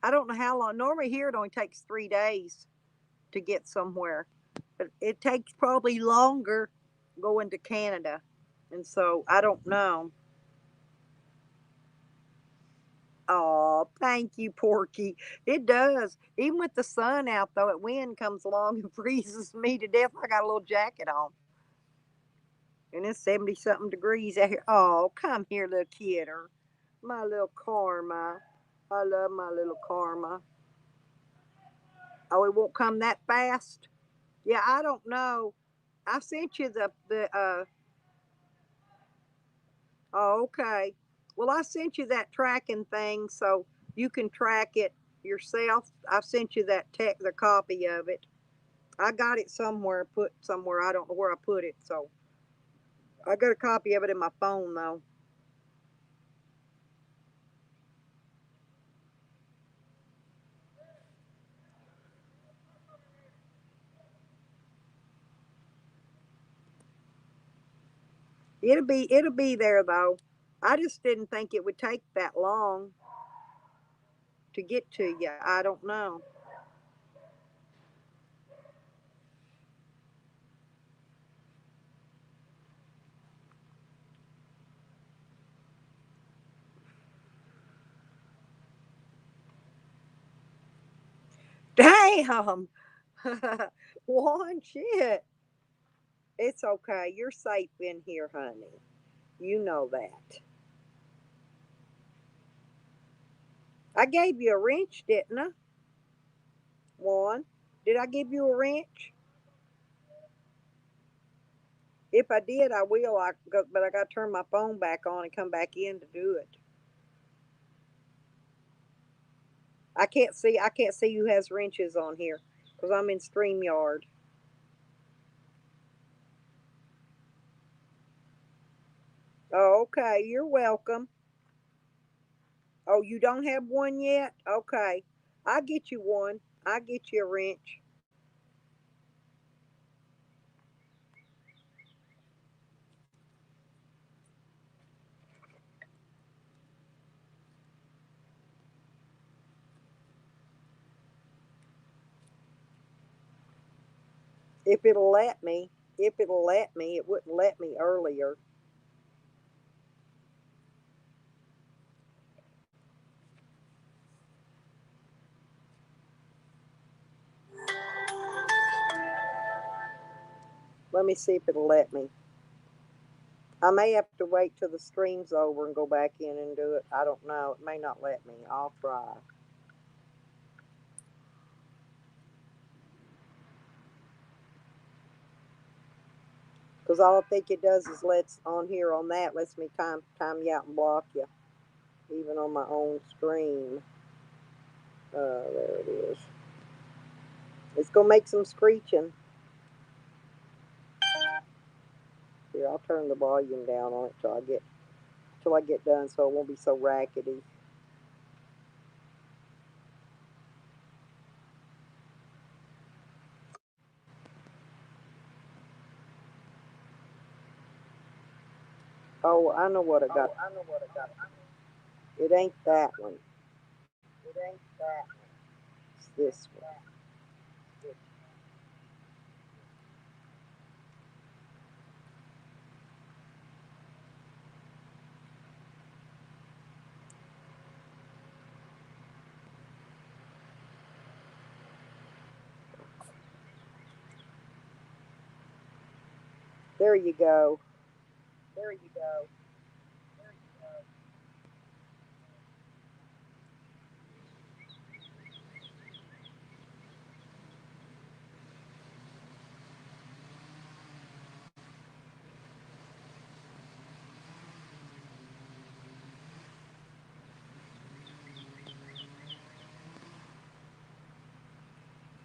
I don't know how long. Normally here it only takes 3 days to get somewhere, but it takes probably longer going to Canada, and so I don't know. Oh, thank you, Porky. It does. Even with the sun out, though, it wind comes along and freezes me to death. I got a little jacket on, and it's 70 something degrees out here. Oh, come here, little kidder. My little Karma. I love my little Karma. Oh, it won't come that fast? Yeah, I don't know. I sent you the. Oh, okay. Well, I sent you that tracking thing so you can track it yourself. I sent you the copy of it. I got it somewhere, put somewhere. I don't know where I put it, so I got a copy of it in my phone though. It'll be there though. I just didn't think it would take that long to get to you. I don't know. Damn. One shit. It's okay. You're safe in here, honey. You know that. I gave you a wrench, didn't I? One. Did I give you a wrench? If I did, I will. But I got to turn my phone back on and come back in to do it. I can't see. I can't see who has wrenches on here because I'm in StreamYard. Oh, okay. You're welcome. Oh, you don't have one yet? Okay. I'll get you one. I'll get you a wrench. If it'll let me. If it'll let me. It wouldn't let me earlier. Let me see if it'll let me. I may have to wait till the stream's over and go back in and do it. I don't know. It may not let me. I'll try. Because all I think it does is lets on here on that lets me time you out and block you, even on my own stream. There it is. It's gonna make some screeching. Here, I'll turn the volume down on it till I get done, so it won't be so rackety. Oh, I know what I got. It ain't that one. It's this one. There you go.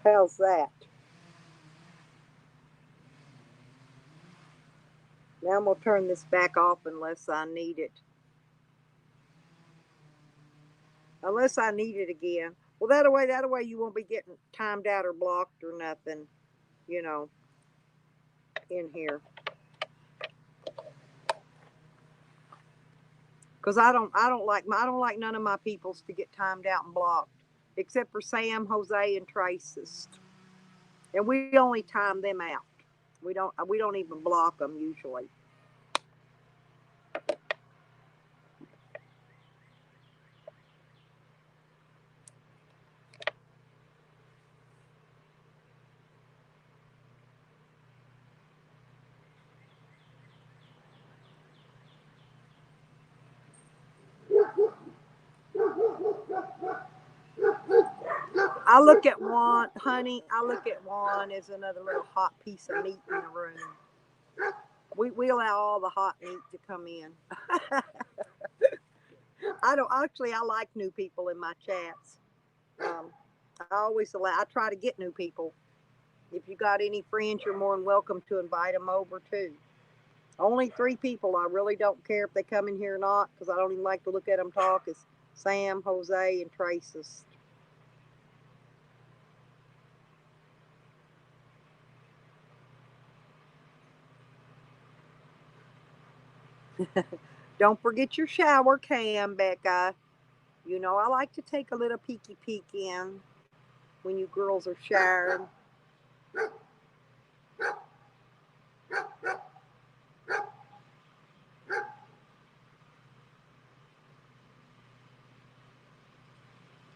How's that? Now I'm gonna turn this back off unless I need it. Unless I need it again. Well, that way you won't be getting timed out or blocked or nothing, you know, in here. Because I don't like none of my peoples to get timed out and blocked, except for Sam, Jose, and Traces, and we only time them out. We don't even block them usually. I look at one, honey. I look at one as another little hot piece of meat in the room. We allow all the hot meat to come in. I don't actually. I like new people in my chats. Um, I always allow. I try to get new people. If you got any friends, you're more than welcome to invite them over too. Only three people. I really don't care if they come in here or not because I don't even like to look at them talk. Is Sam, Jose, and Traces. Don't forget your shower cam, Becca. You know I like to take a little peeky peek in when you girls are showering.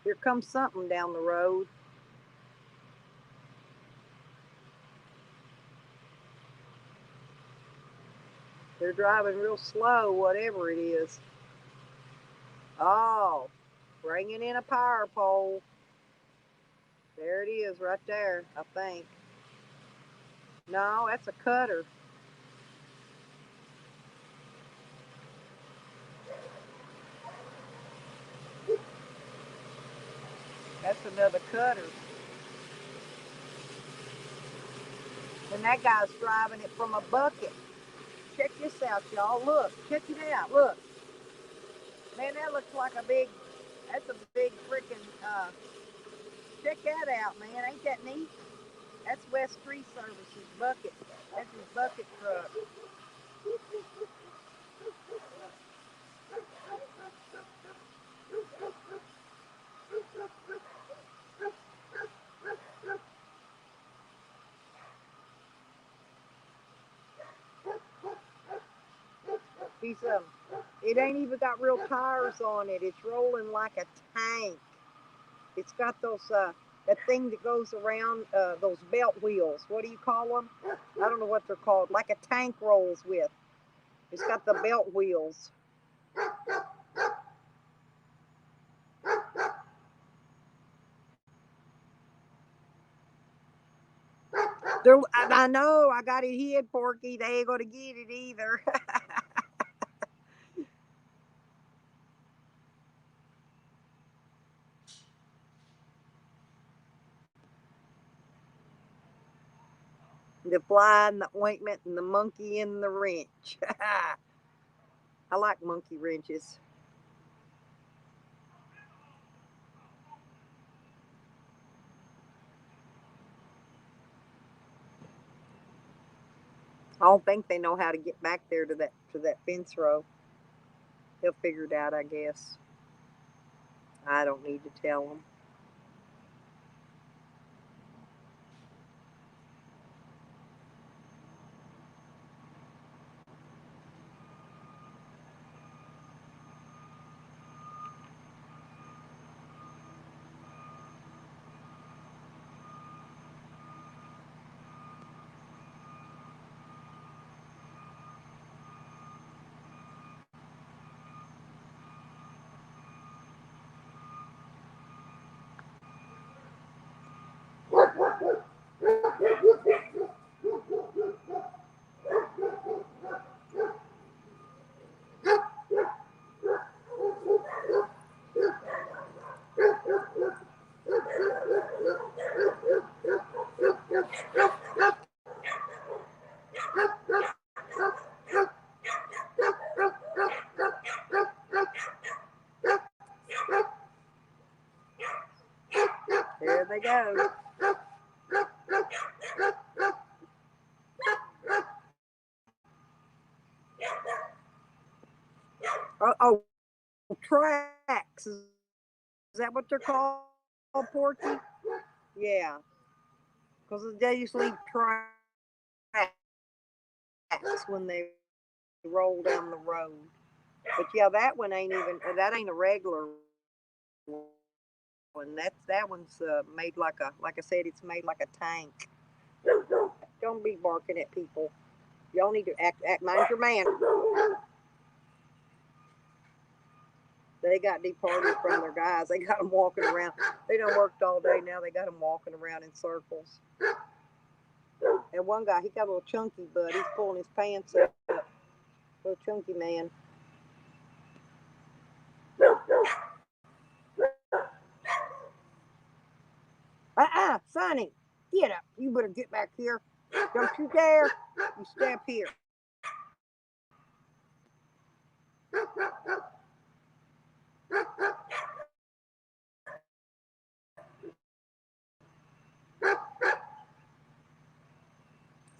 Here comes something down the road. They're driving real slow, whatever it is. Oh, bringing in a power pole. There it is right there, I think. No, that's a cutter. That's another cutter. And that guy's driving it from a bucket. Check this out, y'all. Look, check it out. Look. Man, that looks like a big, that's a big freaking, check that out, man. Ain't that neat? That's West Tree Services bucket. That's his bucket truck. He's it ain't even got real tires on it. It's rolling like a tank. It's got those that thing that goes around those belt wheels. What do you call them? I don't know what they're called. Like a tank rolls with. It's got the belt wheels. I know. I got it hid, Porky. They ain't gonna get it either. The fly and the ointment and the monkey and the wrench. I like monkey wrenches. I don't think they know how to get back there to that fence row. They'll figure it out, I guess. I don't need to tell them. There they go. Oh, tracks. Is that what they're called, Porky? Yeah, because they just leave tracks when they roll down the road. But yeah, that one ain't even. That ain't a regular one. That one's made like I said, it's made like a tank. Don't be barking at people. Y'all need to act mind your man. They got departed from their guys. They got them walking around. They done worked all day. Now they got them walking around in circles. And one guy, he got a little chunky butt. He's pulling his pants up. Little chunky man. Sonny, get up. You better get back here. Don't you dare. You step here.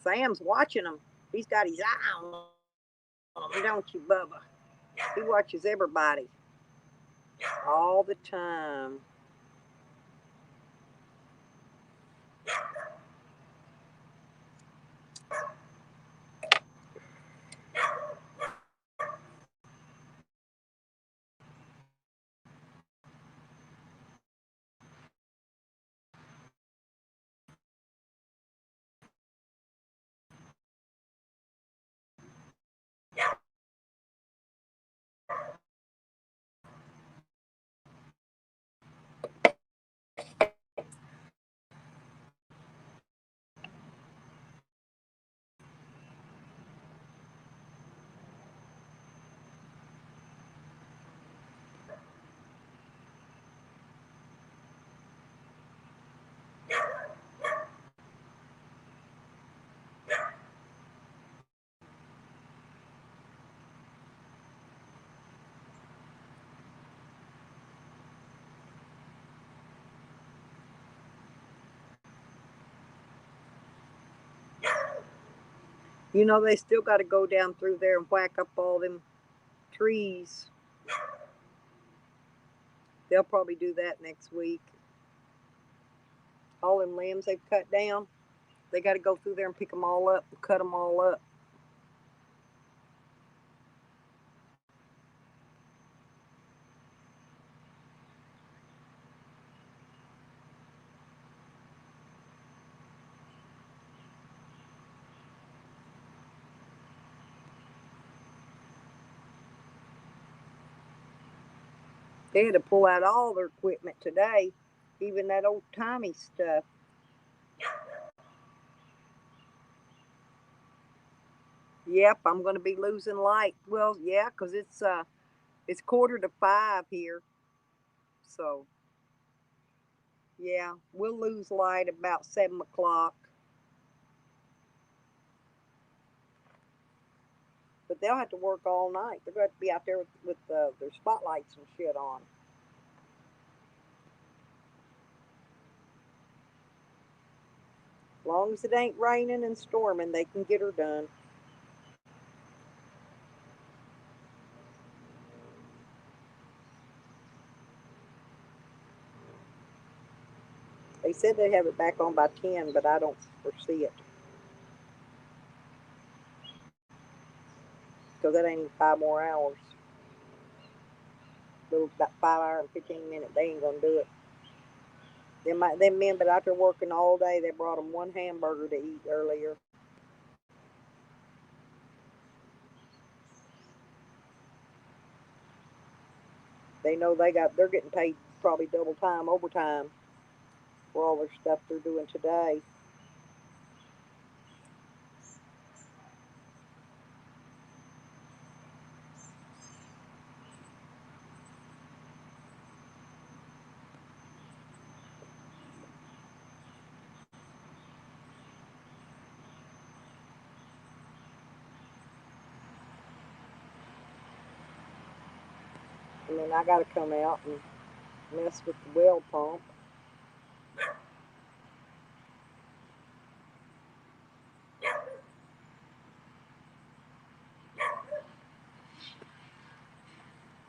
Sam's watching him. He's got his eye on him, don't you, Bubba? He watches everybody all the time. You know, they still got to go down through there and whack up all them trees. They'll probably do that next week. All them limbs they've cut down, they got to go through there and pick them all up and cut them all up. They had to pull out all their equipment today, even that old timey stuff. Yep, I'm going to be losing light. Well, yeah, 'cause it's 4:45 here. So, yeah, we'll lose light about 7 o'clock. But they'll have to work all night. They're going to have to be out there with their spotlights and shit on. As long as it ain't raining and storming, they can get her done. They said they'd have it back on by 10, but I don't foresee it. Because that ain't even 5 more hours. Little about 5 hours and 15 minutes. They ain't gonna do it. Them men been out there working all day. They brought them one hamburger to eat earlier. They know they're getting paid probably double time, overtime for all their stuff they're doing today. And then I gotta come out and mess with the well pump.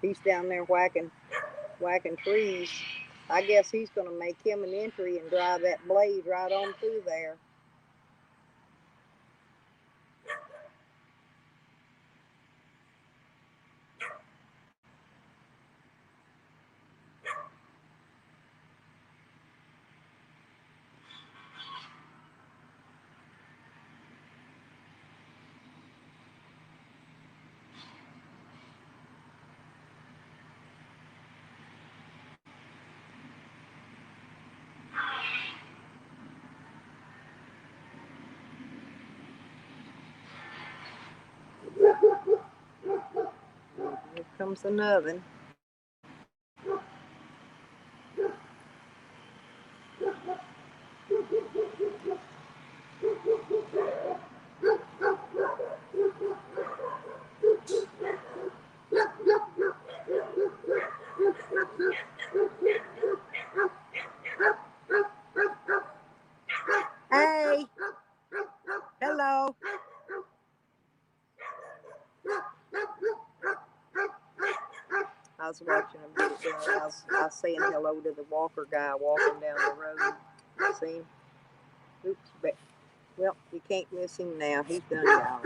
He's down there whacking trees. I guess he's gonna make him an entry and drive that blade right on through there. Here comes another. Hey, hello. I was watching a video. I was saying hello to the walker guy walking down the road. See him? Oops, but well, you can't miss him now. He's done gone.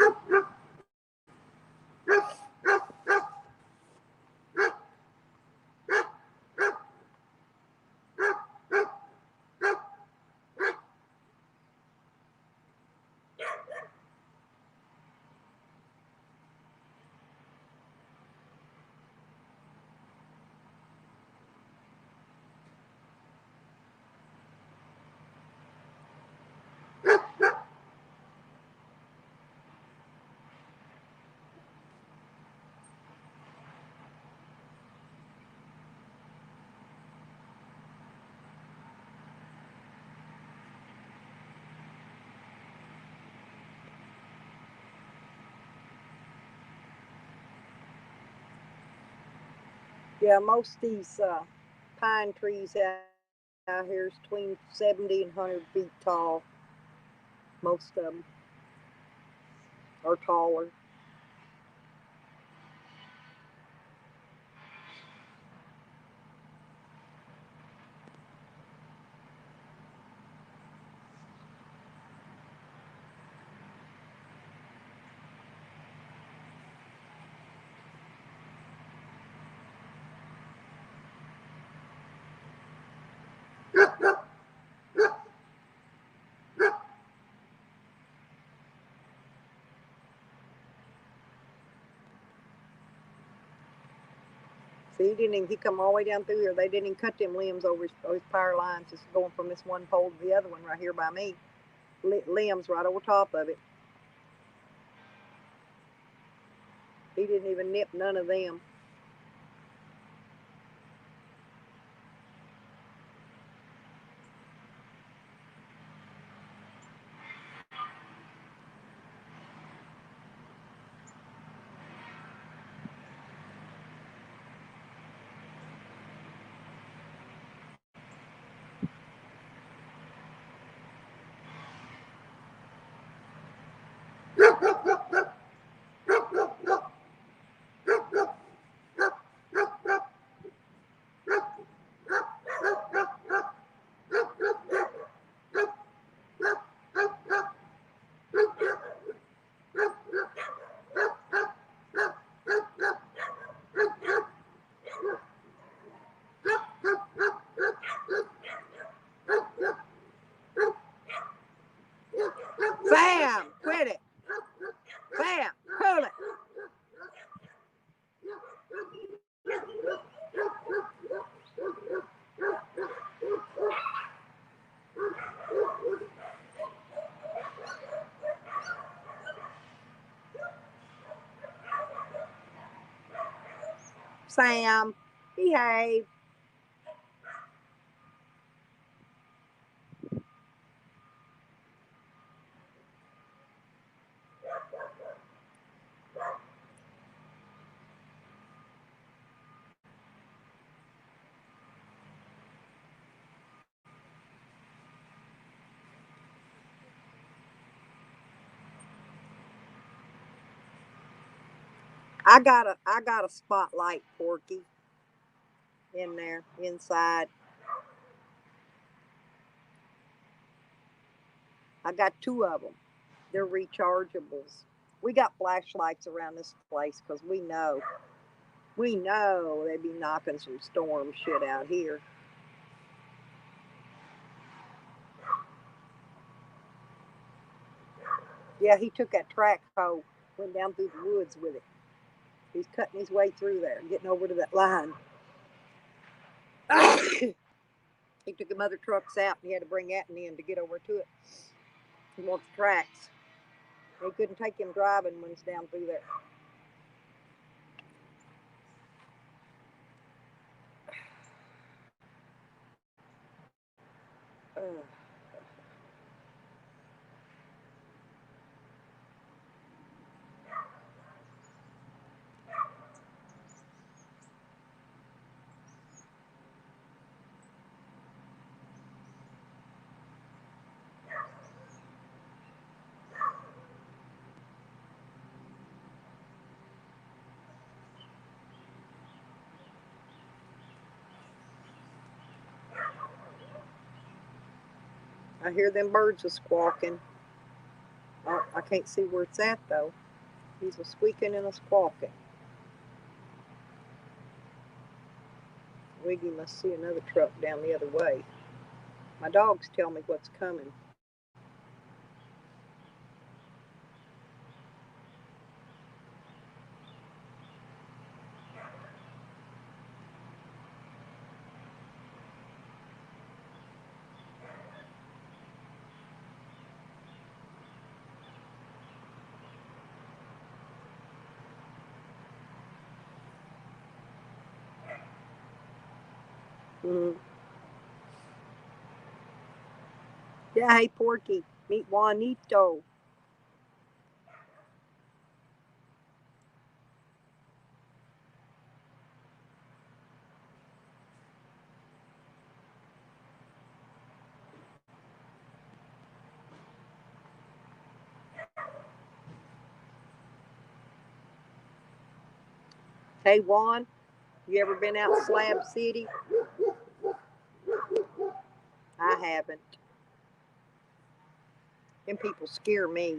Yeah, most of these pine trees out here is between 70 and 100 feet tall. Most of them. or taller. See, he come all the way down through here. They didn't even cut them limbs over his power lines. It's going from this one pole to the other one right here by me. Limbs right over top of it. He didn't even nip none of them. Sam, quit it. Sam, pull it. Sam, behave. I got a spotlight, Porky, in there, inside. I got two of them. They're rechargeables. We got flashlights around this place because we know they be knocking some storm shit out here. Yeah, he took that track hoe, went down through the woods with it. He's cutting his way through there, getting over to that line. He took them other trucks out and he had to bring that in to get over to it. He wants the tracks. He couldn't take him driving when he's down through there. I hear them birds are squawking. Oh, I can't see where it's at though. He's a squeaking and a squawking. Wiggy must see another truck down the other way. My dogs tell me what's coming. Mm-hmm. Yeah, hey Porky, meet Juanito. Hey, Juan, you ever been out Slab City? I haven't. Them people scare me.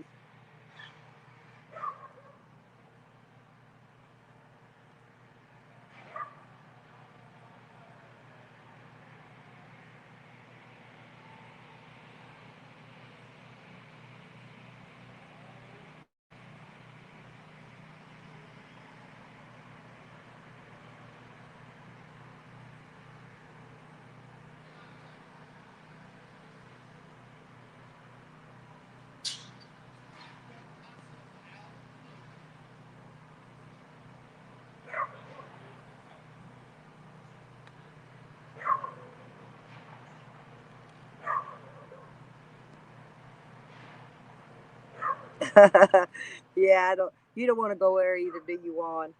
Yeah, I don't. You don't want to go there either, do you, Juan?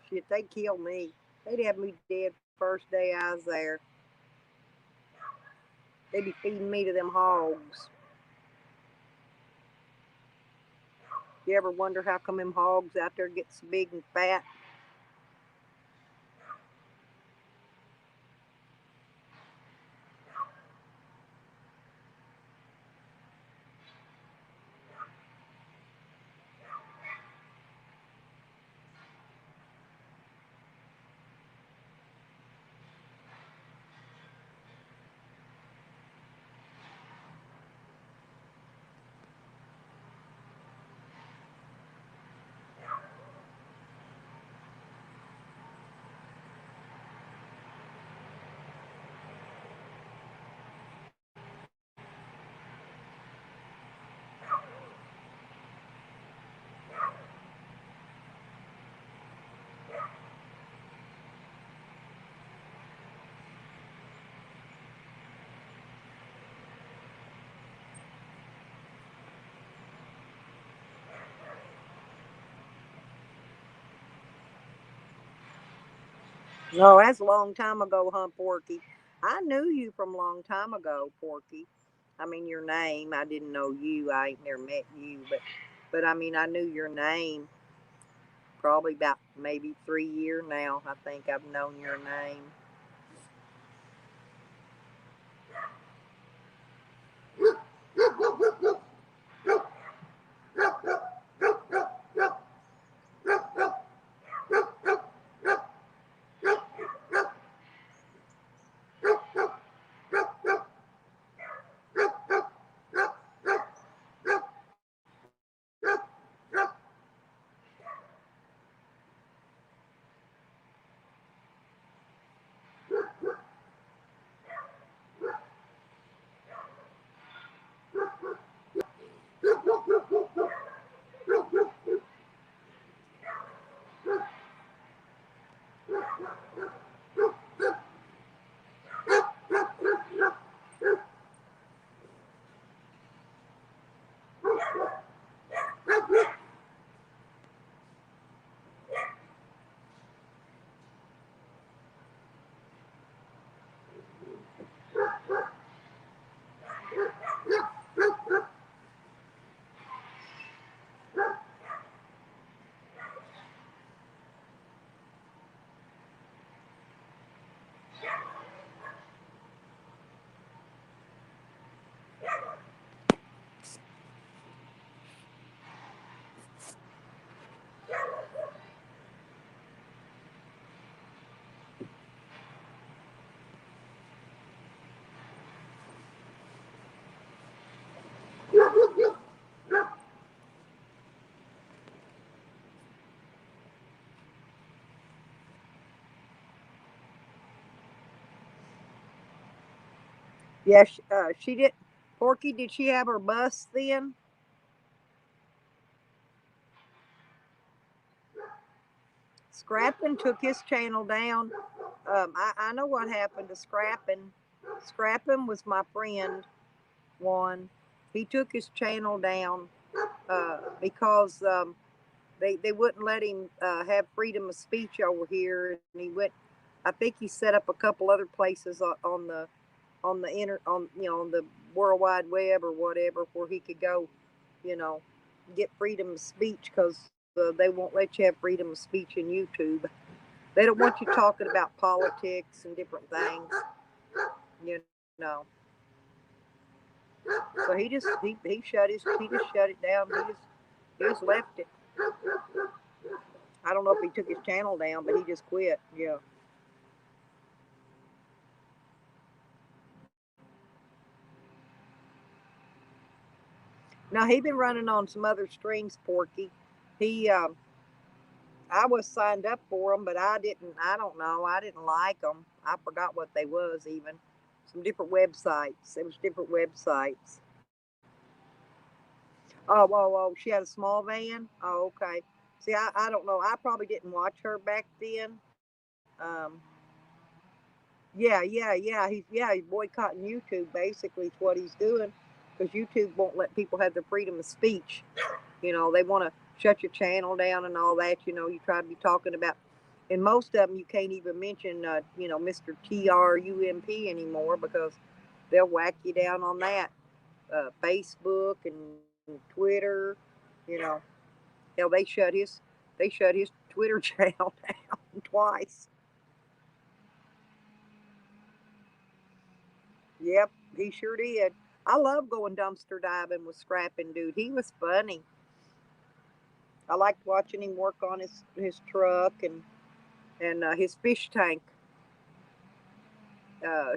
Shit, they'd kill me. They'd have me dead first day I was there. They'd be feeding me to them hogs. You ever wonder how come them hogs out there get so big and fat? No, that's a long time ago, huh, Porky? I knew you from a long time ago, Porky. I mean, your name. I didn't know you. I ain't never met you, but I mean, I knew your name. Probably about maybe 3 years now. I think I've known your name. Yeah, she did. Porky, did she have her bus then? Scrapping took his channel down. I know what happened to Scrapping. Scrapping was my friend, one. He took his channel down because they wouldn't let him have freedom of speech over here, and he went. I think he set up a couple other places on the on on the World Wide Web or whatever where he could go, you know, get freedom of speech because they won't let you have freedom of speech in YouTube. They don't want you talking about politics and different things, you know. So he just shut it down. He just left it. I don't know if he took his channel down, but he just quit. Yeah. Now he been running on some other streams, Porky. He I was signed up for them, but I didn't. I don't know. I didn't like them. I forgot what they was even. Some different websites. It was different websites. Oh. She had a small van. Oh, okay. See, I don't know. I probably didn't watch her back then. Um, he's boycotting YouTube. Basically, is what he's doing because YouTube won't let people have their freedom of speech. They want to shut your channel down and all that. You try to be talking about, and most of them you can't even mention, Mr. Trump anymore because they'll whack you down on that. Facebook and Twitter, you know, hell, they shut his Twitter channel down twice. Yep, he sure did. I love going dumpster diving with Scrapping Dude. He was funny. I liked watching him work on his truck and his fish tank.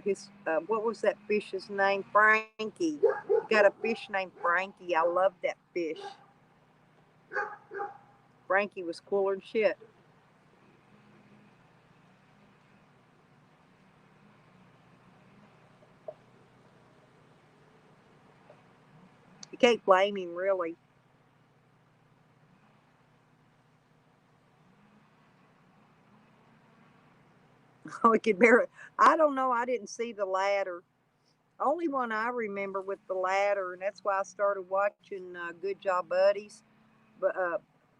His what was that fish's name? Frankie. He got a fish named Frankie. I loved that fish. Frankie was cooler than shit. You can't blame him really. Oh, he could bear it. I don't know. I didn't see the ladder. Only one I remember with the ladder, and that's why I started watching Good Job Buddies. But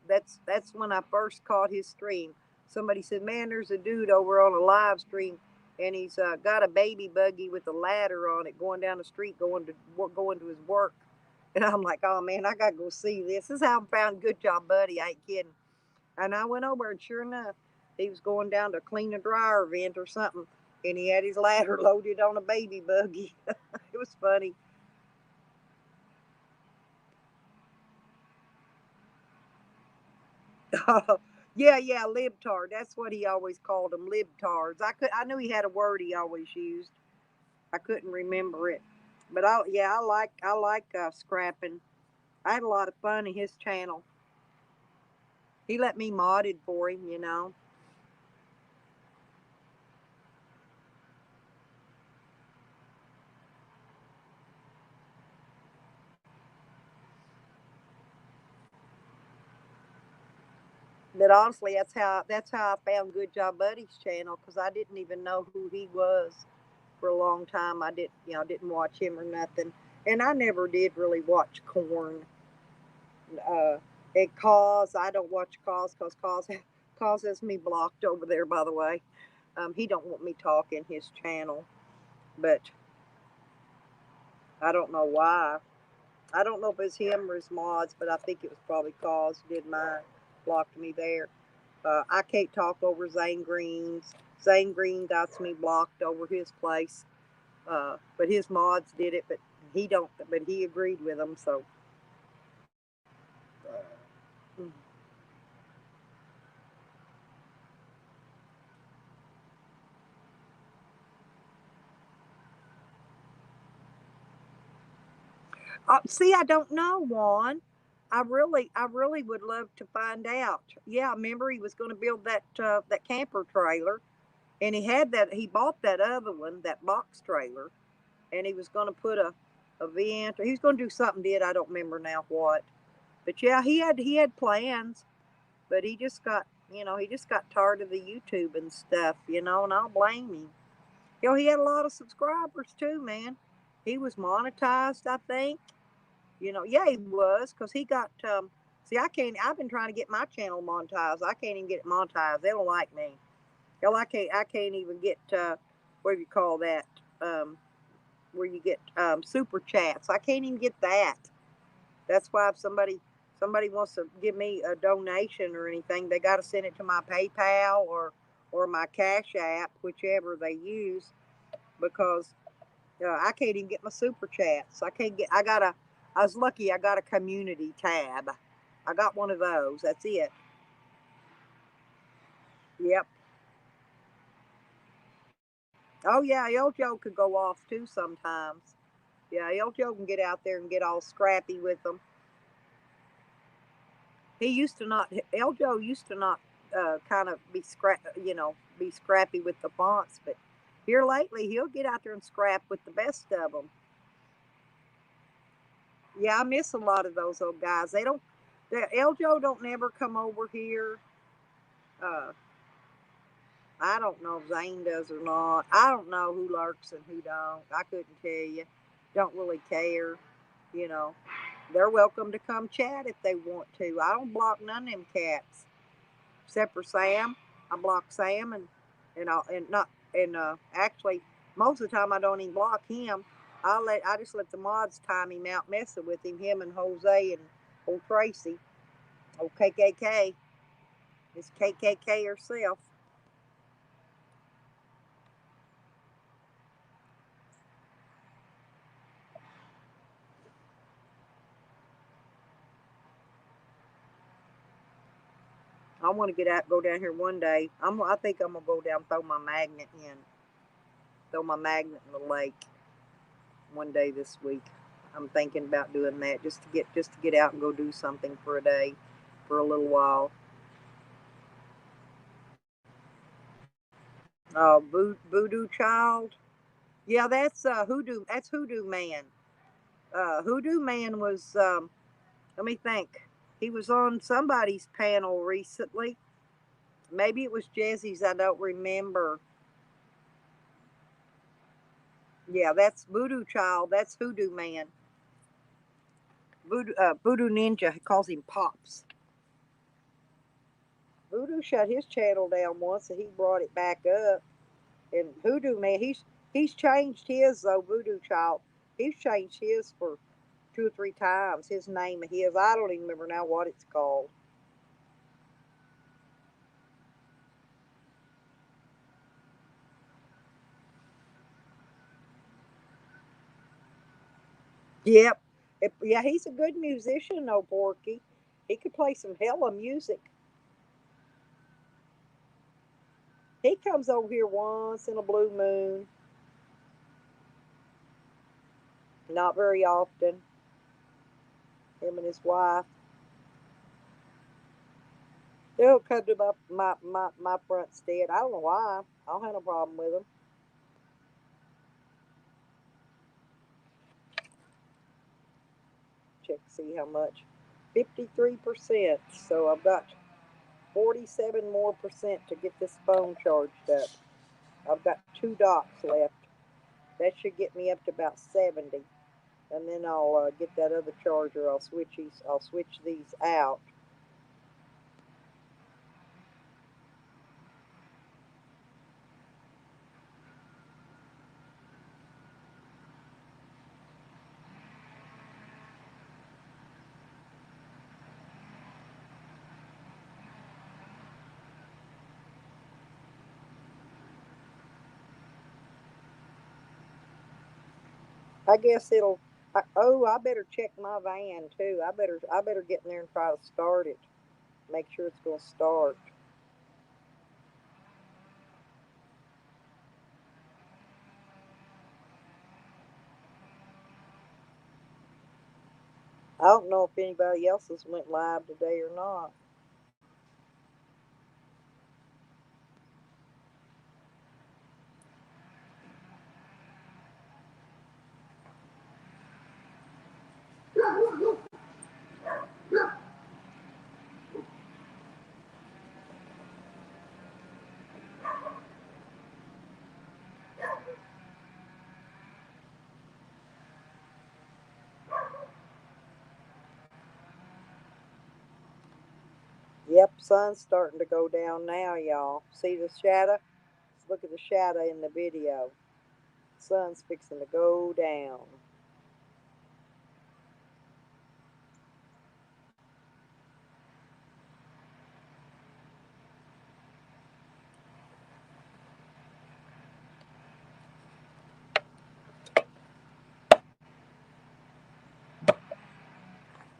that's when I first caught his stream. Somebody said, "Man, there's a dude over on a live stream, and he's got a baby buggy with a ladder on it, going down the street, going to his work." And I'm like, "Oh man, I gotta go see this." This is how I found Good Job Buddy. I ain't kidding. And I went over, and sure enough, he was going down to clean a dryer vent or something, and he had his ladder loaded on a baby buggy. It was funny. Yeah, libtard. That's what he always called them, libtards. I knew he had a word he always used. I couldn't remember it, but I like scrapping. I had a lot of fun in his channel. He let me modded for him. But honestly, that's how I found Good Job Buddy's channel because I didn't even know who he was for a long time. I didn't watch him or nothing, and I never did really watch Corn. Uh, and Cause I don't watch Cause has me blocked over there. By the way, he don't want me talking his channel, but I don't know why. I don't know if it's him or his mods, but I think it was probably Cause did mine, blocked me there. I can't talk over Zane Green's. Zane Green got me blocked over his place, but his mods did it. But he don't. But he agreed with them. So mm. See, I don't know, Juan. I really would love to find out. Yeah, I remember he was going to build that camper trailer, and he bought that other one, that box trailer, and he was going to put a vent, or he was going to do something. I don't remember now what. But yeah, he had plans, but he just got tired of the YouTube and stuff, and I don't blame him. He had a lot of subscribers too, man. He was monetized, I think. Yeah, he was, because he got. See, I can't. I've been trying to get my channel monetized. I can't even get it monetized. They don't like me. Hell, I can't even get. What do you call that? Um, where you get super chats. I can't even get that. That's why if somebody wants to give me a donation or anything, they got to send it to my PayPal or my Cash App, whichever they use, because I can't even get my super chats. I can't get. I was lucky. I got a community tab. I got one of those. That's it. Yep. Oh yeah, Eljo could go off too sometimes. Yeah, Eljo can get out there and get all scrappy with them. He used to not. Eljo used to not kind of be scrappy with the fonts, but here lately he'll get out there and scrap with the best of them. Yeah, I miss a lot of those old guys. They don't. Eljo don't never come over here. Uh, I don't know if Zane does or not. I don't know who lurks and who don't. I couldn't tell you. Don't really care. You know, they're welcome to come chat if they want to. I don't block none of them cats except for Sam. I block Sam and I and not and actually most of the time I don't even block him. I just let the mods time him out messing with him and Jose and old Tracy, old KKK, Miss KKK herself. I want to get out, go down here one day. I think I'm gonna go down, throw my magnet in the lake one day this week. I'm thinking about doing that just to get out and go do something for a day, for a little while. Voodoo Child. Yeah, that's Hoodoo. That's Hoodoo Man. Hoodoo Man was. Let me think. He was on somebody's panel recently. Maybe it was Jessie's. I don't remember. Yeah, that's Voodoo Child. That's Hoodoo Man. Voodoo Ninja. He calls him Pops. Voodoo shut his channel down once, and he brought it back up. And Hoodoo Man, he's changed his though. Voodoo Child. He's changed his for 2 or 3 times. His name of his. I don't even remember now what it's called. Yep. Yeah, he's a good musician, though, Porky. He could play some hella music. He comes over here once in a blue moon. Not very often. Him and his wife. They'll come to my front stead. I don't know why. I don't have no problem with them. Check to see how much. 53%. So I've got 47 more percent to get this phone charged up. I've got 2 docks left. That should get me up to about 70. And then I'll get that other charger. I'll switch these out. I guess it'll. I better check my van too. I better get in there and try to start it. Make sure it's gonna start. I don't know if anybody else's went live today or not. Yep, sun's starting to go down now, y'all. See the shadow? Let's look at the shadow in the video. Sun's fixing to go down.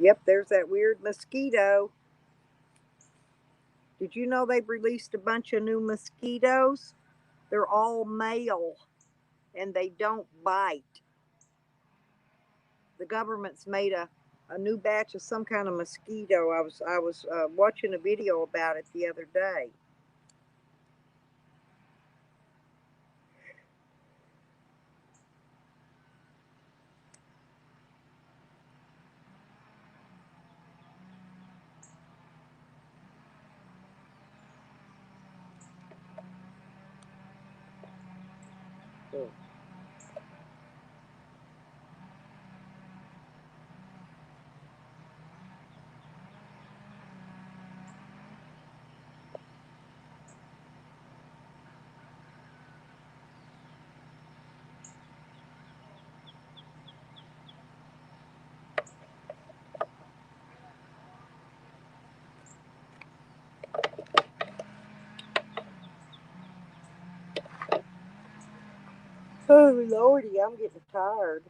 Yep, there's that weird mosquito. Did you know they've released a bunch of new mosquitoes? They're all male and they don't bite. The government's made a new batch of some kind of mosquito. I was watching a video about it the other day. Oh lordy, I'm getting tired.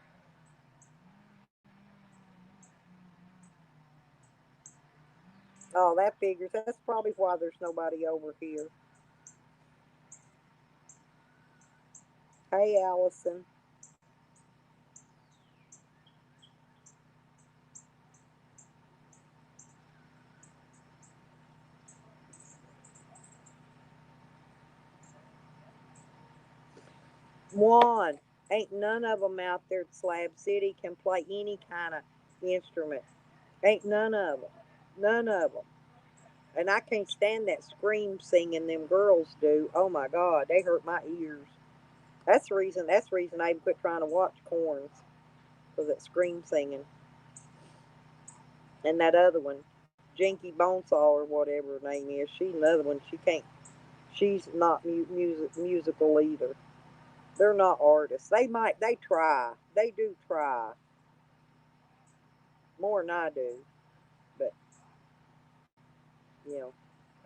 Oh, that figures. That's probably why there's nobody over here. Hey, Allison. One. Ain't none of them out there at Slab City can play any kind of instrument. Ain't none of them. None of them. And I can't stand that scream singing them girls do. Oh my God, they hurt my ears. That's the reason. That's the reason I even quit trying to watch Corns, for that scream singing. And that other one, Jinky Bonesaw or whatever her name is, she's another one. She can't. She's not musical either. They're not artists. They might. They try. They do try more than I do. But you know,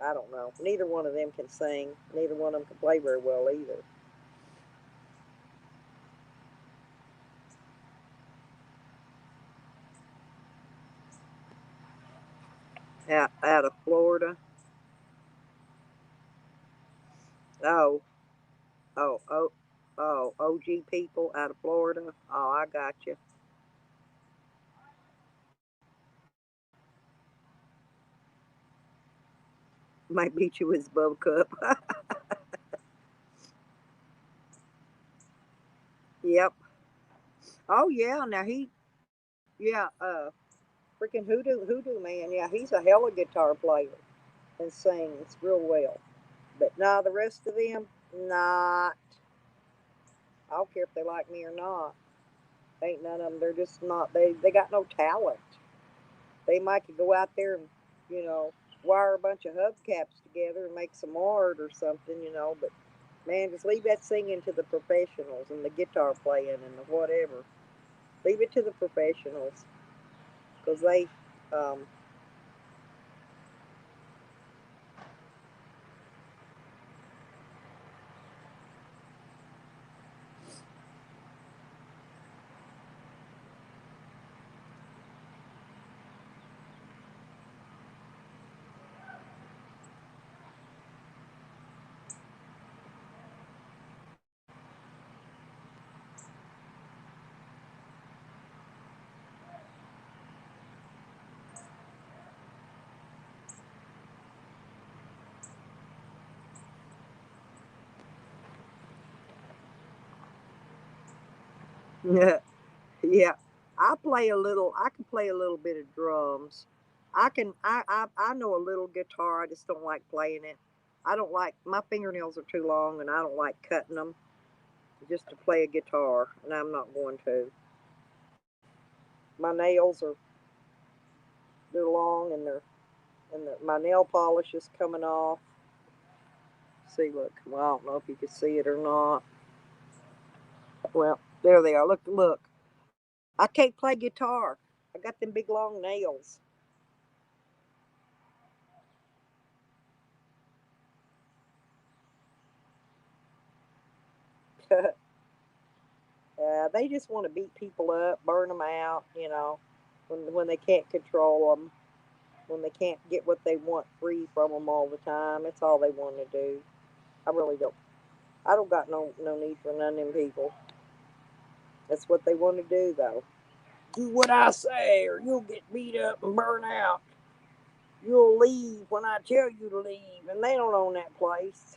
I don't know. Neither one of them can sing. Neither one of them can play very well either. Out of Florida. Oh, oh, oh, oh, OG people out of Florida. Oh, I got you. Might beat you with his bubble cup. Yep. Oh yeah. Now yeah. Freaking hoodoo man. Yeah, he's a hell of a guitar player and sings real well. But nah, the rest of them, not. I don't care if they like me or not. Ain't none of them. They're just not. They got no talent. They might could go out there and you know wire a bunch of hubcaps together and make some art or something, But man, just leave that singing to the professionals and the guitar playing and the whatever. Leave it to the professionals because um, yeah, yeah. I play a little. I can play a little bit of drums. I can. I know a little guitar. I just don't like playing it. I don't like my fingernails are too long, and I don't like cutting them just to play a guitar. And I'm not going to. My nails are they're long, and my nail polish is coming off. See, look. Well, I don't know if you can see it or not. Well, there they are. Look, look. I can't play guitar. I got them big long nails. They just want to beat people up, burn them out. when they can't control them, when they can't get what they want free from them all the time. It's all they want to do. I really don't. I don't got no need for none of them people. That's what they want to do, though. Do what I say, or you'll get beat up and burn out. You'll leave when I tell you to leave, and they don't own that place.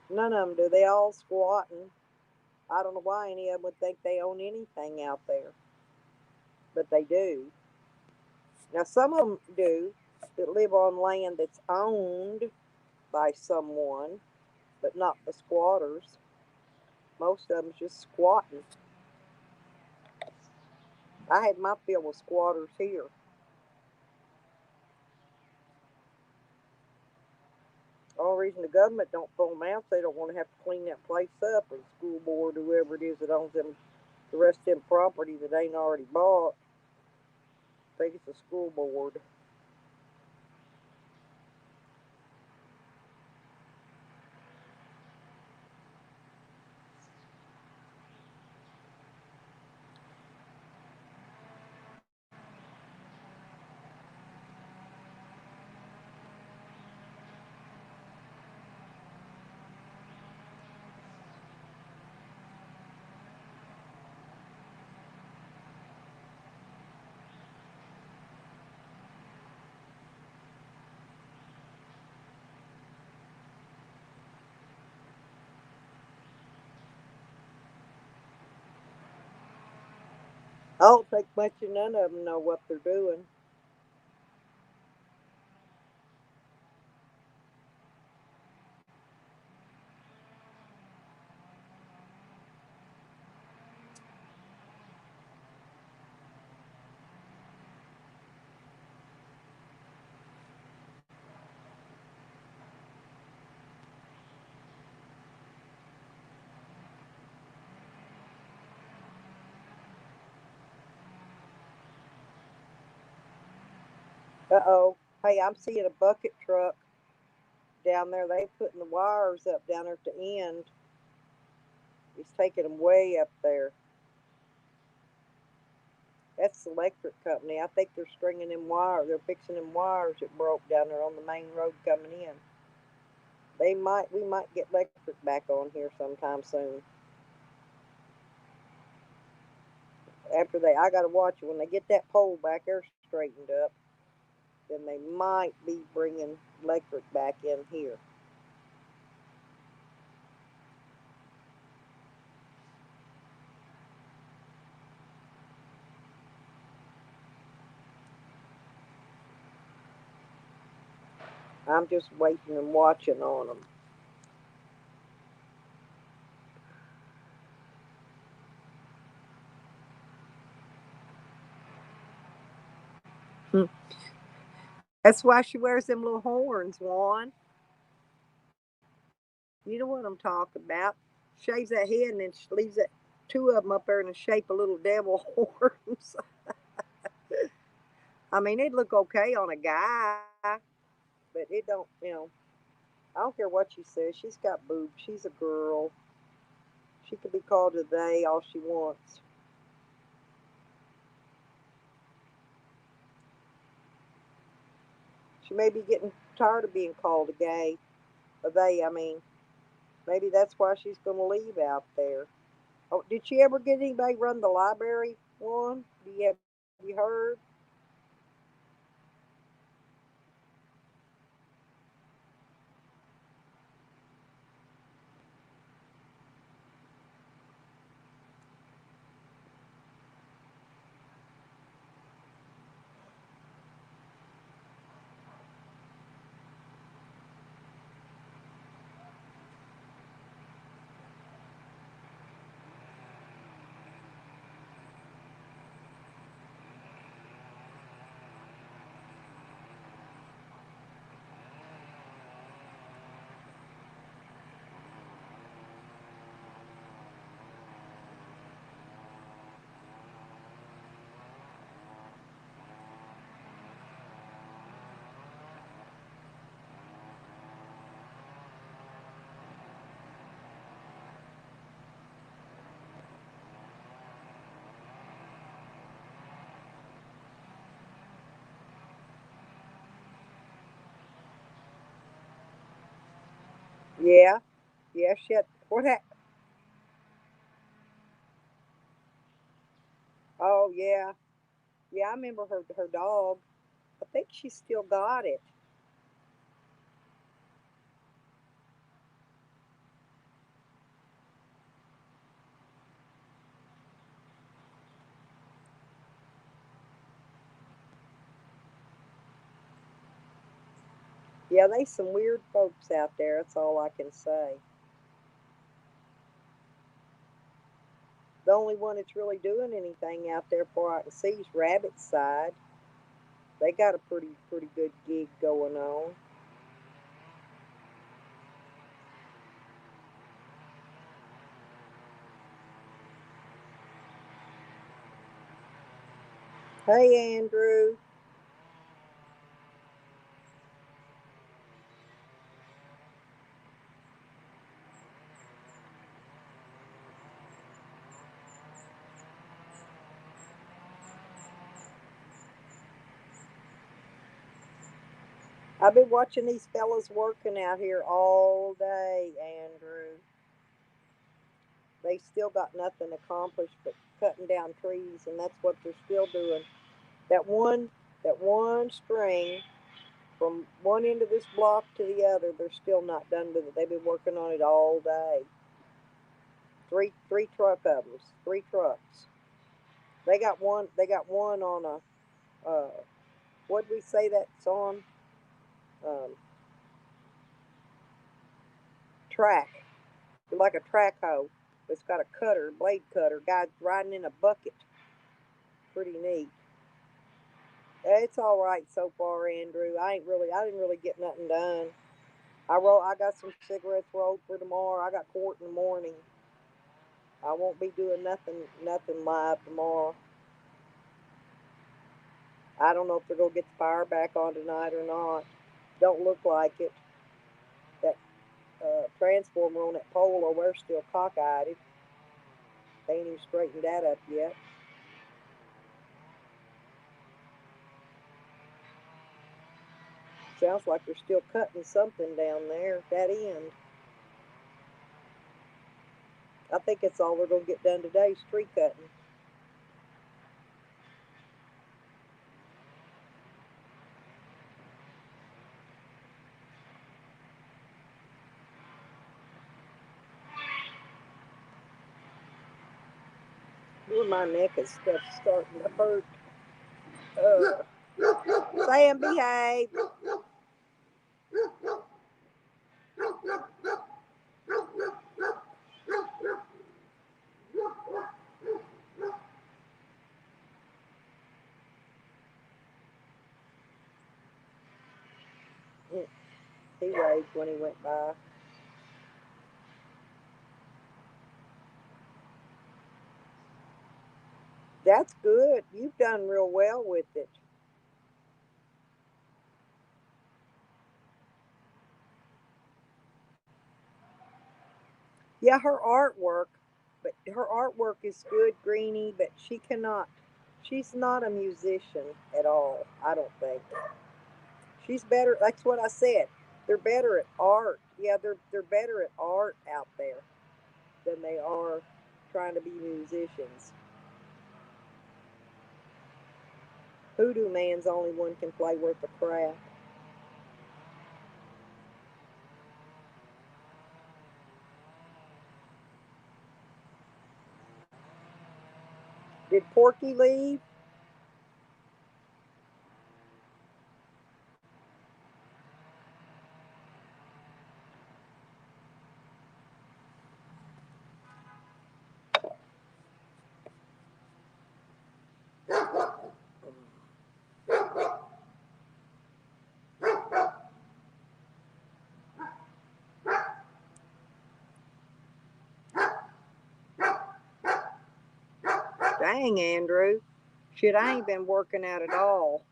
None of them do. They all squatting. I don't know why any of them would think they own anything out there, but they do. Now, some of them do that live on land that's owned by someone, but not the squatters. Most of them's just squatting. I had my fill of squatters here. The only reason the government don't pull them out, they don't want to have to clean that place up, or the school board, whoever it is that owns them, the rest of them property that ain't already bought. I think it's the school board. I don't think much of none of them know what they're doing. Uh-oh. Hey, I'm seeing a bucket truck down there. They putting the wires up down there at the end. He's taking them way up there. That's the electric company. I think they're stringing them wires. They're fixing them wires that broke down there on the main road coming in. We might get electric back on here sometime soon. After I gotta watch it when they get that pole back there straightened up. Then they might be bringing electric back in here. I'm just waiting and watching on them. That's why she wears them little horns, Juan. You know what I'm talking about. Shaves that head and then she leaves that two of them up there in the shape of little devil horns. I mean, it'd look okay on a guy, but it don't. I don't care what she says. She's got boobs. She's a girl. She could be called a they all she wants. She may be getting tired of being called a gay. A they, I mean. Maybe that's why she's going to leave out there. Oh, did she ever get anybody run the library one? Have you heard? Yeah, yeah, she had, what happened? Oh, yeah. Yeah, I remember her dog. I think she still got it. Yeah, they some weird folks out there. That's all I can say. The only one that's really doing anything out there, for I can see, is Rabbit's side. They got a pretty good gig going on. Hey, Andrew. I've been watching these fellas working out here all day, Andrew. They still got nothing accomplished but cutting down trees, and that's what they're still doing. That one string from one end of this block to the other, they're still not done with it. They've been working on it all day. Three truck of them, three trucks. They got one. They got one on a. What did we say that's on? Um, Track. Like a track hoe. It's got a cutter, blade cutter. Guy riding in a bucket. Pretty neat. It's all right so far, Andrew. I didn't really get nothing done. I got some cigarettes rolled for tomorrow. I got court in the morning. I won't be doing nothing live tomorrow. I don't know if they're gonna get the fire back on tonight or not. Don't look like it. That transformer on that pole over there still cockeyed. They ain't even straightened that up yet. Sounds like they're still cutting something down there, that end. I think that's all they're going to get done today, is tree cutting. Ooh, my neck is starting to hurt. Sam, behave. He waved when he went by. That's good. You've done real well with it. Yeah, her artwork is good, Greenie, but she's not a musician at all, I don't think. She's better, that's what I said. They're better at art. Yeah, they're better at art out there than they are trying to be musicians. Hoodoo Man's the only one can play worth a crap. Did Porky leave? Dang, Andrew. Shit, I ain't been working out at all.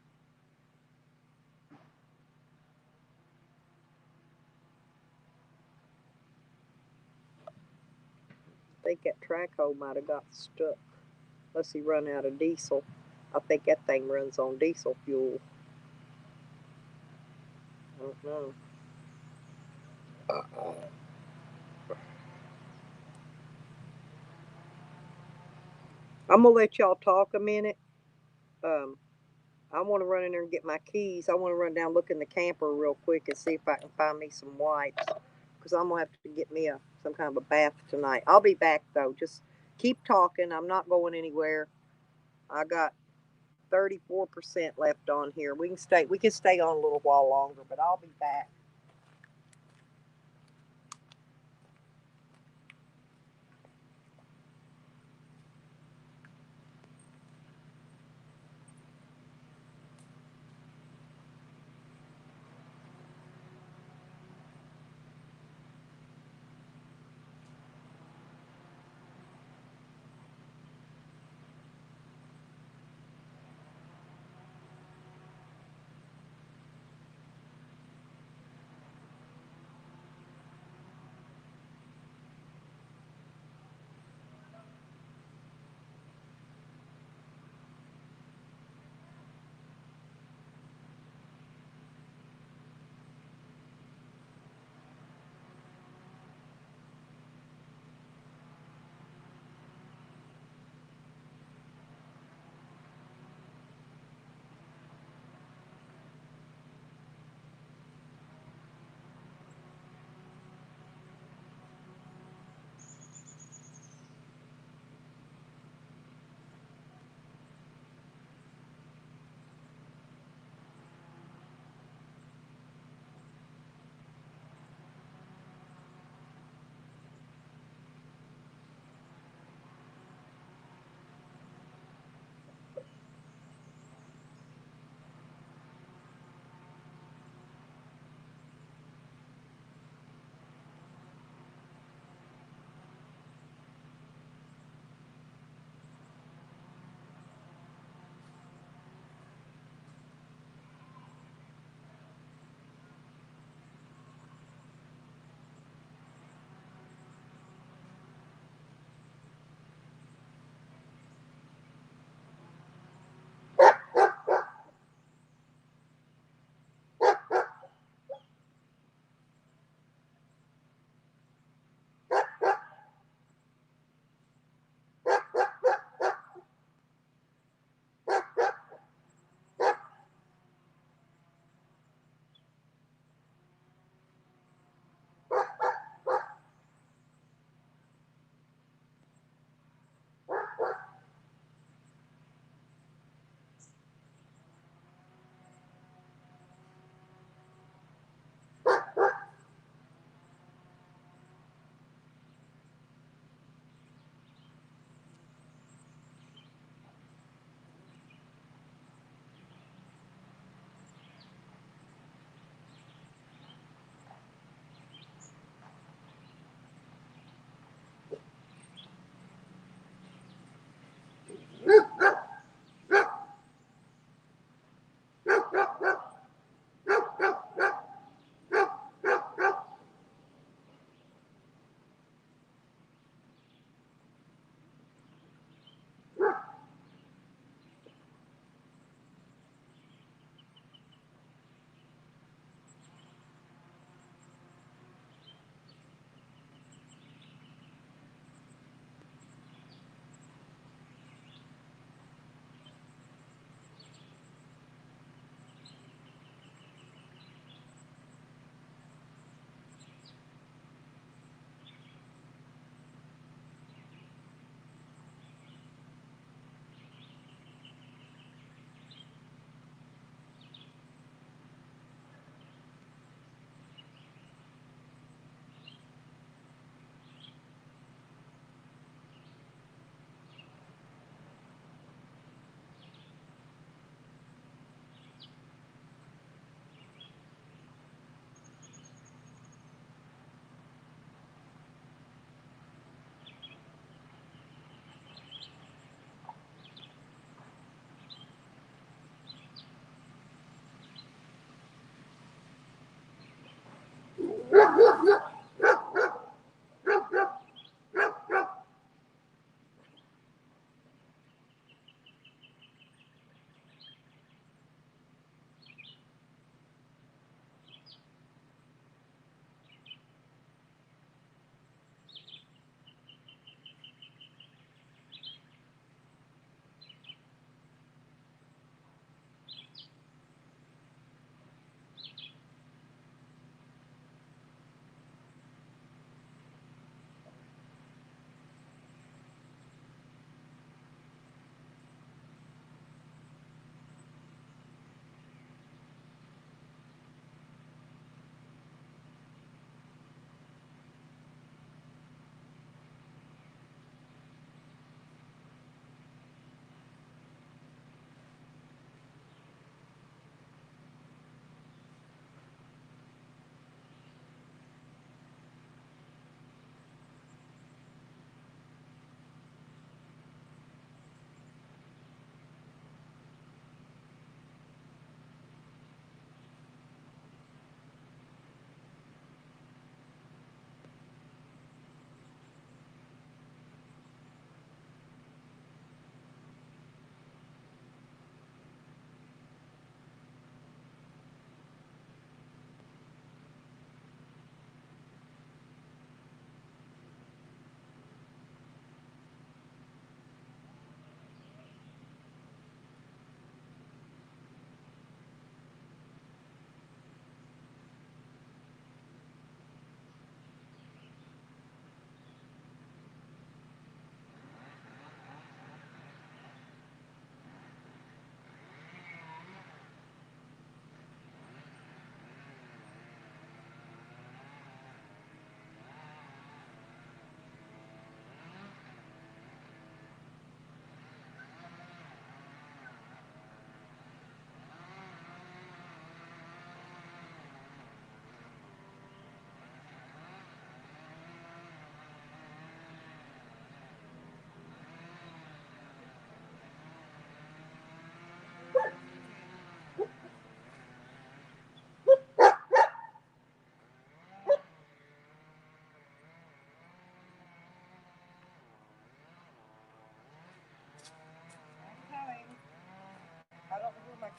I think that track hoe might have got stuck. Unless he run out of diesel. I think that thing runs on diesel fuel. I don't know. I'm gonna let y'all talk a minute. Um, I want to run in there and get my keys. I want to run down, look in the camper real quick, and see if I can find me some wipes. Because I'm gonna have to get me some kind of a bath tonight. I'll be back though. Just keep talking. I'm not going anywhere. I got 34% left on here. We can stay. We can stay on a little while longer, but I'll be back.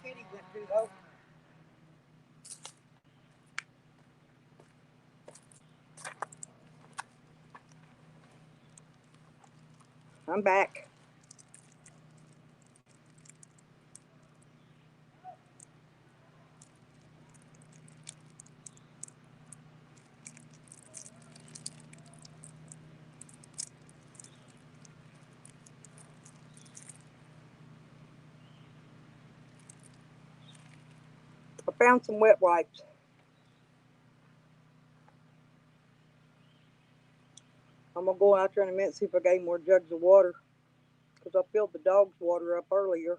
kitty went to though. I'm back. I found some wet wipes. I'm gonna go out there in a minute and see if I got any more jugs of water because I filled the dog's water up earlier.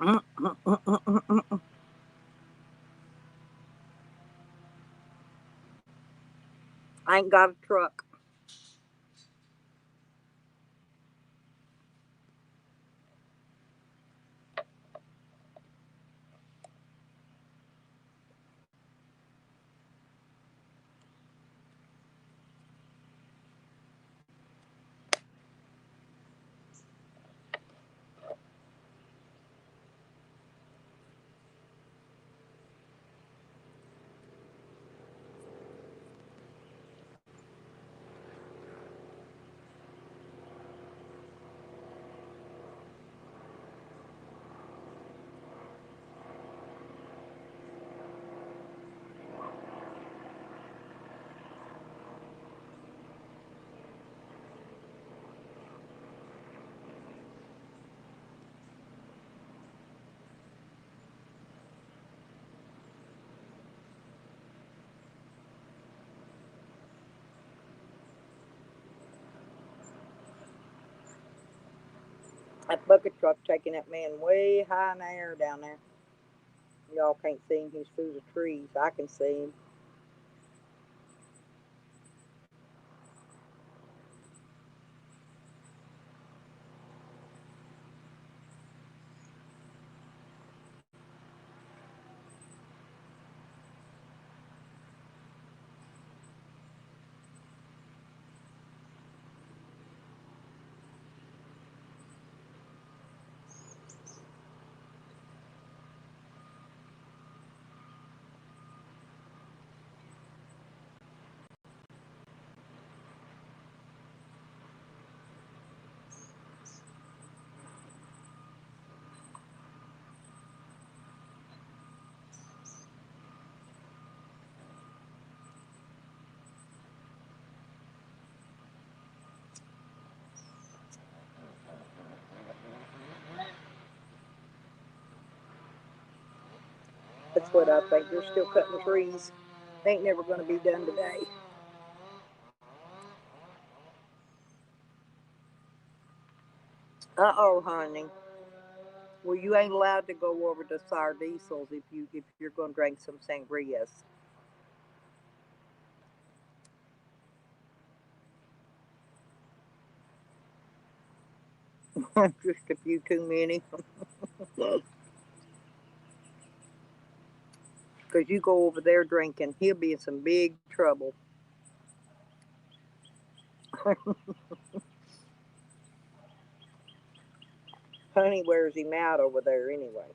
I ain't got a truck. That bucket truck taking that man way high in the air down there. Y'all can't see him. He's through the trees. I can see him. That's what I think. They're still cutting trees. They ain't never going to be done today. Uh-oh, honey. Well, you ain't allowed to go over to Sour Diesels if you're going to drink some sangrias. Just a few too many. Because you go over there drinking, he'll be in some big trouble. Honey wears him out over there anyway.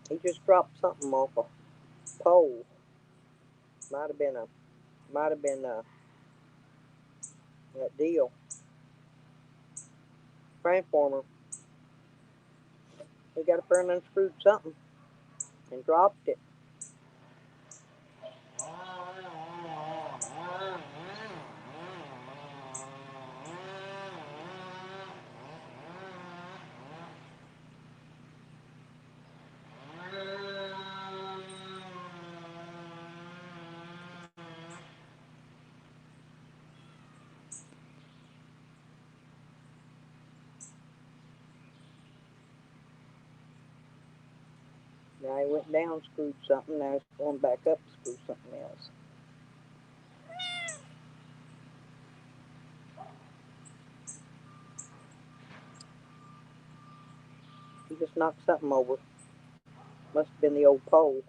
He just dropped something off a pole. Might have been that deal. Transformer. He got up there and unscrewed something and dropped it. Now he went down, screwed something. Now he's going back up to screw something else. He just knocked something over. Must have been the old pole.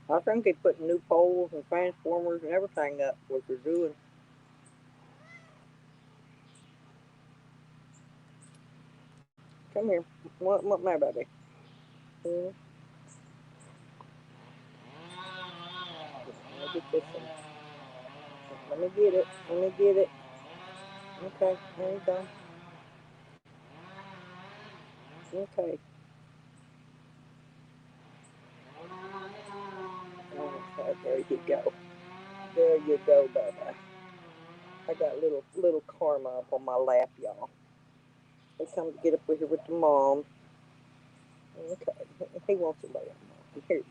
I think they put new poles and transformers and everything up, what they're doing. Come here. What my baby? Hmm? Let me get this one. Let me get it. Let me get it. Okay, there you go. Okay. Okay, there you go. There you go, baby. I got little Karma up on my lap, y'all. They come to get up with here with the mom. Okay, he wants to lay on mom. Here you go.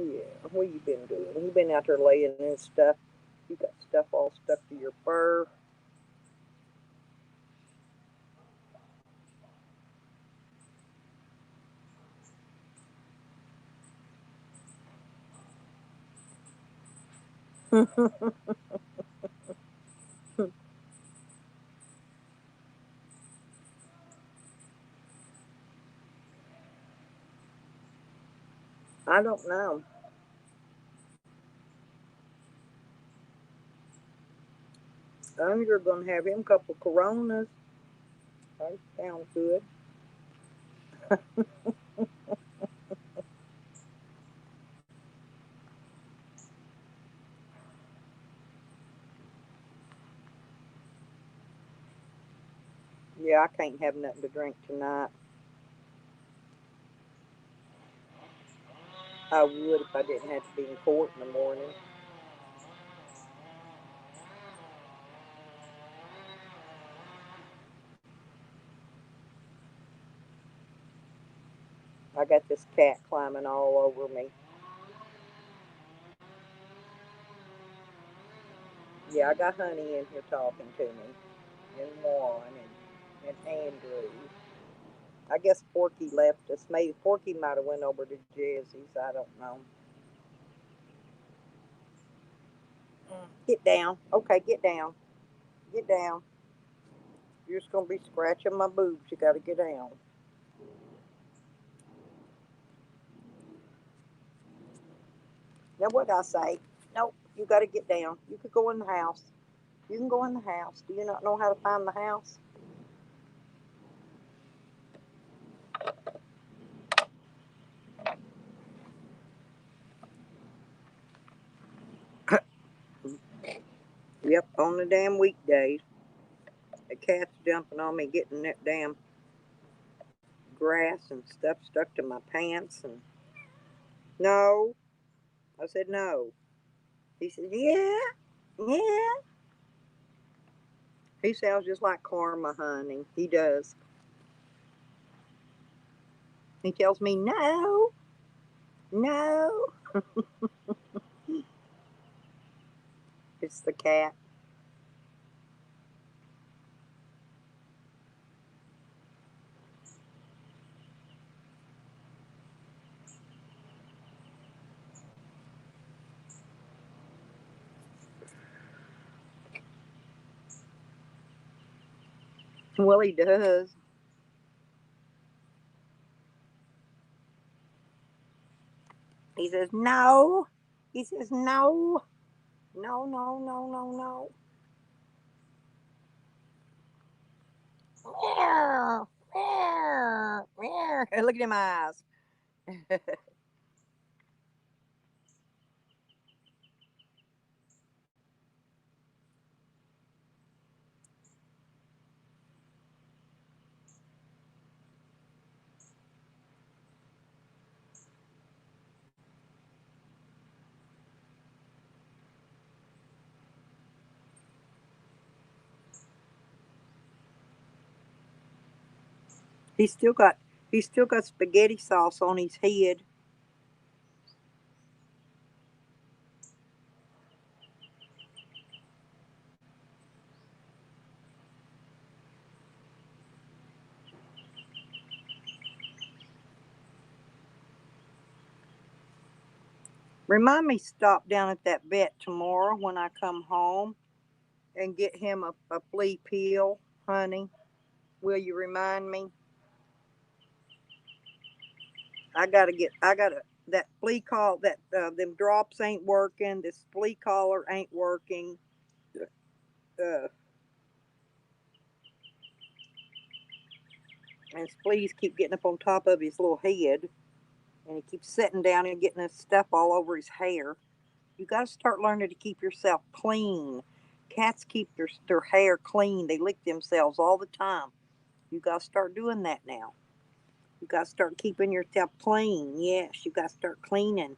Yeah, what you been doing? You been out there laying in stuff. You got stuff all stuck to your fur. I don't know. You're gonna have him a couple Coronas. That sounds good. Yeah, I can't have nothing to drink tonight. I would if I didn't have to be in court in the morning. I got this cat climbing all over me. Yeah, I got Honey in here talking to me, and Juan, and Andrew. I guess Porky left us. Maybe Porky might have went over to Jessie's. I don't know. Get down. Okay, get down. Get down. You're just gonna be scratching my boobs. You gotta get down. Now what I say? Nope. You gotta get down. You could go in the house. You can go in the house. Do you not know how to find the house? Yep, on the damn weekdays. The cat's jumping on me, getting that damn grass and stuff stuck to my pants. And no, I said no. He said, yeah, yeah. He sounds just like Karma, honey. He does. He tells me, no, no. It's the cat. Well, he does. He says, no. He says, no. No, no, no, no, no. Meow, meow, meow. Look at them eyes. He's still got he's still got spaghetti sauce on his head. Remind me to stop down at that vet tomorrow when I come home and get him a flea pill, honey. Will you remind me? I gotta that flea call that them drops ain't working. This flea collar ain't working. Uh, and his fleas keep getting up on top of his little head, and he keeps sitting down and getting this stuff all over his hair. You got to start learning to keep yourself clean. Cats keep their hair clean. They lick themselves all the time. You got to start doing that now. You got to start keeping yourself clean. Yes, you got to start cleaning.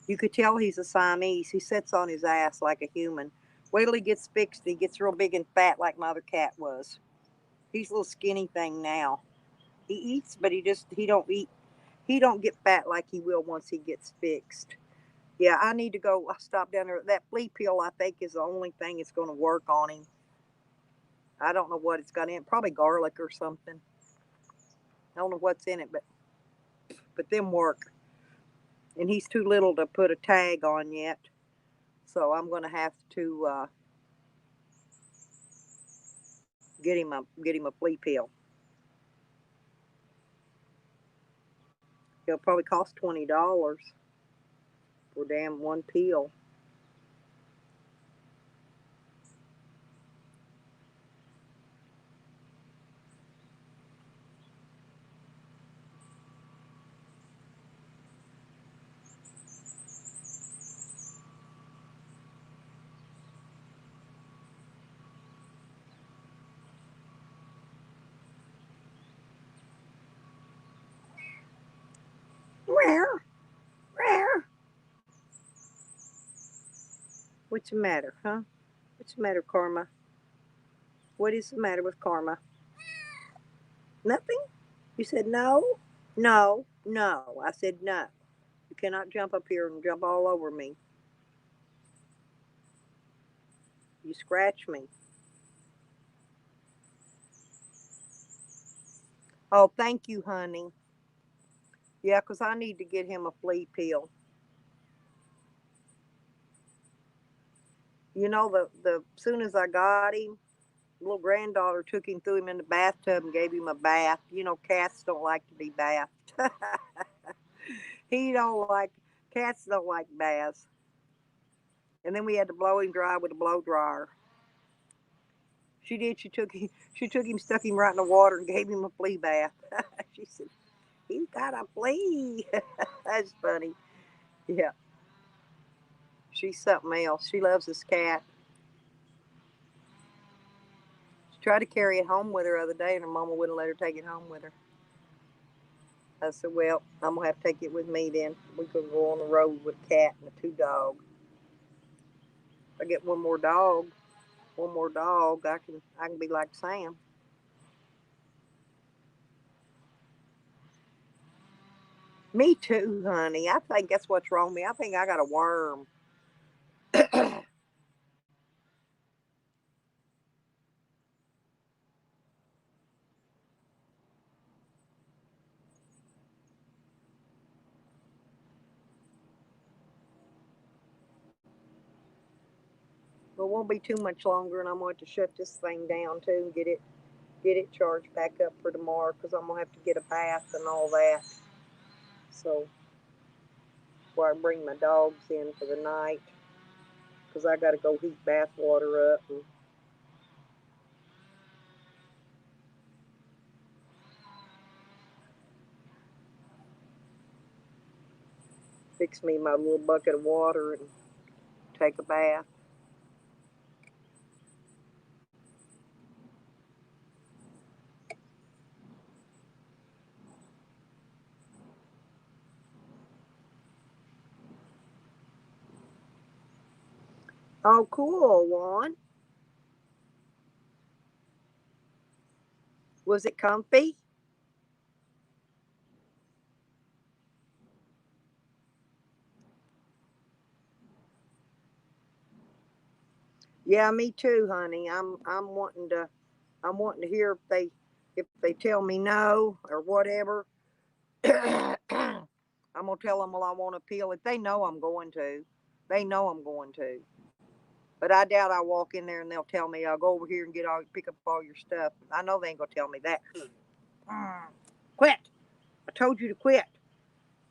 You could tell he's a Siamese. He sits on his ass like a human. Wait till he gets fixed. He gets real big and fat like my other cat was. He's a little skinny thing now. He eats, but he don't eat. He don't get fat like he will once he gets fixed. Yeah, I need to go stop down there. That flea pill, I think, is the only thing that's going to work on him. I don't know what it's got in it. Probably garlic or something. I don't know what's in it, but them work. And he's too little to put a tag on yet, so I'm going to have to get him a flea pill. It'll probably cost $20 for damn one pill. Rare, rare. What's the matter, huh? What's the matter, Karma? What is the matter with Karma? Nothing? You said no? No, no. I said no. You cannot jump up here and jump all over me. You scratch me. Oh, thank you, honey. Yeah, 'cause I need to get him a flea pill. You know, the soon as I got him, little granddaughter took him, threw him in the bathtub, and gave him a bath. You know, cats don't like to be bathed. he don't like Cats don't like baths. And then we had to blow him dry with a blow dryer. She did. She took him, stuck him right in the water, and gave him a flea bath. she said, "He's got a flea." That's funny. Yeah, she's something else. She loves this cat. She tried to carry it home with her the other day, and her mama wouldn't let her take it home with her. I said, "Well, I'm gonna have to take it with me then. We could go on the road with a cat and a two dog. If I get one more dog, I can be like Sam." Me too, honey. I think that's what's wrong with me. I think I got a worm. But it won't be too much longer, and I'm going to shut this thing down too and get it charged back up for tomorrow because I'm gonna have to get a bath and all that. So before I bring my dogs in for the night, because I got to go heat bath water up and fix me my little bucket of water and take a bath. Oh, cool, Juan. Was it comfy? Yeah, me too, honey. I'm wanting to hear if they tell me no or whatever. I'm gonna tell them, well, I want to appeal. If they know I'm going to, they know I'm going to. But I doubt I walk in there and they'll tell me I'll go over here and pick up all your stuff. I know they ain't gonna tell me that. Quit! I told you to quit.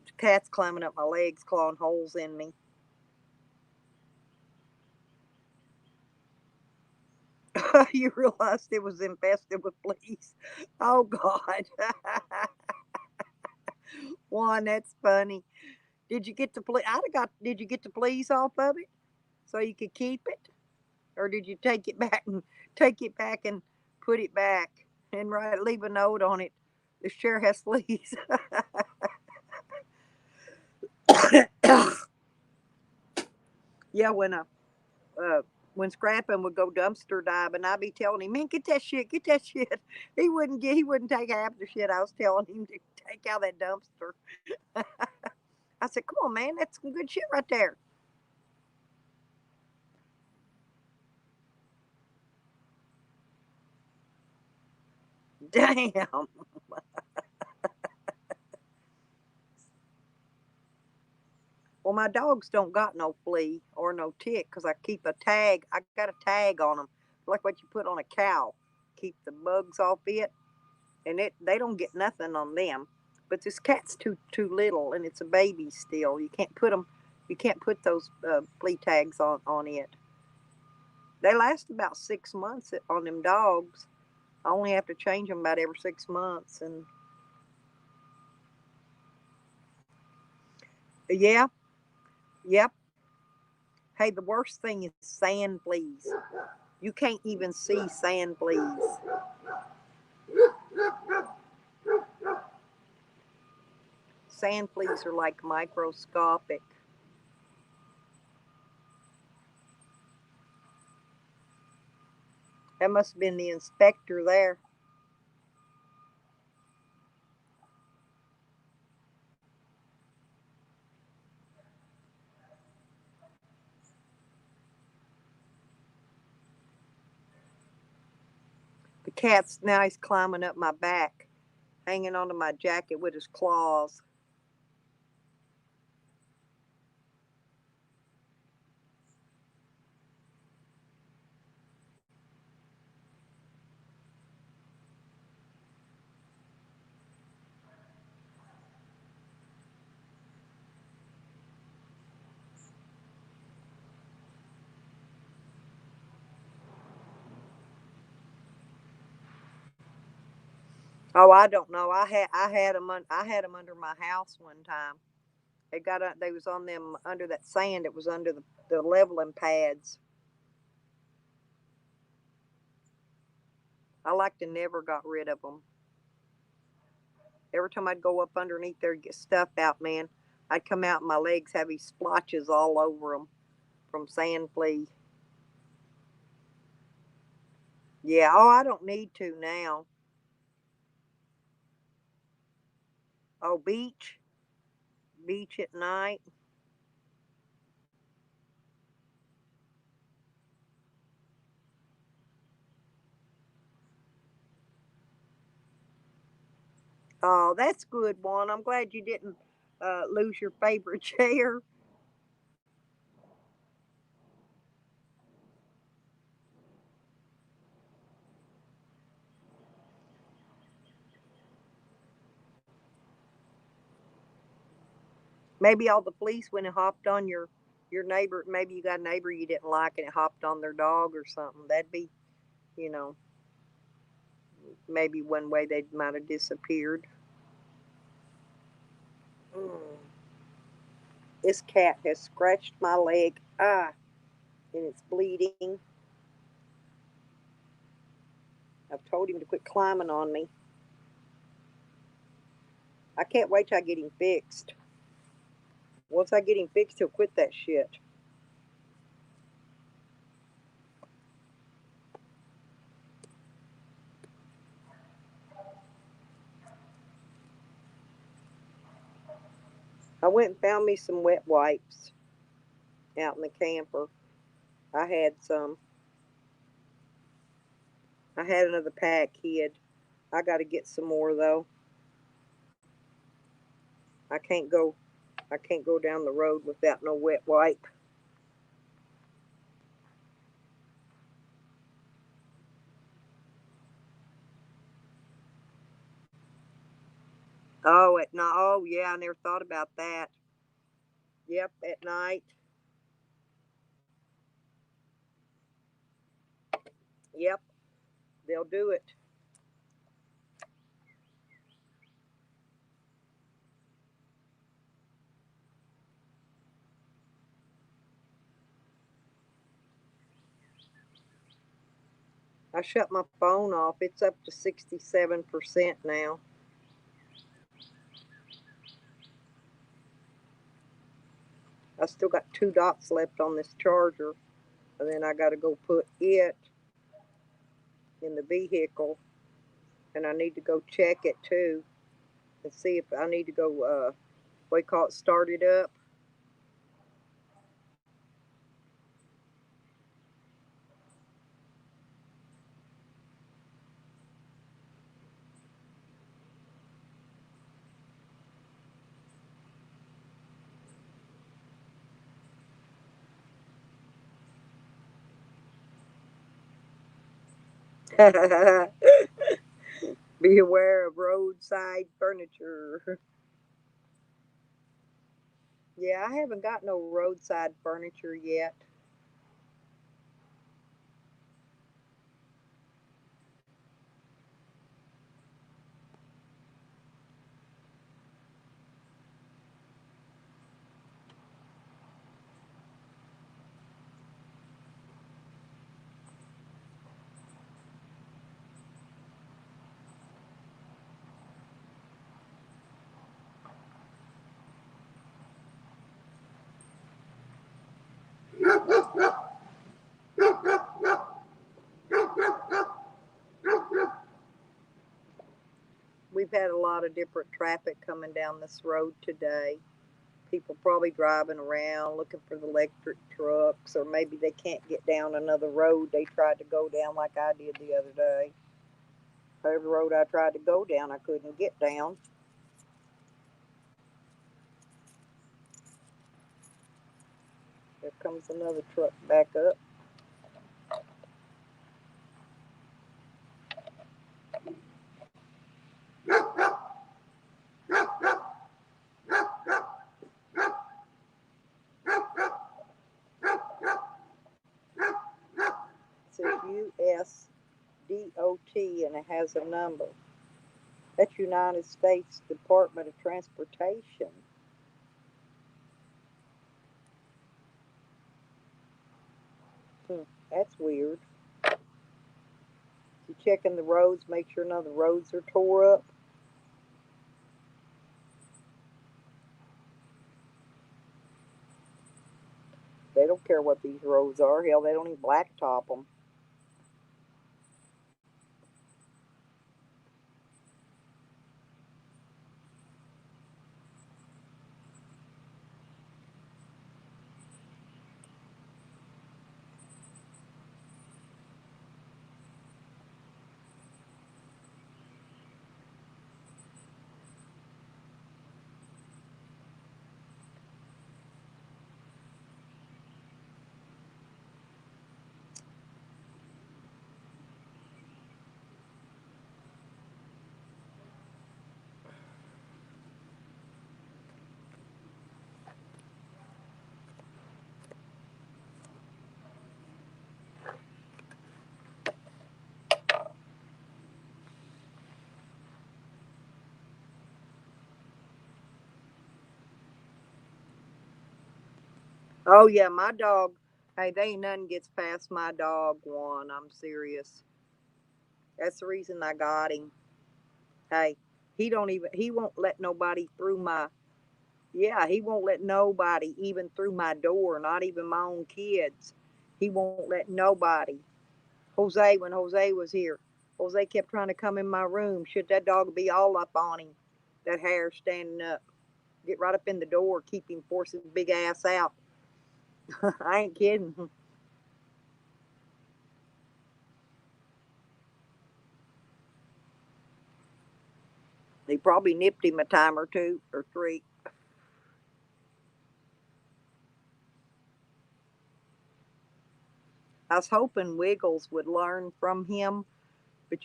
The cat's climbing up my legs, clawing holes in me. You realized it was infested with fleas. Oh God. Juan, that's funny. Did you get the flea? Did you get the fleas off of it so you could keep it, or did you take it back and put it back and leave a note on it? This chair has fleas. Yeah, uh, when Scrappin would go dumpster diving, I'd be telling him, "Man, get that shit." He wouldn't take half the shit I was telling him to take out that dumpster. I said, "Come on, man, that's some good shit right there." Damn. Well, my dogs don't got no flea or no tick because I keep a tag. I got a tag on them, like what you put on a cow. Keep the bugs off it, and they don't get nothing on them. But this cat's too little, and it's a baby still. You can't put those flea tags on it. They last about 6 months on them dogs. I only have to change them about every 6 months, and yeah, yep. Hey, the worst thing is sand fleas. You can't even see sand fleas. Sand fleas are like microscopic. That must have been the inspector there. The cat's now he's climbing up my back, hanging onto my jacket with his claws. Oh, I don't know. I had them under my house one time. They was on them under that sand. It was under the leveling pads. I like to never got rid of them. Every time I'd go up underneath there to get stuff out, man, I'd come out and my legs have these splotches all over them from sand flea. Yeah. Oh, I don't need to now. Oh, beach at night. Oh, that's good one. I'm glad you didn't lose your favorite chair. Maybe all the fleas went and hopped on your neighbor. Maybe you got a neighbor you didn't like and it hopped on their dog or something. That'd be, you know, maybe one way they might have disappeared. Mm. This cat has scratched my leg. Ah, and it's bleeding. I've told him to quit climbing on me. I can't wait till I get him fixed. Once I get him fixed, he'll quit that shit. I went and found me some wet wipes out in the camper. I had some. I had another pack hid. I got to get some more though. I can't go. I can't go down the road without no wet wipe. Oh, at night. Oh, yeah. I never thought about that. Yep, at night. Yep, they'll do it. I shut my phone off. It's up to 67% now. I still got 2 dots left on this charger, and then I got to go put it in the vehicle, and I need to go check it too and see if I need to go, what do you call it, start it up. Be aware of roadside furniture. Yeah, I haven't got no roadside furniture yet. We've had a lot of different traffic coming down this road today. People probably driving around looking for the electric trucks, or maybe they can't get down another road they tried to go down like I did the other day. Every road I tried to go down, I couldn't get down. There comes another truck back up. It says USDOT and it has a number. That's United States Department of Transportation. That's weird. You checking the roads, make sure none of the roads are tore up. They don't care what these roads are. Hell, they don't even blacktop them. Oh yeah, my dog. Hey, they ain't nothing gets past my dog one. I'm serious. That's the reason I got him. Hey, he won't let nobody through my yeah, he won't let nobody even through my door, not even my own kids. He won't let nobody. Jose, when Jose was here, Jose kept trying to come in my room. Should that dog be all up on him? That hair standing up. Get right up in the door, keep him, force his big ass out. I ain't kidding. He probably nipped him a time or two or three. I was hoping Wiggles would learn from him, but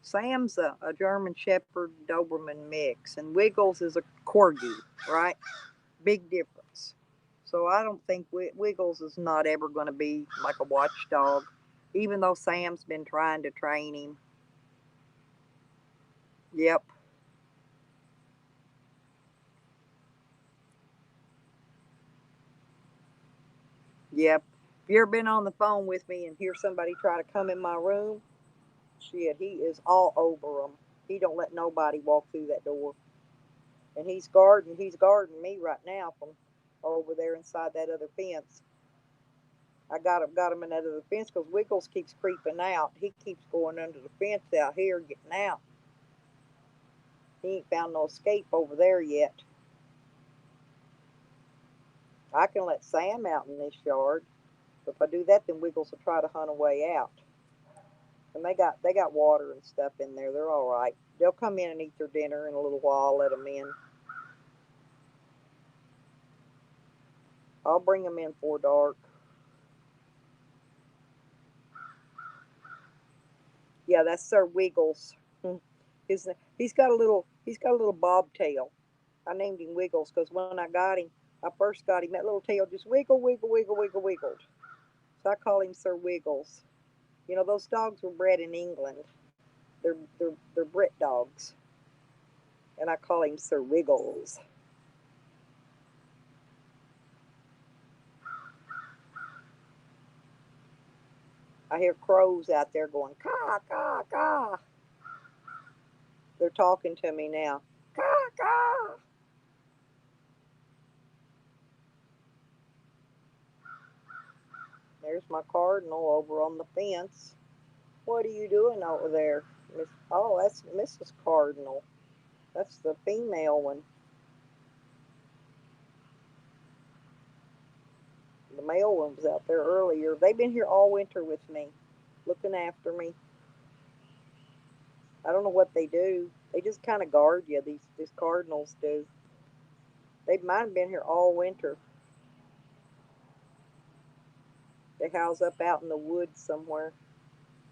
Sam's a German Shepherd Doberman mix, and Wiggles is a Corgi, right? Big difference. So I don't think Wiggles is not ever going to be like a watchdog, even though Sam's been trying to train him. Yep, yep. If you ever been on the phone with me and hear somebody try to come in my room, shit, he is all over them. He don't let nobody walk through that door. And he's guarding me right now from over there inside that other fence. I got him in that other fence because Wiggles keeps creeping out. He keeps going under the fence out here getting out. He ain't found no escape over there yet. I can let Sam out in this yard. If I do that, then Wiggles will try to hunt a way out. And they got water and stuff in there. They're all right. They'll come in and eat their dinner in a little while. Let them in. I'll bring them in for dark. Yeah, that's Sir Wiggles. His he's got a little bobtail. I named him Wiggles because when I first got him, that little tail just wiggle, wiggle, wiggle, wiggle, wiggled. So I call him Sir Wiggles. Those dogs were bred in England. They're Brit dogs, and I call him Sir Wiggles. I hear crows out there going caw caw caw. They're talking to me now. Caw caw. There's my cardinal over on the fence. What are you doing over there, Miss? Oh, that's Mrs. Cardinal. That's the female one. The male one was out there earlier. They've been here all winter with me, looking after me. I don't know what they do. They just kind of guard you. These cardinals do. They might have been here all winter. They house up out in the woods somewhere,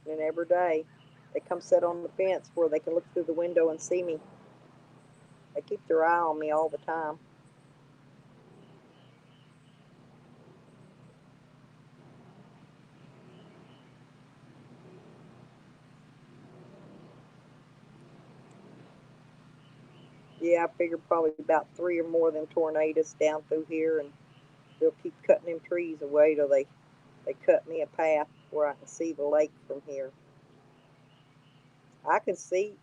and every day they come sit on the fence where they can look through the window and see me. They keep their eye on me all the time. Yeah, I figured probably about three or more of them tornadoes down through here, and they'll keep cutting them trees away till they cut me a path where I can see the lake from here. I can see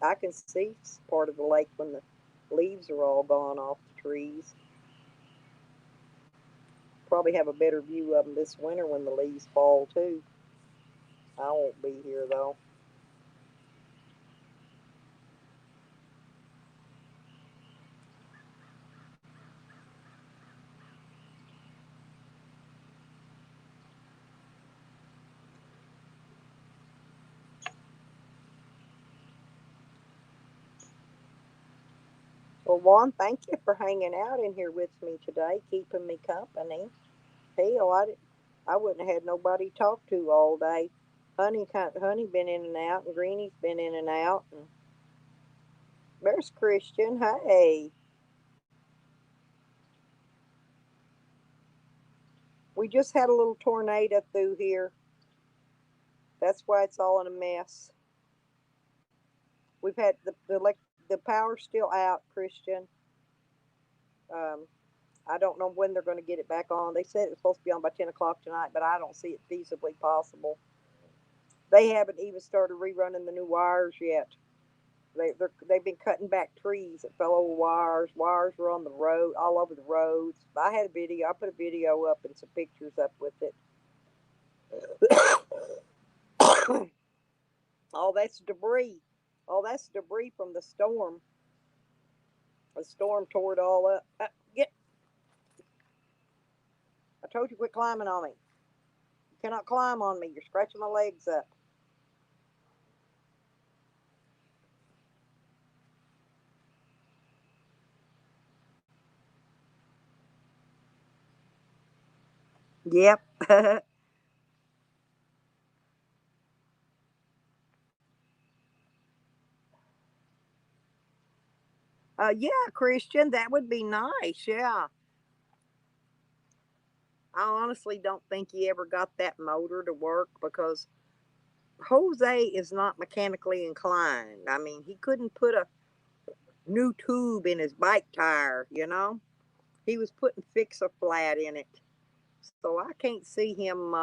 part of the lake when the leaves are all gone off the trees. Probably have a better view of them this winter when the leaves fall too. I won't be here though. Well, Juan, thank you for hanging out in here with me today, keeping me company. Hell, I wouldn't have had nobody to talk to all day. Honey been in and out, and Greenie's been in and out, and there's Christian. Hey, we just had a little tornado through here. That's why it's all in a mess. We've had the power's still out, Christian. Um, I don't know when they're going to get it back on. They said it was supposed to be on by 10 o'clock tonight, but I don't see it feasibly possible. They haven't even started rerunning the new wires yet. They've been cutting back trees that fell over wires. Wires were on the road, all over the roads. I had a video. I put a video up and some pictures up with it. All that's debris. All that's debris from the storm. The storm tore it all up. Get! I told you quit climbing on me. You cannot climb on me. You're scratching my legs up. Yep. Yeah, Christian, that would be nice. Yeah. I honestly don't think he ever got that motor to work because Jose is not mechanically inclined. I mean, he couldn't put a new tube in his bike tire, you know? He was putting fixer flat in it. So I can't see him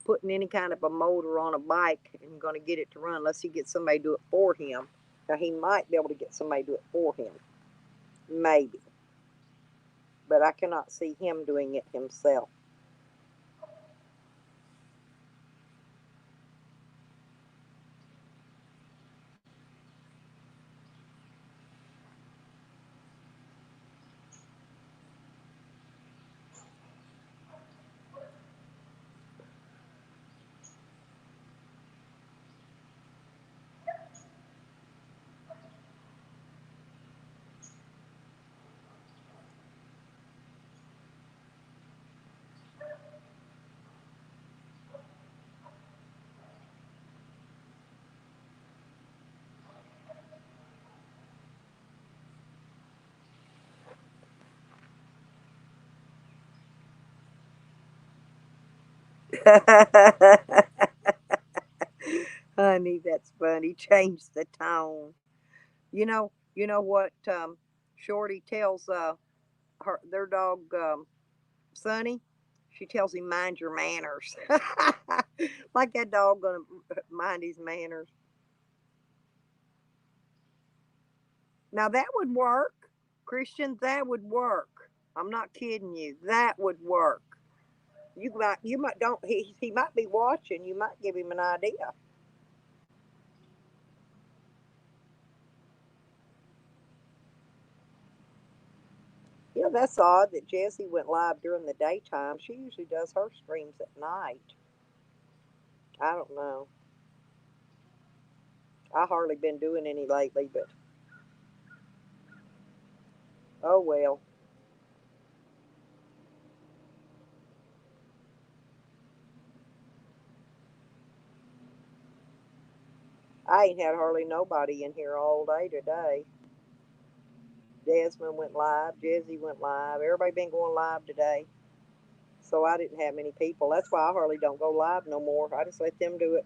putting any kind of a motor on a bike and going to get it to run unless he gets somebody to do it for him. Now, he might be able to get somebody to do it for him. Maybe. But I cannot see him doing it himself. Honey, that's funny. Change the tone. You know what Shorty tells their dog Sonny? She tells him mind your manners. Like that dog gonna mind his manners. Now that would work, Christian. That would work. I'm not kidding you. That would work. You might don't he might be watching. You might give him an idea. You know, that's odd that Jessie went live during the daytime. She usually does her streams at night. I don't know. I hardly been doing any lately, but oh well. I ain't had hardly nobody in here all day today. Desmond went live. Jessie went live. Everybody been going live today. So I didn't have many people. That's why I hardly don't go live no more. I just let them do it.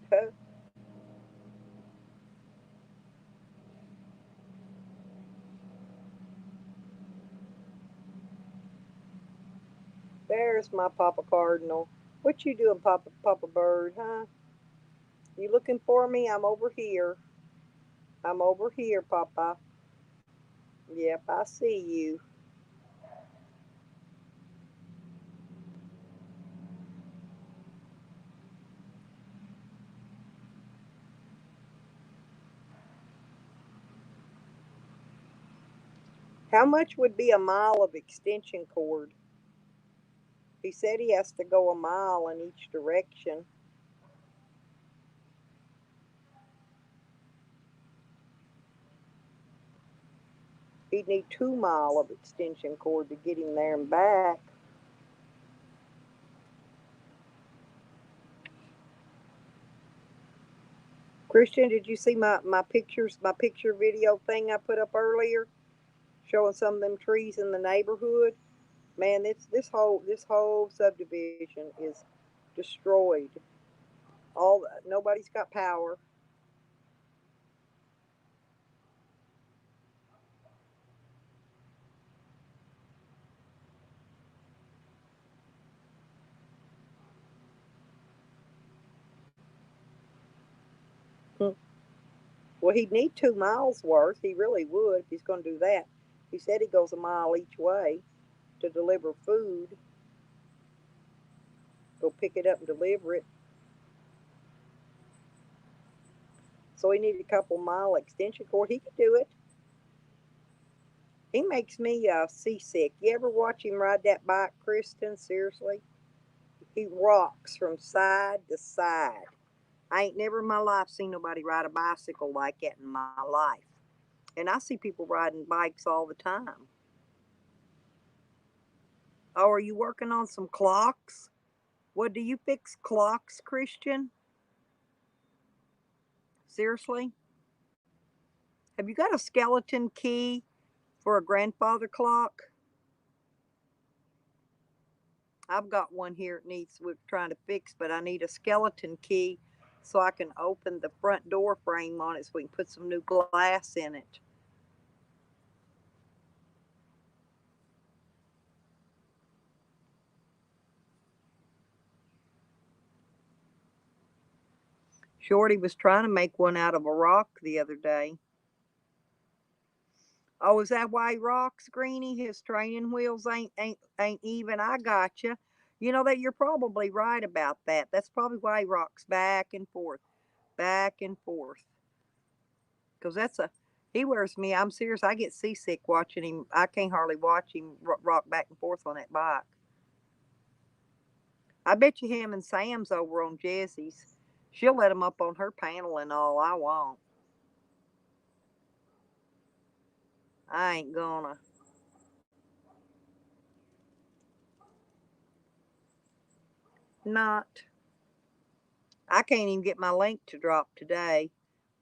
There's my Papa Cardinal. What you doing, Papa Bird, huh? You looking for me? I'm over here. I'm over here, Papa. Yep, I see you. How much would be a mile of extension cord? He said he has to go a mile in each direction. He'd need 2 mile of extension cord to get him there and back. Christian, did you see my picture video thing I put up earlier? Showing some of them trees in the neighborhood. Man, this whole subdivision is destroyed. Nobody's got power. Well, he'd need 2 miles worth. He really would if he's going to do that. He said he goes a mile each way to deliver food. Go pick it up and deliver it. So he needed a couple mile extension cord. He could do it. He makes me seasick. You ever watch him ride that bike, Kristen? Seriously? He rocks from side to side. I ain't never in my life seen nobody ride a bicycle like that in my life. And I see people riding bikes all the time. Oh, are you working on some clocks? What, do you fix clocks, Christian? Seriously? Have you got a skeleton key for a grandfather clock? I've got one here it needs we're trying to fix, but I need a skeleton key so I can open the front door frame on it so we can put some new glass in it. Shorty was trying to make one out of a rock the other day. Oh, is that why he rocks, Greenie? His training wheels ain't even. I got you. You know that you're probably right about that. That's probably why he rocks back and forth, back and forth. Because that's a he wears me. I'm serious. I get seasick watching him. I can't hardly watch him rock back and forth on that bike. I bet you him and Sam's over on Jesse's. She'll let him up on her panel and all. I won't. I ain't gonna. Not. I can't even get my link to drop today.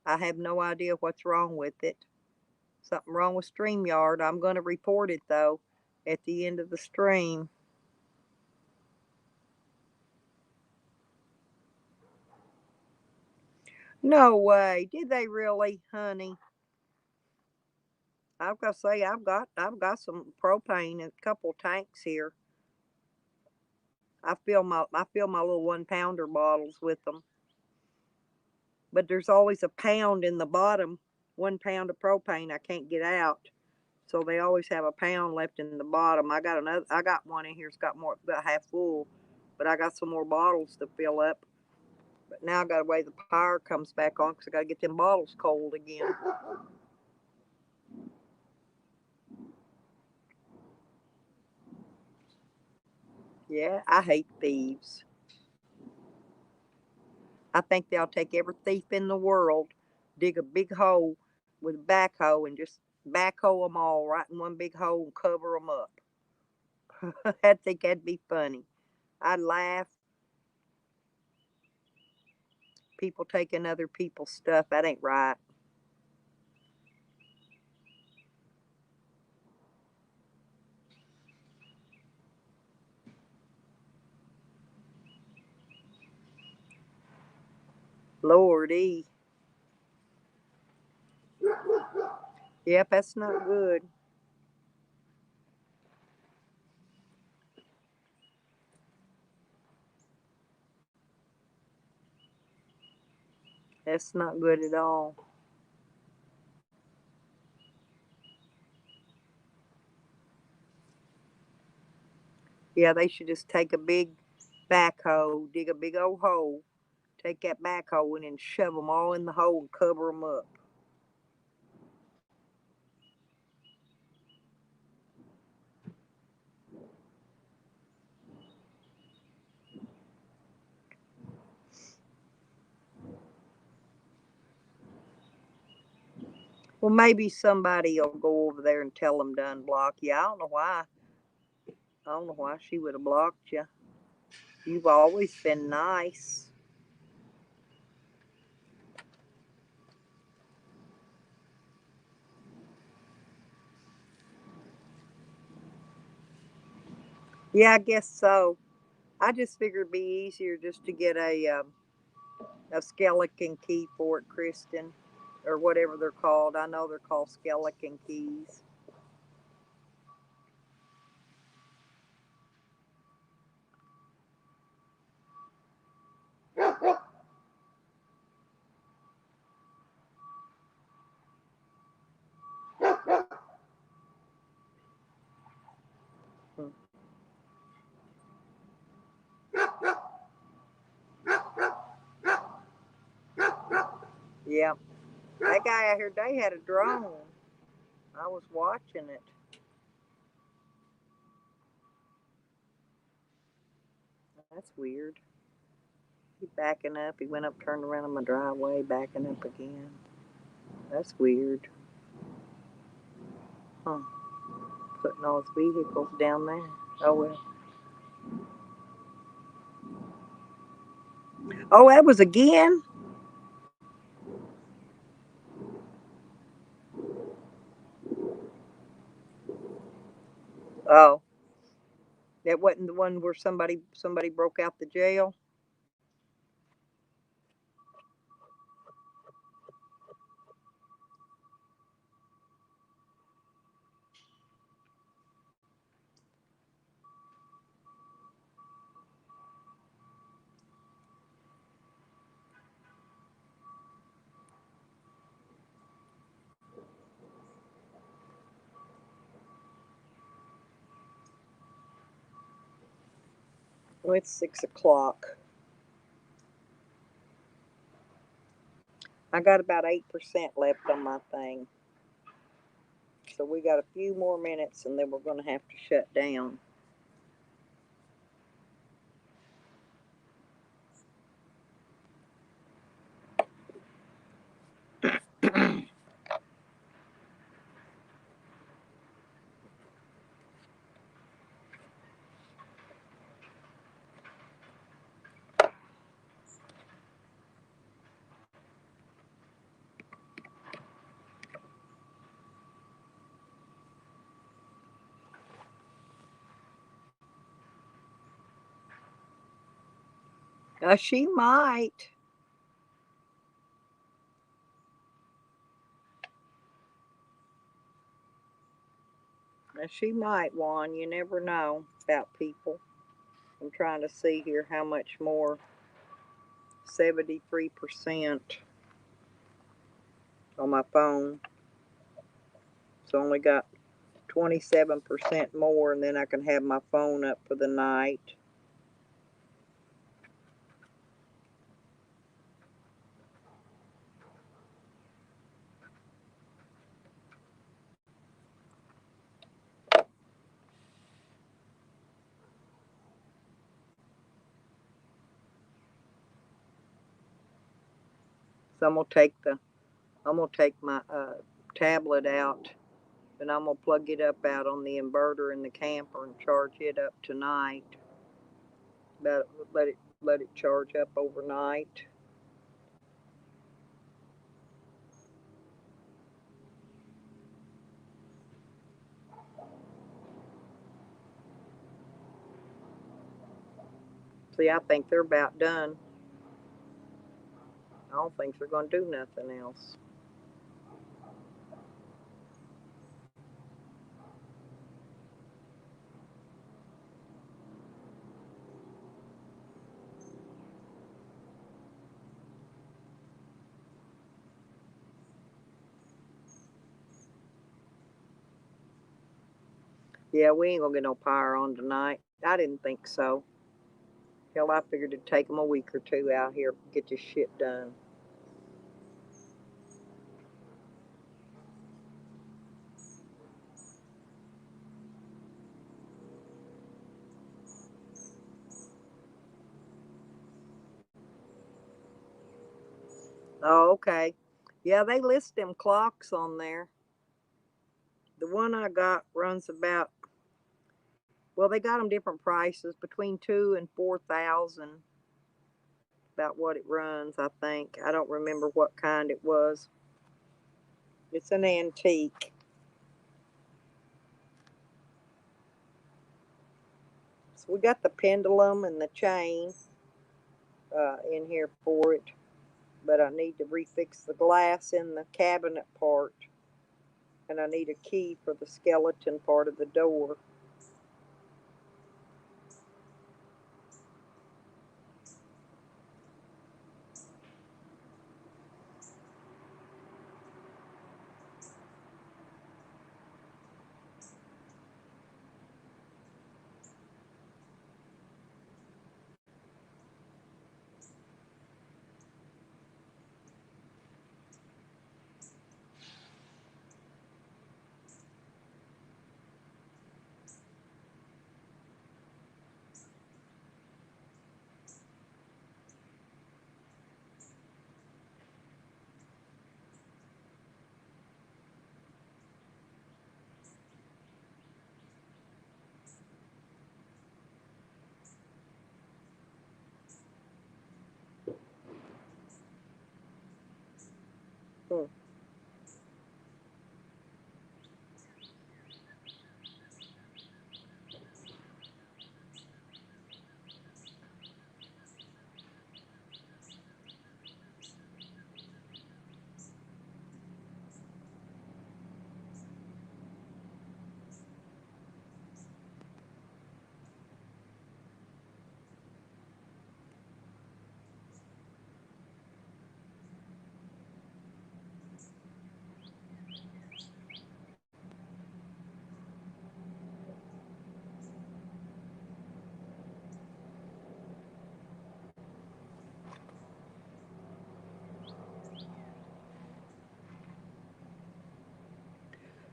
I have no idea what's wrong with it. Something wrong with StreamYard. I'm going to report it though at the end of the stream. No way. Did they really, honey? I've got to say I've got some propane in a couple tanks here. I fill my little 1 pounder bottles with them. But there's always a pound in the bottom. 1 pound of propane I can't get out. So they always have a pound left in the bottom. I got one in here. It's got more, about half full, but I got some more bottles to fill up. But now I got to wait the power comes back on because I got to get them bottles cold again. Yeah, I hate thieves. I think they'll take every thief in the world, dig a big hole with a backhoe, and just backhoe them all right in one big hole and cover them up. I think that'd be funny. I'd laugh. People taking other people's stuff. That ain't right. Lordy. Yep, that's not good. That's not good at all. Yeah, they should just take a big backhoe, dig a big old hole, take that backhoe in and shove them all in the hole and cover them up. Well, maybe somebody will go over there and tell them to unblock you. I don't know why. I don't know why she would have blocked you. You've always been nice. Yeah, I guess so. I just figured it'd be easier just to get a skeleton key for it, Kristen, or whatever they're called. I know they're called skeleton keys. Yeah. That guy out here today had a drone. I was watching it. That's weird. He backing up. He went up, turned around on my driveway, backing up again. That's weird. Huh. Putting all his vehicles down there. Oh well. Oh, that was again? Oh. That wasn't the one where somebody broke out the jail? Oh, it's 6 o'clock. I got about 8% left on my thing. So we got a few more minutes and then we're going to have to shut down. She might. She might, Juan. You never know about people. I'm trying to see here how much more. 73% on my phone. So only got 27% more, and then I can have my phone up for the night. So I'm gonna take my tablet out, and I'm gonna plug it up out on the inverter in the camper and charge it up tonight. Let it charge up overnight. See, I think they're about done. I don't think they're gonna do nothing else. Yeah, we ain't gonna get no power on tonight. I didn't think so. Hell, I figured it'd take them a week or two out here to get this shit done. Oh, okay. Yeah, they list them clocks on there. The one I got runs about, well, they got them different prices between 2 and 4,000. About what it runs, I think. I don't remember what kind it was. It's an antique. So we got the pendulum and the chain in here for it, but I need to refix the glass in the cabinet part, and I need a key for the skeleton part of the door. Hmm.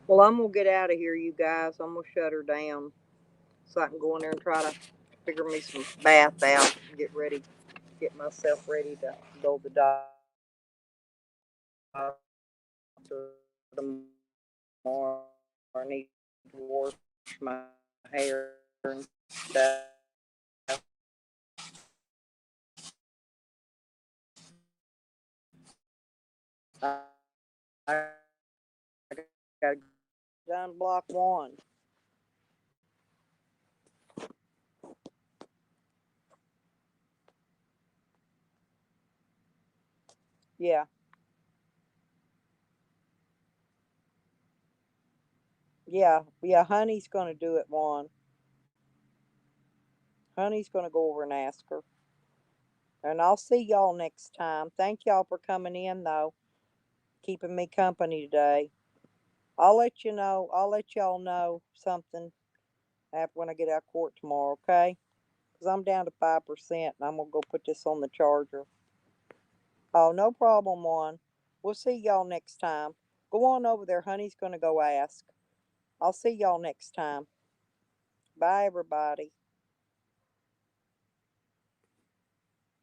Well, I'm gonna get out of here, you guys. I'm gonna shut her down so I can go in there and try to figure me some bath out. Get ready, get myself ready to go to the doctor tomorrow. I need to wash my hair and stuff. I got done block one. Yeah, yeah. Honey's gonna do it one. Honey's gonna go over and ask her. And I'll see y'all next time. Thank y'all for coming in though, keeping me company today. I'll let you know. I'll let y'all know something after when I get out of court tomorrow, okay? Because I'm down to 5% and I'm going to go put this on the charger. Oh, no problem, one. We'll see y'all next time. Go on over there. Honey's going to go ask. I'll see y'all next time. Bye, everybody.